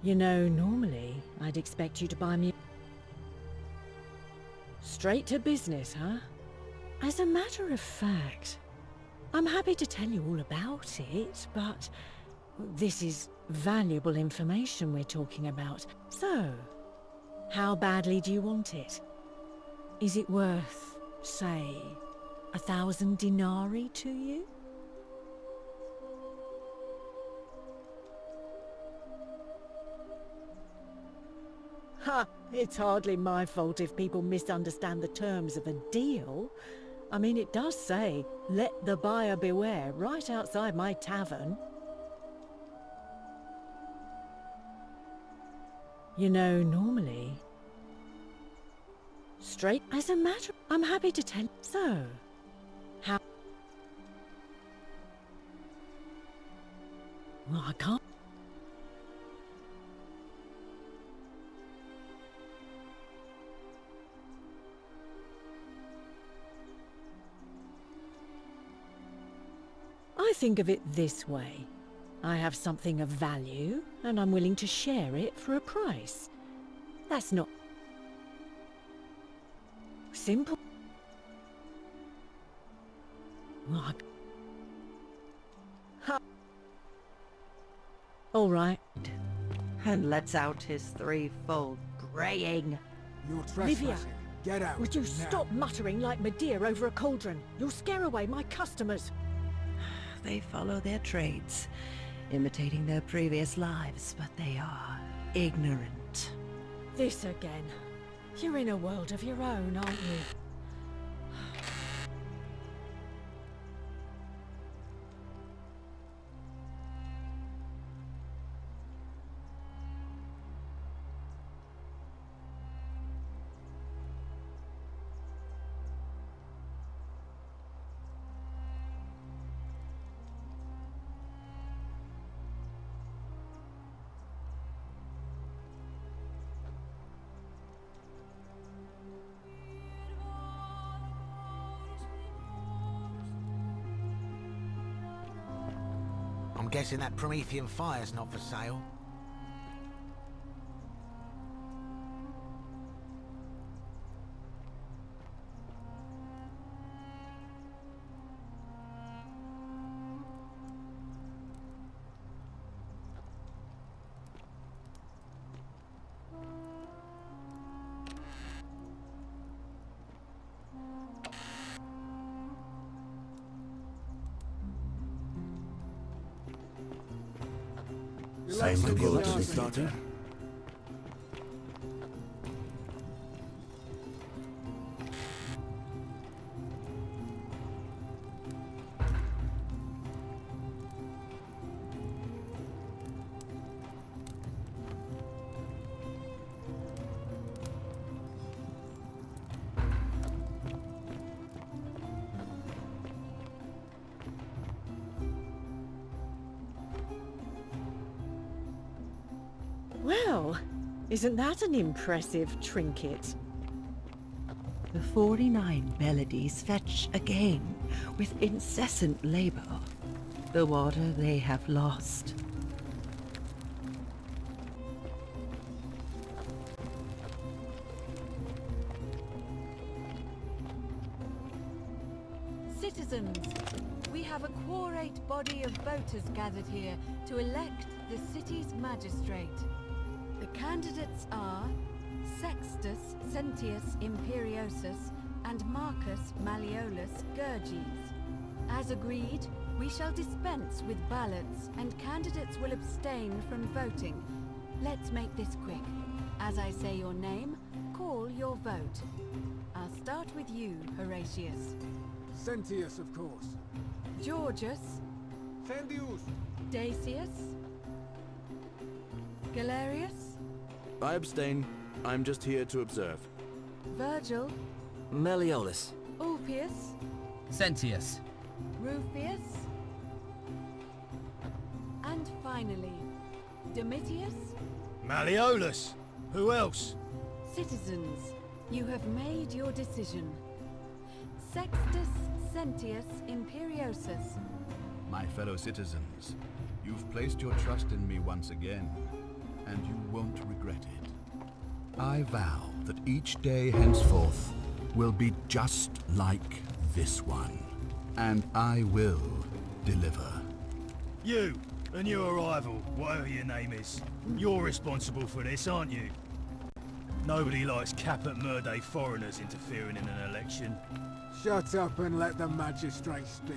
You know, normally I'd expect you to buy me... Straight to business, huh? As a matter of fact, I'm happy to tell you all about it, but this is valuable information we're talking about. So, how badly do you want it? Is it worth, say, 1,000 denarii to you? Ha! It's hardly my fault if people misunderstand the terms of a deal. I mean, it does say, "Let the buyer beware," right outside my tavern. You know, normally... Straight as a matter... I'm happy to tell... So... How... Well, I can't... I think of it this way. I have something of value, and I'm willing to share it for a price. That's not... simple. What? Ha. All right. And lets out his threefold braying. You're Livia, trespassing. Get out. would you now. stop muttering like Medea over a cauldron? You'll scare away my customers. They follow their trades, imitating their previous lives, but they are ignorant. This again. You're in a world of your own, aren't you? I'm guessing that Promethean fire's not for sale. Time to go to the theater. Well, isn't that an impressive trinket? The 49 melodies fetch again with incessant labor the water they have lost. Citizens, we have a quorate body of voters gathered here to elect the city's magistrate. The candidates are Sextus Sentius Imperiosus and Marcus Malleolus Gurges. As agreed, we shall dispense with ballots and candidates will abstain from voting. Let's make this quick. As I say your name, call your vote. I'll start with you, Horatius. Sentius, of course. Georgius. Sentius. Dacius. Galerius. I abstain. I'm just here to observe. Virgil. Malleolus. Ulpius. Sentius. Rufius. And finally, Domitius. Malleolus. Who else? Citizens, you have made your decision. Sextus Sentius Imperiosus. My fellow citizens, you've placed your trust in me once again, and you won't regret it. I vow that each day henceforth will be just like this one, and I will deliver. You and your rival, whatever your name is, you're responsible for this, aren't you? Nobody likes Caput Murdae foreigners interfering in an election. Shut up and let the magistrate speak.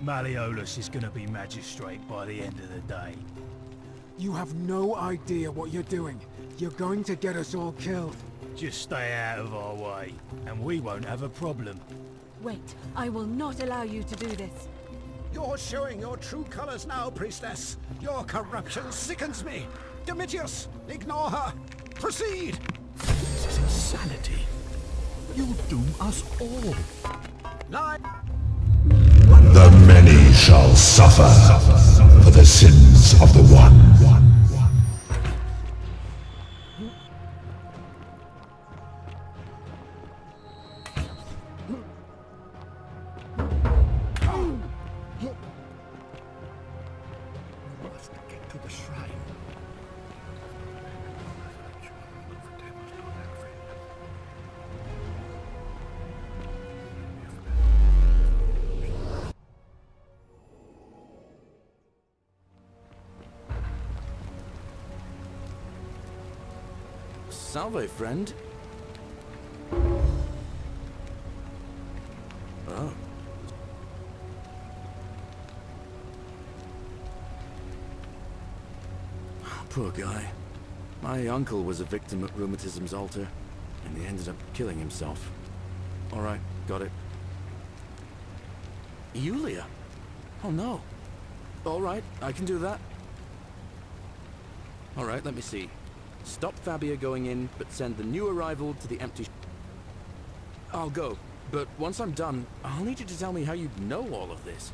Malleolus is gonna be magistrate by the end of the day. You have no idea what you're doing. You're going to get us all killed. Just stay out of our way, and we won't have a problem. Wait, I will not allow you to do this. You're showing your true colors now, priestess. Your corruption sickens me. Domitius, ignore her. Proceed. This is insanity. You'll doom us all. The many shall suffer for the sins of the one. We must get to the shrine. Salve, friend. Oh. Poor guy. My uncle was a victim at rheumatism's altar, and he ended up killing himself. Alright, got it. Yulia? Oh no. Alright, I can do that. Alright, let me see. Stop Fabia going in, but send the new arrival to the empty I'll go, but once I'm done, I'll need you to tell me how you know all of this.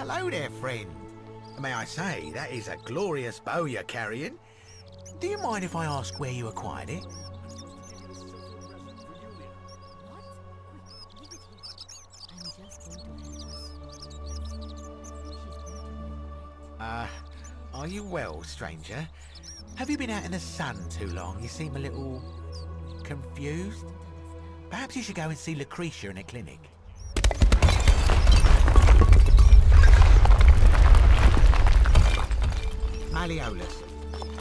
Hello there, friend. May I say, that is a glorious bow you're carrying. Do you mind if I ask where you acquired it? Are you well, stranger? Have you been out in the sun too long? You seem a little confused. Perhaps you should go and see Lucretia in a clinic. Malleolus.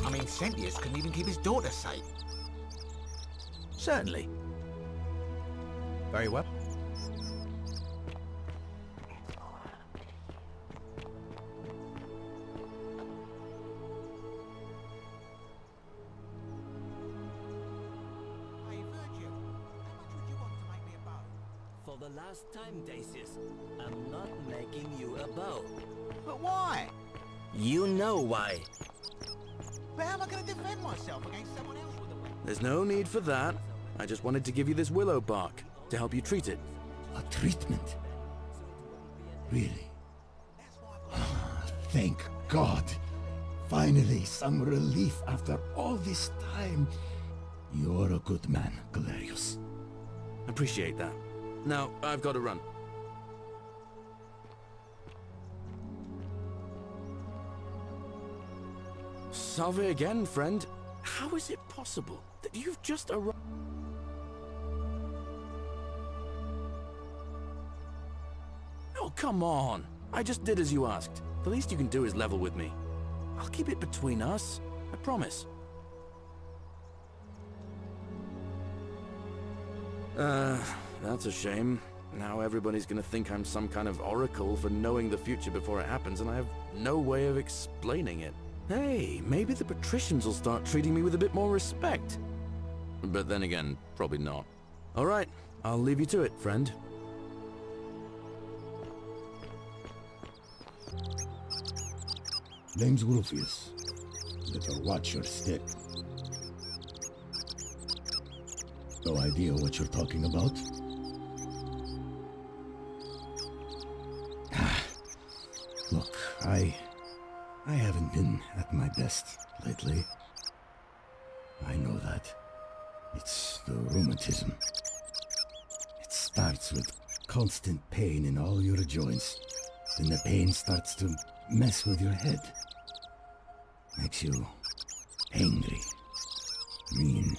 I mean, Sentius couldn't even keep his daughter safe. Certainly. Very well. For the last time, Dacius, I'm not making you a bow. But why? You know why. But how am I going to defend myself against someone else with a weapon? There's no need for that. I just wanted to give you this willow bark to help you treat it. A treatment? Really? Thank God. Finally, some relief after all this time. You're a good man, Galerius. Appreciate that. Now, I've got to run. Salve again, friend. How is it possible that you've just arrived? Oh, come on. I just did as you asked. The least you can do is level with me. I'll keep it between us. I promise. That's a shame. Now everybody's gonna think I'm some kind of oracle for knowing the future before it happens, and I have no way of explaining it. Hey, maybe the patricians will start treating me with a bit more respect. But then again, probably not. All right, I'll leave you to it, friend. Name's Rufius. Better watch your step. No idea what you're talking about? Look, I haven't been at my best lately. I know that. It's the rheumatism. It starts with constant pain in all your joints. Then the pain starts to mess with your head. Makes you angry, mean.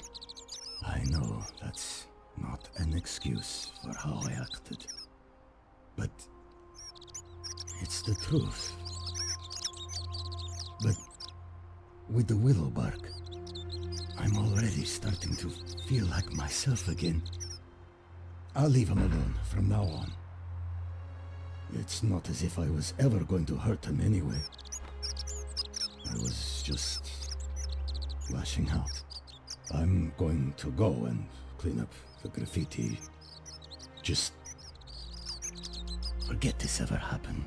I know that's not an excuse for how I acted. But it's the truth. But with the willow bark, I'm already starting to feel like myself again. I'll leave him alone from now on. It's not as if I was ever going to hurt him anyway. I was just lashing out. I'm going to go and clean up the graffiti. Just forget this ever happened.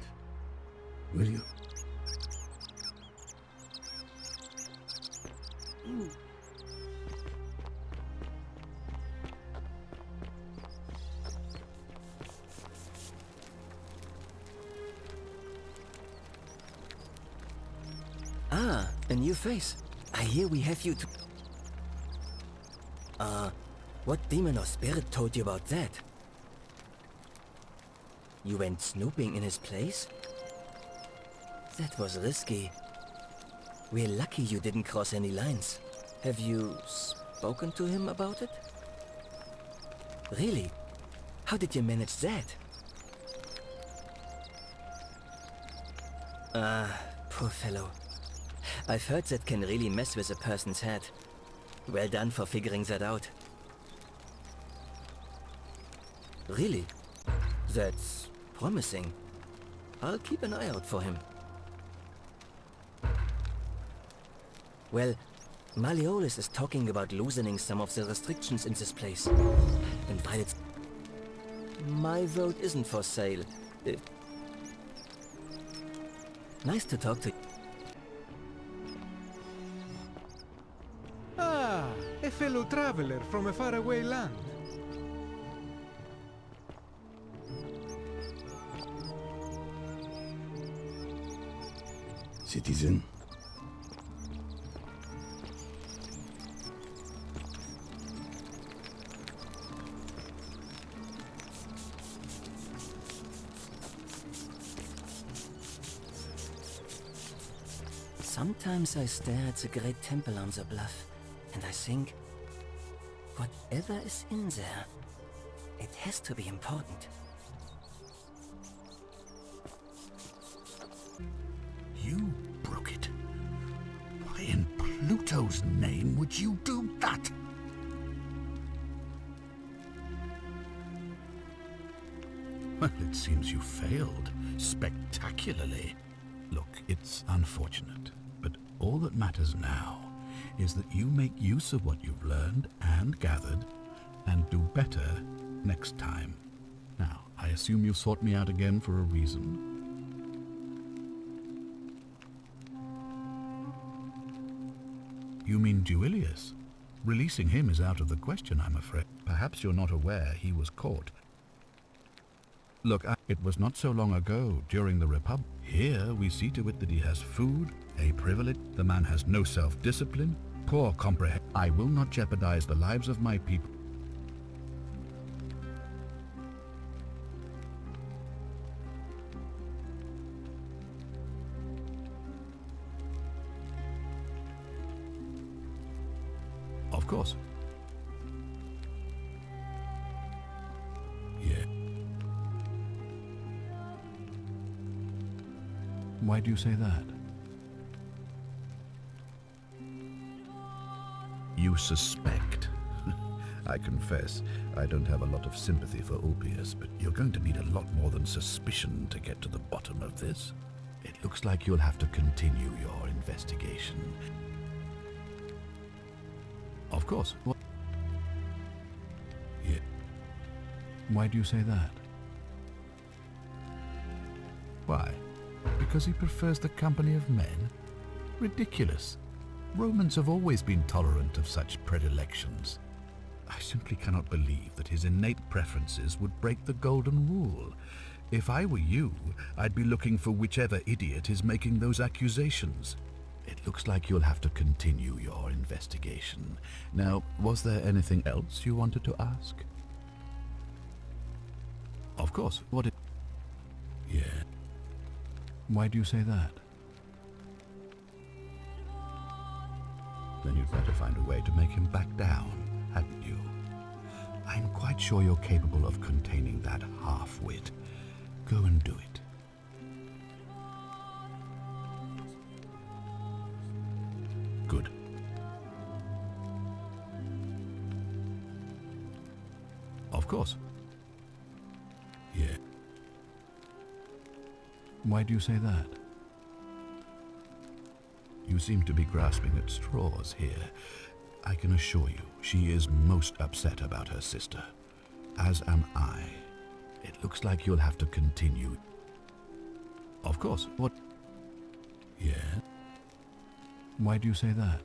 Will you? Ah, a new face. I hear we have you to... what demon or spirit told you about that? You went snooping in his place? That was risky. We're lucky you didn't cross any lines. Have you spoken to him about it? Really? How did you manage that? Poor fellow. I've heard that can really mess with a person's head. Well done for figuring that out. Really? That's promising. I'll keep an eye out for him. Well, Malleolus is talking about loosening some of the restrictions in this place. And while it's... My vote isn't for sale. Nice to talk to you. Ah, a fellow traveler from a faraway land. citizen. Sometimes I stare at the great temple on the bluff, and I think, whatever is in there, it has to be important. You broke it. Why in Pluto's name would you do that? Well, it seems you failed spectacularly. Look, it's unfortunate, but all that matters now is that you make use of what you've learned and gathered and do better next time. Now, I assume you sought me out again for a reason. You mean Duilius? Releasing him is out of the question, I'm afraid. Perhaps you're not aware he was caught. Look, it was not so long ago, during the Republic. Here we see to it that he has food, a privilege. The man has no self-discipline, poor comprehension. I will not jeopardize the lives of my people. Of course. Yeah. Why do you say that? You suspect. I confess, I don't have a lot of sympathy for Ulpius, but you're going to need a lot more than suspicion to get to the bottom of this. It looks like you'll have to continue your investigation. Of course. What? Yeah. Why do you say that? Why? Because he prefers the company of men? Ridiculous. Romans have always been tolerant of such predilections. I simply cannot believe that his innate preferences would break the golden rule. If I were you, I'd be looking for whichever idiot is making those accusations. It looks like you'll have to continue your investigation. Now, was there anything else you wanted to ask? Of course. What it... Yeah. Why do you say that? Then you'd better find a way to make him back down, hadn't you? I'm quite sure you're capable of containing that half-wit. Go and do it. Good. Of course. Yeah. Why do you say that? You seem to be grasping at straws here. I can assure you, she is most upset about her sister. As am I. It looks like you'll have to continue. Of course. What? Yeah. Why do you say that?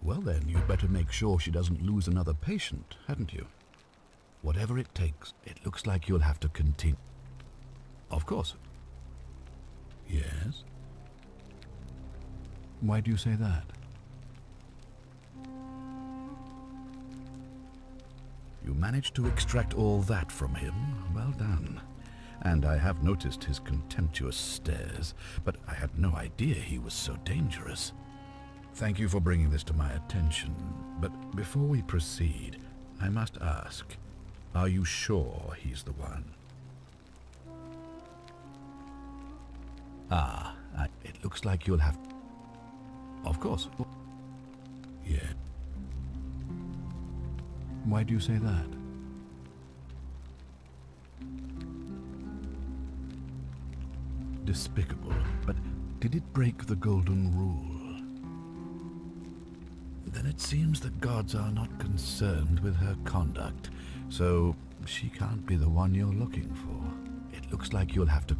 Well then, you'd better make sure she doesn't lose another patient, hadn't you? Whatever it takes, it looks like you'll have to continue. Of course. Yes? Why do you say that? You managed to extract all that from him. Well done. And I have noticed his contemptuous stares, but I had no idea he was so dangerous. Thank you for bringing this to my attention, but before we proceed, I must ask, are you sure he's the one? It looks like you'll have... Of course. Yeah. Why do you say that? Despicable, but did it break the golden rule? Then it seems the gods are not concerned with her conduct, so she can't be the one you're looking for. It looks like you'll have to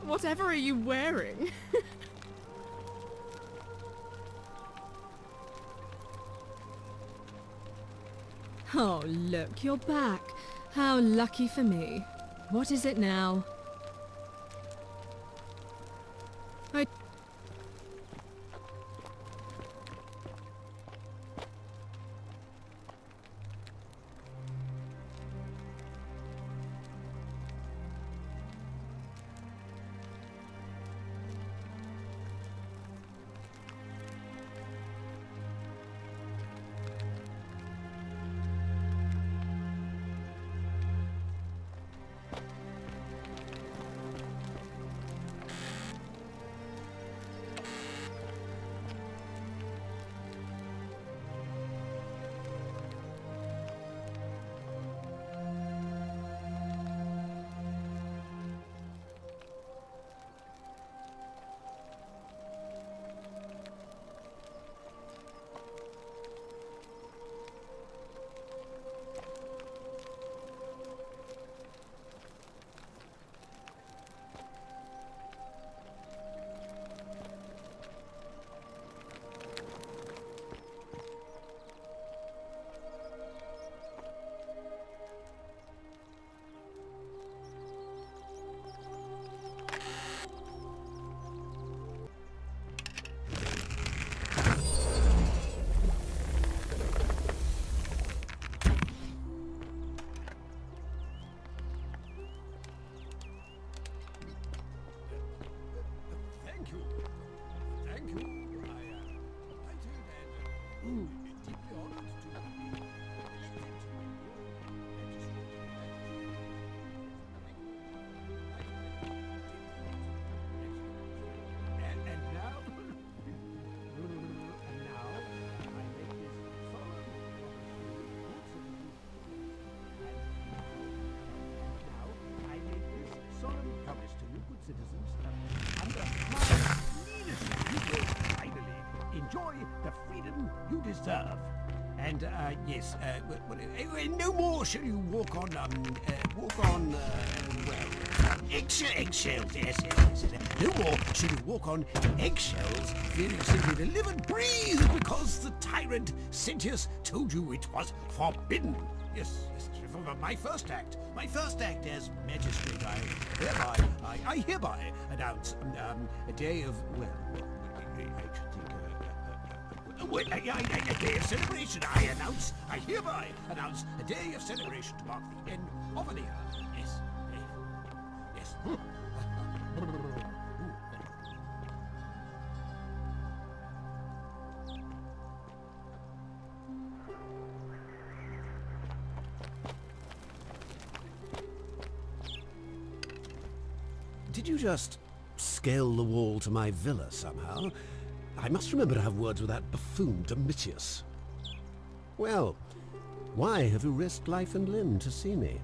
Whatever are you wearing? Oh, look, you're back. How lucky for me. What is it now? Enjoy the freedom you deserve. And, yes, no more shall you walk on, eggshells, yes. No more shall you walk on eggshells, fearing simply to live and breathe because the tyrant Centius told you it was forbidden. Yes, for my first act as magistrate, I hereby announce a day of, a day of celebration. I hereby announce a day of celebration to mark the end of an era. Yes. Yes. Did you just scale the wall to my villa somehow? I must remember to have words with that buffoon Domitius. Well, why have you risked life and limb to see me?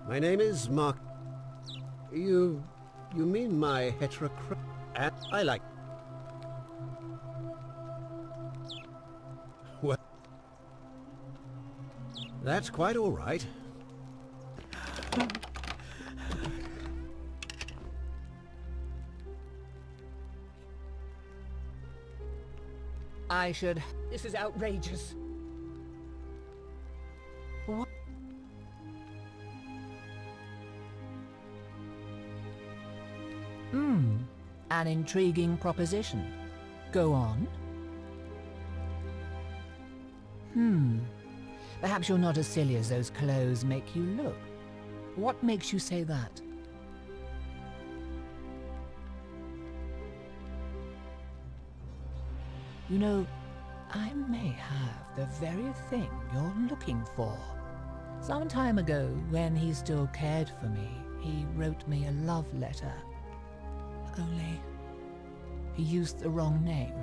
My name is Mark. You mean my heterocrat? I like. Well, that's quite all right. I should... This is outrageous. What? An intriguing proposition. Go on. Perhaps you're not as silly as those clothes make you look. What makes you say that? You know, I may have the very thing you're looking for. Some time ago, when he still cared for me, he wrote me a love letter. Only, he used the wrong name.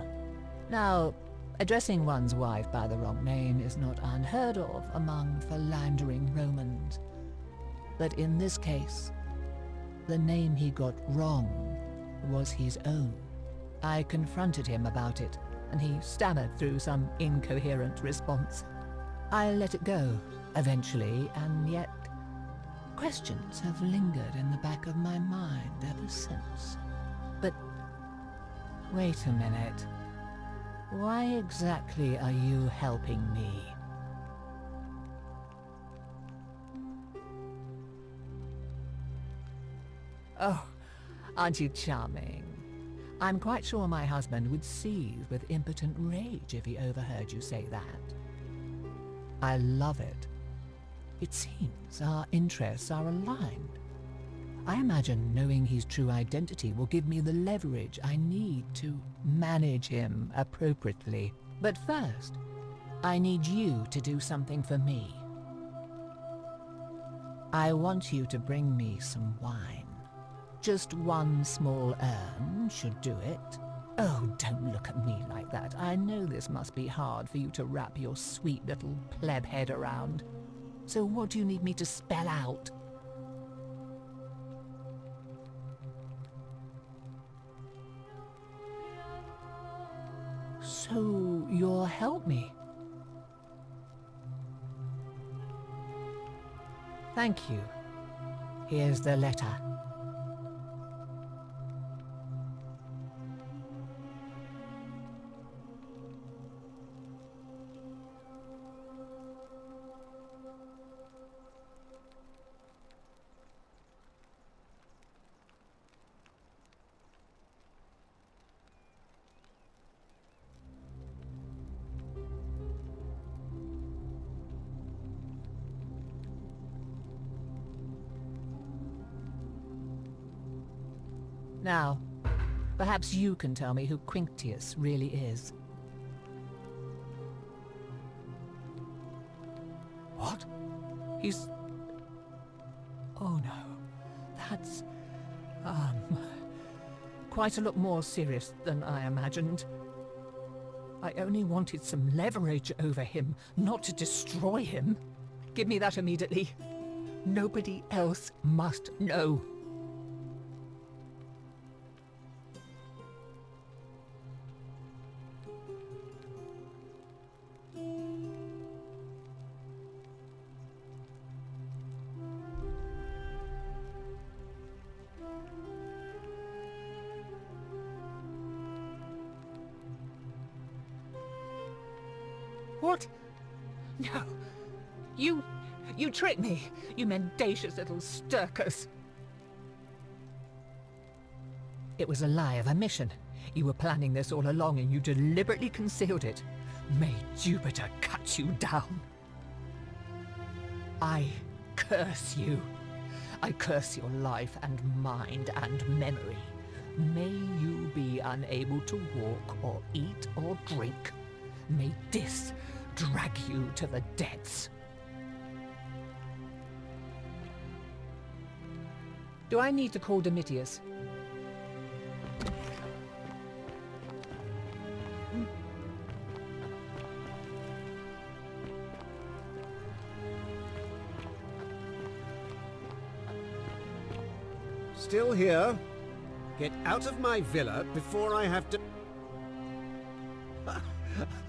Now, addressing one's wife by the wrong name is not unheard of among philandering Romans. But in this case, the name he got wrong was his own. I confronted him about it, and he stammered through some incoherent response. I let it go, eventually, and yet questions have lingered in the back of my mind ever since. But wait a minute. Why exactly are you helping me? Oh, aren't you charming? I'm quite sure my husband would seethe with impotent rage if he overheard you say that. I love it. It seems our interests are aligned. I imagine knowing his true identity will give me the leverage I need to manage him appropriately. But first, I need you to do something for me. I want you to bring me some wine. Just one small urn should do it. Oh, don't look at me like that. I know this must be hard for you to wrap your sweet little pleb head around. So what do you need me to spell out? So you'll help me? Thank you. Here's the letter. Now, perhaps you can tell me who Quinctius really is. What? He's... Oh no. That's... quite a lot more serious than I imagined. I only wanted some leverage over him, not to destroy him. Give me that immediately. Nobody else must know. What? No. You tricked me, you mendacious little stirkers. It was a lie of a mission. You were planning this all along and you deliberately concealed it. May Jupiter cut you down. I curse you. I curse your life and mind and memory. May you be unable to walk or eat or drink. May this drag you to the depths. Do I need to call Domitius? Still here? Get out of my villa before I have to...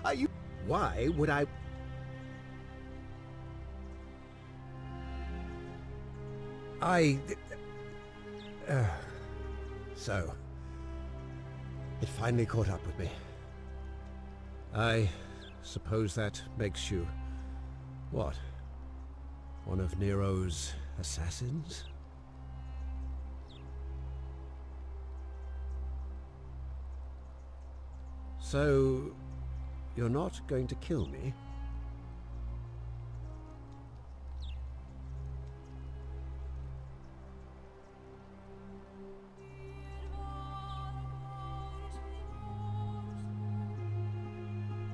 Are you... Why would I... So... It finally caught up with me. I suppose that makes you... What? One of Nero's assassins? So... You're not going to kill me?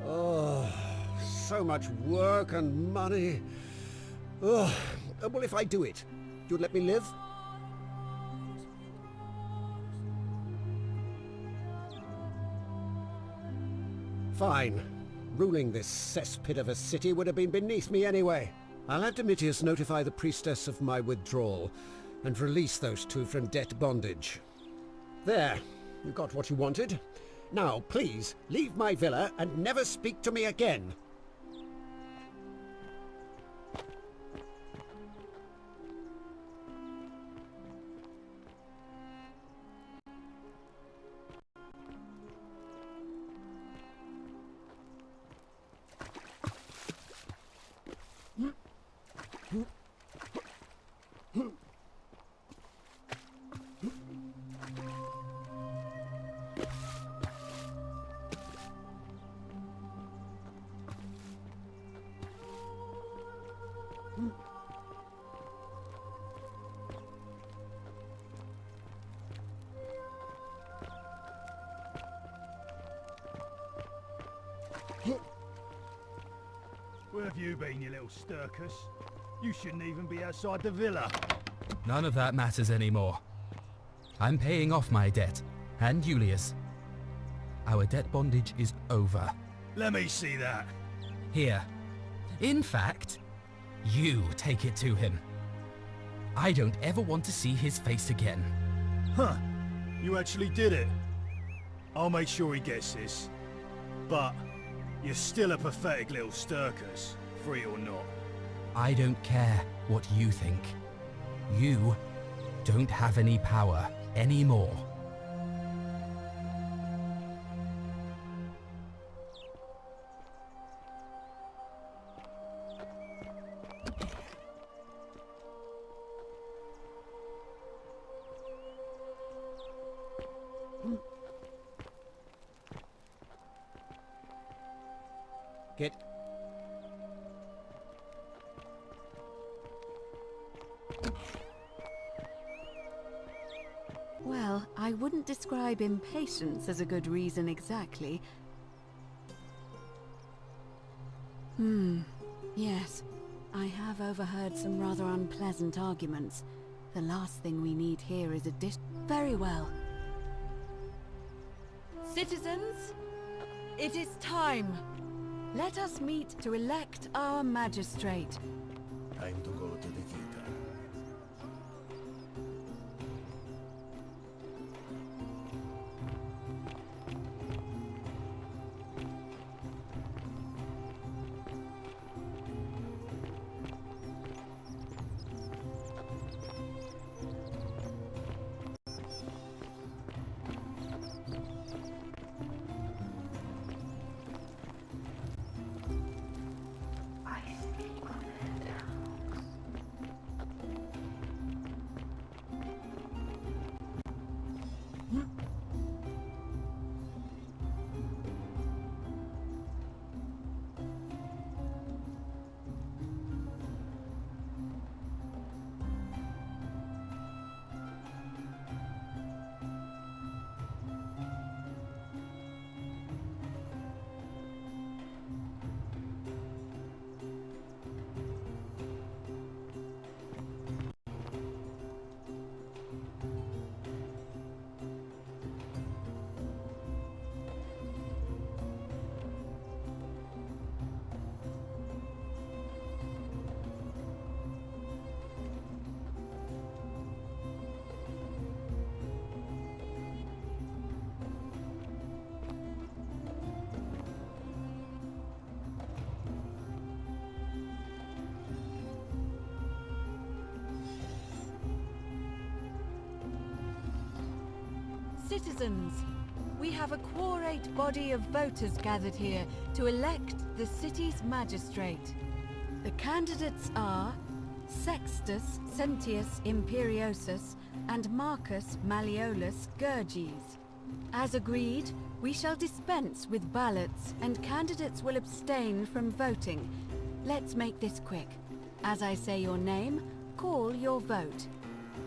Oh, so much work and money. Oh, well, if I do it, you'd let me live? Fine. Ruling this cesspit of a city would have been beneath me anyway. I'll have Domitius notify the priestess of my withdrawal and release those two from debt bondage. There, you got what you wanted. Now, please, leave my villa and never speak to me again. Where have you been, you little Sturkus? You shouldn't even be outside the villa. None of that matters anymore. I'm paying off my debt, and Julius. Our debt bondage is over. Let me see that. Here. In fact, you take it to him. I don't ever want to see his face again. Huh. You actually did it. I'll make sure he gets this. But you're still a pathetic little Sturkus, free or not. I don't care what you think. You don't have any power anymore. Get... Well, I wouldn't describe impatience as a good reason exactly. Yes. I have overheard some rather unpleasant arguments. The last thing we need here is a dish... Very well. Citizens, it is time. Let us meet to elect our magistrate. Time to go to the theater. Citizens, we have a quorate body of voters gathered here to elect the city's magistrate. The candidates are Sextus Sentius Imperiosus and Marcus Malleolus Gurges. As agreed, we shall dispense with ballots and candidates will abstain from voting. Let's make this quick. As I say your name, call your vote.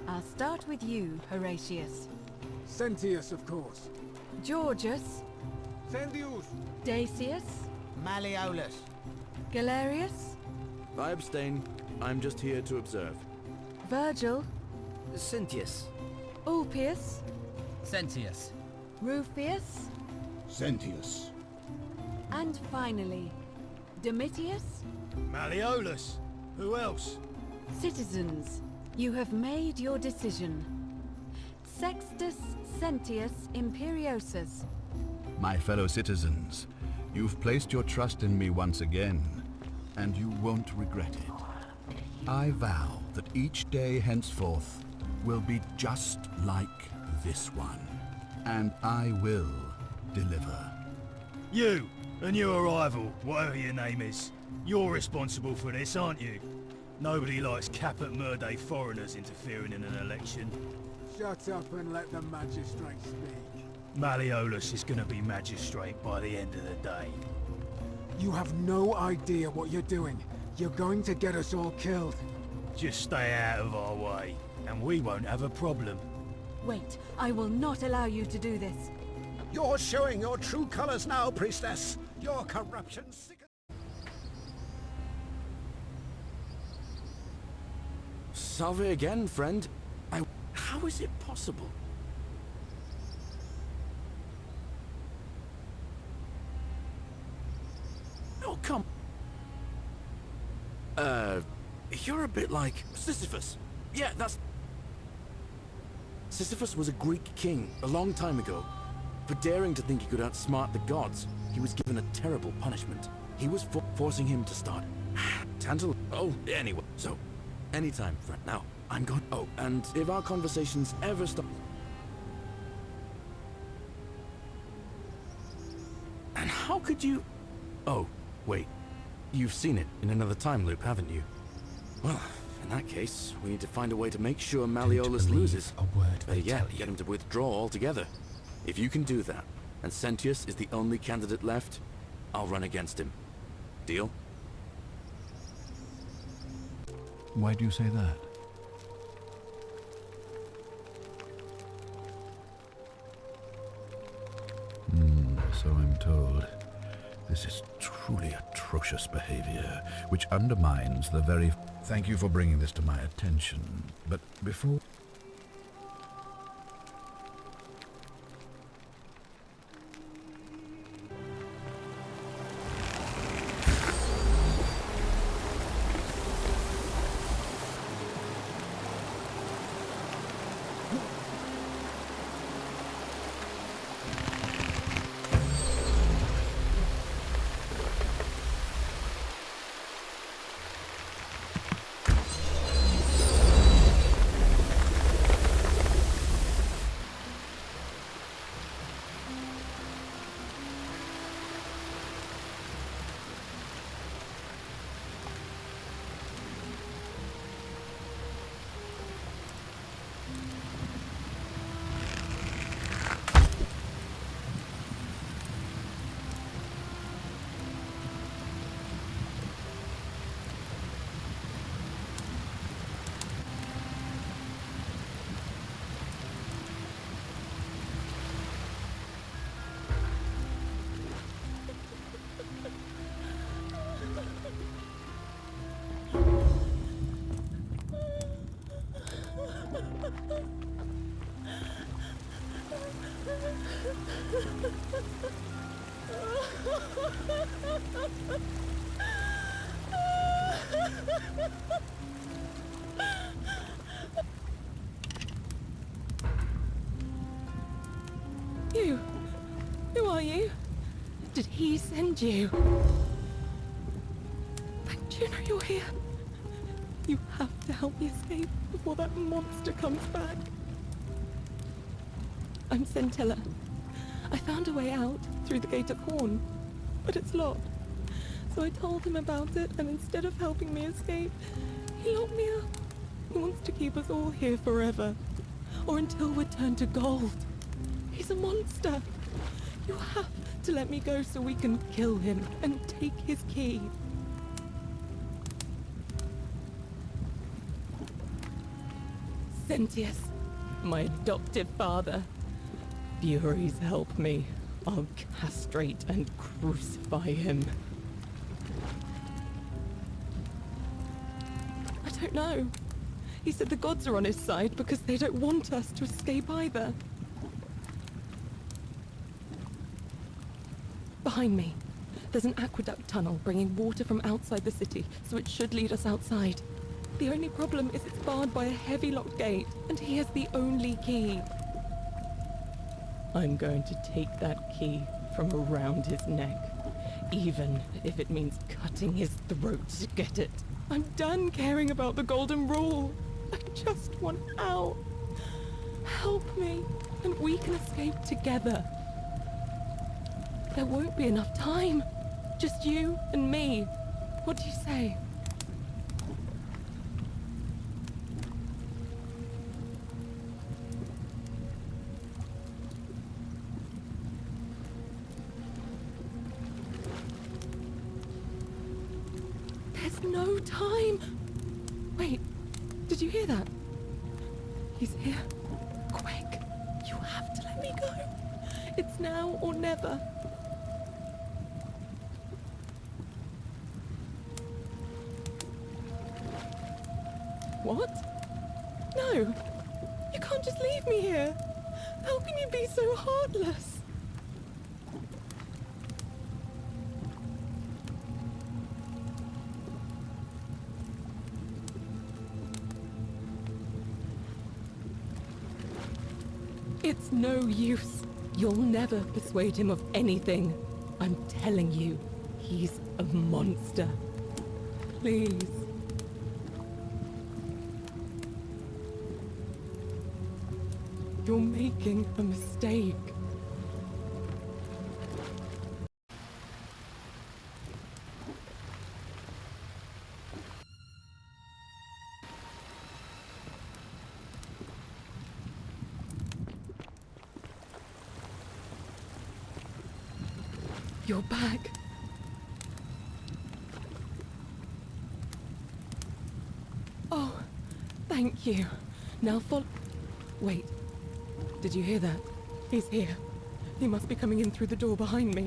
I'll start with you, Horatius. Sentius, of course. Georgius. Sentius. Dacius. Malleolus. Galerius. I abstain. I'm just here to observe. Virgil. Sentius. Ulpius. Sentius. Rufius. Sentius. And finally, Domitius. Malleolus. Who else? Citizens, you have made your decision. Sextus Sentius Imperiosus. My fellow citizens, you've placed your trust in me once again, and you won't regret it. I vow that each day henceforth will be just like this one, and I will deliver. You and your rival, whatever your name is, you're responsible for this, aren't you? Nobody likes Caput Murday foreigners interfering in an election. Shut up and let the magistrate speak. Malleolus is going to be magistrate by the end of the day. You have no idea what you're doing. You're going to get us all killed. Just stay out of our way, and we won't have a problem. Wait, I will not allow you to do this. You're showing your true colors now, priestess. Your corruption sickens. Salve again, friend. How is it possible? Oh, come... You're a bit like Sisyphus. Yeah, that's... Sisyphus was a Greek king a long time ago. For daring to think he could outsmart the gods, he was given a terrible punishment. He was forcing him to start... Oh, anyway, so... Anytime, friend. Now, I'm going... Oh, and if our conversations ever stop... And how could you... Oh, wait. You've seen it in another time loop, haven't you? Well, in that case, we need to find a way to make sure Malleolus loses. A word Better yet, get him to withdraw altogether. If you can do that, and Sentius is the only candidate left, I'll run against him. Deal? Why do you say that? So I'm told. This is truly atrocious behavior, which undermines the very... Thank you for bringing this to my attention, but before... You? Who are you? Did he send you? Do you know you're here? You have to help me escape before that monster comes back. I'm Scintilla. I found a way out through the Gate of Horn, but it's locked. So I told him about it, and instead of helping me escape, he locked me up. He wants to keep us all here forever, or until we're turned to gold. He's a monster. You have to let me go so we can kill him and take his key. Sentius, my adoptive father. Furies help me. I'll castrate and crucify him. I don't know. He said the gods are on his side because they don't want us to escape either. Behind me, there's an aqueduct tunnel bringing water from outside the city, so it should lead us outside. The only problem is it's barred by a heavy locked gate, and he has the only key. I'm going to take that key from around his neck, even if it means cutting his throat to get it. I'm done caring about the golden rule. I just want out. Help me, and we can escape together. There won't be enough time. Just you and me. What do you say? There's no time. Wait, did you hear that? He's here. Quick, you have to let me go. It's now or never. What? No, you can't just leave me here. How can you be so heartless? It's no use. You'll never persuade him of anything. I'm telling you, he's a monster. Please. You're making a mistake. You're back. Oh, thank you. Now follow. Wait. Did you hear that? He's here. He must be coming in through the door behind me.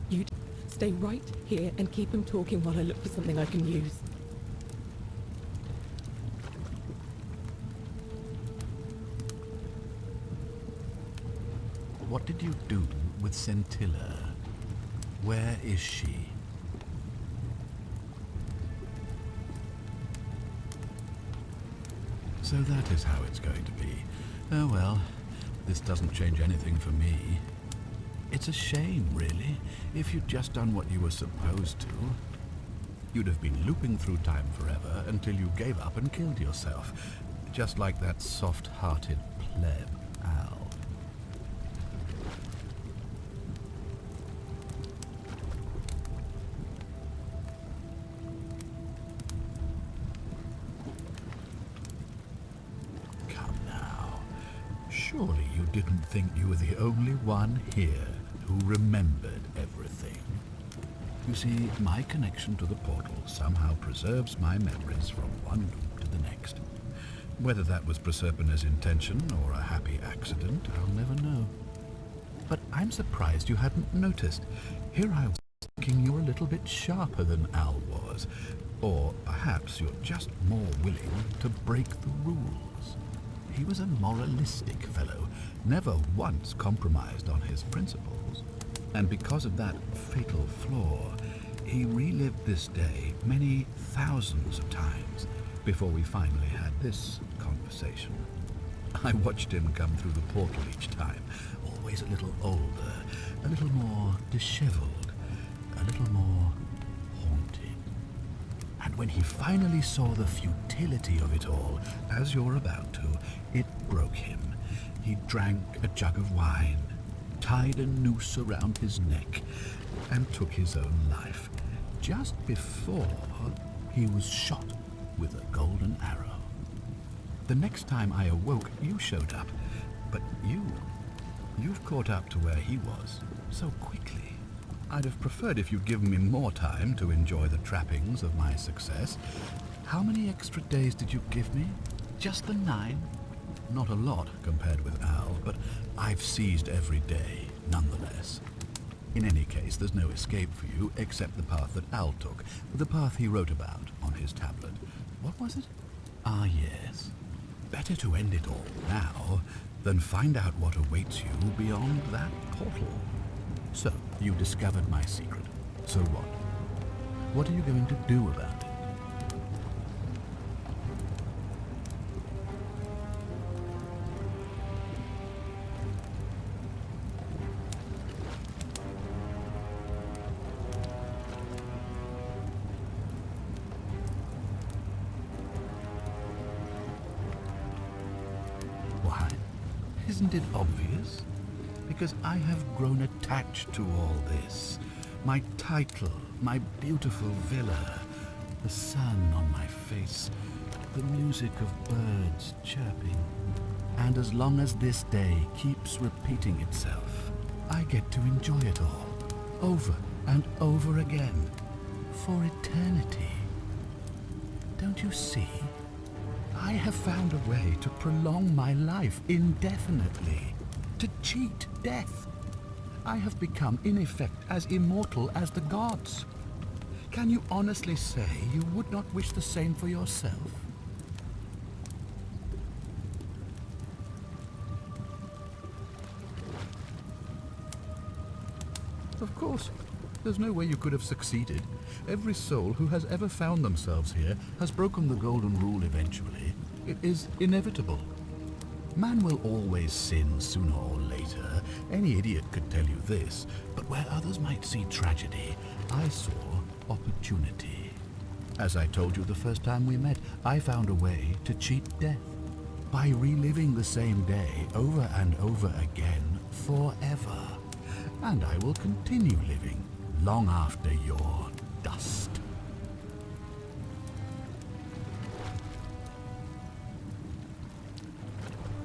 You stay right here and keep him talking while I look for something I can use. What did you do with Scintilla? Where is she? So that is how it's going to be. Oh well, this doesn't change anything for me. It's a shame, really. If you'd just done what you were supposed to, you'd have been looping through time forever until you gave up and killed yourself. Just like that soft-hearted pleb, Al. Surely you didn't think you were the only one here who remembered everything. You see, my connection to the portal somehow preserves my memories from one loop to the next. Whether that was Proserpina's intention or a happy accident, I'll never know. But I'm surprised you hadn't noticed. Here I was thinking you're a little bit sharper than Al was. Or perhaps you're just more willing to break the rules. He was a moralistic fellow, never once compromised on his principles. And because of that fatal flaw, he relived this day many thousands of times before we finally had this conversation. I watched him come through the portal each time, always a little older, a little more disheveled, a little more haunted. And when he finally saw the futility of it all, as you're about to, it broke him. He drank a jug of wine, tied a noose around his neck, and took his own life, just before he was shot with a golden arrow. The next time I awoke, you showed up, but you've caught up to where he was so quickly. I'd have preferred if you'd given me more time to enjoy the trappings of my success. How many extra days did you give me? Just the 9? Not a lot compared with Al, but I've seized every day, nonetheless. In any case, there's no escape for you except the path that Al took, the path he wrote about on his tablet. What was it? Ah, yes. Better to end it all now than find out what awaits you beyond that portal. So, you discovered my secret. So what? What are you going to do about it? Isn't it obvious? Because I have grown attached to all this. My title, my beautiful villa, the sun on my face, the music of birds chirping. And as long as this day keeps repeating itself, I get to enjoy it all, over and over again, for eternity. Don't you see? I have found a way to prolong my life indefinitely, to cheat death. I have become, in effect, as immortal as the gods. Can you honestly say you would not wish the same for yourself? Of course. There's no way you could have succeeded. Every soul who has ever found themselves here has broken the golden rule eventually. It is inevitable. Man will always sin sooner or later. Any idiot could tell you this. But where others might see tragedy, I saw opportunity. As I told you the first time we met, I found a way to cheat death. By reliving the same day over and over again forever. And I will continue living long after your dust.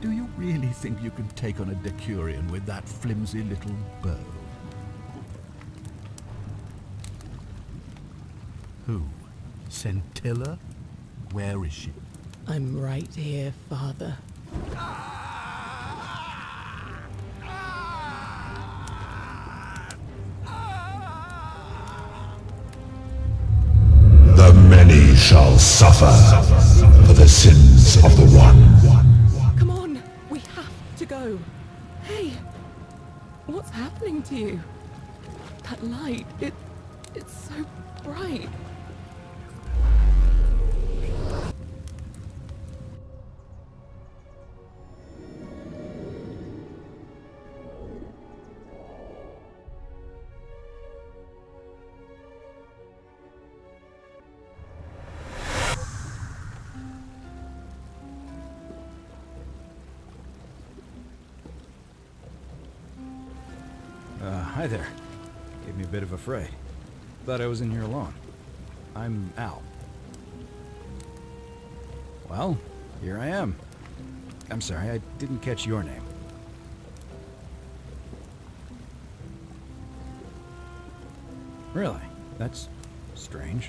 Do you really think you can take on a Decurion with that flimsy little bow? Who? Scintilla? Where is she? I'm right here, Father. The many shall suffer for the sins of the one. Come on, we have to go. Hey, what's happening to you? That light, it's so bright. Hi there. Gave me a bit of a fray. Thought I was in here alone. I'm Al. Well, here I am. I'm sorry, I didn't catch your name. Really? That's strange.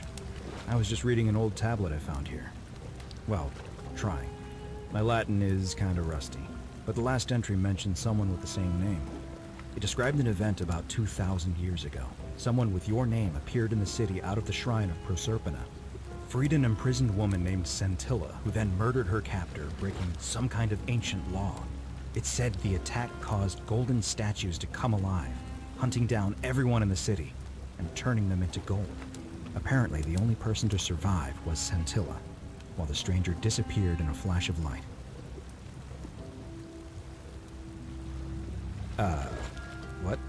I was just reading an old tablet I found here. Well, trying. My Latin is kinda rusty, but the last entry mentioned someone with the same name. It described an event about 2,000 years ago. Someone with your name appeared in the city out of the shrine of Proserpina. Freed an imprisoned woman named Scintilla, who then murdered her captor, breaking some kind of ancient law. It said the attack caused golden statues to come alive, hunting down everyone in the city and turning them into gold. Apparently, the only person to survive was Scintilla, while the stranger disappeared in a flash of light. What?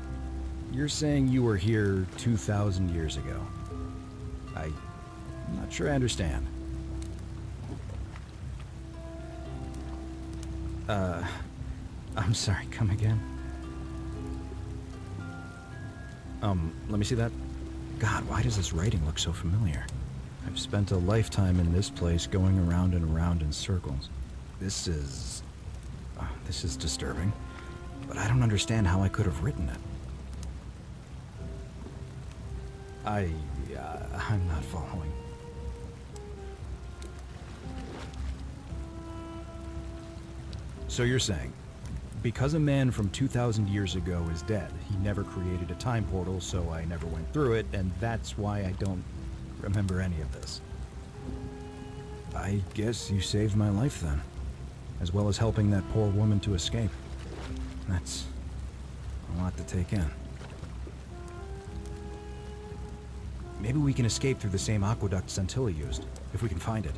You're saying you were here 2,000 years ago? I'm not sure I understand. I'm sorry, come again? Let me see that. God, why does this writing look so familiar? I've spent a lifetime in this place going around and around in circles. This is disturbing. But I don't understand how I could have written it. I'm not following. So you're saying, because a man from 2,000 years ago is dead, he never created a time portal, so I never went through it, and that's why I don't remember any of this. I guess you saved my life then, as well as helping that poor woman to escape. That's a lot to take in. Maybe we can escape through the same aqueduct Scintilla used, if we can find it.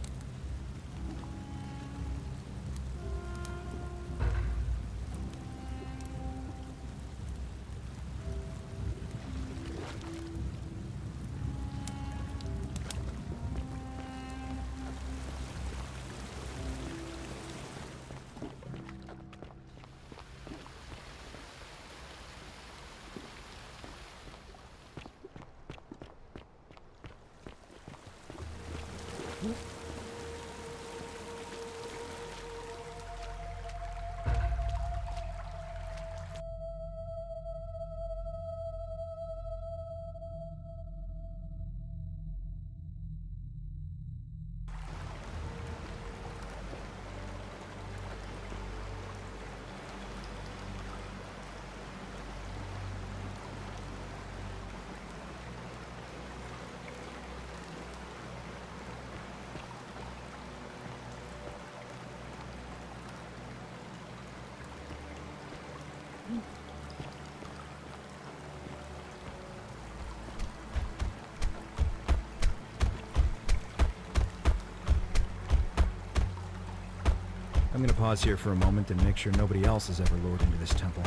I'm gonna pause here for a moment and make sure nobody else has ever lured into this temple.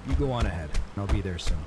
You go on ahead. I'll be there soon.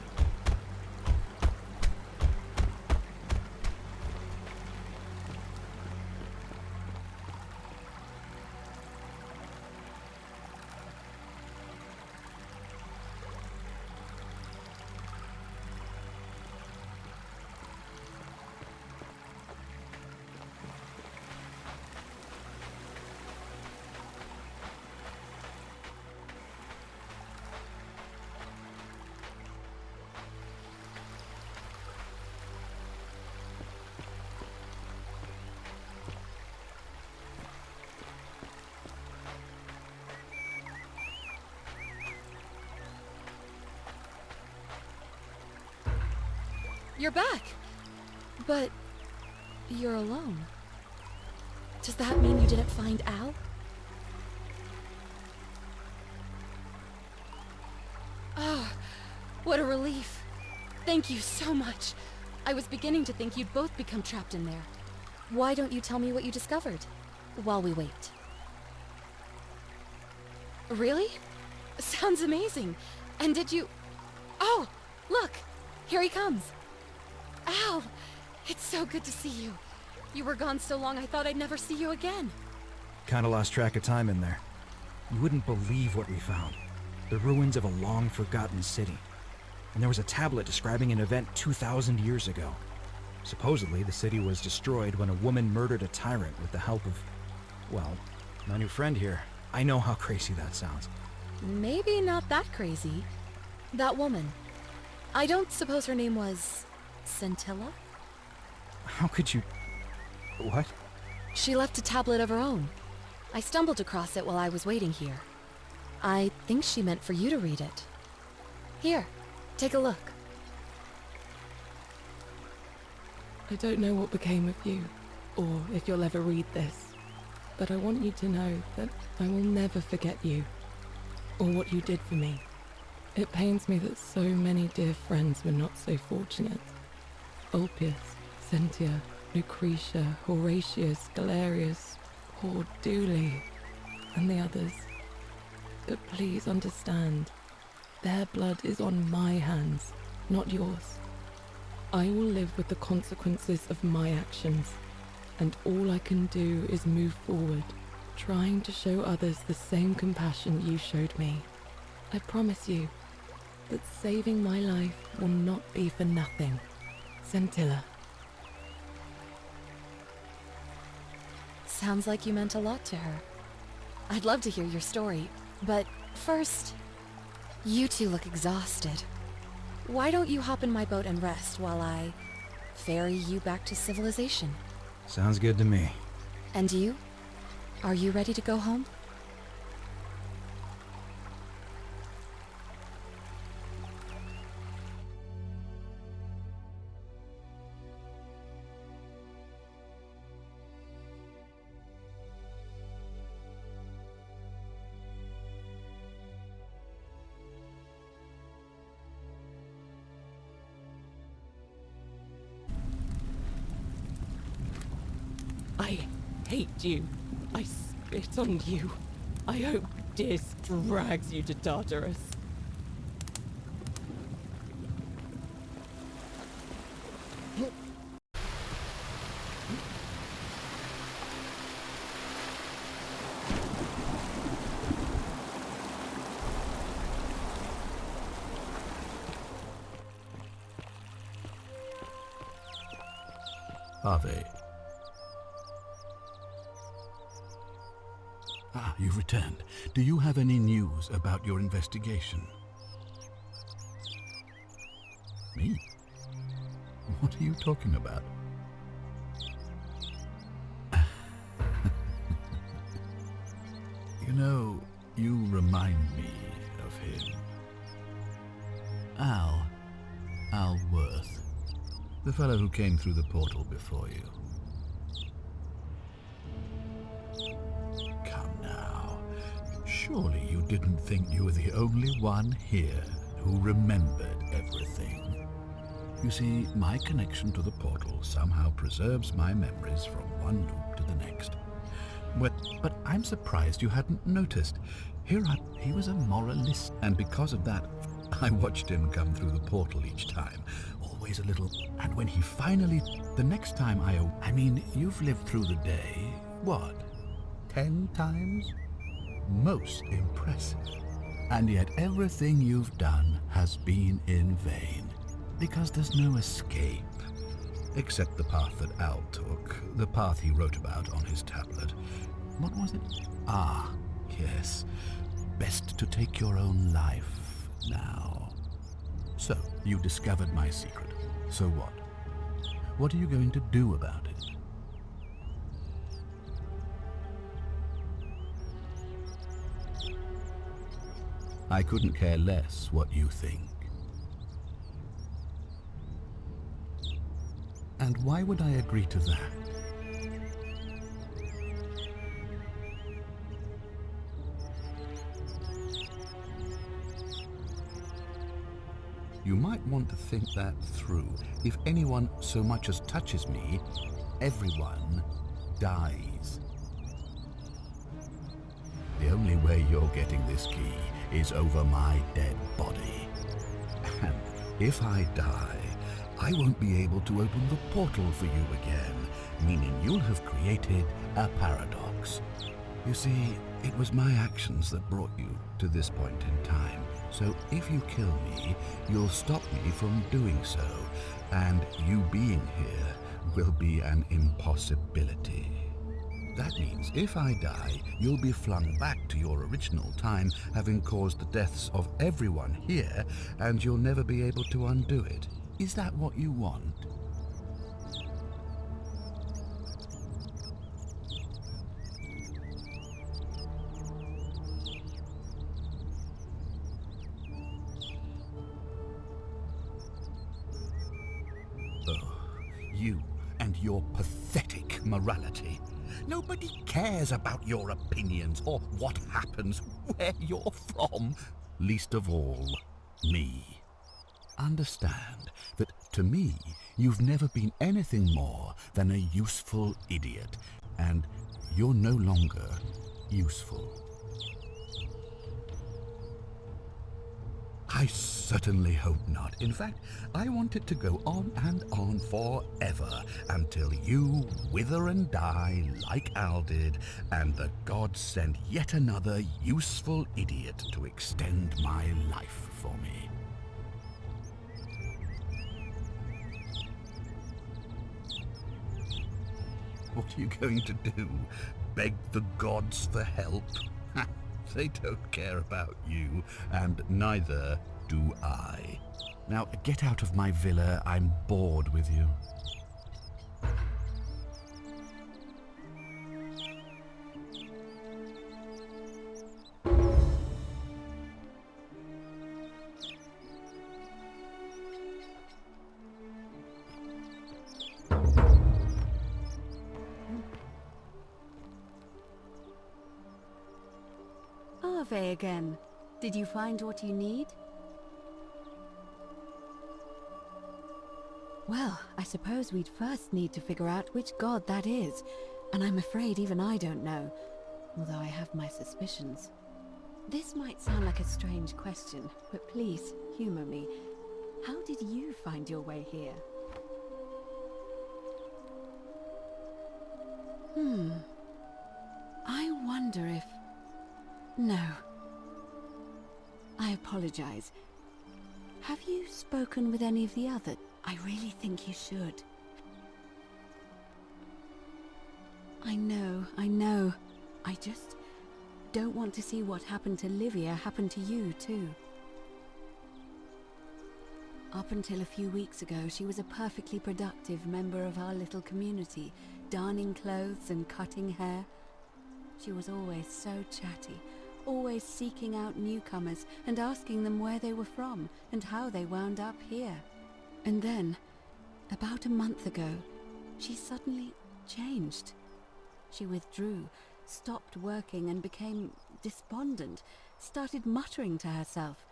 You're back! But you're alone. Does that mean you didn't find Al? Oh, what a relief. Thank you so much. I was beginning to think you'd both become trapped in there. Why don't you tell me what you discovered while we wait? Really? Sounds amazing. And did you... Oh, look! Here he comes. Al! It's so good to see you. You were gone so long I thought I'd never see you again. Kinda lost track of time in there. You wouldn't believe what we found. The ruins of a long-forgotten city. And there was a tablet describing an event 2,000 years ago. Supposedly, the city was destroyed when a woman murdered a tyrant with the help of... well, my new friend here. I know how crazy that sounds. Maybe not that crazy. That woman. I don't suppose her name was... Scintilla? How could you... What? She left a tablet of her own. I stumbled across it while I was waiting here. I think she meant for you to read it. Here, take a look. I don't know what became of you, or if you'll ever read this, but I want you to know that I will never forget you, or what you did for me. It pains me that so many dear friends were not so fortunate. Ulpius, Cynthia, Lucretia, Horatius, Galerius, poor Dooley, and the others. But please understand, their blood is on my hands, not yours. I will live with the consequences of my actions, and all I can do is move forward, trying to show others the same compassion you showed me. I promise you that saving my life will not be for nothing. Scintilla. Sounds like you meant a lot to her. I'd love to hear your story, but first, you two look exhausted. Why don't you hop in my boat and rest while I ferry you back to civilization? Sounds good to me. And you? Are you ready to go home? I hate you. I spit on you. I hope Dis drags you to Tartarus. Ave. Ah, you've returned. Do you have any news about your investigation? Me? What are you talking about? You know, you remind me of him. Al Worth. The fellow who came through the portal before you. Come now. Shh. Surely you didn't think you were the only one here who remembered everything. You see, my connection to the portal somehow preserves my memories from one loop to the next. But I'm surprised you hadn't noticed. He was a moralist, and because of that, I watched him come through the portal each time. Always a little... And when he finally... The next time I mean, you've lived through the day, what, 10 times? Most impressive. And yet everything you've done has been in vain, because there's no escape. Except the path that Al took, the path he wrote about on his tablet. What was it? Ah, yes. Best to take your own life now. So, you discovered my secret. So what? What are you going to do about it? I couldn't care less what you think. And why would I agree to that? You might want to think that through. If anyone so much as touches me, everyone dies. The only way you're getting this key is over my dead body. And if I die, I won't be able to open the portal for you again, meaning you'll have created a paradox. You see, it was my actions that brought you to this point in time. So if you kill me, you'll stop me from doing so, and you being here will be an impossibility. That means if I die, you'll be flung back to your original time, having caused the deaths of everyone here, and you'll never be able to undo it. Is that what you want? Oh, you and your pathetic morality. Nobody cares about your opinions or what happens, where you're from. Least of all, me. Understand that to me, you've never been anything more than a useful idiot, and you're no longer useful. I certainly hope not. In fact, I want it to go on and on forever, until you wither and die like Al did, and the gods send yet another useful idiot to extend my life for me. What are you going to do? Beg the gods for help? They don't care about you, and neither do I. Now, get out of my villa. I'm bored with you. Ave again. Did you find what you need? Well, I suppose we'd first need to figure out which god that is, and I'm afraid even I don't know, although I have my suspicions. This might sound like a strange question, but please, humor me. How did you find your way here? I wonder if... No. I apologize. Have you spoken with any of the others? I really think you should. I know. I just don't want to see what happened to Livia happen to you, too. Up until a few weeks ago, she was a perfectly productive member of our little community, darning clothes and cutting hair. She was always so chatty, always seeking out newcomers and asking them where they were from and how they wound up here. And then, about a month ago, she suddenly changed. She withdrew, stopped working, and became despondent, started muttering to herself.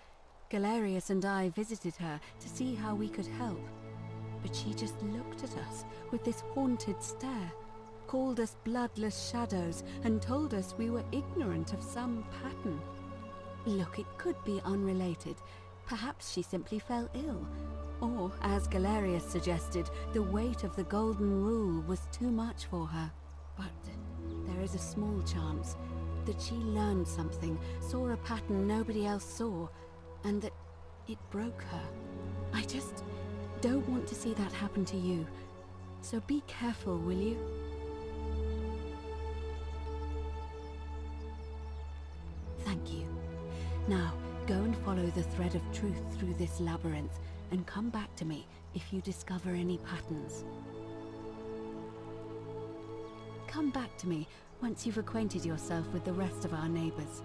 Galerius and I visited her to see how we could help, but she just looked at us with this haunted stare, called us bloodless shadows, and told us we were ignorant of some pattern. Look, it could be unrelated. Perhaps she simply fell ill. Or, as Galerius suggested, the weight of the Golden Rule was too much for her. But there is a small chance that she learned something, saw a pattern nobody else saw, and that it broke her. I just don't want to see that happen to you. So be careful, will you? Thank you. Now, go and follow the thread of truth through this labyrinth, and come back to me if you discover any patterns. Come back to me once you've acquainted yourself with the rest of our neighbors.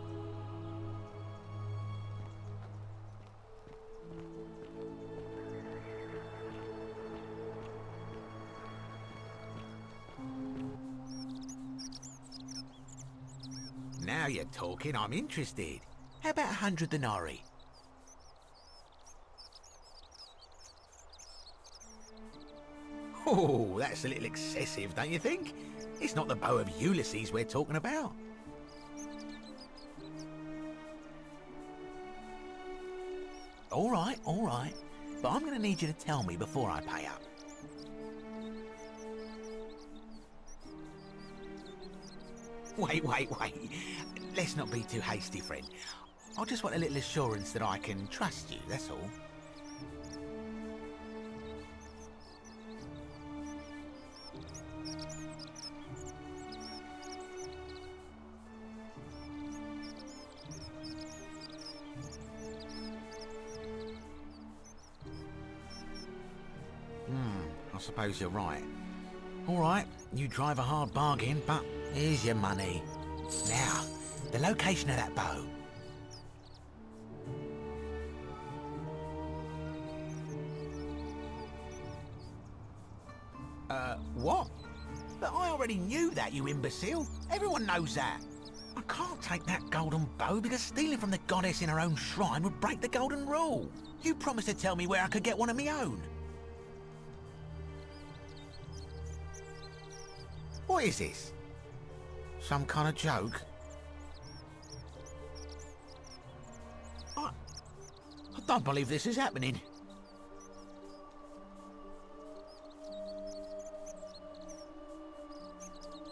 Now you're talking, I'm interested. How about 100 denarii? Oh, that's a little excessive, don't you think? It's not the bow of Ulysses we're talking about. All right, but I'm going to need you to tell me before I pay up. Wait. Let's not be too hasty, friend. I just want a little assurance that I can trust you, that's all. I suppose you're right. All right, you drive a hard bargain, but here's your money. Now, the location of that bow. What? But I already knew that, you imbecile. Everyone knows that. I can't take that golden bow because stealing from the goddess in her own shrine would break the golden rule. You promised to tell me where I could get one of my own. What is this? Some kind of joke? I don't believe this is happening.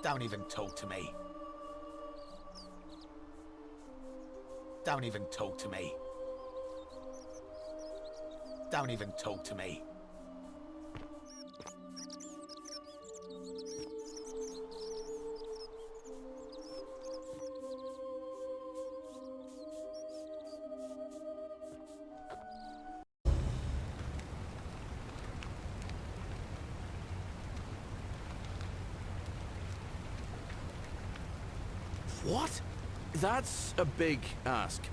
Don't even talk to me. Don't even talk to me. Don't even talk to me. What? That's a big ask.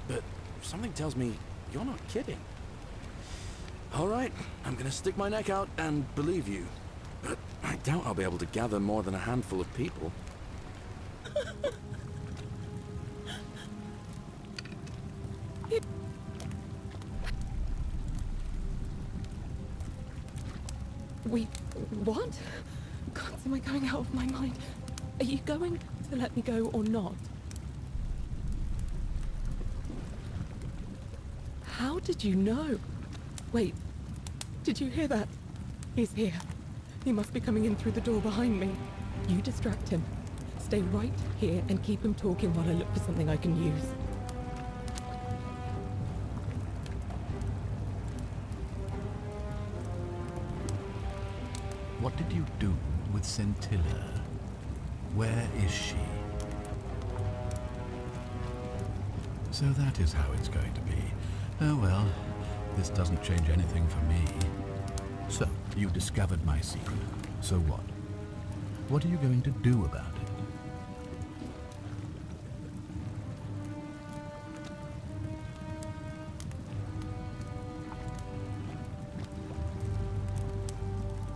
But something tells me you're not kidding. All right, I'm gonna stick my neck out and believe you. But I doubt I'll be able to gather more than a handful of people. Wait, what? God, am I going out of my mind? Are you going to let me go or not? How did you know? Wait, did you hear that? He's here. He must be coming in through the door behind me. You distract him. Stay right here and keep him talking while I look for something I can use. What did you do with Scintilla? Where is she? So that is how it's going to be. Oh well, this doesn't change anything for me. So, you discovered my secret. So what? What are you going to do about it?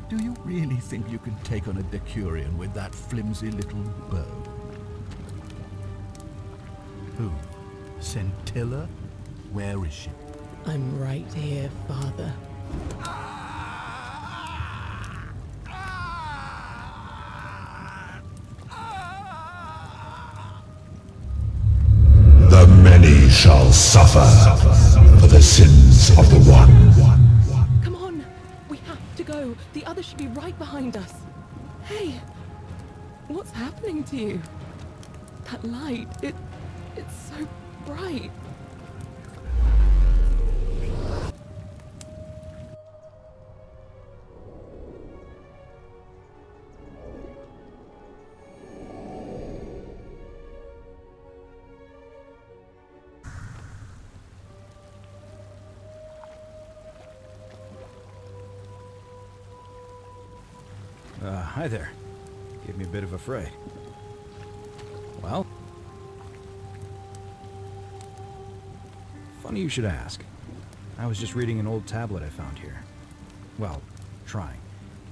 Do you really think you can take on a Decurion with that flimsy little bow? Who? Scintilla? Where is she? I'm right here, Father. The many shall suffer for the sins of the one. Come on! We have to go. The others should be right behind us. Hey! What's happening to you? That light, it's so bright. Hi there. Gave me a bit of a fright. Well? Funny you should ask. I was just reading an old tablet I found here. Well, trying.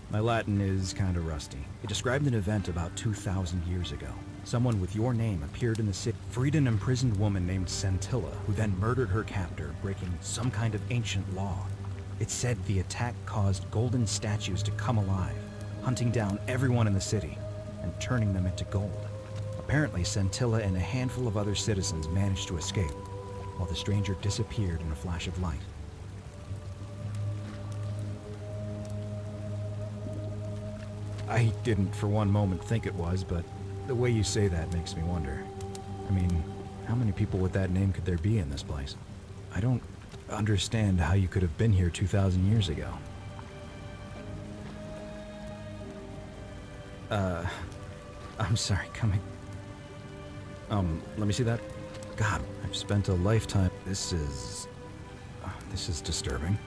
My Latin is kinda rusty. It described an event about 2,000 years ago. Someone with your name appeared in the city, freed an imprisoned woman named Scintilla, who then murdered her captor, breaking some kind of ancient law. It said the attack caused golden statues to come alive, hunting down everyone in the city and turning them into gold. Apparently, Scintilla and a handful of other citizens managed to escape, while the stranger disappeared in a flash of light. I didn't for one moment think it was, but the way you say that makes me wonder. I mean, how many people with that name could there be in this place? I don't understand how you could have been here 2,000 years ago. I'm sorry, coming. Let me see that. God, I've spent a lifetime. This is disturbing.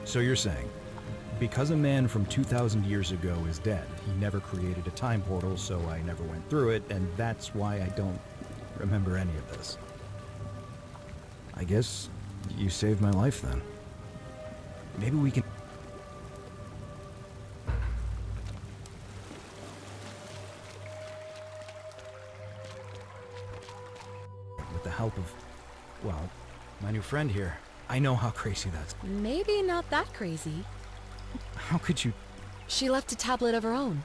So you're saying, because a man from 2,000 years ago is dead, he never created a time portal, so I never went through it, and that's why I don't remember any of this. I guess you saved my life then. Maybe we can... With the help of, well, my new friend here. I know how crazy that's... Maybe not that crazy. How could you... She left a tablet of her own.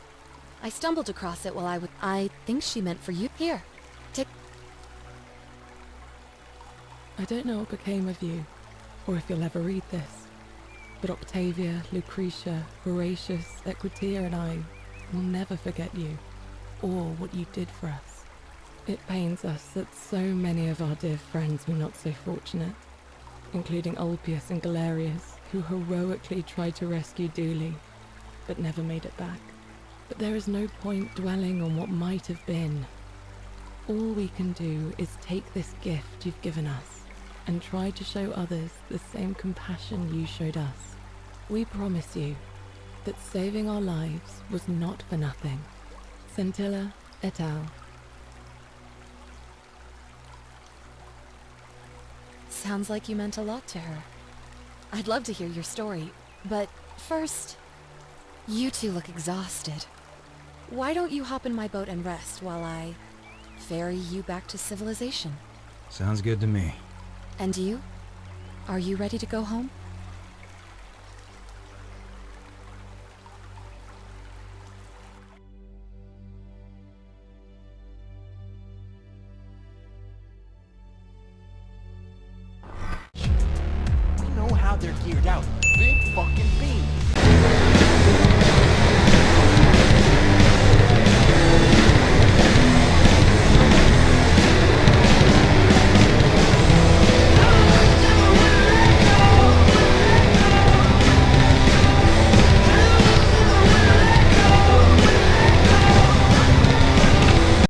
I stumbled across it while I think she meant for you. Here, take... I don't know what became of you, or if you'll ever read this, but Octavia, Lucretia, Horatius, Equitia and I will never forget you, or what you did for us. It pains us that so many of our dear friends were not so fortunate, including Ulpius and Galerius, who heroically tried to rescue Dooley, but never made it back. But there is no point dwelling on what might have been. All we can do is take this gift you've given us, and try to show others the same compassion you showed us. We promise you that saving our lives was not for nothing. Scintilla et al. Sounds like you meant a lot to her. I'd love to hear your story, but first, you two look exhausted. Why don't you hop in my boat and rest while I ferry you back to civilization? Sounds good to me. And you? Are you ready to go home? We know how they're geared out. Big fucking beans.